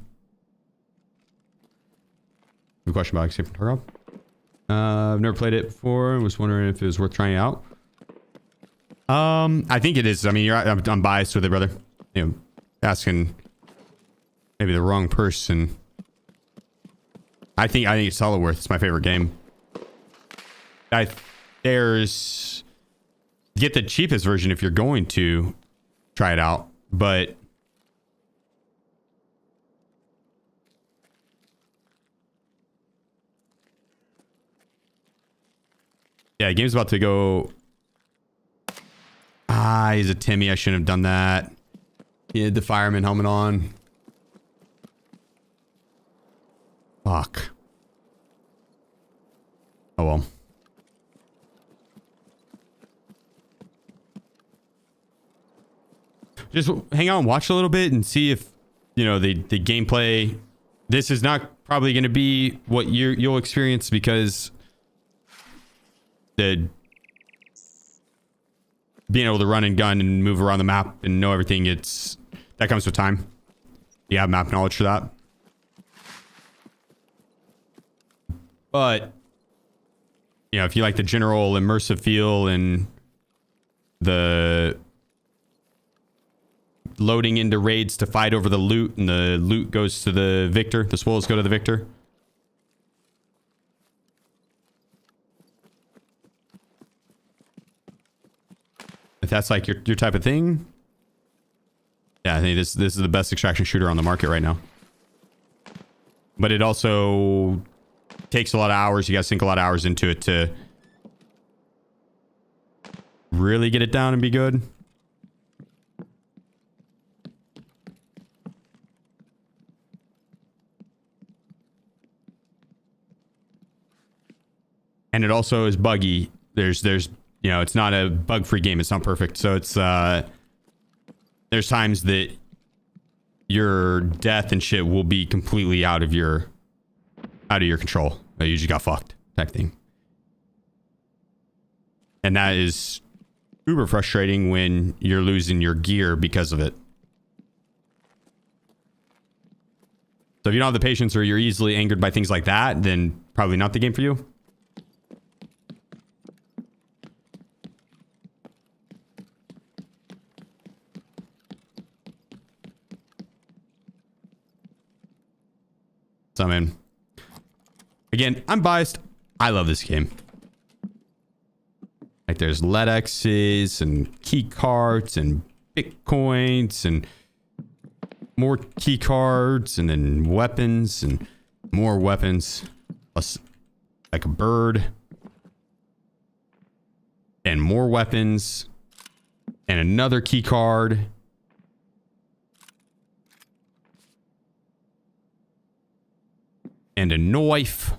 Speaker 1: question about Escape from Tarkov. I've never played it before. Was wondering if it was worth trying out. I think it is. I mean, I'm biased with it, brother. You know, asking maybe the wrong person. I think it's solid worth. It's my favorite game. There's get the cheapest version if you're going to try it out, but yeah, game's about to go. He's a Timmy. I shouldn't have done that. He had the fireman helmet on. Fuck. Oh well. Just hang out and watch a little bit and see if, you know, the gameplay. This is not probably going to be what you'll experience because the being able to run and gun and move around the map and know everything, that comes with time. You have map knowledge for that. But, you know, if you like the general immersive feel and the loading into raids to fight over the loot and the loot goes to the victor, the spoils go to the victor. If that's like your type of thing, yeah, I think this is the best extraction shooter on the market right now. But it also takes a lot of hours. You got to sink a lot of hours into it to really get it down and be good. And it also is buggy. There's you know, it's not a bug-free game. It's not perfect. So it's there's times that your death and shit will be completely out of your control. You just got fucked type thing. And that is uber frustrating when you're losing your gear because of it. So if you don't have the patience or you're easily angered by things like that, then probably not the game for you. So, I mean, again, I'm biased. I love this game. Like, there's LEDXs and key cards and Bitcoins and more key cards and then weapons and more weapons. Plus, like a bird. And more weapons. And another key card. And a knife.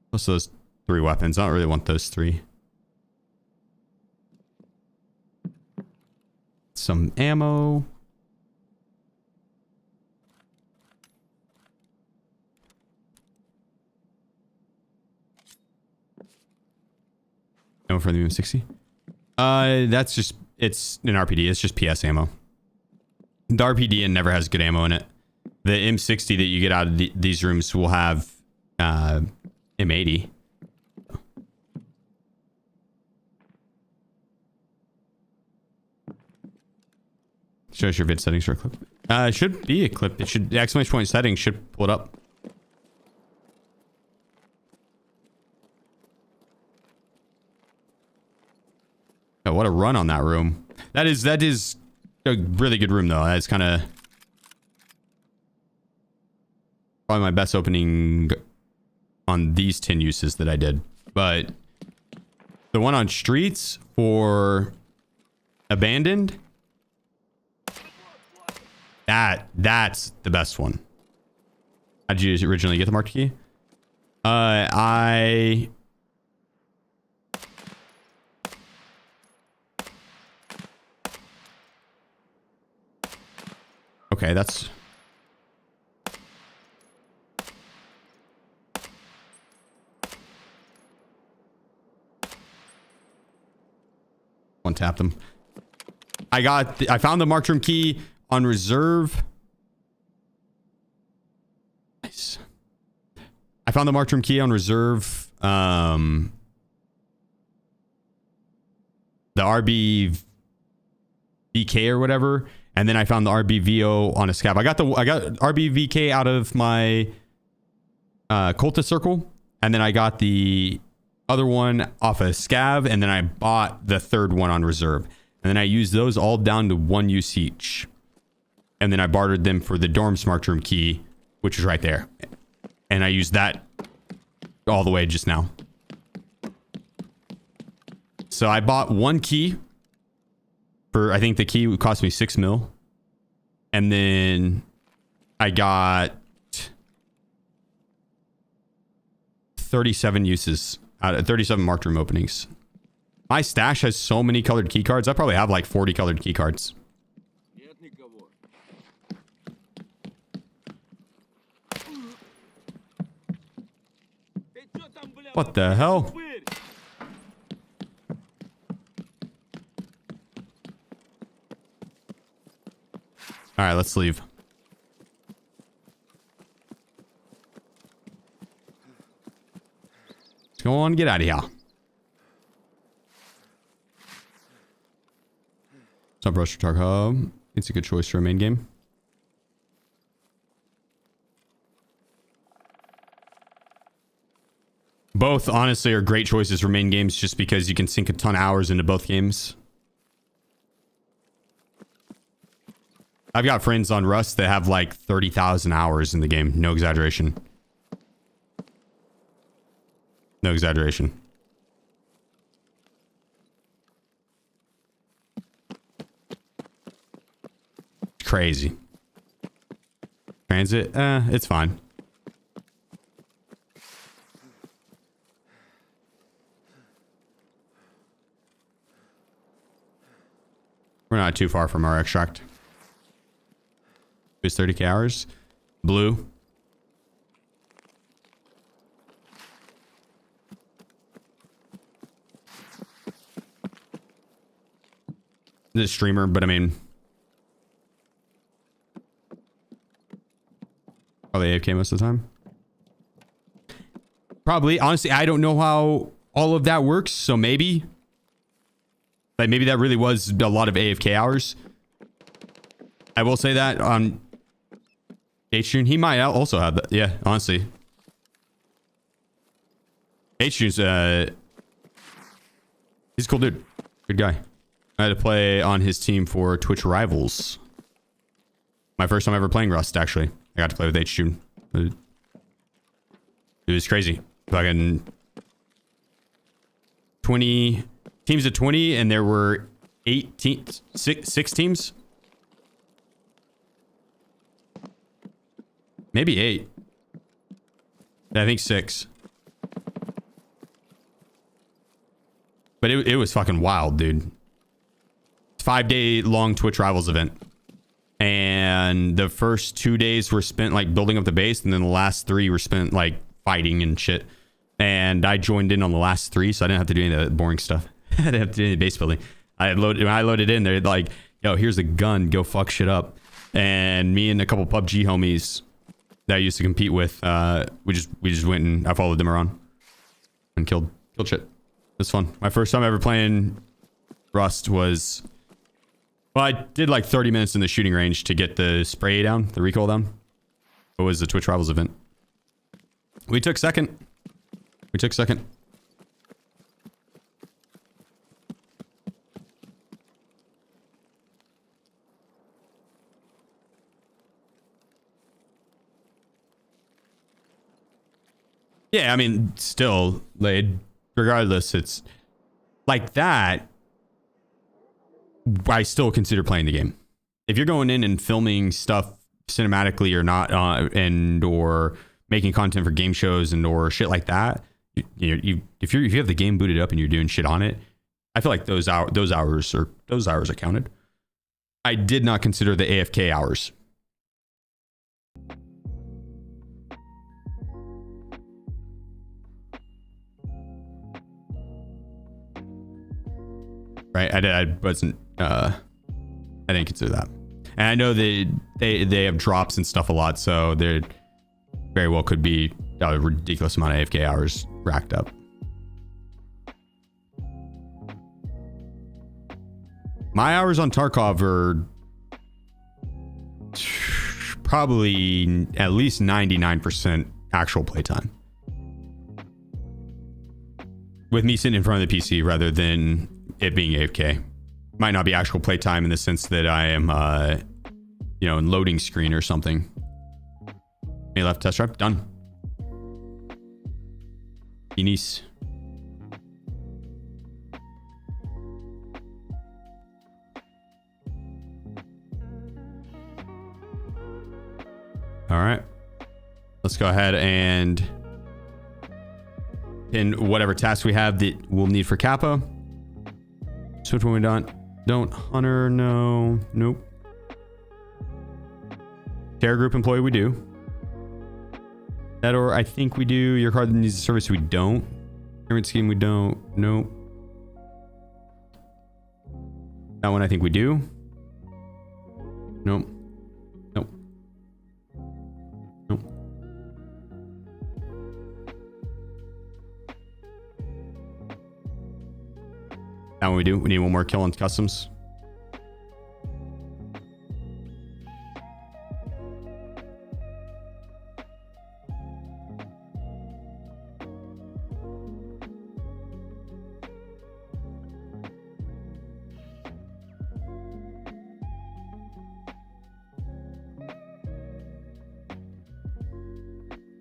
Speaker 1: What's those 3 weapons? I don't really want those 3. Some ammo. Ammo for the M60. That's just, it's an RPD. It's just PS ammo. The RPD never has good ammo in it. The M60 that you get out of these rooms will have M80. Shows your vid settings for a clip. It should be a clip. It should, the exclamation point settings should pull it up. Oh, what a run on that room. That is a really good room though. That's kind of probably my best opening on these 10 uses that I did. But the one on streets for abandoned, that's the best one. How'd you originally get the marked key? Okay, that's... One tap them. I found the marked room key on reserve. Nice. I found the marked room key on reserve. The RB VK or whatever, and then I found the RBVO on a scav. I got RBVK out of my cultist circle, and then I got the other one off a scav, and then I bought the third one on reserve, and then I used those all down to 1 use each, and then I bartered them for the dorm smart room key, which is right there, and I used that all the way just now. So I bought 1 key for, I think the key would cost me 6 mil, and then I got 37 uses out of 37 marked room openings. My stash has so many colored key cards. I probably have like 40 colored key cards. What the hell? All right, let's leave. Let's go on, get out of here. What's up, Rush Tarkov? It's a good choice for a main game. Both, honestly, are great choices for main games just because you can sink a ton of hours into both games. I've got friends on Rust that have like 30,000 hours in the game. No exaggeration. No exaggeration. Crazy. Transit? It's fine. We're not too far from our extract. It's 30k hours. Blue. This streamer, but I mean, probably AFK most of the time. Probably. Honestly, I don't know how all of that works, so maybe. Like, maybe that really was a lot of AFK hours. I will say that on H-June, he might also have that. Yeah, honestly. H-June's, he's a cool dude. Good guy. I had to play on his team for Twitch Rivals. My first time ever playing Rust, actually. I got to play with H-June. It was crazy. Fucking 20 teams of 20, and there were 6 teams. Maybe 8. I think 6. But it was fucking wild, dude. It's a 5-day long Twitch Rivals event. And the first 2 days were spent like building up the base, and then the last 3 were spent like fighting and shit. And I joined in on the last 3, so I didn't have to do any of that boring stuff. I didn't have to do any base building. When I loaded in, they're like, yo, here's a gun, go fuck shit up. And me and a couple PUBG homies that I used to compete with, we just went and I followed them around and killed shit. It was fun. My first time ever playing Rust was, well, I did like 30 minutes in the shooting range to get the spray down, the recoil down. It was the Twitch Rivals event. We took second. Yeah, I mean, still, like, regardless, it's like that. I still consider playing the game. If you're going in and filming stuff cinematically or not, and or making content for game shows and or shit like that, if you have the game booted up and you're doing shit on it, I feel like those hours are counted. I did not consider the AFK hours. Right, I wasn't. I didn't consider that, and I know they have drops and stuff a lot, so there very well could be a ridiculous amount of AFK hours racked up. My hours on Tarkov are probably at least 99% actual playtime, with me sitting in front of the PC rather than it being AFK. Might not be actual playtime in the sense that I am, in loading screen or something. Any left test drive? Done. Eunice. All right. Let's go ahead and pin whatever task we have that we'll need for Kappa. Switch when we don't Hunter, no, nope. Terror group employee, we do. That, or I think we do. Your card needs a service, we don't. Pyramid scheme, we don't. Nope. That one I think we do. Nope. Nope. Nope. That one we do. We need one more kill on customs.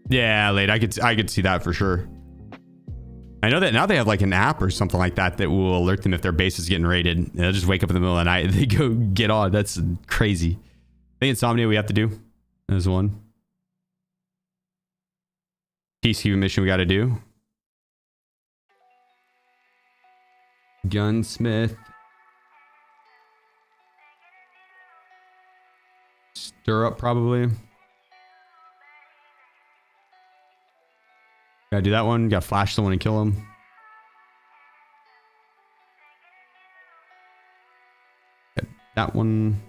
Speaker 1: Yeah, late. I could see that for sure. I know that now they have like an app or something like that that will alert them if their base is getting raided. They'll just wake up in the middle of the night and they go get on. That's crazy. I think Insomnia we have to do. There's one. Peacekeeping mission we got to do. Gunsmith. Stir up probably. Gotta do that one. Gotta flash someone and kill him. That one.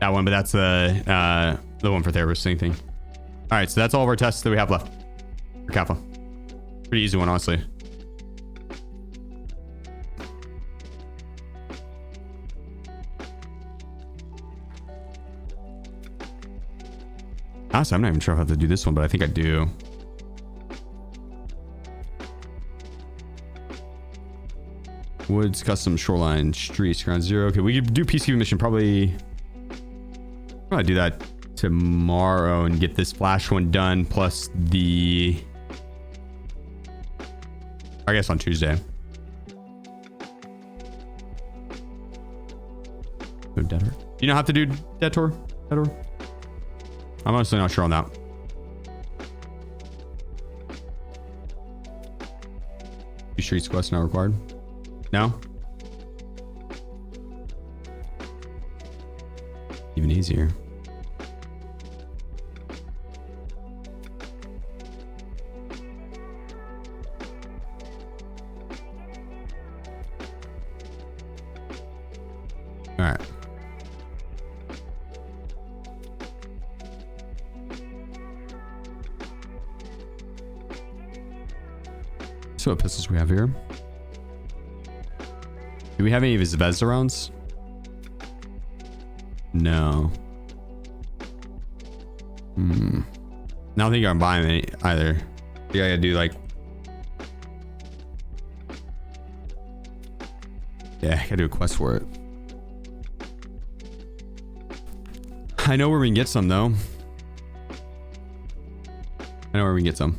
Speaker 1: That one, but that's the one for therapist, same thing. All right, so that's all of our tests that we have left for Kappa. Pretty easy one, honestly. Honestly, I'm not even sure if I have to do this one, but I think I do. Woods, custom, shoreline, streets, ground zero. Okay, we could do peacekeeping mission probably do that tomorrow and get this flash one done, plus the, I guess on Tuesday. Do Dead you know how to do Dead Tour? I'm honestly not sure on that. Two streets quest not required. No? Even easier. All right. So what pistols we have here? Do we have any of his Vezda rounds? No. I don't think I'm buying any either. Yeah, I gotta do like Yeah, I gotta do a quest for it. I know where we can get some though. I know where we can get some.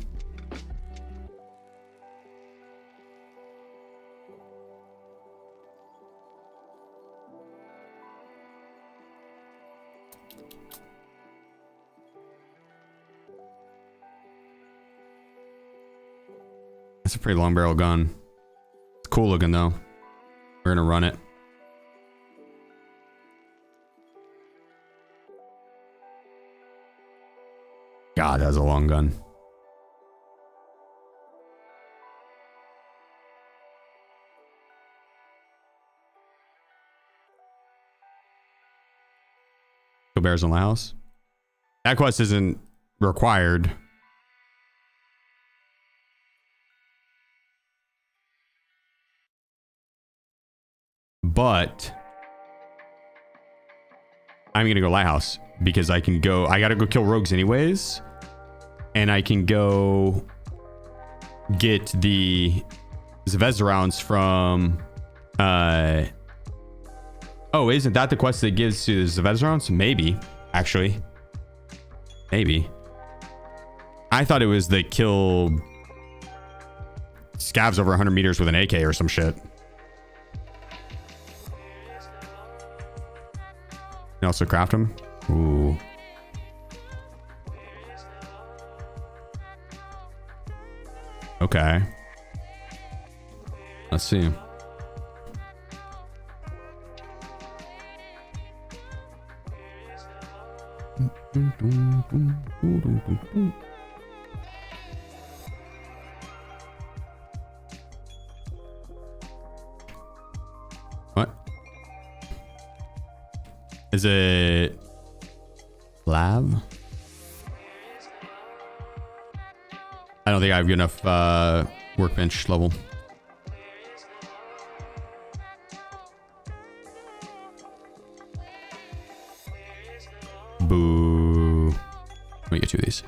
Speaker 1: That's a pretty long barrel gun. It's cool looking though. We're gonna run it. God, that's a long gun. Kill bears in the house. That quest isn't required. But I'm gonna go lighthouse because I can go. I gotta go kill rogues anyways, and I can go get the Zvezda rounds from. Oh, isn't that the quest that gives to the Zvezda rounds? Maybe, actually, maybe. I thought it was the kill scavs over 100 meters with an AK or some shit. You also craft them. Ooh. Okay. Let's see. What? Is it lab? I don't think I have good enough workbench level. Boo. Let me get two of these.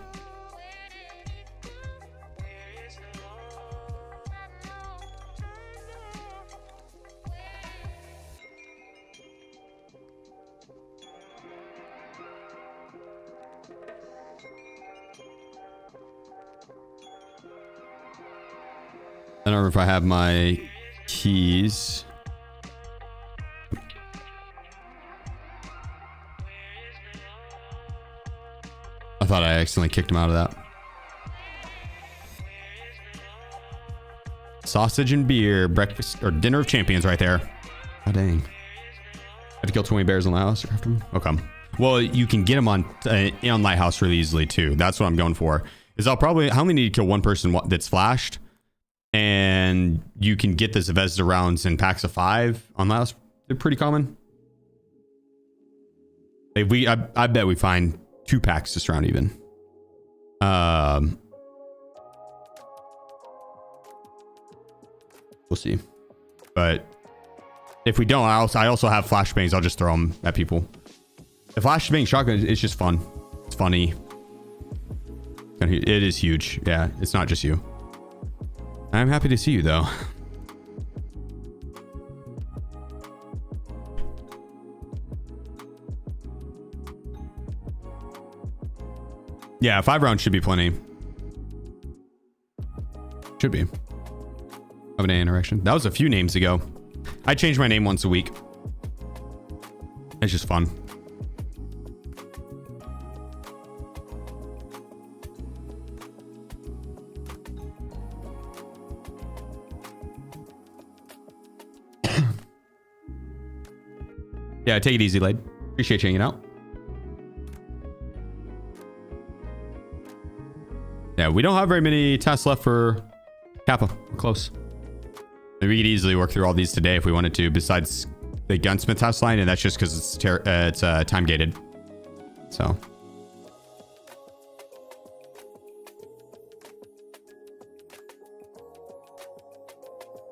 Speaker 1: I don't know if I have my keys. I thought I accidentally kicked him out of that. Sausage and beer, breakfast or dinner of champions right there. Oh, dang. I had to kill 20 bears on Lighthouse after him. Okay. Well, you can get them on Lighthouse really easily too. That's what I'm going for. Is I'll probably only need to kill one person that's flashed. And you can get the Zvezda rounds in packs of 5 on Lighthouse. They're pretty common. I bet we find 2 packs this round even. We'll see. But if we don't, I also have flashbangs. I'll just throw them at people. The flashbang shotgun, it's just fun. It's funny. It is huge. Yeah, it's not just you. I'm happy to see you though. Yeah, 5 rounds should be plenty. Should be. Of an interaction. That was a few names ago. I change my name once a week. It's just fun. Yeah, take it easy, Lade. Appreciate you hanging out. Yeah, we don't have very many tasks left for Kappa. We're close. Maybe we could easily work through all these today if we wanted to, besides the gunsmith task line, and that's just because it's time gated. So.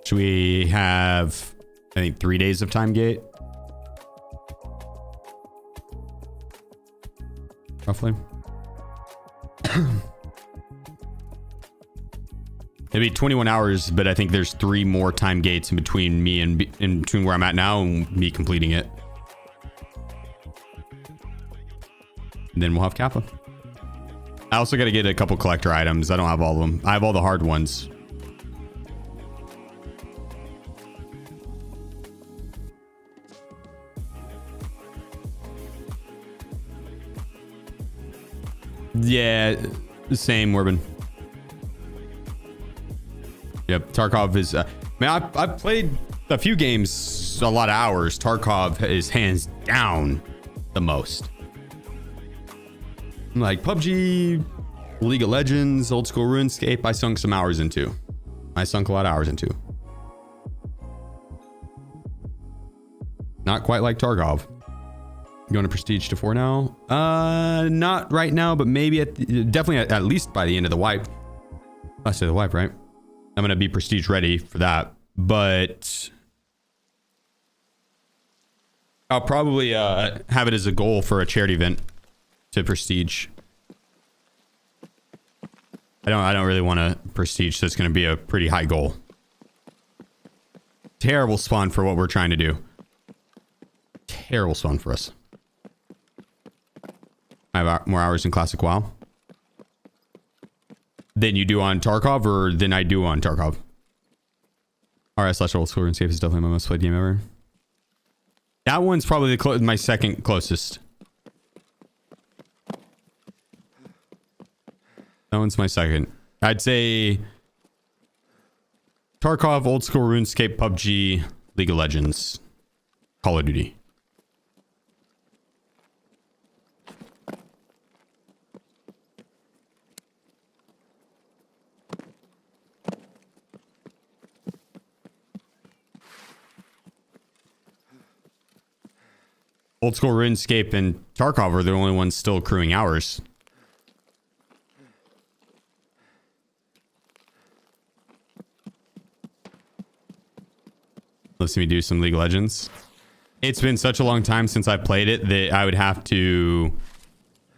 Speaker 1: Should we have, I think, 3 days of time gate? Roughly. It'd be 21 hours, but I think there's 3 more time gates in between me and in between where I'm at now and me completing it. And then we'll have Kappa. I also got to get a couple collector items. I don't have all of them. I have all the hard ones. Yeah, the same, Werbin. Yep, Tarkov is... man, I've played a few games, a lot of hours. Tarkov is hands down the most. Like PUBG, League of Legends, old school RuneScape, I sunk some hours into. I sunk a lot of hours into. Not quite like Tarkov. Going to Prestige to 4 now? Not right now, but maybe definitely at least by the end of the wipe. Last day of the wipe, right? I'm going to be Prestige ready for that. But I'll probably have it as a goal for a charity event to Prestige. I don't really want to Prestige, so it's going to be a pretty high goal. Terrible spawn for what we're trying to do. Terrible spawn for us. I have more hours in Classic WoW than you do on Tarkov, or than I do on Tarkov. RS/old school RuneScape is definitely my most played game ever. That one's probably my second closest. That one's my second. I'd say Tarkov, old school RuneScape, PUBG, League of Legends, Call of Duty. Old school RuneScape and Tarkov are the only ones still accruing hours. Let's see me do some League of Legends. It's been such a long time since I played it that I would have to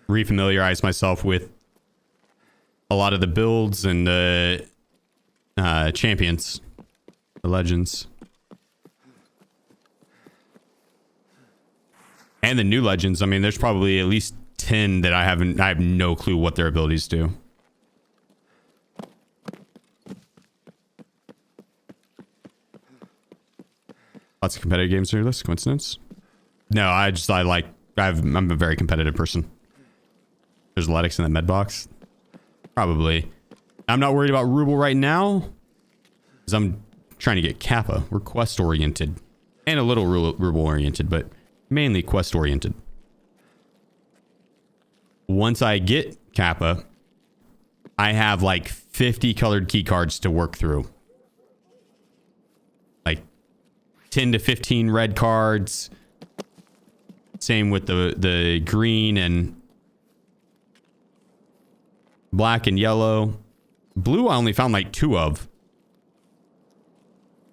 Speaker 1: refamiliarize myself with a lot of the builds and the champions, the legends. And the new legends. I mean, there's probably at least 10 that I have no clue what their abilities do. Lots of competitive games on your list. Coincidence? No, I'm a very competitive person. There's Athletics in that med box. Probably. I'm not worried about Ruble right now, because I'm trying to get Kappa. We're quest oriented and a little Ruble oriented, but mainly quest oriented. Once I get Kappa, I have like 50 colored key cards to work through. Like 10 to 15 red cards. Same with the green and black and yellow. Blue I only found like 2 of.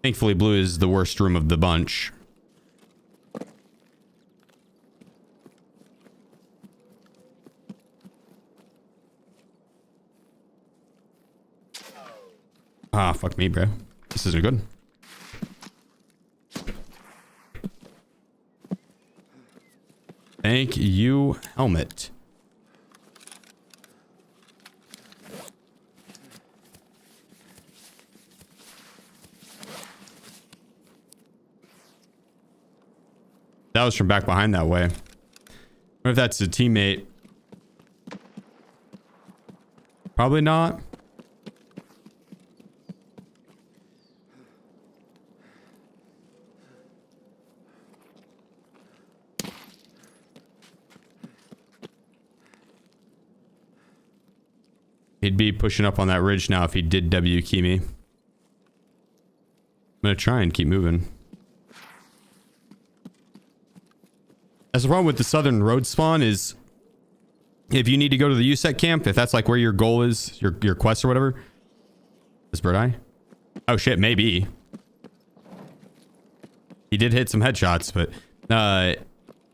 Speaker 1: Thankfully blue is the worst room of the bunch. Ah, fuck me, bro. This isn't good. Thank you, helmet. That was from back behind that way. What if that's a teammate? Probably not. He'd be pushing up on that ridge now if he did W key me. I'm gonna try and keep moving. That's the problem with the southern road spawn is if you need to go to the USEC camp, if that's like where your goal is, your quest or whatever. Is Bird Eye? Oh shit, maybe. He did hit some headshots, but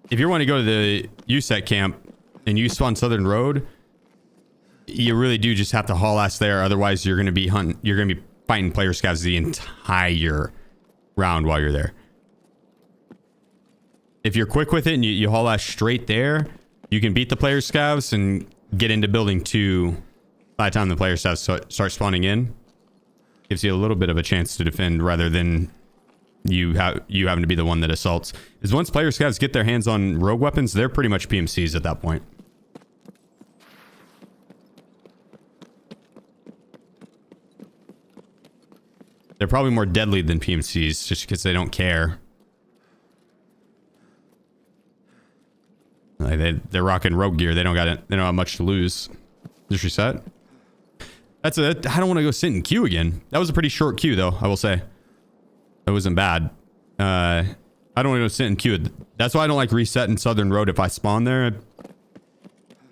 Speaker 1: if you want to go to the USEC camp and you spawn southern road, you really do just have to haul ass there. Otherwise, you're going to be hunting. You're going to be fighting player scavs the entire round while you're there. If you're quick with it and you haul ass straight there, you can beat the player scavs and get into building 2 by the time the player scavs start spawning in. Gives you a little bit of a chance to defend rather than you having to be the one that assaults. Because once player scavs get their hands on rogue weapons, they're pretty much PMCs at that point. They're probably more deadly than PMCs just because they don't care. Like they're rocking rogue gear. They don't have much to lose. Just reset. I don't want to go sit in queue again. That was a pretty short queue though, I will say. It wasn't bad. I don't want to go sit in queue. That's why I don't like resetting Southern Road. If I spawn there,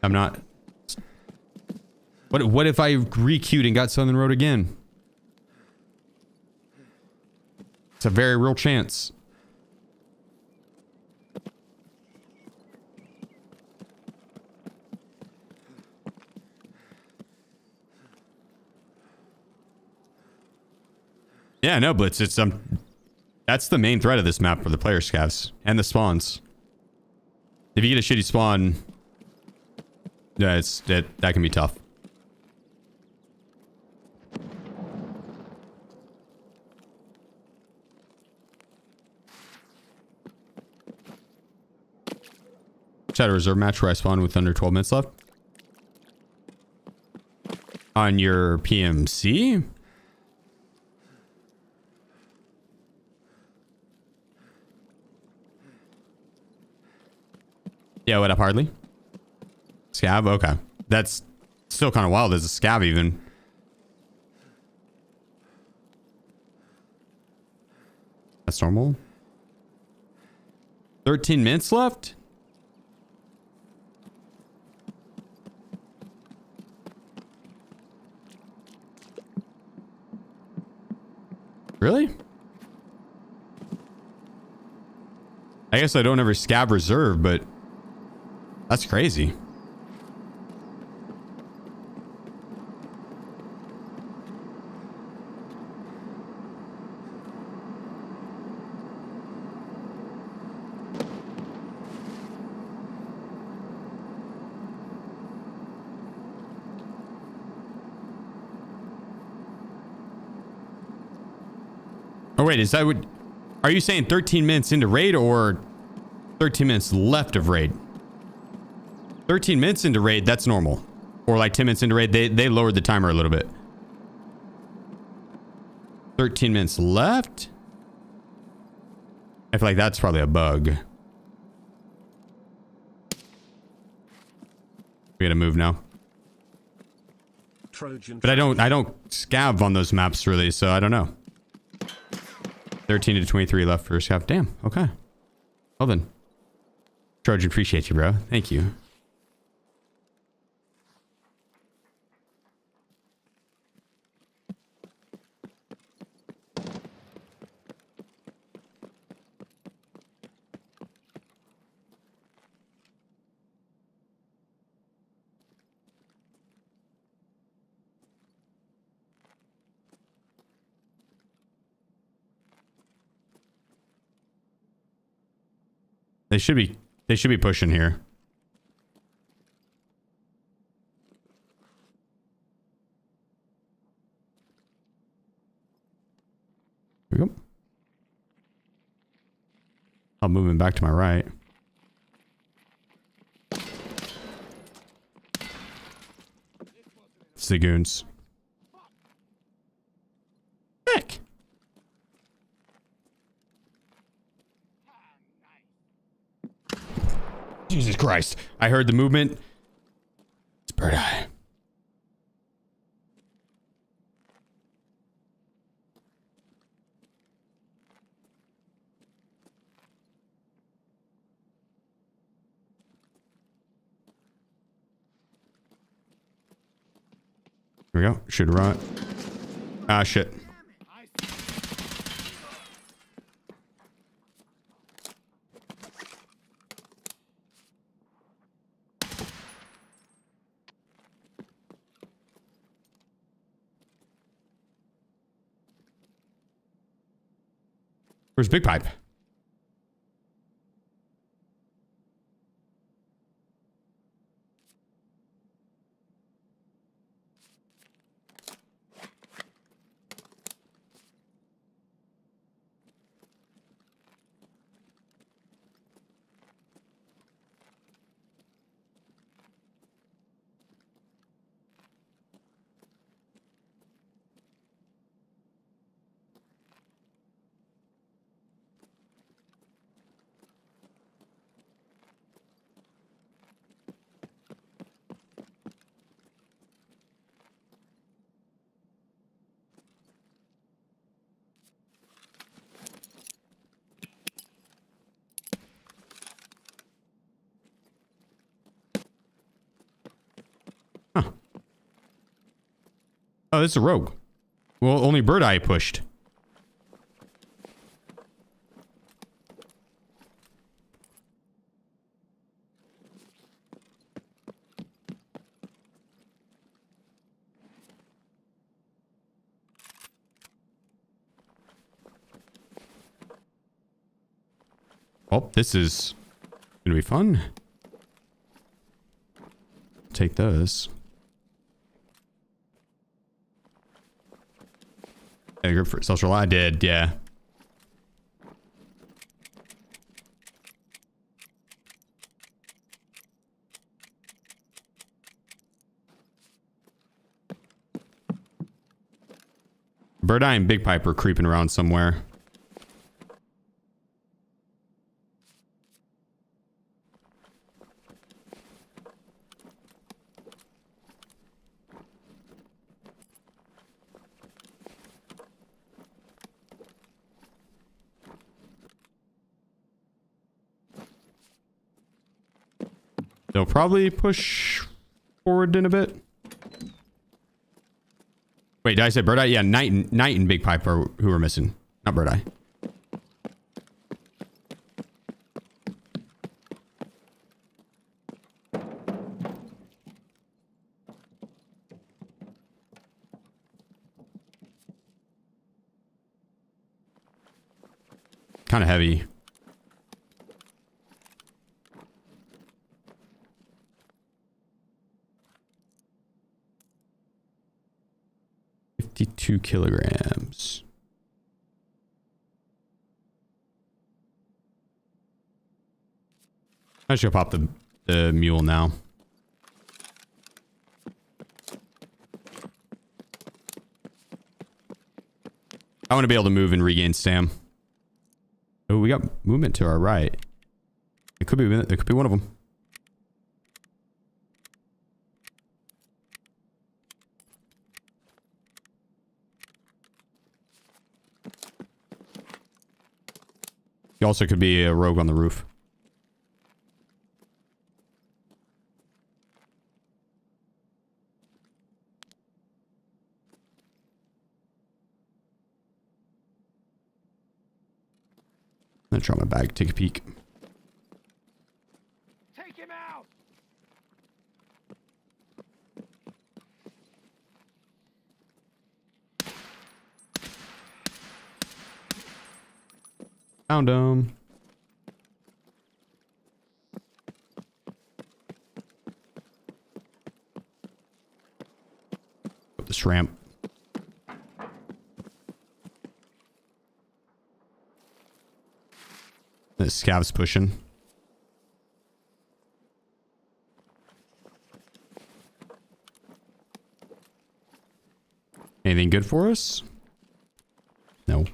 Speaker 1: I'm not. What if I re-queued and got Southern Road again? It's a very real chance. Yeah, no, Blitz. It's that's the main threat of this map for the player scavs and the spawns. If you get a shitty spawn, yeah, that can be tough. Chat, a reserve match where I spawn with under 12 minutes left. On your PMC? Yeah, what up, Hardly? Scav? Okay. That's still kind of wild as a scav even. That's normal. 13 minutes left? Really? I guess I don't ever scav reserve, but that's crazy. Oh wait, is that what? Are you saying 13 minutes into raid or 13 minutes left of raid? 13 minutes into raid, that's normal. Or like 10 minutes into raid, they lowered the timer a little bit. 13 minutes left? I feel like that's probably a bug. We gotta move now. But I don't scav on those maps really, so I don't know. 13 to 23 left for scav. Damn, okay. Well then. Trojan, appreciate you, bro. Thank you. They should be pushing here. Here we go. I'm moving back to my right. It's the goons. Heck. Jesus Christ. I heard the movement. It's bird eye. Here we go. Should run. Ah, shit. Where's Big Pipe? Huh. Oh, this is a rogue. Well, only Bird Eye pushed. Oh, this is gonna be fun. Take those. Yeah, grip for social. I did, yeah. Bird Eye and Big Pipe are creeping around somewhere. They'll probably push forward in a bit. Wait, did I say Bird Eye? Yeah, Knight and Big Pipe are who are missing. Not Bird Eye. Kind of heavy. $52 kilograms. I should pop the mule now. I want to be able to move and regain stam. Oh, we got movement to our right. It could be one of them. He also could be a rogue on the roof. I'm gonna try my bag, take a peek.
Speaker 3: Take him out!
Speaker 1: Found him. Put this ramp. The scavs pushing. Anything good for us? No.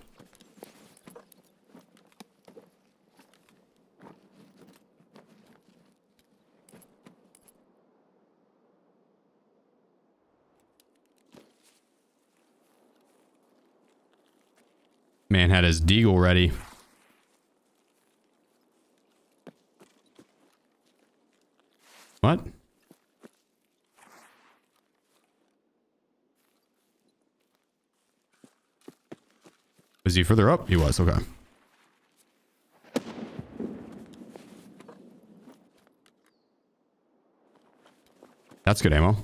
Speaker 1: Man had his deagle ready. What? Was he further up? He was, okay. That's good ammo.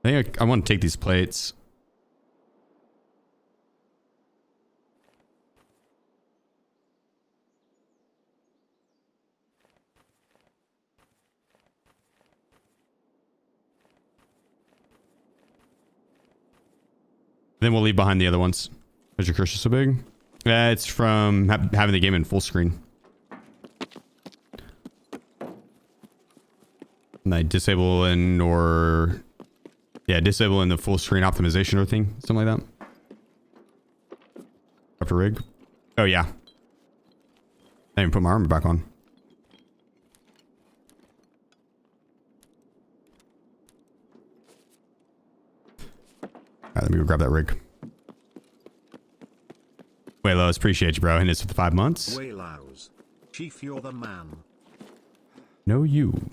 Speaker 1: I think I want to take these plates. Then we'll leave behind the other ones. Where's your cursor so big? It's from having the game in full screen. And I disable in or... Yeah, disable in the full screen optimization or thing. Something like that. After rig. Oh, yeah. I didn't put my armor back on. Alright, let me go grab that rig. Waylos, appreciate you, bro. And it's for the 5 months.
Speaker 2: Waylos. Chief, you're the man.
Speaker 1: No, you.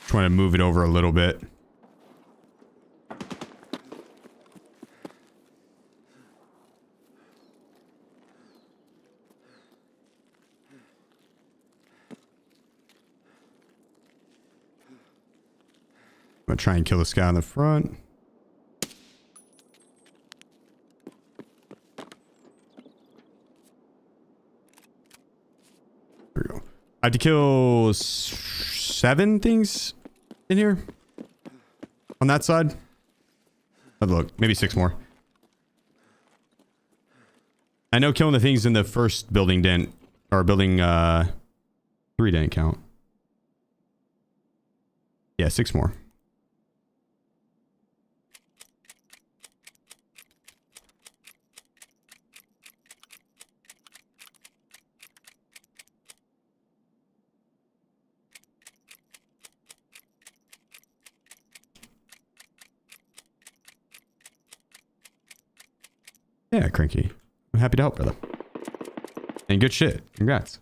Speaker 1: Just want to move it over a little bit. I'm gonna try and kill this guy in the front. There we go. I have to kill 7 things in here on that side. But look, maybe 6 more. I know killing the things in the first building didn't, or building 3 didn't count. Yeah, 6 more. Yeah, Cranky. I'm happy to help, brother. And good shit. Congrats.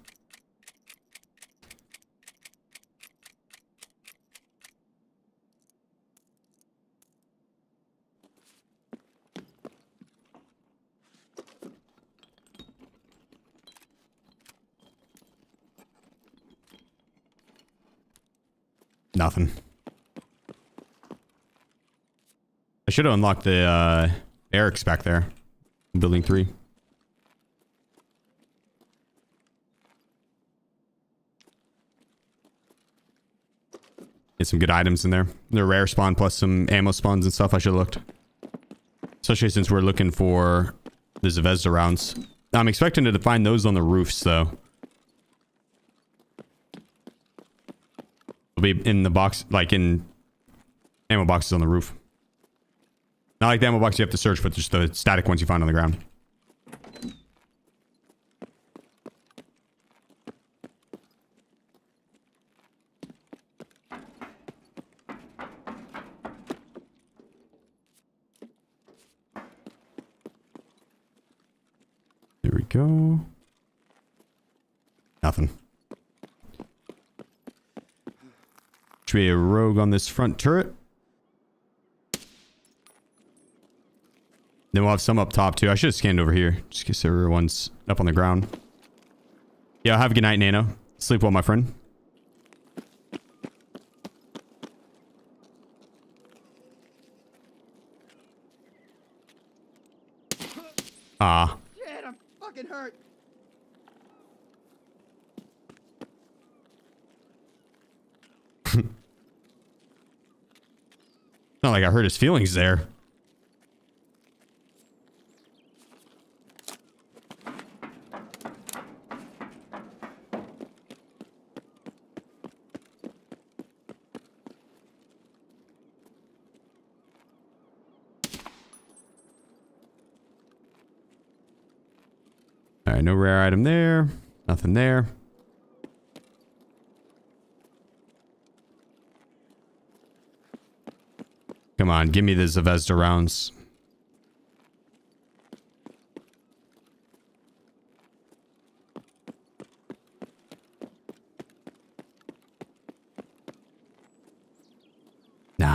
Speaker 1: Nothing. I should have unlocked the barracks back there. Building 3. Get some good items in there. They're rare spawn plus some ammo spawns and stuff. I should have looked. Especially since we're looking for the Zvezda rounds. I'm expecting to find those on the roofs though. They'll be in the box, like in ammo boxes on the roof. Not like the ammo box you have to search, but just the static ones you find on the ground. There we go. Nothing. Should be a rogue on this front turret. Then we'll have some up top too. I should have scanned over here. Just in case everyone's up on the ground. Yeah, have a good night, Nano. Sleep well, my friend. Ah.
Speaker 3: Shit, I'm fucking hurt.
Speaker 1: Not like I hurt his feelings there. Alright, no rare item there. Nothing there. Come on, give me the Zvezda rounds.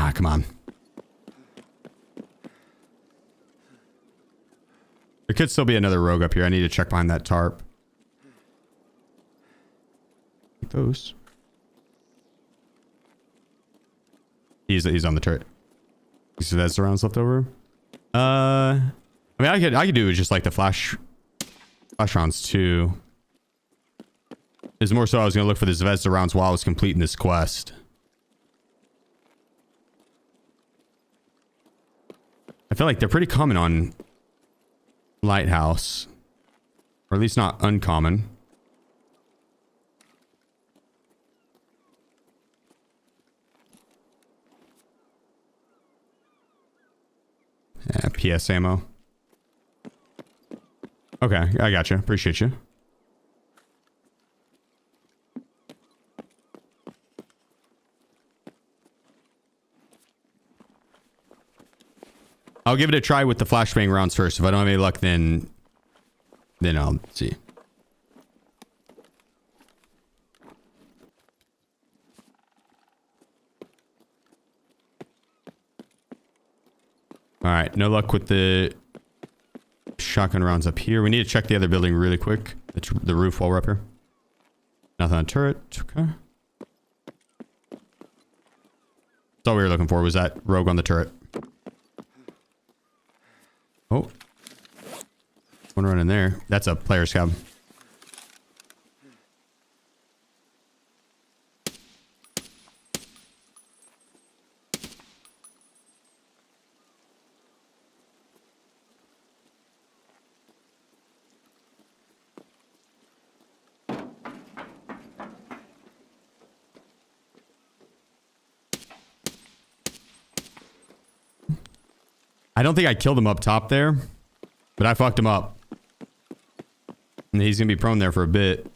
Speaker 1: Ah, come on. There could still be another rogue up here. I need to check behind that tarp. Take those. He's on the turret. So that's the rounds left over. I mean, I could do just like the flash rounds too. It's more so I was gonna look for the Zvezda rounds while I was completing this quest. I feel like they're pretty common on Lighthouse, or at least not uncommon. Yeah, PS ammo. Okay, I gotcha. Appreciate you. I'll give it a try with the flashbang rounds first. If I don't have any luck, then I'll see. All right, no luck with the shotgun rounds up here. We need to check the other building really quick. The roof while we're up here. Nothing on turret. Okay. That's all we were looking for, was that rogue on the turret. Oh. One run in there. That's a player scav. I don't think I killed him up top there, but I fucked him up. And he's gonna be prone there for a bit.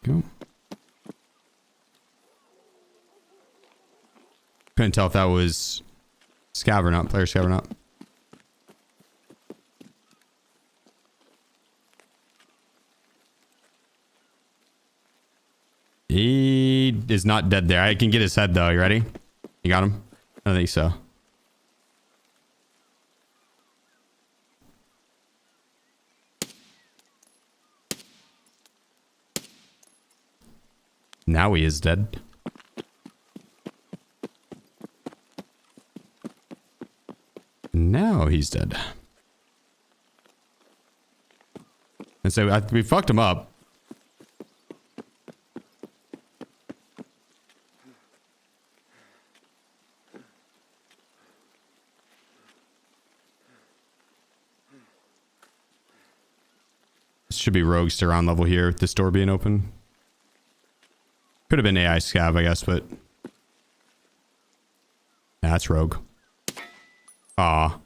Speaker 1: Go. Couldn't tell if that was scav or not, player scav or not. He is not dead there. I can get his head though. You ready? You got him? I don't think so. Now he is dead. Now he's dead. And so we fucked him up. This should be rogues to round level here with this door being open. Could have been AI scav, I guess, but that's rogue. Aw.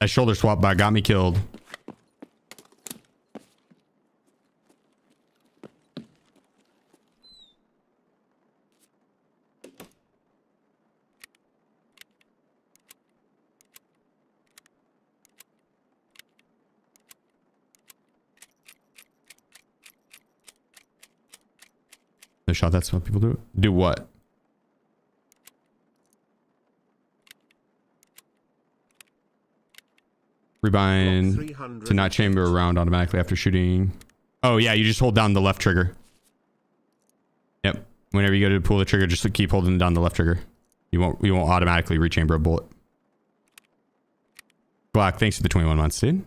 Speaker 1: That shoulder swap bot got me killed. The shot, that's what people do. Do what? Rebind to not chamber around automatically after shooting. Oh yeah, you just hold down the left trigger. Yep. Whenever you go to pull the trigger, just keep holding down the left trigger. You won't automatically rechamber a bullet. Black, thanks for the 21 months, dude.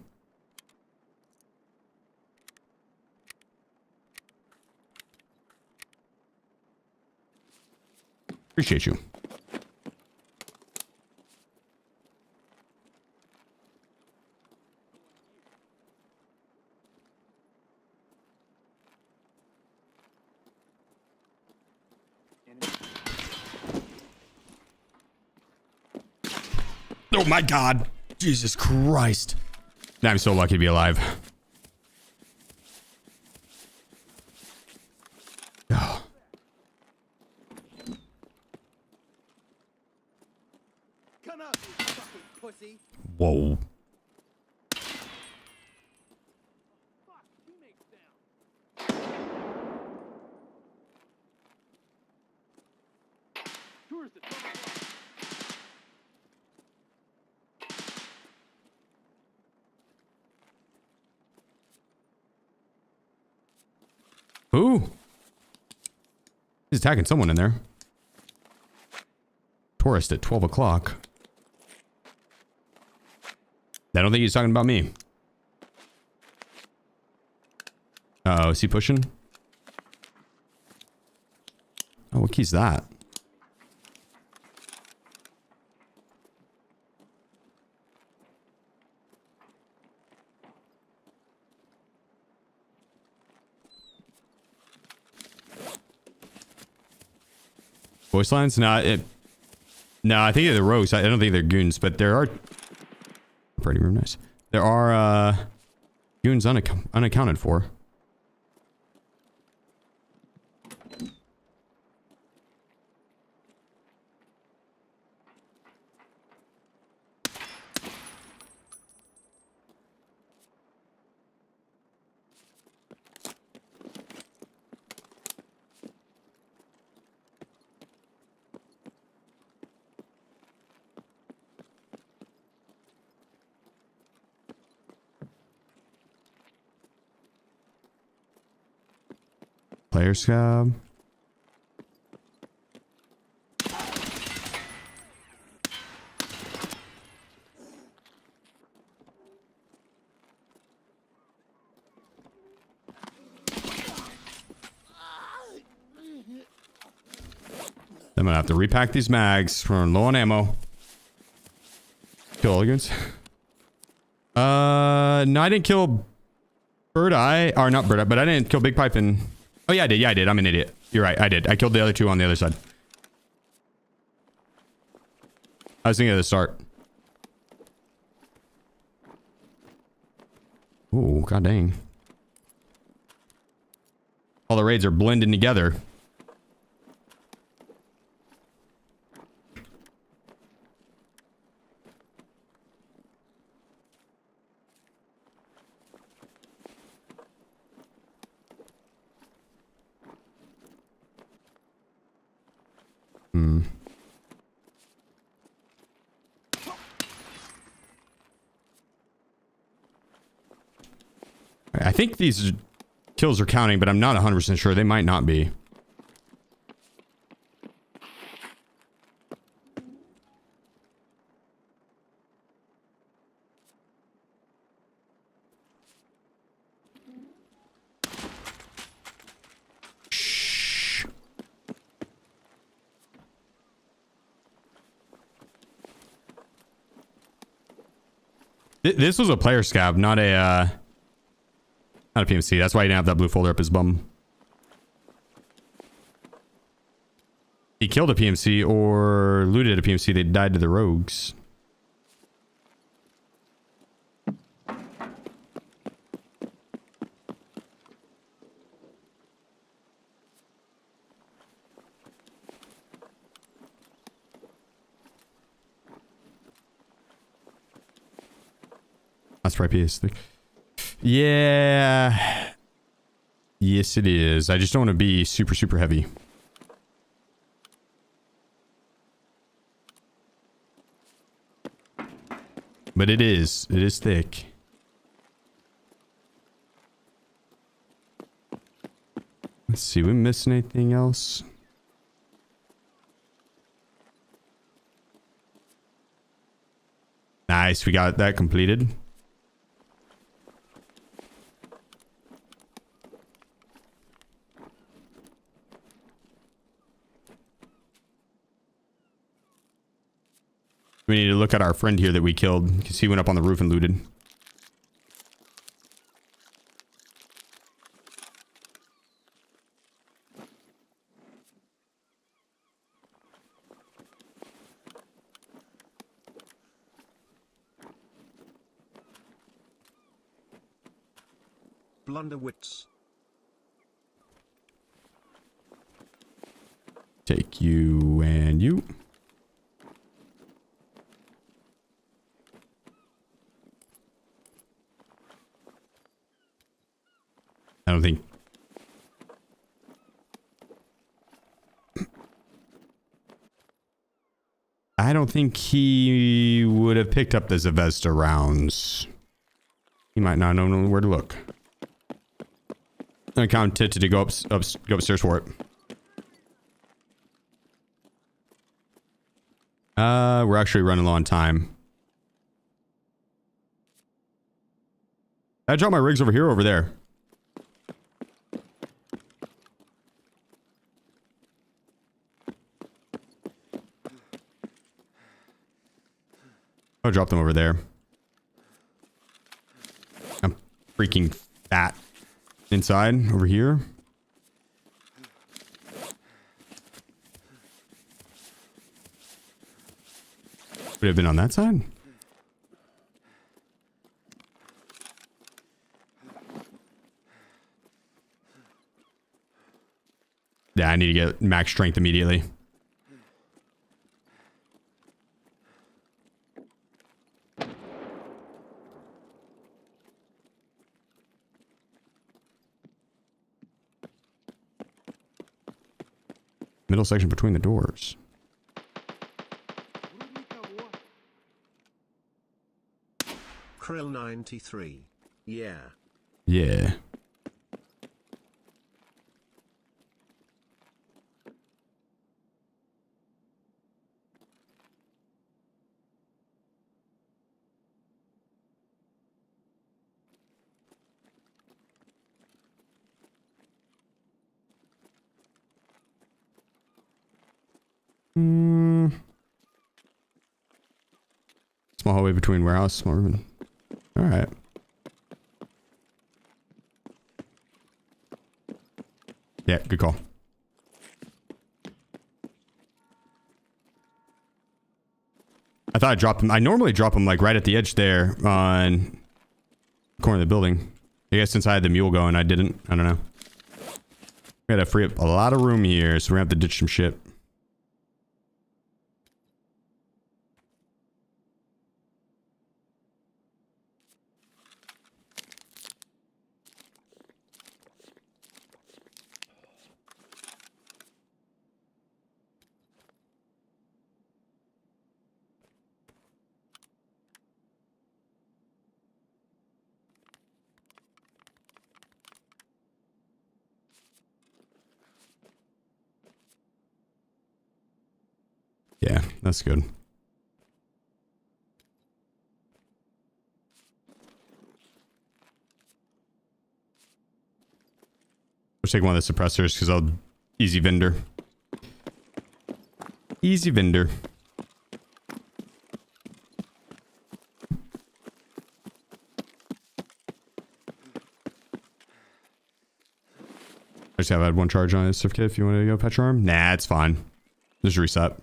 Speaker 1: Appreciate you. Oh my God. Jesus Christ. I'm so lucky to be alive. Oh.
Speaker 3: Come out, you fucking pussy.
Speaker 1: Whoa. Who? He's attacking someone in there. Tourist at 12 o'clock. I don't think he's talking about me. Uh-oh, is he pushing? Oh, what key's that? Voice lines? No, I think they're the rogues. I don't think they're goons, but there are... Pretty room, nice. There are, goons unaccounted for. Player scab. I'm gonna have to repack these mags. We're low on ammo. Kill all the goons. No, I didn't kill Bird Eye, or not Bird Eye, but I didn't kill Big Pipe and... Oh yeah, I did. Yeah, I did. I'm an idiot. You're right. I did. I killed the other two on the other side. I was thinking at the start. Ooh, god dang. All the raids are blending together. I think these kills are counting, but I'm not 100% sure. They might not be. Shh. This was a player scab, not a PMC. That's why he didn't have that blue folder up his bum. He killed a PMC or looted a PMC. They died to the rogues. That's probably PS3. Yeah. Yes, it is. I just don't want to be super, super heavy. But it is. It is thick. Let's see. We missing anything else? Nice. We got that completed. We need to look at our friend here that we killed because he went up on the roof and looted.
Speaker 2: Blunderwits.
Speaker 1: Take you and you. I don't think. I don't think he would have picked up the Zvezda rounds. He might not know where to look. I counted to go go upstairs for it. We're actually running low on time. I dropped my rigs over here, or over there. I'll drop them over there. I'm freaking fat. Inside, over here. Would it have been on that side? Yeah, I need to get max strength immediately. Middle section between the doors.
Speaker 2: Krill 93. Yeah.
Speaker 1: Yeah. Small hallway between warehouse, small room. All right. Yeah, good call. I thought I dropped them. I normally drop them like right at the edge there on the corner of the building. I guess since I had the mule going, I didn't. I don't know. We gotta free up a lot of room here, so we're gonna have to ditch some shit. Yeah, that's good. Let's take one of the suppressors because I'll easy vendor. Easy vendor. I just have had one charge on his certificate if you want to go pet your arm. Nah, it's fine. Just reset.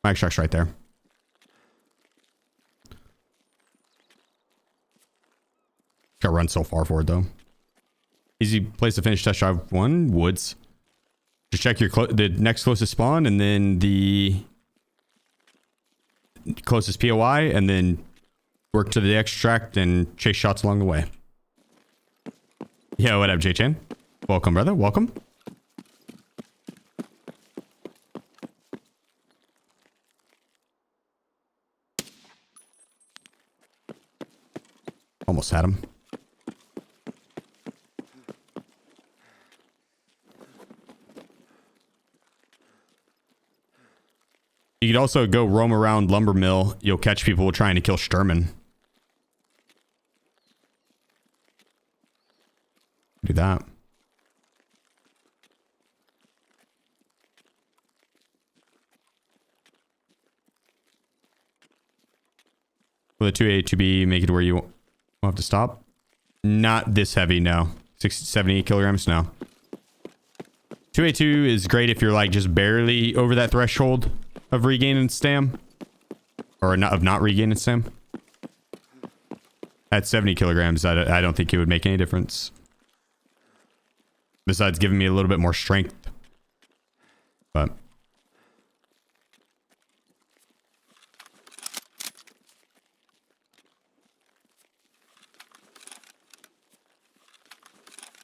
Speaker 1: My extract's right there. Gotta run so far forward though. Easy place to finish test drive 1, woods. Just check your the next closest spawn and then the closest POI and then work to the extract and chase shots along the way. Yo, what up, J-Chan? Welcome, brother. Welcome. Almost had him. You could also go roam around Lumber Mill. You'll catch people trying to kill Sturman. Do that. Will the 2A, 2B make it where you won't have to stop? Not this heavy, no. 78 kilograms, no. 2A2 is great if you're like just barely over that threshold of regaining stam. Or not, of not regaining stam. At 70 kilograms, I don't think it would make any difference. Besides giving me a little bit more strength. But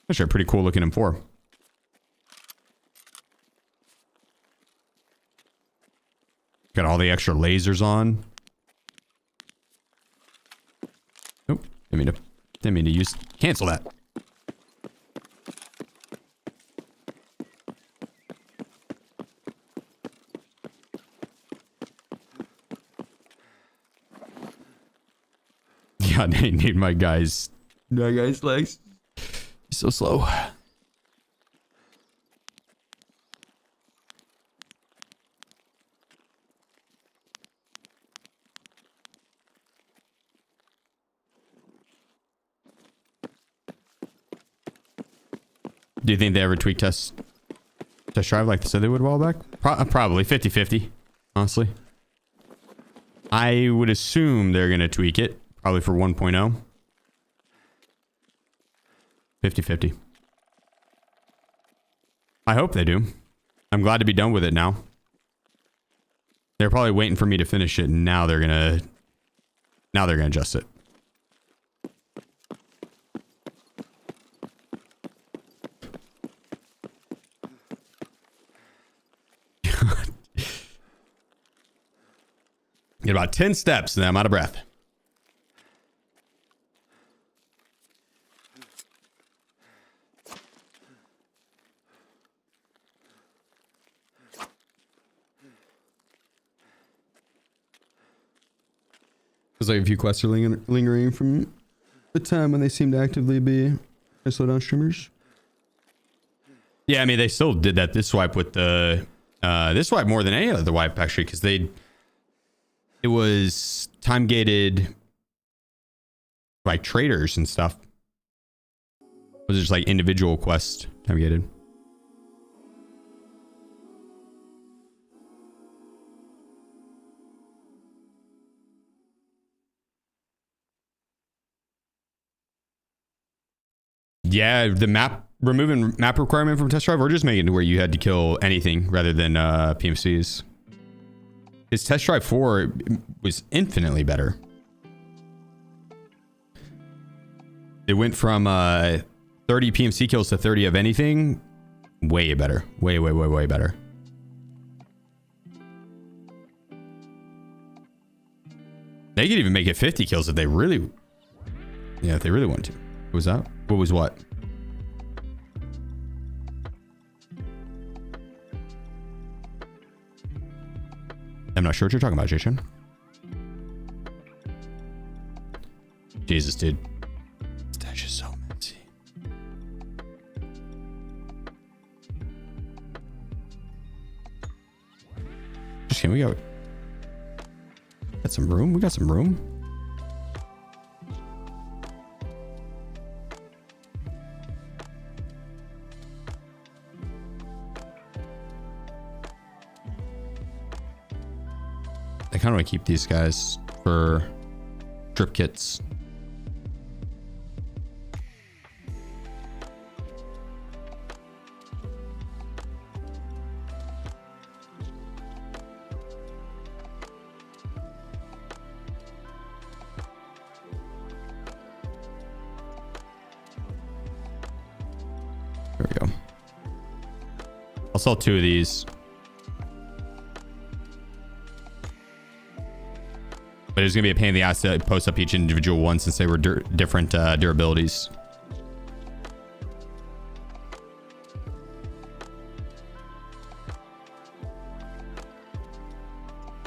Speaker 1: actually a pretty cool looking M4. Got all the extra lasers on. Oh, didn't mean to use. Cancel that. God, I need my guys' legs. He's so slow. Do you think they ever tweak test drive like they said they would a while back? Probably 50-50, honestly. I would assume they're going to tweak it, probably for 1.0. 50-50. I hope they do. I'm glad to be done with it now. They're probably waiting for me to finish it, and now they're gonna adjust it. Get about 10 steps and then I'm out of breath. There's like a few quests are lingering from the time when they seemed to actively be slow down streamers. Yeah, I mean, they still did that this swipe with the this swipe more than any other wipe actually, because it was time gated like traders and stuff. It was just like individual quests time gated. Yeah, the removing map requirement from test drive, or just making it where you had to kill anything rather than PMCs. His test drive 4 was infinitely better. It went from 30 PMC kills to 30 of anything. Way better. Way better. They could even make it 50 kills if they really... Yeah, if they really want to. What was that? What was what? I'm not sure what you're talking about, Jason. Jesus, dude. This dash is so messy. Just kidding, we got some room. We got some room. I kind of want to keep these guys for drip kits. There we go. I'll sell 2 of these. But it's going to be a pain in the ass to post up each individual one since they were different durabilities.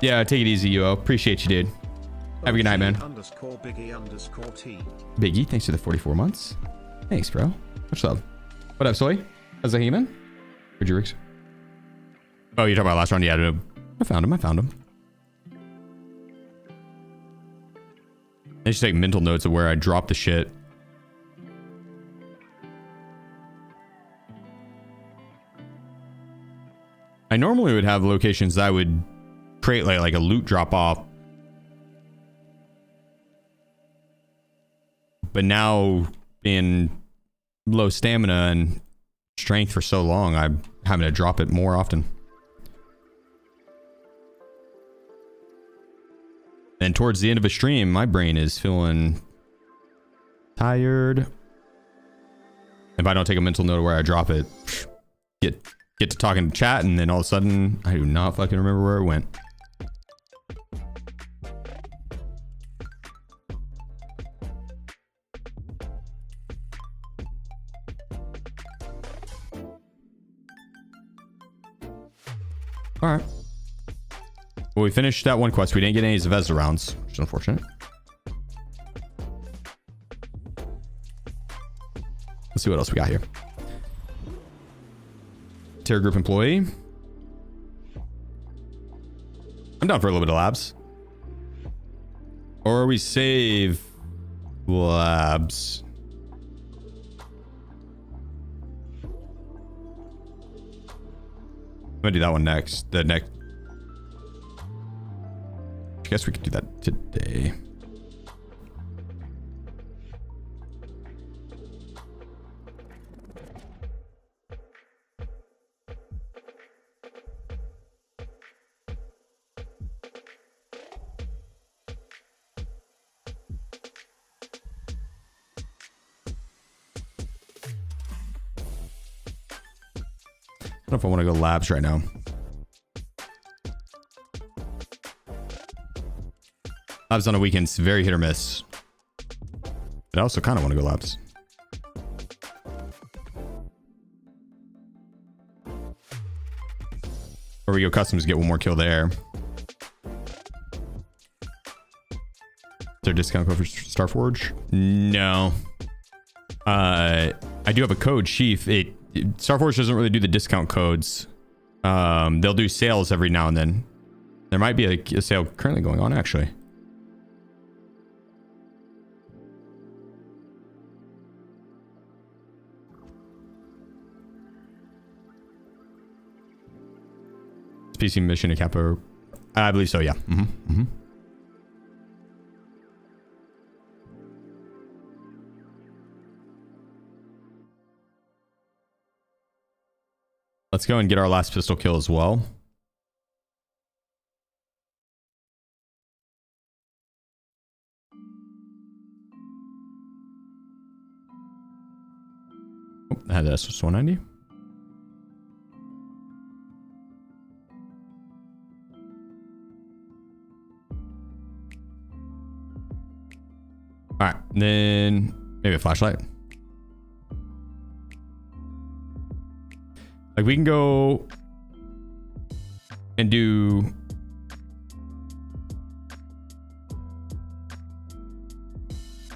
Speaker 1: Yeah, take it easy, UO. Appreciate you, dude. Have a good night, man.
Speaker 2: _Biggie_T.
Speaker 1: Biggie, thanks for the 44 months. Thanks, bro. Much love. What up, Soy? How's the human? Where'd you, Rix? Oh, you're talking about last round? Yeah, I found him. I just take mental notes of where I dropped the shit. I normally would have locations that I would create like a loot drop off. But now being low stamina and strength for so long, I'm having to drop it more often. And towards the end of a stream, my brain is feeling tired. If I don't take a mental note of where I drop it, get to talking to chat, and then all of a sudden, I do not fucking remember where it went. All right. Well, we finished that one quest. We didn't get any Zvezda rounds, which is unfortunate. Let's see what else we got here. Terror group employee. I'm down for a little bit of labs. Or we save labs. I'm gonna do that one next. The next. I guess we could do that today. I don't know if I want to go labs right now. Labs on a weekend's very hit or miss. But I also kind of want to go labs. Or we go customs, get one more kill there. Is there a discount code for Starforge? No. I do have a code, Sheef. Starforge doesn't really do the discount codes. They'll do sales every now and then. There might be a sale currently going on, actually. PC mission to Kappa. I believe so, yeah. Let's go and get our last pistol kill as well. Oh, I had the SS190. All right, then maybe a flashlight. Like we can go and do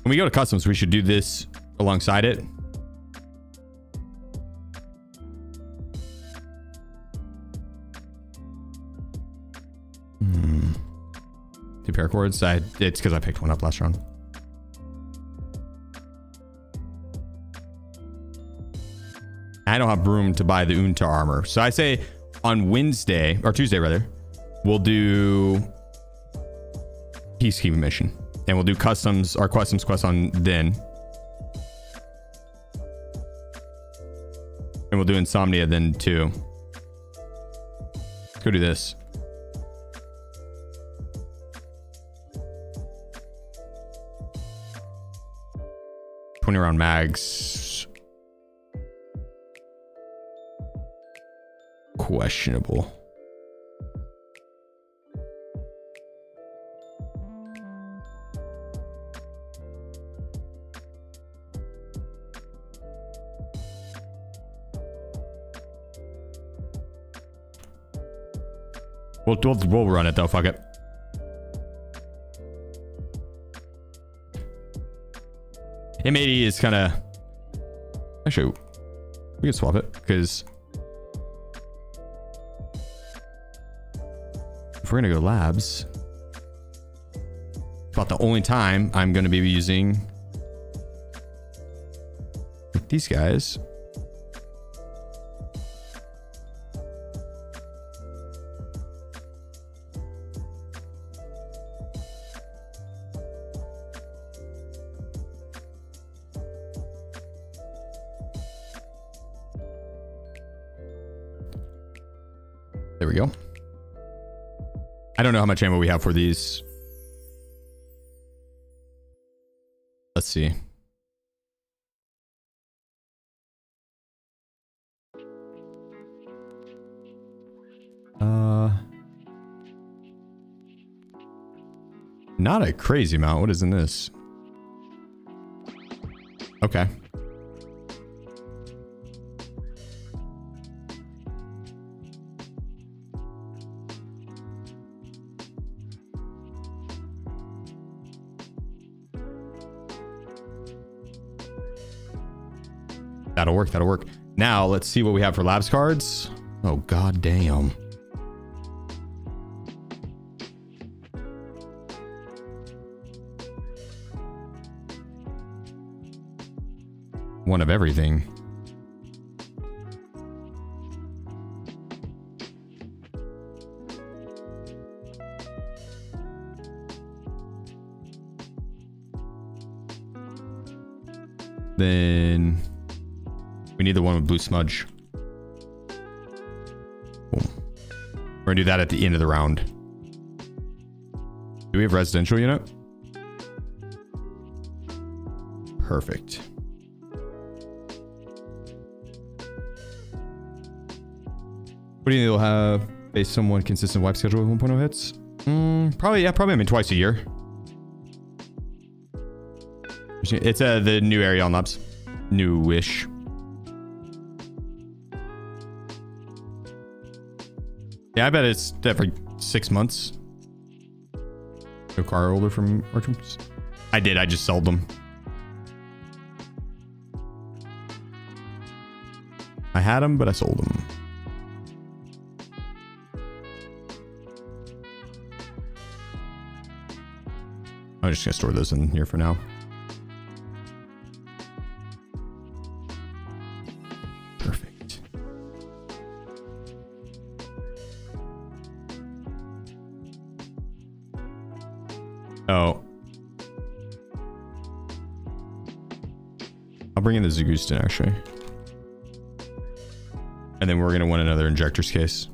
Speaker 1: when we go to customs, we should do this alongside it. Two paracords. It's because I picked one up last round. I don't have room to buy the Unta armor. So I say on Wednesday, or Tuesday rather, we'll do peacekeeping mission. And we'll do customs, our customs quest on then. And we'll do Insomnia then too. Let's go do this. Round mags. Questionable. We'll run it though. Fuck it. M80 is kind of actually we can swap it because if we're gonna go labs, it's about the only time I'm gonna be using these guys. we go. I don't know how much ammo we have for these. Let's see. Not a crazy amount. What is in this? Okay. That'll work. That'll work. Now let's see what we have for labs cards. Oh, god damn. One of everything. Then we need the one with blue smudge. Cool. We're gonna do that at the end of the round. Do we have residential unit? Perfect. What do you think they'll have based on one consistent wipe schedule with 1.0 hits? Probably, yeah, probably. I mean, twice a year. It's the new area on labs. Newish. Yeah, I bet it's every 6 months. No car holder from Archers. I did. I just sold them. I had them, but I sold them. I'm just gonna store those in here for now. Perfect. Oh. I'll bring in the Zagustin actually. And then we're gonna want another injector's case.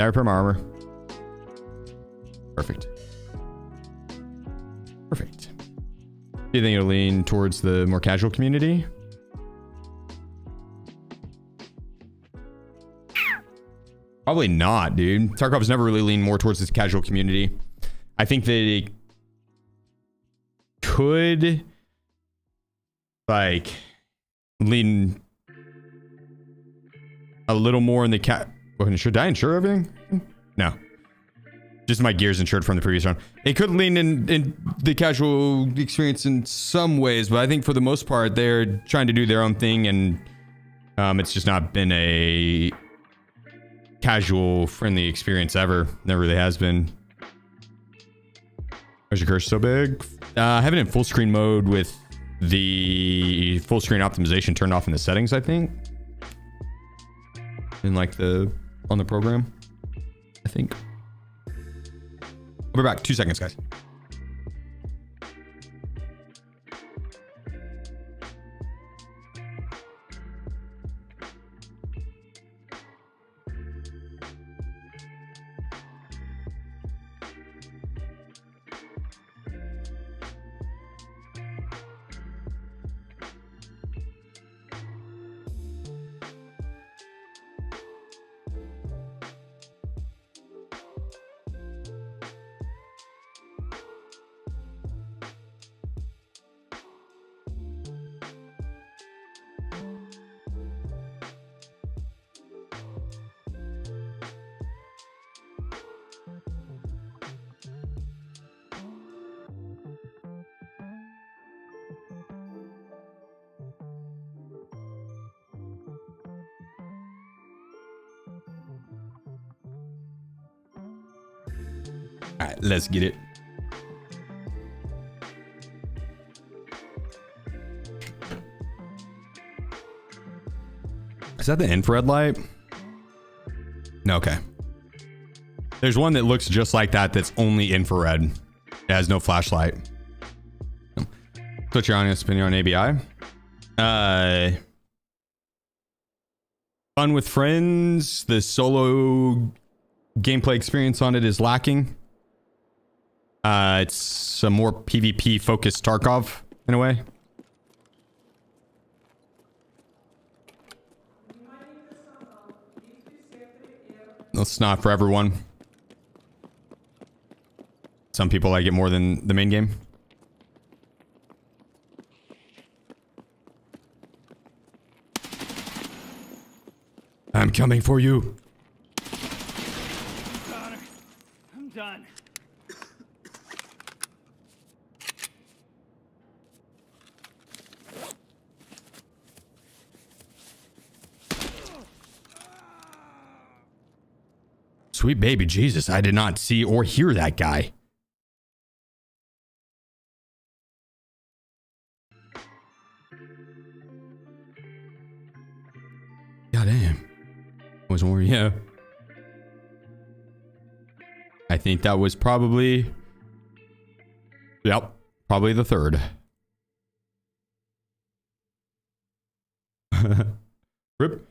Speaker 1: I repair my armor. Perfect. Perfect. Do you think it'll lean towards the more casual community? Probably not, dude. Tarkov's never really leaned more towards this casual community. I think that it could like lean a little more in the did I insure everything? No. Just my gear's insured from the previous round. It could lean in the casual experience in some ways, but I think for the most part, they're trying to do their own thing, and it's just not been a casual, friendly experience ever. Never really has been. Where's your curse so big? I have it in full screen mode with the full screen optimization turned off in the settings, I think. In like on the program, I think. I'll be back. 2 seconds, guys. All right, let's get it. Is that the infrared light? No, okay. There's one that looks just like that that's only infrared. It has no flashlight. What's your honest opinion on ABI? Fun with friends. The solo gameplay experience on it is lacking. It's a more PvP focused Tarkov in a way. It's not for everyone. Some people like it more than the main game. I'm coming for you.
Speaker 3: Connor, I'm done.
Speaker 1: Sweet baby Jesus, I did not see or hear that guy. Goddamn. Was more, yeah. I think that was probably... Yep, probably the third. Rip.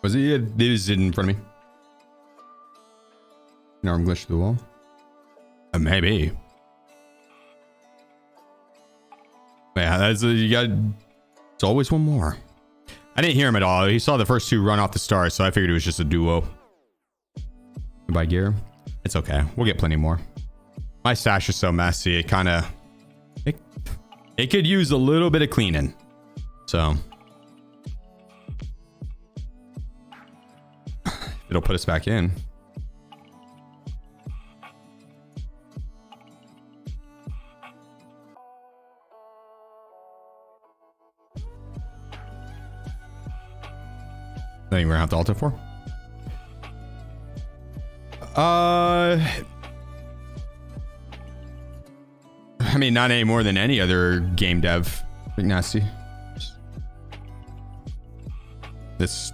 Speaker 1: Was he? It was in front of me. An arm glitch through the wall. Maybe. Yeah, that's you got. It's always one more. I didn't hear him at all. He saw the first two run off the start, so I figured it was just a duo. Goodbye, gear. It's okay. We'll get plenty more. My stash is so messy. It kind of. It could use a little bit of cleaning. So. It'll put us back in. I think we're gonna have to alter for. I mean, not any more than any other game dev. Big nasty. This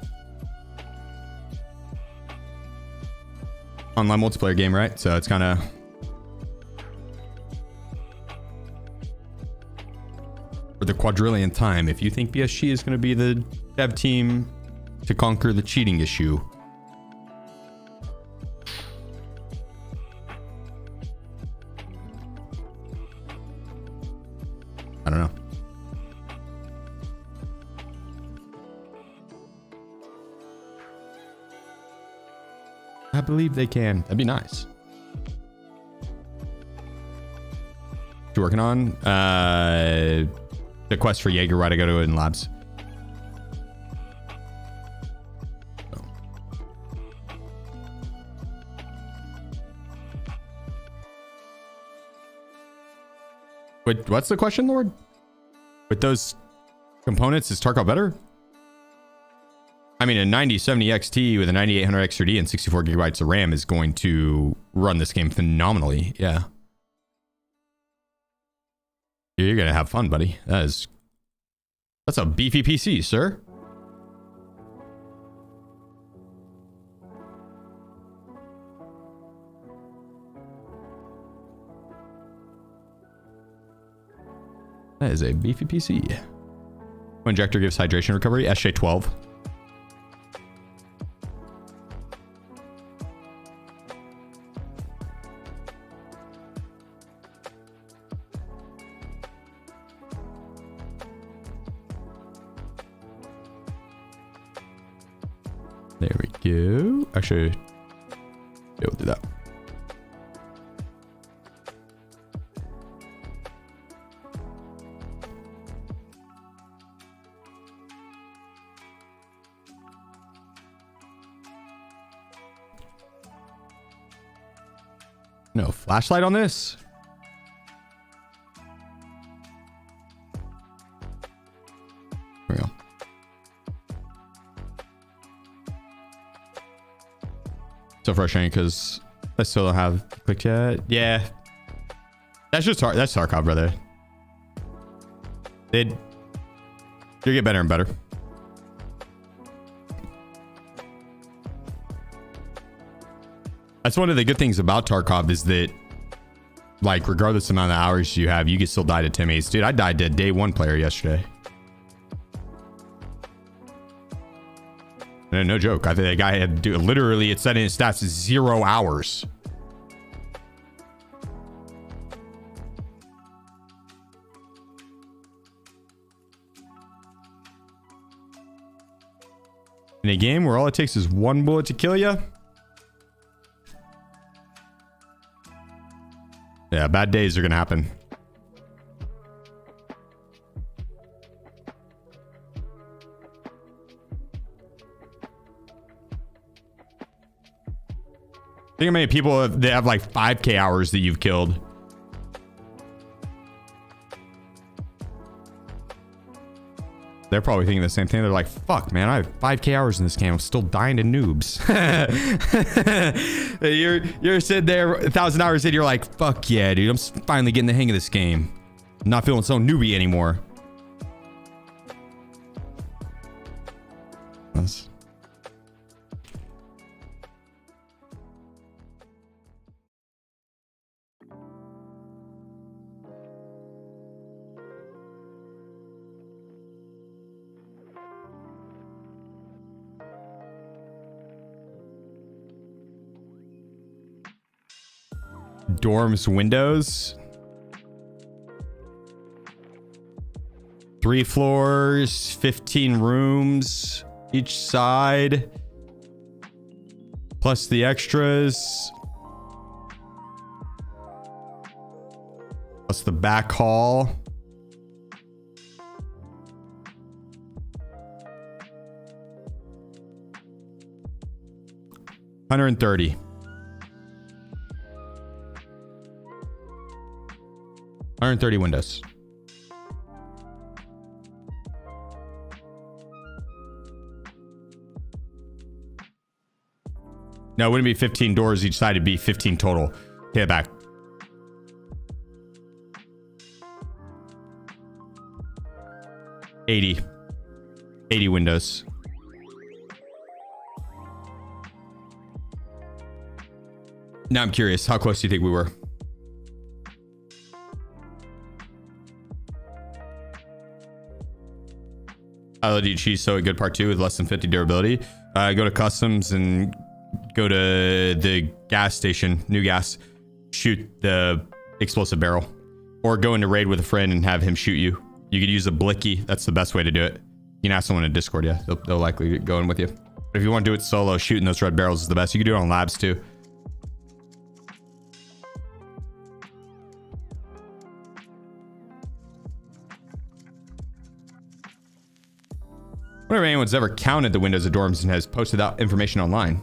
Speaker 1: online multiplayer game, right? So it's kind of for the quadrillionth time. If you think BSG is going to be the dev team to conquer the cheating issue, I don't know. I believe they can. That'd be nice. What you working on? The quest for Jaeger, right? I go to it in labs. So. Wait, what's the question, Lord? With those components, is Tarkov better? I mean, a 9070 XT with a 9800 XRD and 64 gigabytes of RAM is going to run this game phenomenally. Yeah. You're going to have fun, buddy. That's a beefy PC, sir. That is a beefy PC. Injector gives hydration recovery. SJ12. There we go. Actually, yeah, we'll do that. No flashlight on this? There we go. So frustrating because I still don't have clicked yet. Yeah. That's just that's Tarkov, brother. You get better and better. That's one of the good things about Tarkov is that, like, regardless of the amount of hours you have, you can still die to teammates. Dude, I died to day one player yesterday. No joke. I think that guy had literally, it said in his stats 0 hours. In a game where all it takes is one bullet to kill you. Yeah, bad days are gonna happen. Think how many people that have like 5K hours that you've killed. They're probably thinking the same thing. They're like, fuck, man, I have 5K hours in this game. I'm still dying to noobs. you're sitting there 1,000 hours in. You're like, fuck yeah, dude. I'm finally getting the hang of this game. I'm not feeling so newbie anymore. That's... Dorms windows. 3 floors, 15 rooms each side, plus the extras, plus the back hall. $130. $130 windows. No, it wouldn't be 15 doors each side. It'd be 15 total. Hit it back. $80 windows. Now I'm curious. How close do you think we were? LED cheese, so a good part 2 with less than 50 durability. Go to customs and go to the gas station, new gas, shoot the explosive barrel, or go into raid with a friend and have him shoot you. You could use a blicky. That's the best way to do it. You can ask someone in Discord. Yeah, they'll likely go in with you. But if you want to do it solo, shooting those red barrels is the best. You can do it on labs too. I wonder if anyone's ever counted the windows of dorms and has posted that information online.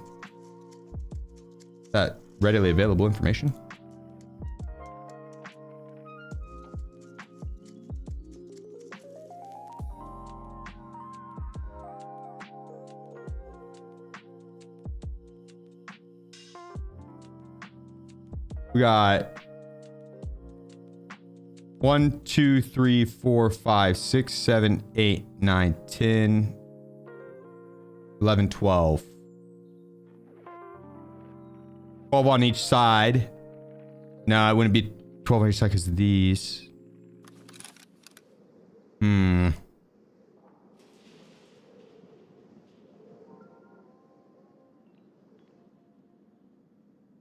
Speaker 1: That readily available information. We got 1, 2, 3, 4, 5, 6, 7, 8, 9, 10, 11, 12. 12 on each side. No, it wouldn't be 12 on each side because of these.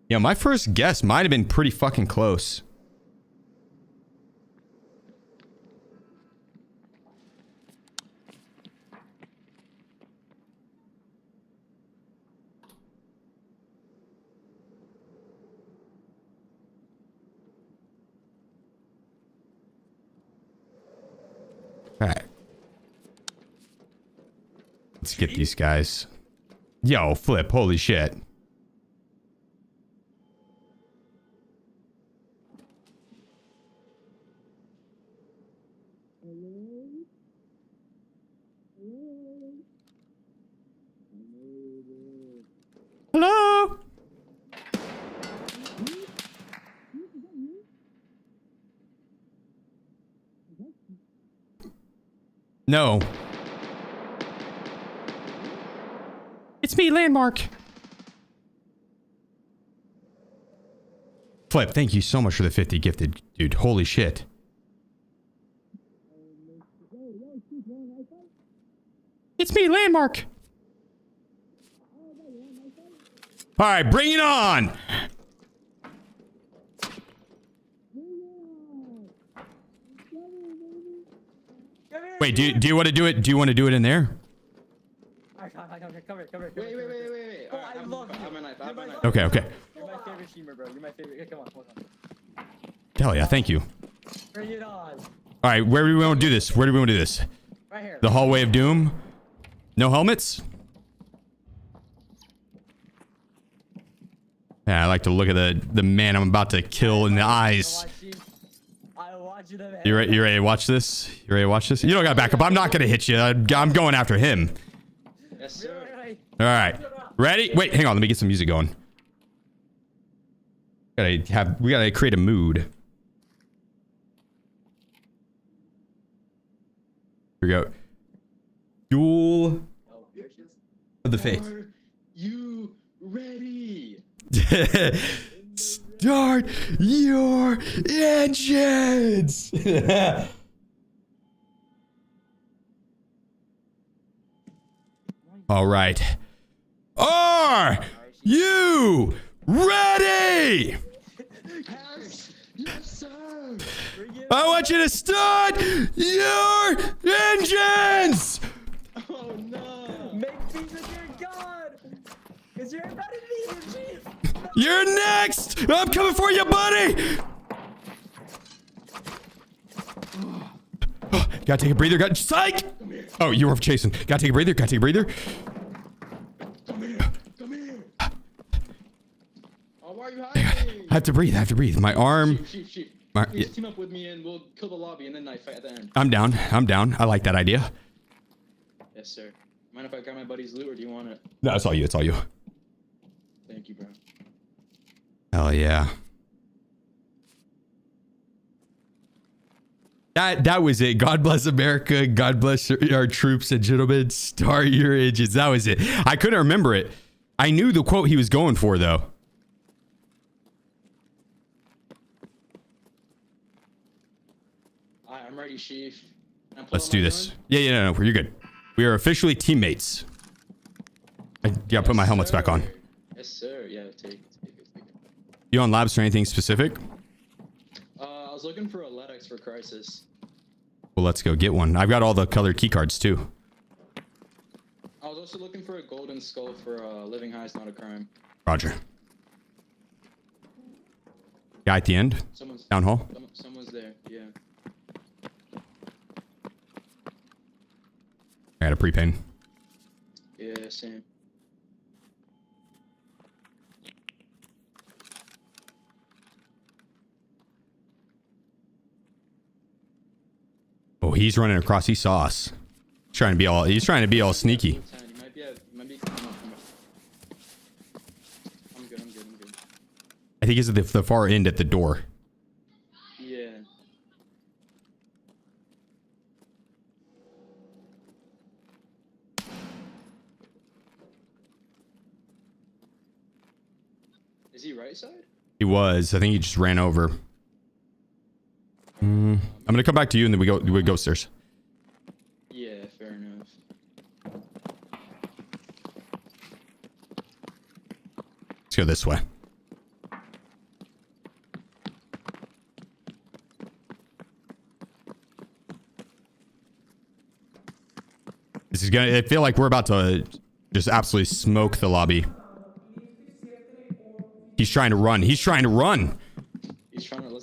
Speaker 1: Yeah, my first guess might have been pretty fucking close. All right. Let's get these guys. Yo, flip. Holy shit. Hello? No. It's me, Landmark. Flip, thank you so much for the 50 gifted, dude. Holy shit. It's me, Landmark. All right, bring it on. Wait, do you want to do it? Do you want to do it in there?
Speaker 4: Wait.
Speaker 3: Oh, I love you.
Speaker 4: I'm a knife.
Speaker 1: Okay.
Speaker 3: You're my favorite streamer, bro. You're my favorite. Here, come on.
Speaker 1: Hell yeah, thank you.
Speaker 3: Bring it on.
Speaker 1: All right, where do we want to do this? Where do we want to do this?
Speaker 3: Right here.
Speaker 1: The hallway of doom. No helmets. Yeah, I like to look at the man I'm about to kill in the eyes.
Speaker 3: I watch you.
Speaker 1: You ready to watch this? You ready to watch this? You don't got to back up. I'm not gonna hit you. I'm going after him.
Speaker 4: Yes, sir.
Speaker 1: All right, ready? Wait, hang on. Let me get some music going. We gotta create a mood. Here we go. Duel of the Faith.
Speaker 4: Are you ready?
Speaker 1: Start your engines. All right. Are you ready?
Speaker 4: Yes, sir.
Speaker 1: I want you to start your engines.
Speaker 4: Oh no.
Speaker 3: Make peace with your God. Because you're about to be your chief.
Speaker 1: You're next. I'm coming for you, buddy. Oh, gotta take a breather. Psych. Oh, you were chasing. Gotta take a breather.
Speaker 4: Come here. Oh, why are you hiding?
Speaker 1: I have to breathe. My arm.
Speaker 4: Chief.
Speaker 1: My,
Speaker 4: Please team up with me and we'll kill the lobby and then knife fight at the end.
Speaker 1: I'm down. I like that idea.
Speaker 4: Yes, sir. Mind if I grab my buddy's loot or do you want it?
Speaker 1: No, it's all you.
Speaker 4: Thank you, bro.
Speaker 1: Hell yeah. That was it. God bless America. God bless our troops and gentlemen. Start your engines. That was it. I couldn't remember it. I knew the quote he was going for, though.
Speaker 4: I'm ready, Chief.
Speaker 1: Let's do this. Yeah, no, you're good. We are officially teammates. I gotta put my helmets back on.
Speaker 4: Yes, sir. Yeah, take it.
Speaker 1: You on labs for anything specific?
Speaker 4: I was looking for a LEDX for Crisis.
Speaker 1: Well, let's go get one. I've got all the colored key cards too.
Speaker 4: I was also looking for a golden skull for Living High is Not a Crime.
Speaker 1: Roger. Guy at the end. Down hall.
Speaker 4: Someone's there. Yeah.
Speaker 1: I got a pre-pain.
Speaker 4: Yeah, same.
Speaker 1: Oh, he's running across. He saw us. He's trying to be all sneaky.
Speaker 4: You might be come on. I'm good.
Speaker 1: I think he's at the far end at the door.
Speaker 4: Yeah. Is he right side?
Speaker 1: He was. I think he just ran over. I'm gonna come back to you and then we go upstairs.
Speaker 4: Yeah, fair enough.
Speaker 1: Let's go this way. This is gonna. I feel like we're about to just absolutely smoke the lobby. He's trying to run.
Speaker 4: He's trying to. Let's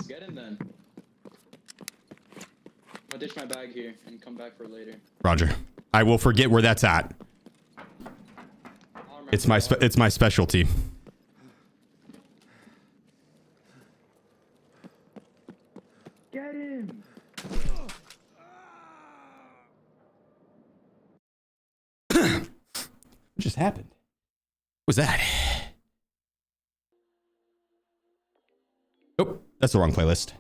Speaker 4: get him then. I'll ditch my bag here and come back for later.
Speaker 1: Roger. I will forget where that's at. It's my specialty.
Speaker 3: Get him.
Speaker 1: What just happened? What was that? Nope, that's the wrong playlist.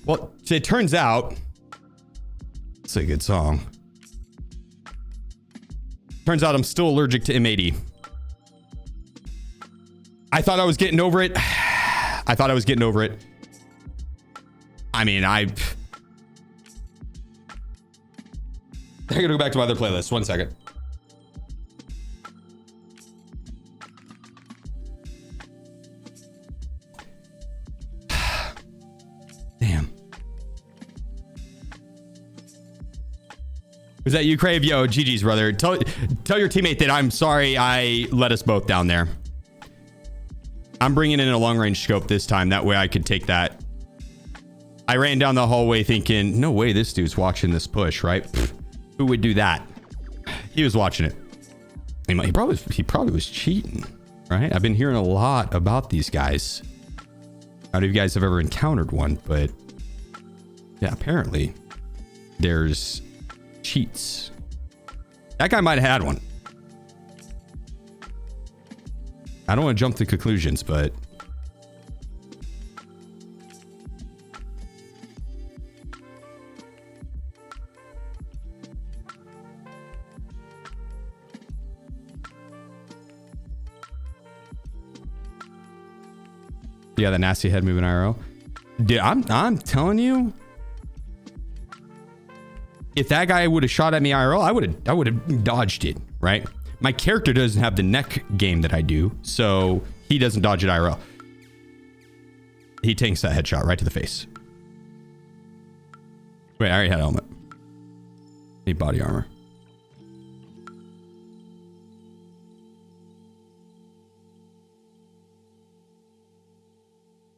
Speaker 1: Well, it turns out it's a good song. Turns out I'm still allergic to M80. I thought I was getting over it. I thought I was getting over it. I mean, I gotta go back to my other playlist. 1 second. Damn. Was that you, Crave? Yo, GG's, brother. Tell your teammate that I'm sorry I let us both down there. I'm bringing in a long-range scope this time. That way I could take that. I ran down the hallway thinking, no way this dude's watching this push, right? Pfft, who would do that? He was watching it. He probably was cheating, right? I've been hearing a lot about these guys. I don't know if you guys have ever encountered one, but yeah, apparently there's cheats. That guy might have had one. I don't want to jump to conclusions, but yeah, the nasty head moving IRL. Dude, I'm telling you, if that guy would have shot at me IRL, I would have dodged it, right? My character doesn't have the neck game that I do, so he doesn't dodge it IRL. He tanks that headshot right to the face. Wait, I already had a helmet. Need body armor.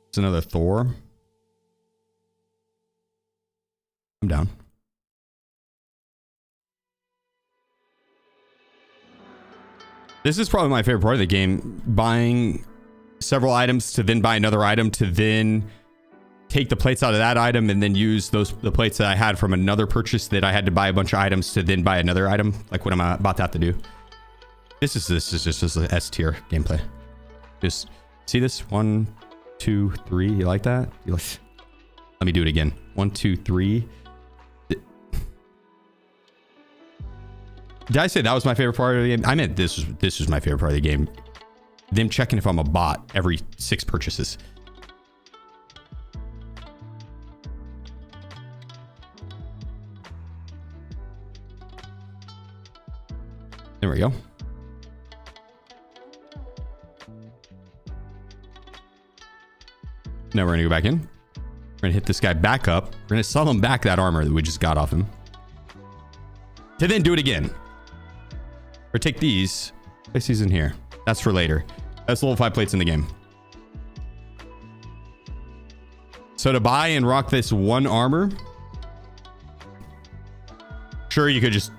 Speaker 1: It's another Thor. I'm down. This is probably my favorite part of the game. Buying several items to then buy another item to then take the plates out of that item and then use the plates that I had from another purchase that I had to buy a bunch of items to then buy another item. Like what I'm about to have to do. This is just an S tier gameplay. Just see this? 1, 2, 3. You like that? Let me do it again. 1, 2, 3. Did I say that was my favorite part of the game? I meant this was my favorite part of the game. Them checking if I'm a bot every 6 purchases. There we go. Now we're gonna go back in. We're gonna hit this guy back up. We're gonna sell him back that armor that we just got off him. To then do it again. Or take these. Place these in here. That's for later. That's level 5 plates in the game. So to buy and rock this one armor, sure, you could just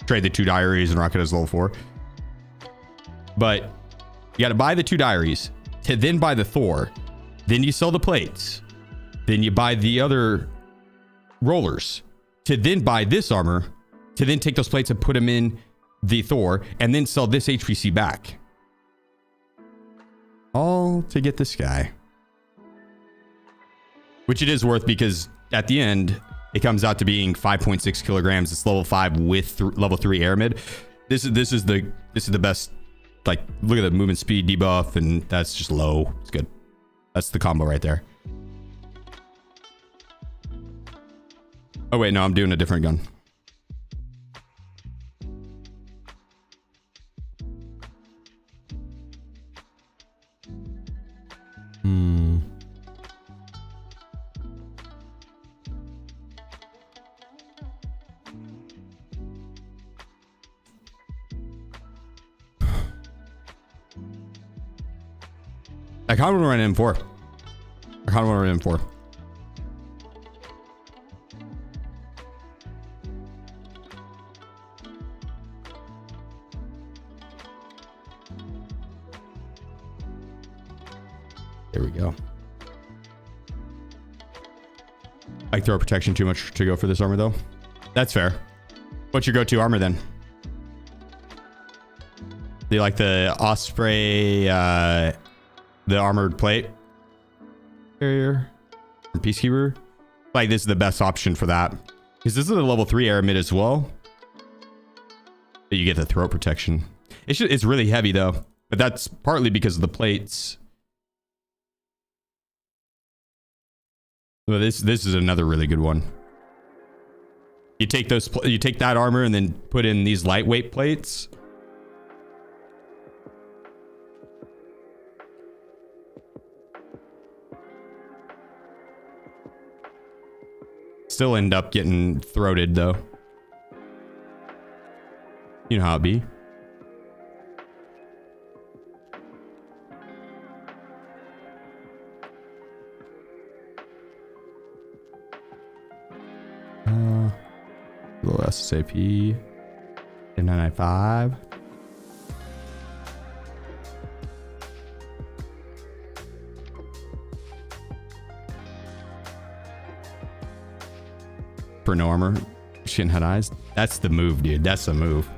Speaker 1: trade the 2 diaries and rock it as level 4. But you got to buy the 2 diaries to then buy the Thor. Then you sell the plates. Then you buy the other rollers to then buy this armor, to then take those plates and put them in the Thor, and then sell this HPC back. All to get this guy. Which it is worth, because at the end, it comes out to being 5.6 kilograms. It's level 5 with level 3 air mid. This is the best. Like, look at the movement speed debuff, and that's just low. It's good. That's the combo right there. Oh wait, no, I'm doing a different gun. I kind of want to run M4. I kind of want to run M4. There we go. I throw protection too much to go for this armor though. That's fair. What's your go-to armor then? Do you like the Osprey, the armored plate carrier from Peacekeeper? Like, this is the best option for that, because this is a level 3 air mid as well, but you get the throat protection. It's really heavy though, but that's partly because of the plates. Well, this is another really good one. You take you take that armor and then put in these lightweight plates. Still end up getting throated though. You know how it be. Little SSAP. 995. For no armor. Shin head eyes. That's the move, dude. That's the move.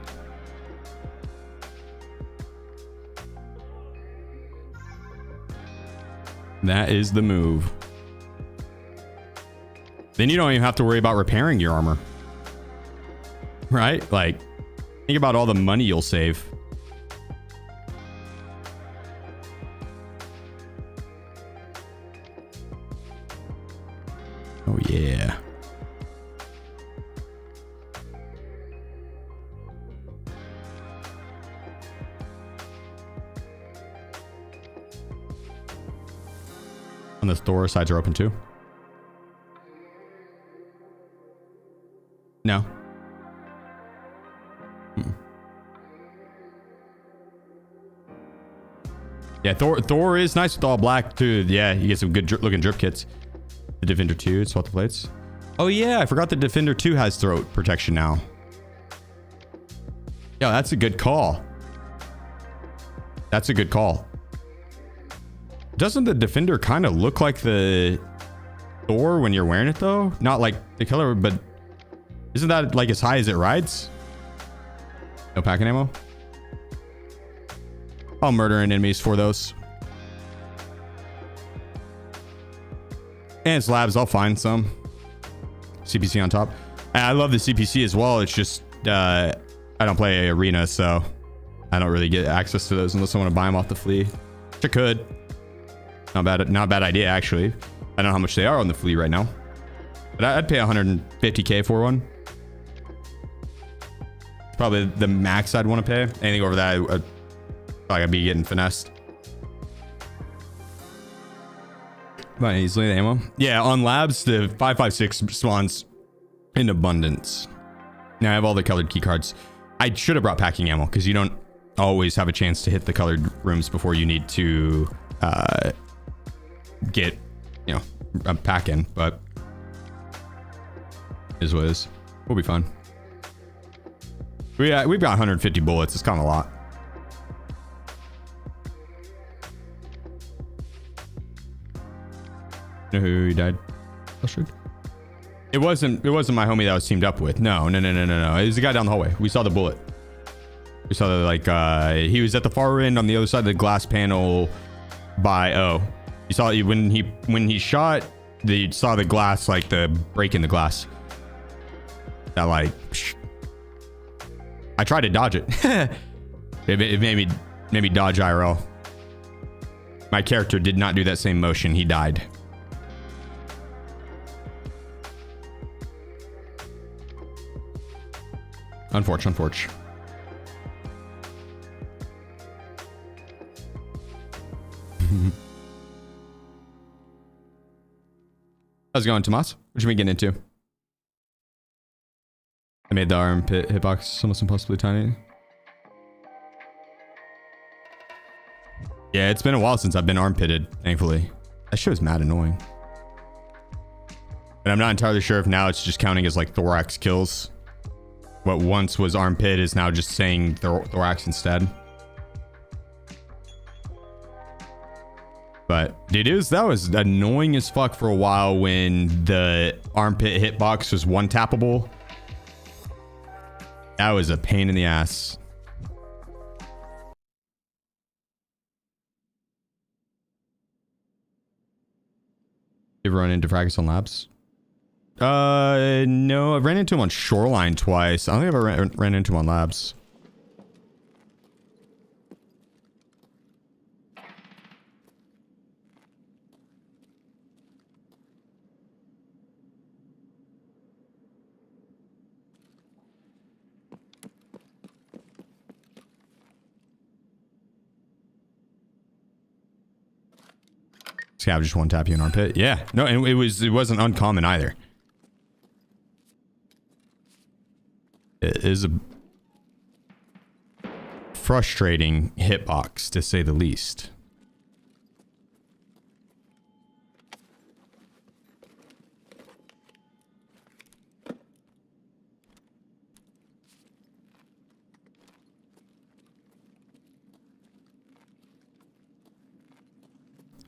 Speaker 1: That is the move. Then you don't even have to worry about repairing your armor. Right? Like, think about all the money you'll save. Oh, yeah. And the store sides are open too. No. Yeah, Thor is nice with all black too. Yeah, you get some good looking drip kits. The Defender 2, swap the plates. Oh yeah, I forgot the Defender 2 has throat protection now. Yeah, that's a good call. That's a good call. Doesn't the Defender kind of look like the Thor when you're wearing it though? Not like the color, but isn't that like as high as it rides? No packing ammo? I'll murder enemies for those. And it's labs, I'll find some. CPC on top. I love the CPC as well. It's just, I don't play arena, so I don't really get access to those unless I want to buy them off the flea. Which I could. Not a bad idea, actually. I don't know how much they are on the flea right now. But I'd pay 150k for one. Probably the max I'd want to pay. Anything over that, I'd be getting finessed. But easily the ammo. Yeah, on labs, the 5.56 spawns in abundance. Now I have all the colored key cards. I should have brought packing ammo because you don't always have a chance to hit the colored rooms before you need to get, you know, a pack in. But is what it is. We'll be fine. We've got 150 bullets. It's kind of a lot. You know who died? It wasn't my homie that I was teamed up with. No. It was the guy down the hallway. We saw the bullet. We saw the, like, he was at the far end on the other side of the glass panel by you saw when he shot, you saw the glass, like the break in the glass. That, like, I tried to dodge it. It made me dodge IRL. My character did not do that same motion. He died. Unfortunate. How's it going, Tomas? What you been getting into? I made the armpit hitbox almost impossibly tiny. Yeah, it's been a while since I've been armpitted, thankfully. That shit was mad annoying. But I'm not entirely sure if now it's just counting as like thorax kills. What once was armpit is now just saying thorax instead. But dude, that was annoying as fuck for a while when the armpit hitbox was one tappable. That was a pain in the ass. You ever run into Fracus on labs? No, I've ran into him on Shoreline twice. I don't think I've ever ran into him on labs. Scav just one tap you in armpit. Yeah. No, and it wasn't uncommon either. It is a frustrating hitbox, to say the least.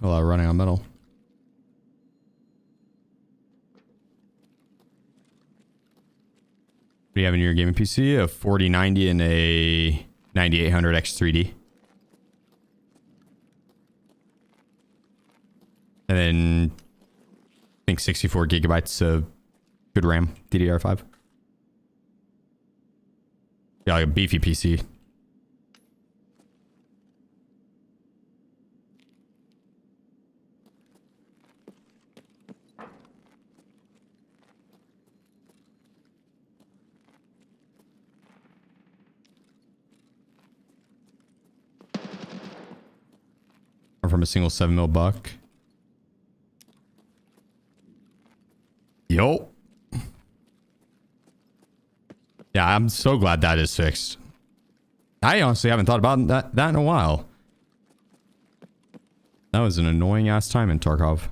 Speaker 1: A lot of running on metal. What do you have in your gaming PC? A 4090 and a 9800 X3D. And then I think 64 gigabytes of good RAM, DDR5. Yeah, like a beefy PC. From a single 7mm buck. Yo. Yeah, I'm so glad that is fixed. I honestly haven't thought about that in a while. That was an annoying ass time in Tarkov.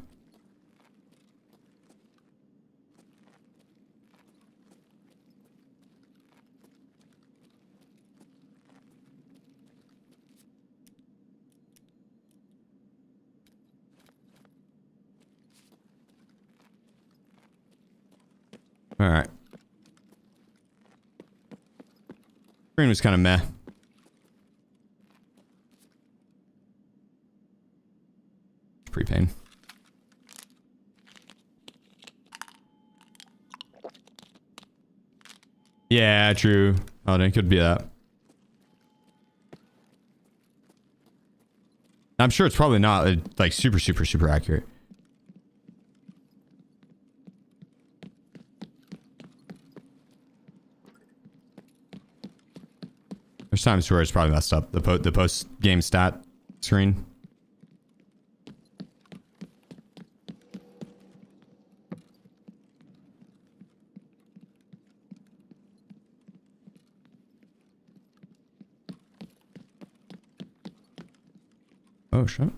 Speaker 1: All right. Screen was kind of meh. Pre-pain. Yeah, true. Oh, it could be that. I'm sure it's probably not like super accurate. There's times where it's probably messed up. The post game stat screen. Oh shit.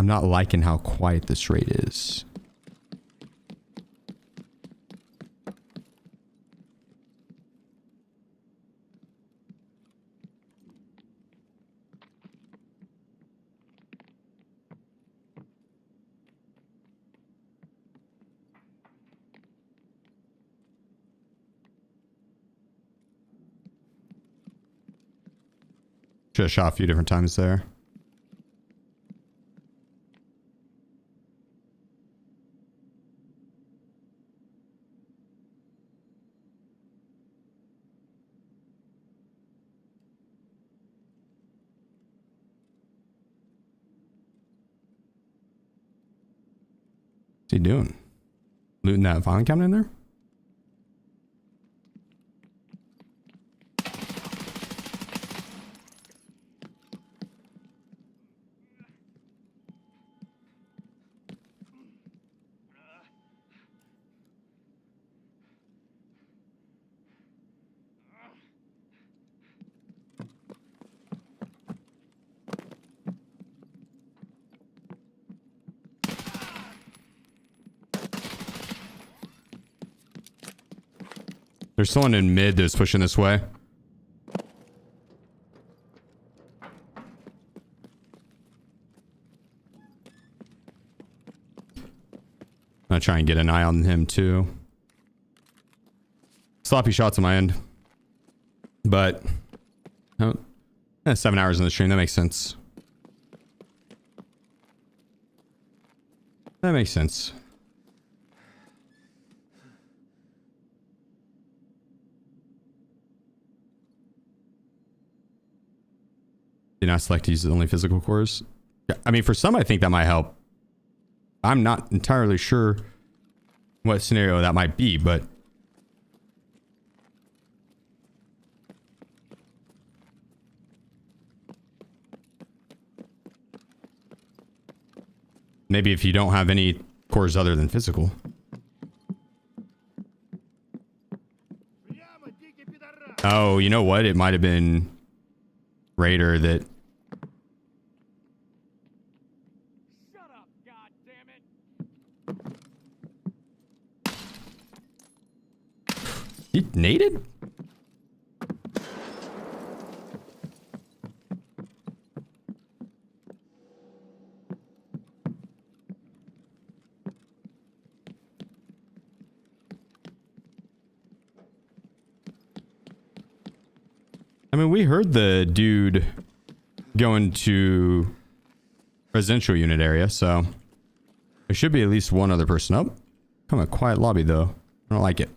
Speaker 1: I'm not liking how quiet this raid is. Should have shot a few different times there. What's he doing? Looting that violent cabinet in there? There's someone in mid that's pushing this way. I'm gonna try and get an eye on him too. Sloppy shots on my end. But 7 hours in the stream, that makes sense. That makes sense. Did not select to use only physical cores. Yeah, I mean, for some, I think that might help. I'm not entirely sure what scenario that might be, but maybe if you don't have any cores other than physical. Oh, you know what? It might have been Raider that...
Speaker 5: Shut up, goddammit!
Speaker 1: He naded? I mean, we heard the dude going to residential unit area, so there should be at least one other person up. Kind of a quiet lobby, though. I don't like it.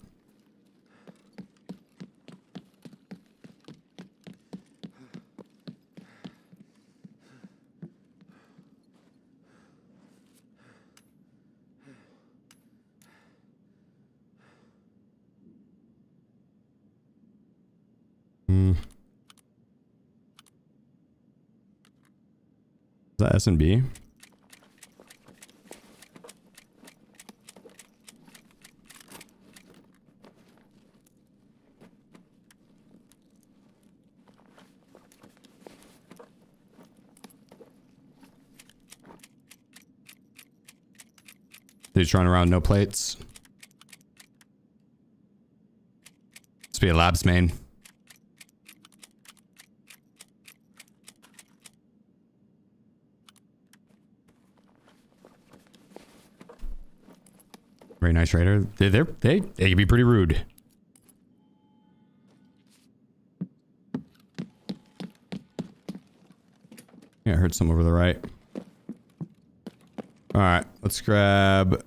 Speaker 1: Hmm. Is that S&B? Dude's running around, no plates. Must be a labs main. Very nice raider. They can be pretty rude. Yeah, I heard some over the right. All right, let's grab.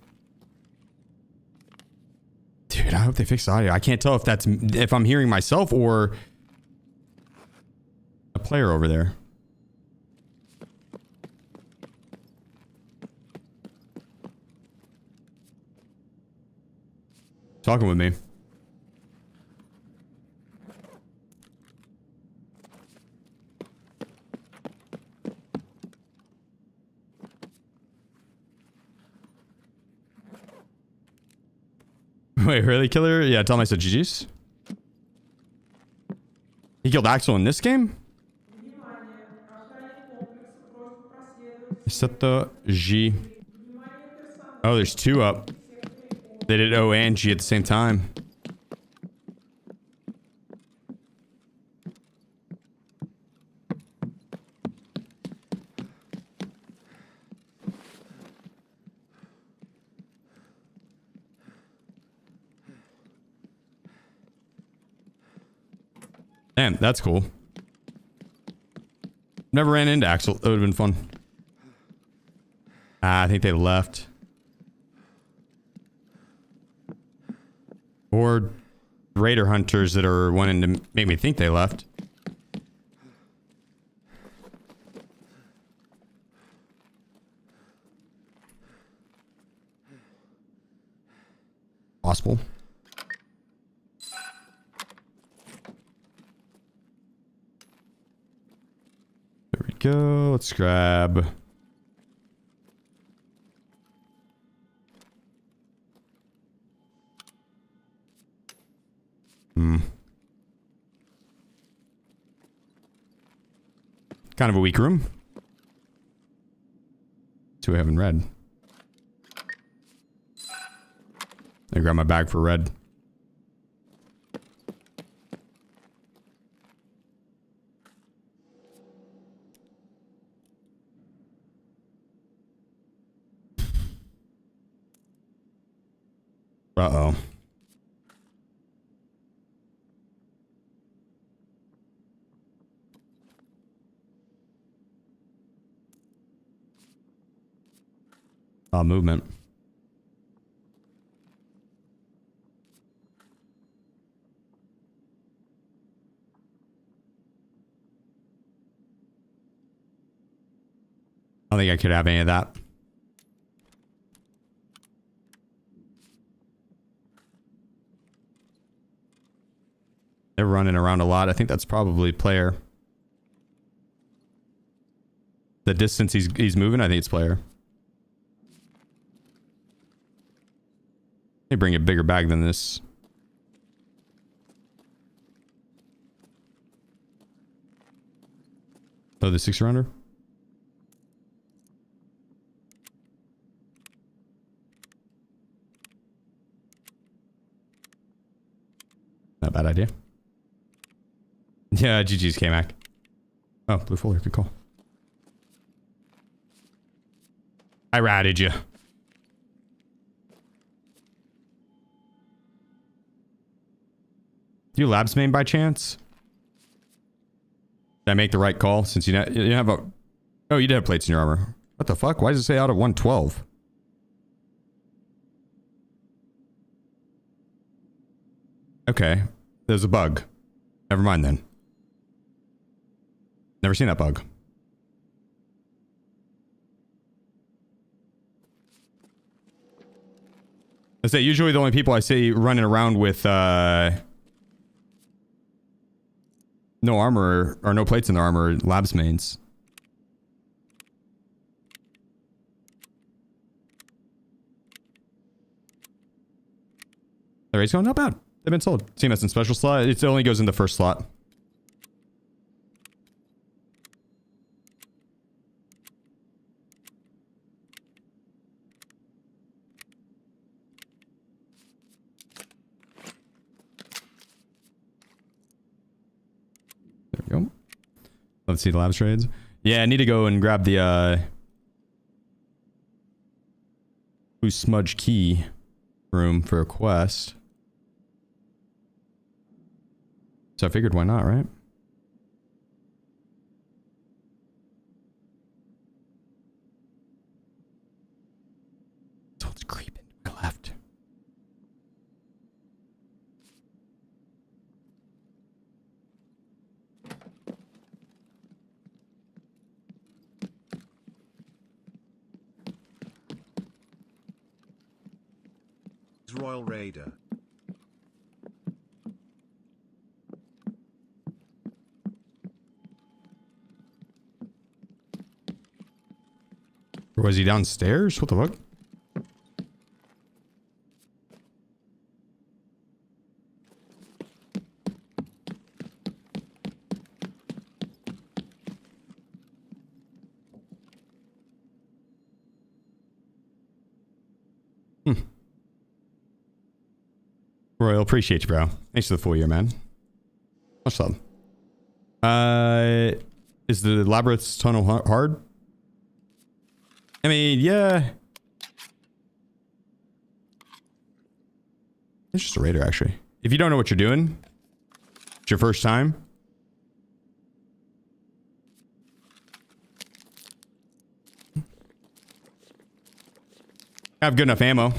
Speaker 1: Dude, I hope they fix the audio. I can't tell if I'm hearing myself or a player over there. Talking with me. Wait, really, killer? Yeah, tell him I said GG's. He killed Axel in this game? Set the G. Oh, there's two up. They did O and G at the same time. Damn, that's cool. Never ran into Axel. That would have been fun. I think they left. Or raider hunters that are wanting to make me think they left. Possible. There we go. Let's grab. Kind of a weak room. So we haven't red. I grab my bag for red. Uh-oh. Movement. I don't think I could have any of that. They're running around a lot. I think that's probably player. The distance he's moving, I think it's player. They bring a bigger bag than this. Oh, the 6-rounder? Not a bad idea. Yeah, GG's K-Mac. Oh, blue folder, good call. I ratted you. Do you labs main by chance? Did I make the right call since you didn't have a... Oh, you did have plates in your armor. What the fuck? Why does it say out of 112? Okay. There's a bug. Never mind then. Never seen that bug. I say usually the only people I see running around with no armor or no plates in their armor are labs mains. The rate's going not bad. They've been sold. CMS in special slot. It only goes in the first slot. There we go. Let's see the labs trades. Yeah, I need to go and grab the blue smudge key room for a quest. So I figured why not, right? Someone's creeping to my left.
Speaker 2: Royal Raider.
Speaker 1: Or was he downstairs? What the fuck? Royal, appreciate you, bro. Thanks for the full year, man. Much love. Is the Labyrinth's tunnel hard? I mean, yeah. It's just a raider, actually. If you don't know what you're doing, it's your first time. I have good enough ammo.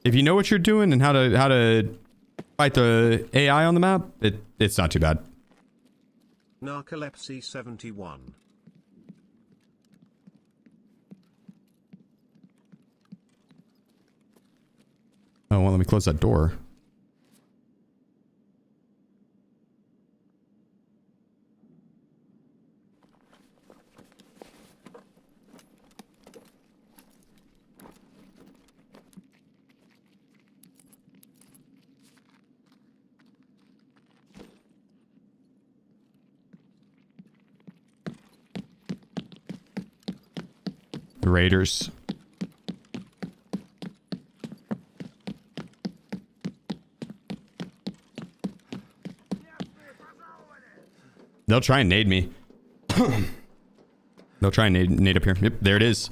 Speaker 1: If you know what you're doing and how to fight the AI on the map, it's not too bad.
Speaker 2: Narcolepsy 71.
Speaker 1: Oh, well, let me close that door. The Raiders. They'll try and nade me. They'll try and nade up here. Yep, there it is.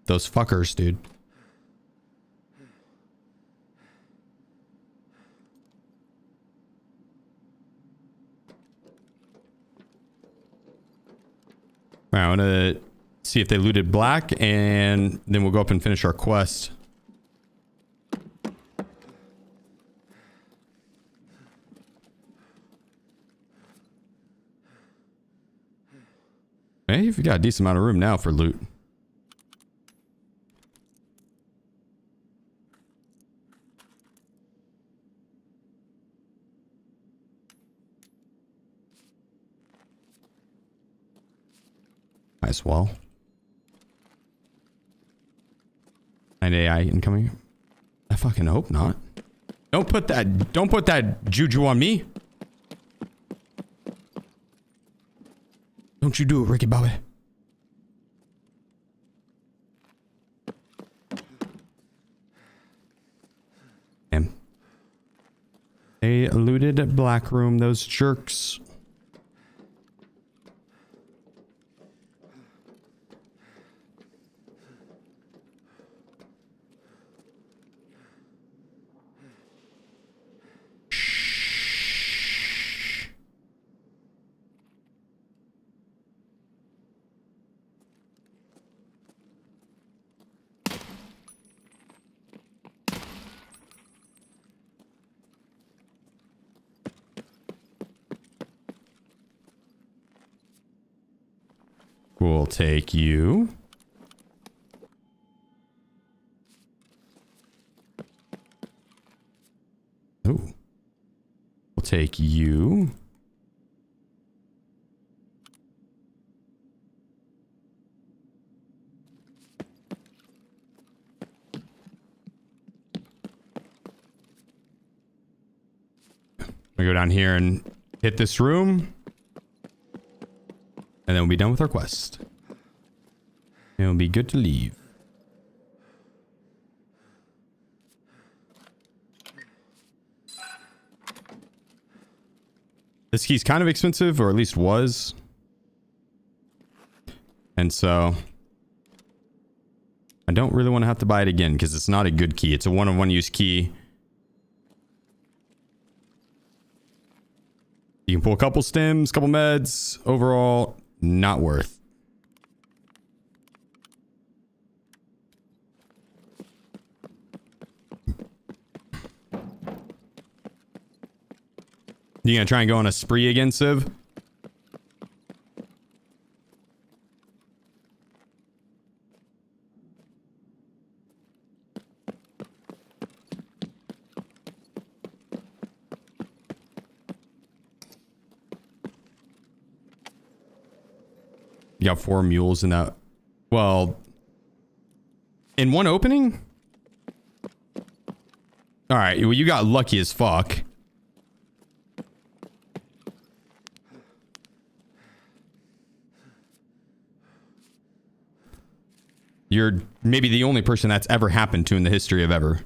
Speaker 1: Those fuckers, dude. Alright, I want to see if they looted black, and then we'll go up and finish our quest. Hey, you've got a decent amount of room now for loot. Nice wall. And AI incoming. I fucking hope not. Don't put that juju on me. Don't you do it, Ricky Bobby. Damn. They looted Black Room, those jerks. We'll take you. Oh. We'll take you. We go down here and hit this room. And then we'll be done with our quest. And it'll be good to leave. This key's kind of expensive, or at least was. And so I don't really want to have to buy it again because it's not a good key. It's a one-on-one use key. You can pull a couple stems, couple meds. Overall, not worth. You gonna try and go on a spree again, Civ? You got 4 mules in that. Well, in one opening? All right, well, you got lucky as fuck. You're maybe the only person that's ever happened to in the history of ever.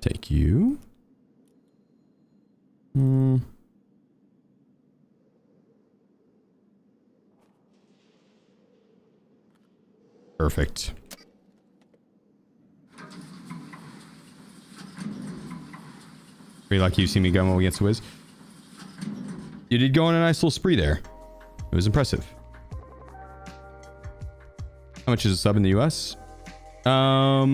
Speaker 1: Take you. Perfect. Pretty lucky you see me go against the Wiz. You did go on a nice little spree there. It was impressive. How much is a sub in the US? I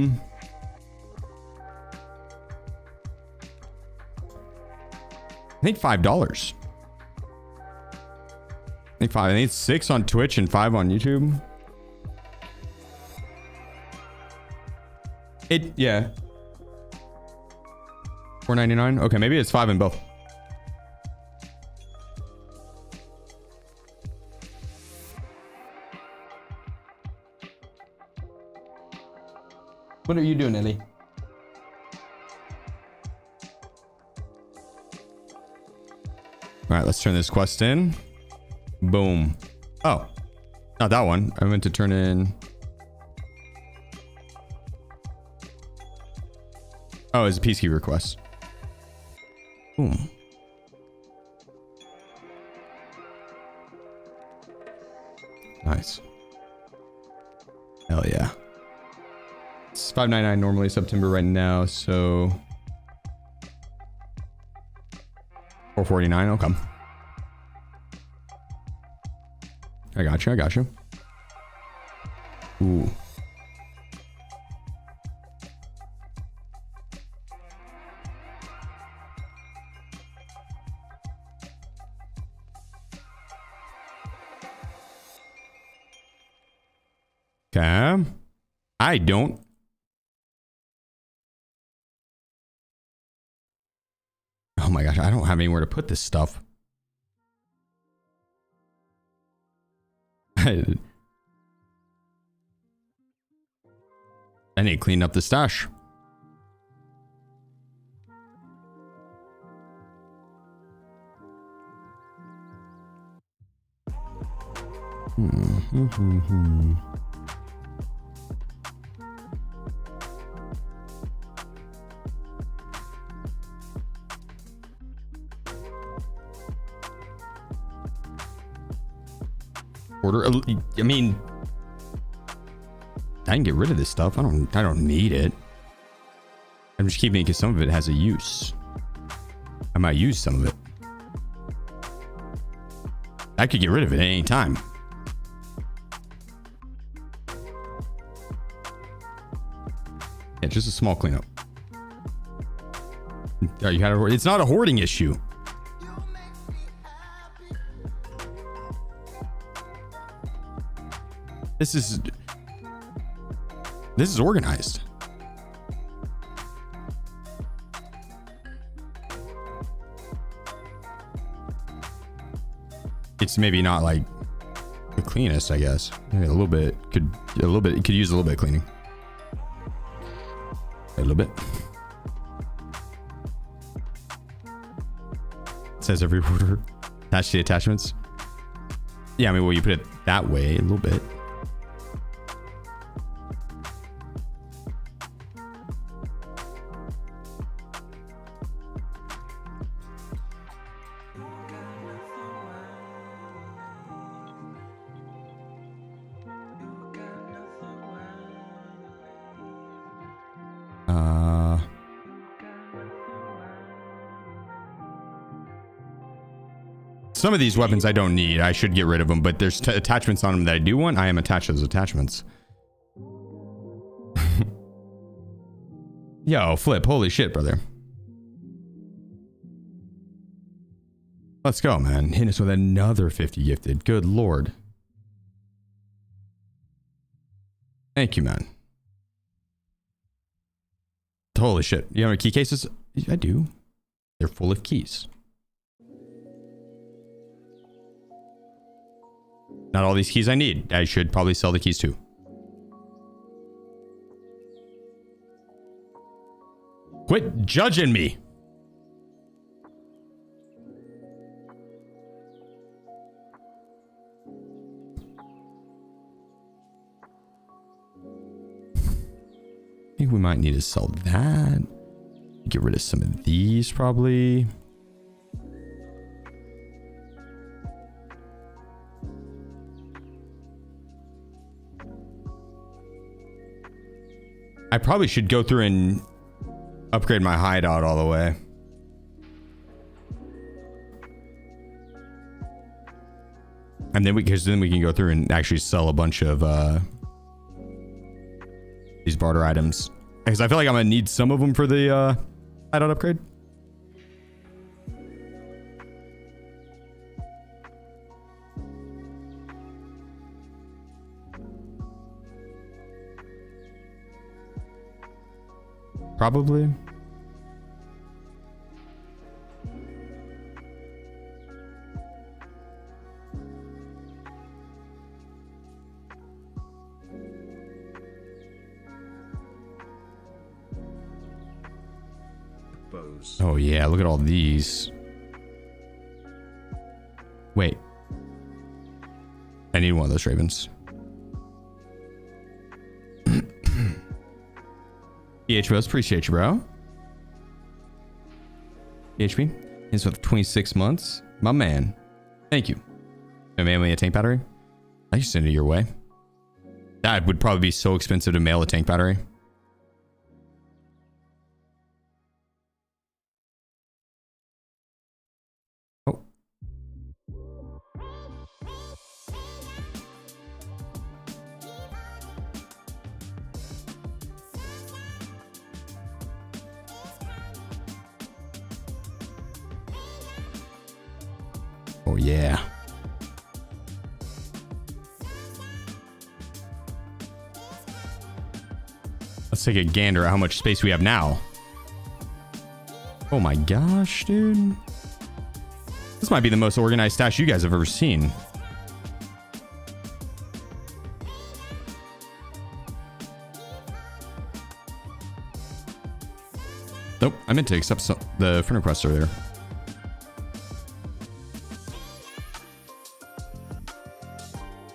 Speaker 1: think $5. I think it's 6 on Twitch and 5 on YouTube. Yeah. $4.99. Okay, maybe it's 5 in both. What are you doing, Ellie? All right, let's turn this quest in. Boom. Oh, not that one. I meant to turn in. Oh, it's a peacekeeper quest. Boom. Nice. Hell yeah. It's $5.99 normally, September right now, so $4.49. Okay. I got you. I got you. Ooh. Okay. I don't. Oh my gosh, I don't have anywhere to put this stuff. I need to clean up the stash. Order. I mean, I can get rid of this stuff. I don't need it. I'm just keeping it because some of it has a use. I might use some of it. I could get rid of it at any time. Yeah, just a small cleanup. Oh, you had it's not a hoarding issue. This is organized. It's maybe not like the cleanest, I guess. Maybe a little bit could use a little bit of cleaning. A little bit. It says every order attach the attachments. Yeah, I mean, well, you put it that way a little bit. Some of these weapons I don't need. I should get rid of them, but there's attachments on them that I do want. I am attached to those attachments. Yo, Flip. Holy shit, brother. Let's go, man. Hit us with another 50 gifted. Good lord. Thank you, man. Holy shit. You have any key cases? I do. They're full of keys. Not all these keys I need. I should probably sell the keys too. Quit judging me. I think we might need to sell that. Get rid of some of these probably. I probably should go through and upgrade my hideout all the way. And then because then we can go through and actually sell a bunch of these barter items. Because I feel like I'm gonna need some of them for the hideout upgrade. Probably.
Speaker 2: Bows.
Speaker 1: Oh yeah, look at all these. Wait. I need one of those ravens. PHBOs, appreciate you, bro. PHP, it's with 26 months. My man. Thank you. Mail me a tank battery? I can send it your way. That would probably be so expensive to mail a tank battery. Oh. Oh, yeah. Let's take a gander at how much space we have now. Oh my gosh, dude. This might be the most organized stash you guys have ever seen. Nope, I meant to accept the friend request earlier.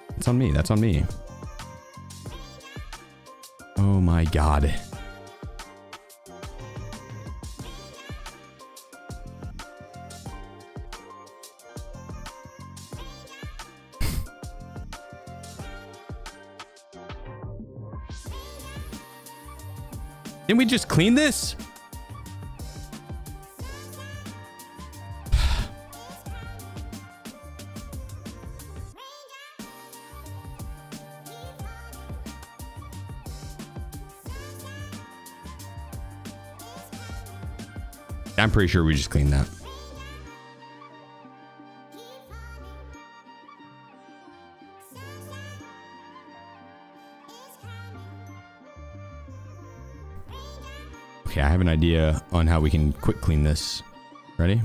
Speaker 1: That's on me. That's on me. Oh my god. Didn't we just clean this? I'm pretty sure we just cleaned that. Okay, I have an idea on how we can quick clean this. Ready?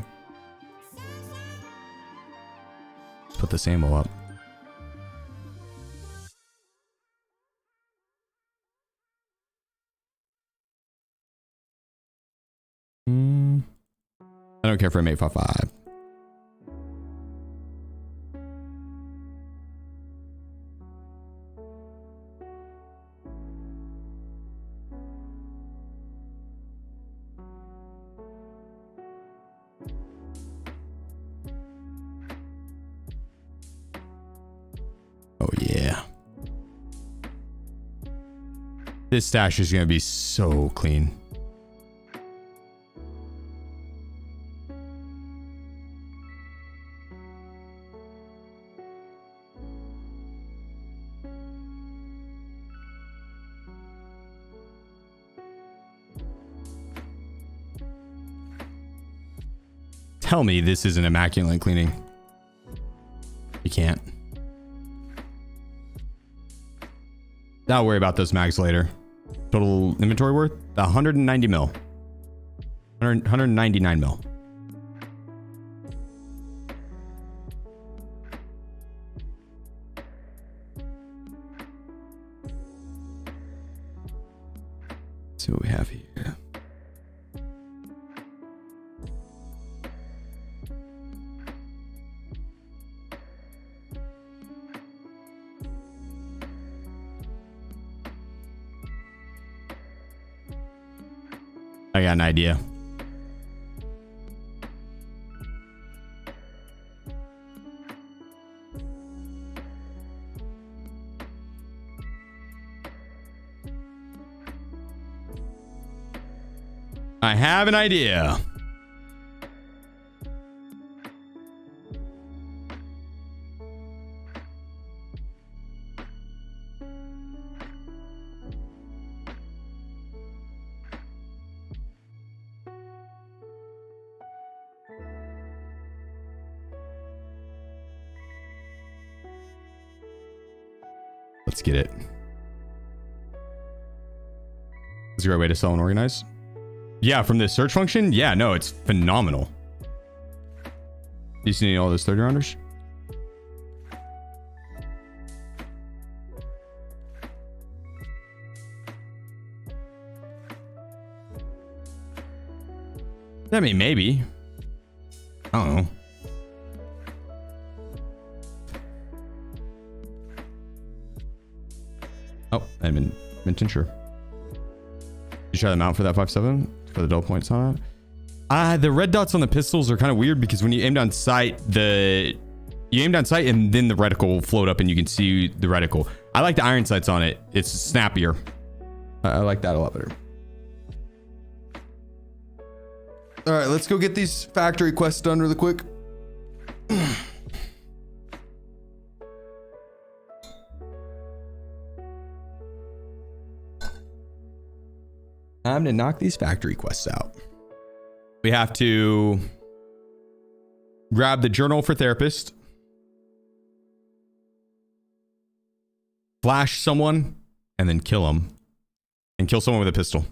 Speaker 1: Let's put this ammo up. I don't care for M855. Oh yeah. This stash is going to be so clean. Tell me this isn't immaculate cleaning. You can't. I'll worry about those mags later. Total inventory worth 190 mil. 199 mil. Let's see what we have here. I got an idea. I have an idea. Let's get it. Is there a way to sell and organize? Yeah, from the search function? Yeah, no, it's phenomenal. You see all those 30 rounders? I mean, maybe. I don't know. Oh, I didn't sure. Did you try the mount for that 5.7 for the dull points on it? The red dots on the pistols are kind of weird because when you aim down sight, you aim down sight and then the reticle will float up and you can see the reticle. I like the iron sights on it. It's snappier. I like that a lot better. All right, let's go get these factory quests done really quick. Time to knock these factory quests out. We have to grab the journal for therapist, flash someone, and then kill them. And kill someone with a pistol.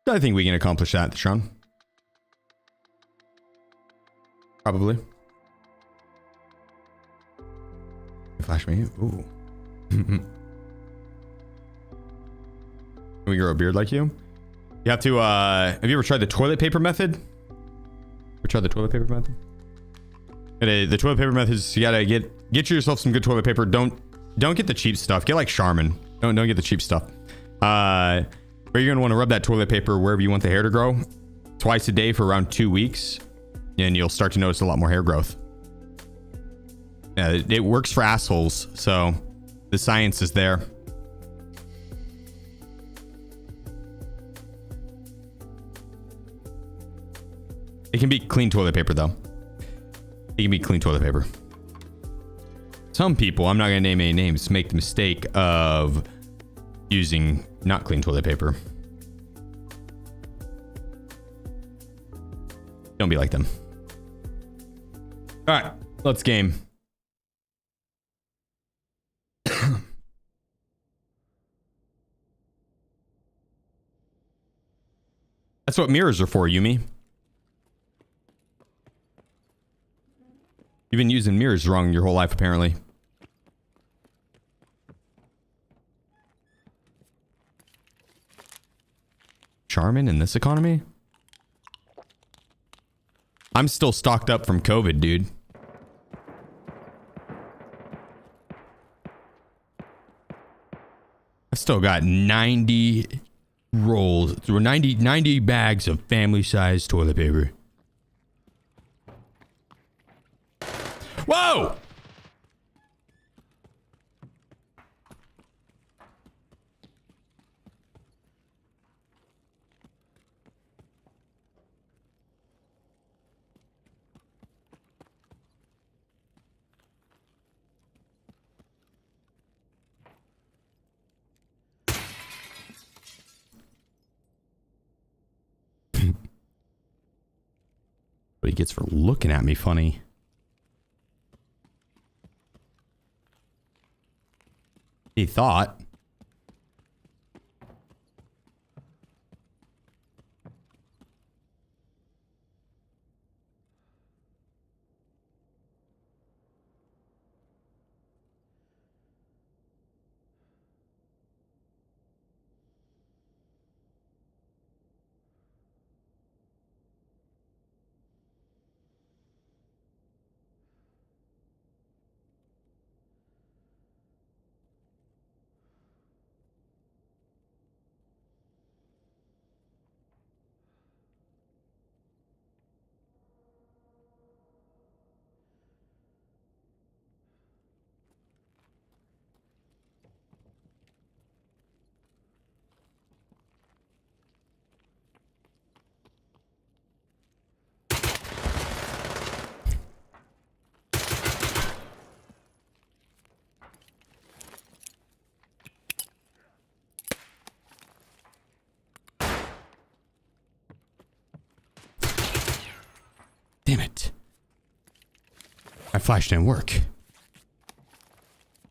Speaker 1: I think we can accomplish that, Sean. Probably. Flash me. Ooh. Can we grow a beard like you? You have to, have you ever tried the toilet paper method? Ever tried the toilet paper method? The toilet paper method is you gotta get yourself some good toilet paper. Don't get the cheap stuff. Get like Charmin. Don't get the cheap stuff. But you're gonna want to rub that toilet paper wherever you want the hair to grow twice a day for around 2 weeks, and you'll start to notice a lot more hair growth. It works for assholes, so the science is there. It can be clean toilet paper though. It can be clean toilet paper. Some people, I'm not gonna name any names, make the mistake of using not clean toilet paper. Don't be like them. All right, let's game. That's what mirrors are for, Yumi. You've been using mirrors wrong your whole life, apparently. Charmin in this economy? I'm still stocked up from COVID, dude. I've still got 90 rolls, 90 bags of family-sized toilet paper. Whoa! What he gets for looking at me funny. He thought. Damn it. My flash didn't work. It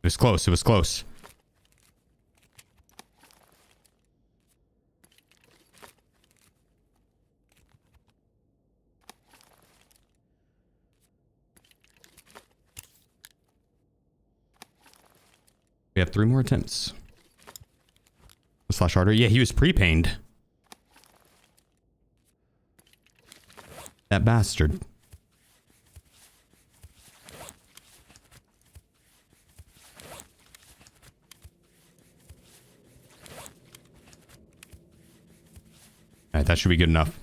Speaker 1: was close. It was close. We have 3 more attempts. Slash harder. Yeah, he was pre-pained. That bastard. Alright, that should be good enough.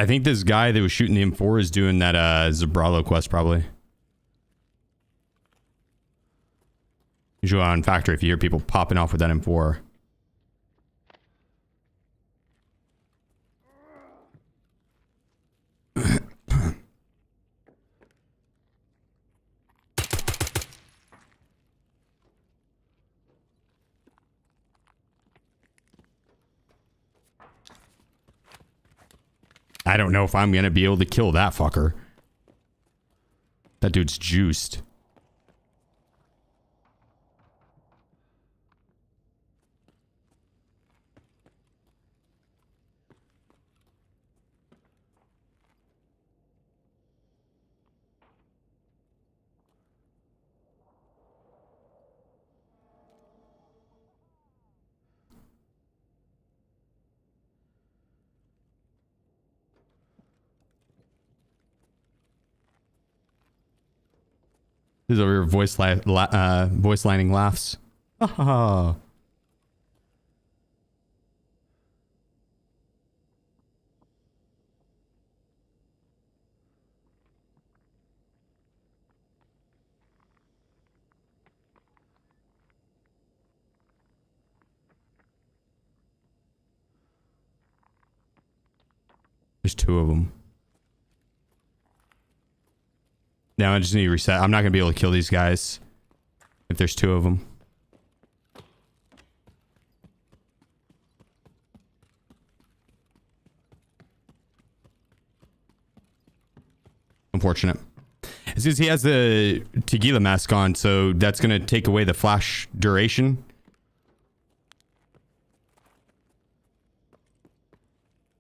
Speaker 1: I think this guy that was shooting the M4 is doing that Zabralo quest probably. Usually on Factory if you hear people popping off with that M4. I don't know if I'm gonna be able to kill that fucker. That dude's juiced. This is over here voice lining laughs. Ah. There's two of them. Now I just need to reset. I'm not going to be able to kill these guys if there's two of them. Unfortunate. It's because he has the tequila mask on, so that's going to take away the flash duration.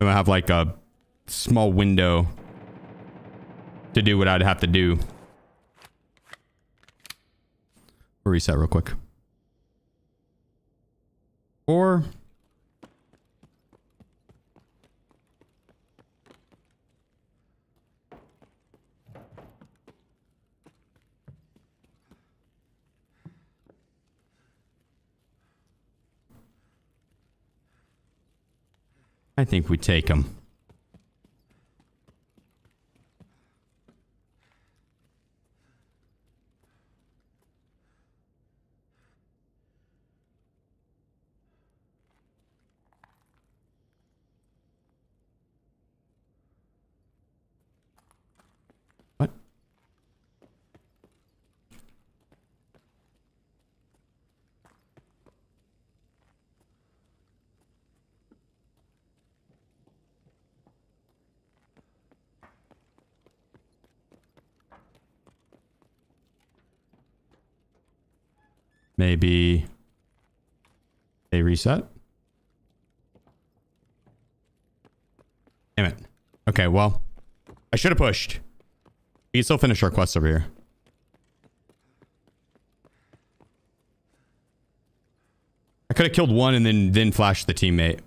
Speaker 1: I'm going to have like a small window to do what I'd have to do. We'll reset real quick. Or I think we take him. What? Maybe they reset. Damn it. Okay, well, I should have pushed. We can still finish our quest over here. I could have killed one and then flashed the teammate.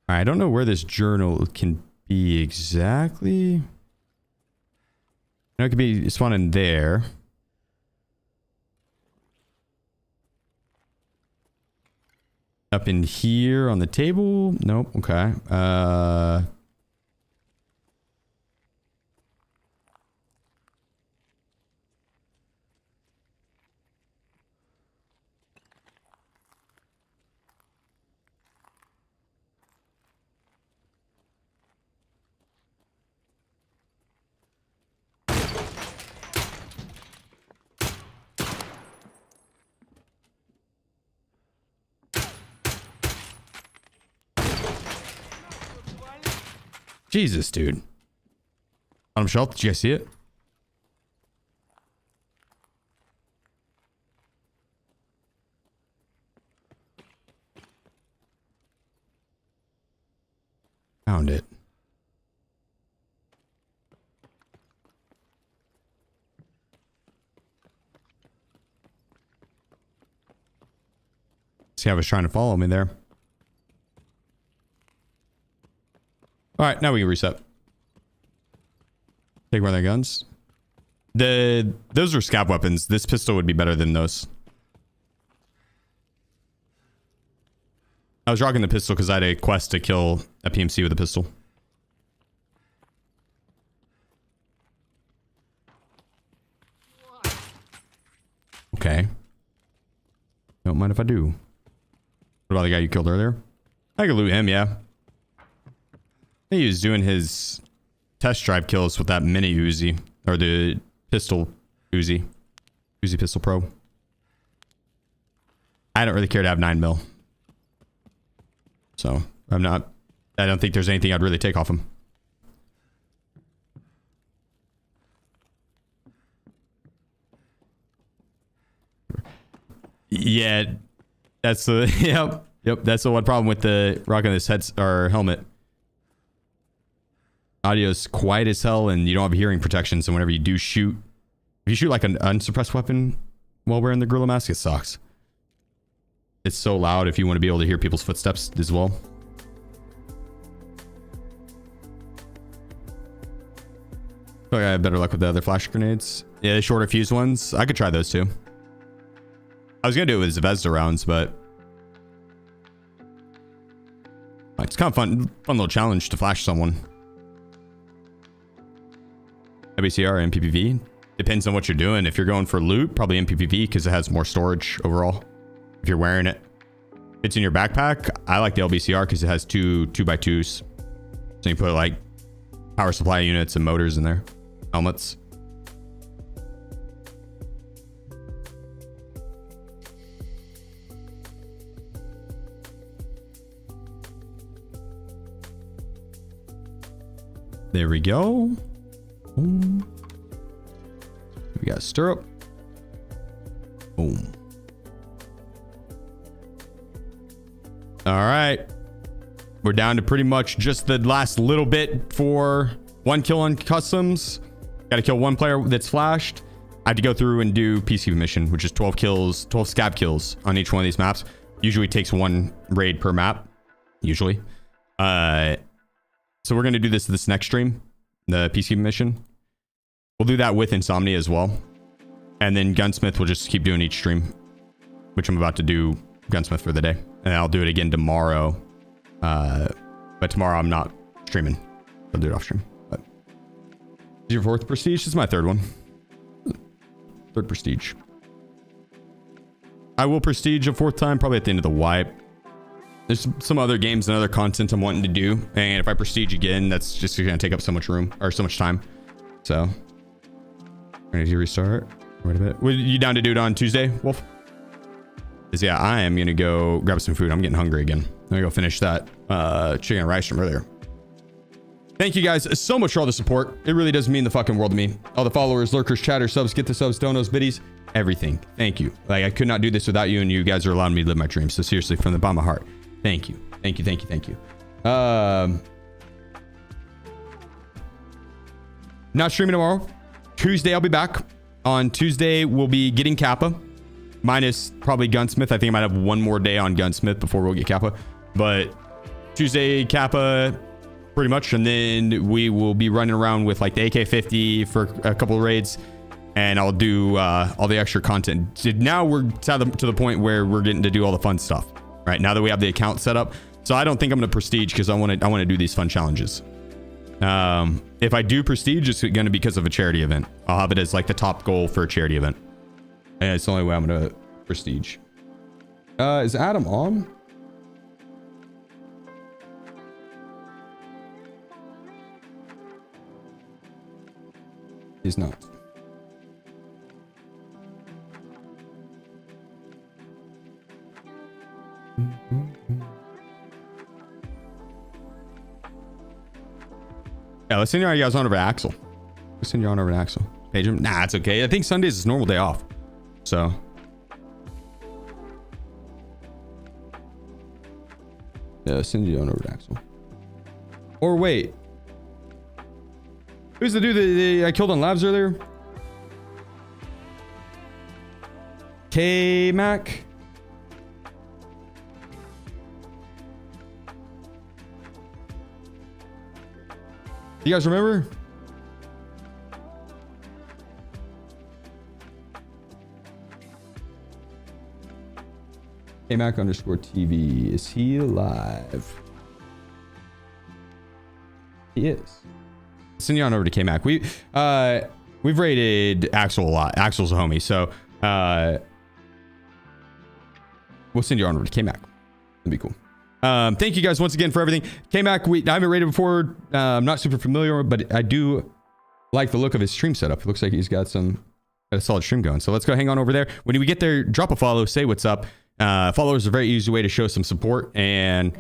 Speaker 1: I don't know where this journal can be exactly. I know it could be spawning there. Up in here on the table. Nope. Okay. Jesus, dude. Bottom shelf, did you guys see it? Found it. See, I was trying to follow me there. All right, now we can reset. Take one of their guns. Those are scav weapons. This pistol would be better than those. I was rocking the pistol because I had a quest to kill a PMC with a pistol. Okay. Don't mind if I do. What about the guy you killed earlier? I could loot him, yeah. He was doing his test drive kills with that mini Uzi. Or the pistol Uzi. Uzi Pistol Pro. I don't really care to have 9 mil. So I don't think there's anything I'd really take off him. Yeah, that's the yep. That's the one problem with the rocking this helmet. Audio is quiet as hell, and you don't have hearing protection. So whenever you do shoot, if you shoot like an unsuppressed weapon while wearing the gorilla mask, it sucks. It's so loud if you want to be able to hear people's footsteps as well. I feel like I have better luck with the other flash grenades. Yeah, the shorter fuse ones. I could try those too. I was gonna do it with Zvezda rounds, but it's kind of fun little challenge to flash someone. WCR and MPPV depends on what you're doing. If you're going for loot, probably MPPV because it has more storage overall. If you're wearing it, it's in your backpack. I like the LBCR because it has two 2x2s, so you put like power supply units and motors in there, helmets. There we go. Boom. We got stirrup. Boom. All right. We're down to pretty much just the last little bit for 1 kill on customs. Got to kill 1 player that's flashed. I have to go through and do peacekeeping mission, which is 12 kills, 12 scab kills on each one of these maps. Usually takes 1 raid per map. Usually. So we're going to do this next stream, the peacekeeping mission. We'll do that with Insomnia as well. And then Gunsmith will just keep doing each stream, which I'm about to do Gunsmith for the day. And I'll do it again tomorrow. But tomorrow I'm not streaming. I'll do it off stream. But is your 4th prestige? This is my 3rd one. 3rd prestige. I will prestige a 4th time, probably at the end of the wipe. There's some other games and other content I'm wanting to do. And if I prestige again, that's just going to take up so much room or so much time. So, ready to restart? Wait a bit. Were you down to do it on Tuesday, Wolf? Because yeah, I am going to go grab some food. I'm getting hungry again. I'm going to go finish that chicken and rice from earlier. Thank you guys so much for all the support. It really does mean the fucking world to me. All the followers, lurkers, chatters, subs, get the subs, donos, biddies, everything. Thank you. Like, I could not do this without you, and you guys are allowing me to live my dreams. So seriously, from the bottom of my heart, thank you. Thank you, thank you, thank you. Not streaming tomorrow. Tuesday, I'll be back. On Tuesday, we'll be getting Kappa. Minus probably Gunsmith. I think I might have 1 more day on Gunsmith before we'll get Kappa. But Tuesday, Kappa, pretty much. And then we will be running around with like the AK-50 for a couple of raids. And I'll do all the extra content. So now we're to the point where we're getting to do all the fun stuff. Right now that we have the account set up. So I don't think I'm going to prestige because I want to do these fun challenges. If I do prestige, it's going to be because of a charity event. I'll have it as like the top goal for a charity event. And it's the only way I'm going to prestige. Is Adam on? He's not. Yeah, let's send you guys on over to Axel. Let's send you on over to Axel. Page him. Nah, it's okay. I think Sundays is a normal day off. So. Yeah, let's send you on over to Axel. Or wait. Who's the dude that I killed on labs earlier? K-Mac? You guys remember? KMac_TV. Is he alive? He is. Send you on over to KMac. We've rated Axel a lot. Axel's a homie, so we'll send you on over to KMac. That'd be cool. Thank you guys once again for everything. KMac, I haven't rated before. I'm not super familiar, but I do like the look of his stream setup. It looks like he's got a solid stream going. So let's go hang on over there. When we get there, drop a follow, say what's up, Followers are a very easy way to show some support and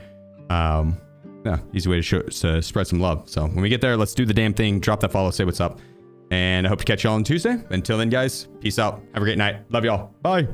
Speaker 1: yeah, easy way to spread some love. So when we get there, let's do the damn thing. Drop that follow, say what's up. And I hope to catch y'all on Tuesday. Until then, guys, peace out. Have a great night. Love y'all. Bye.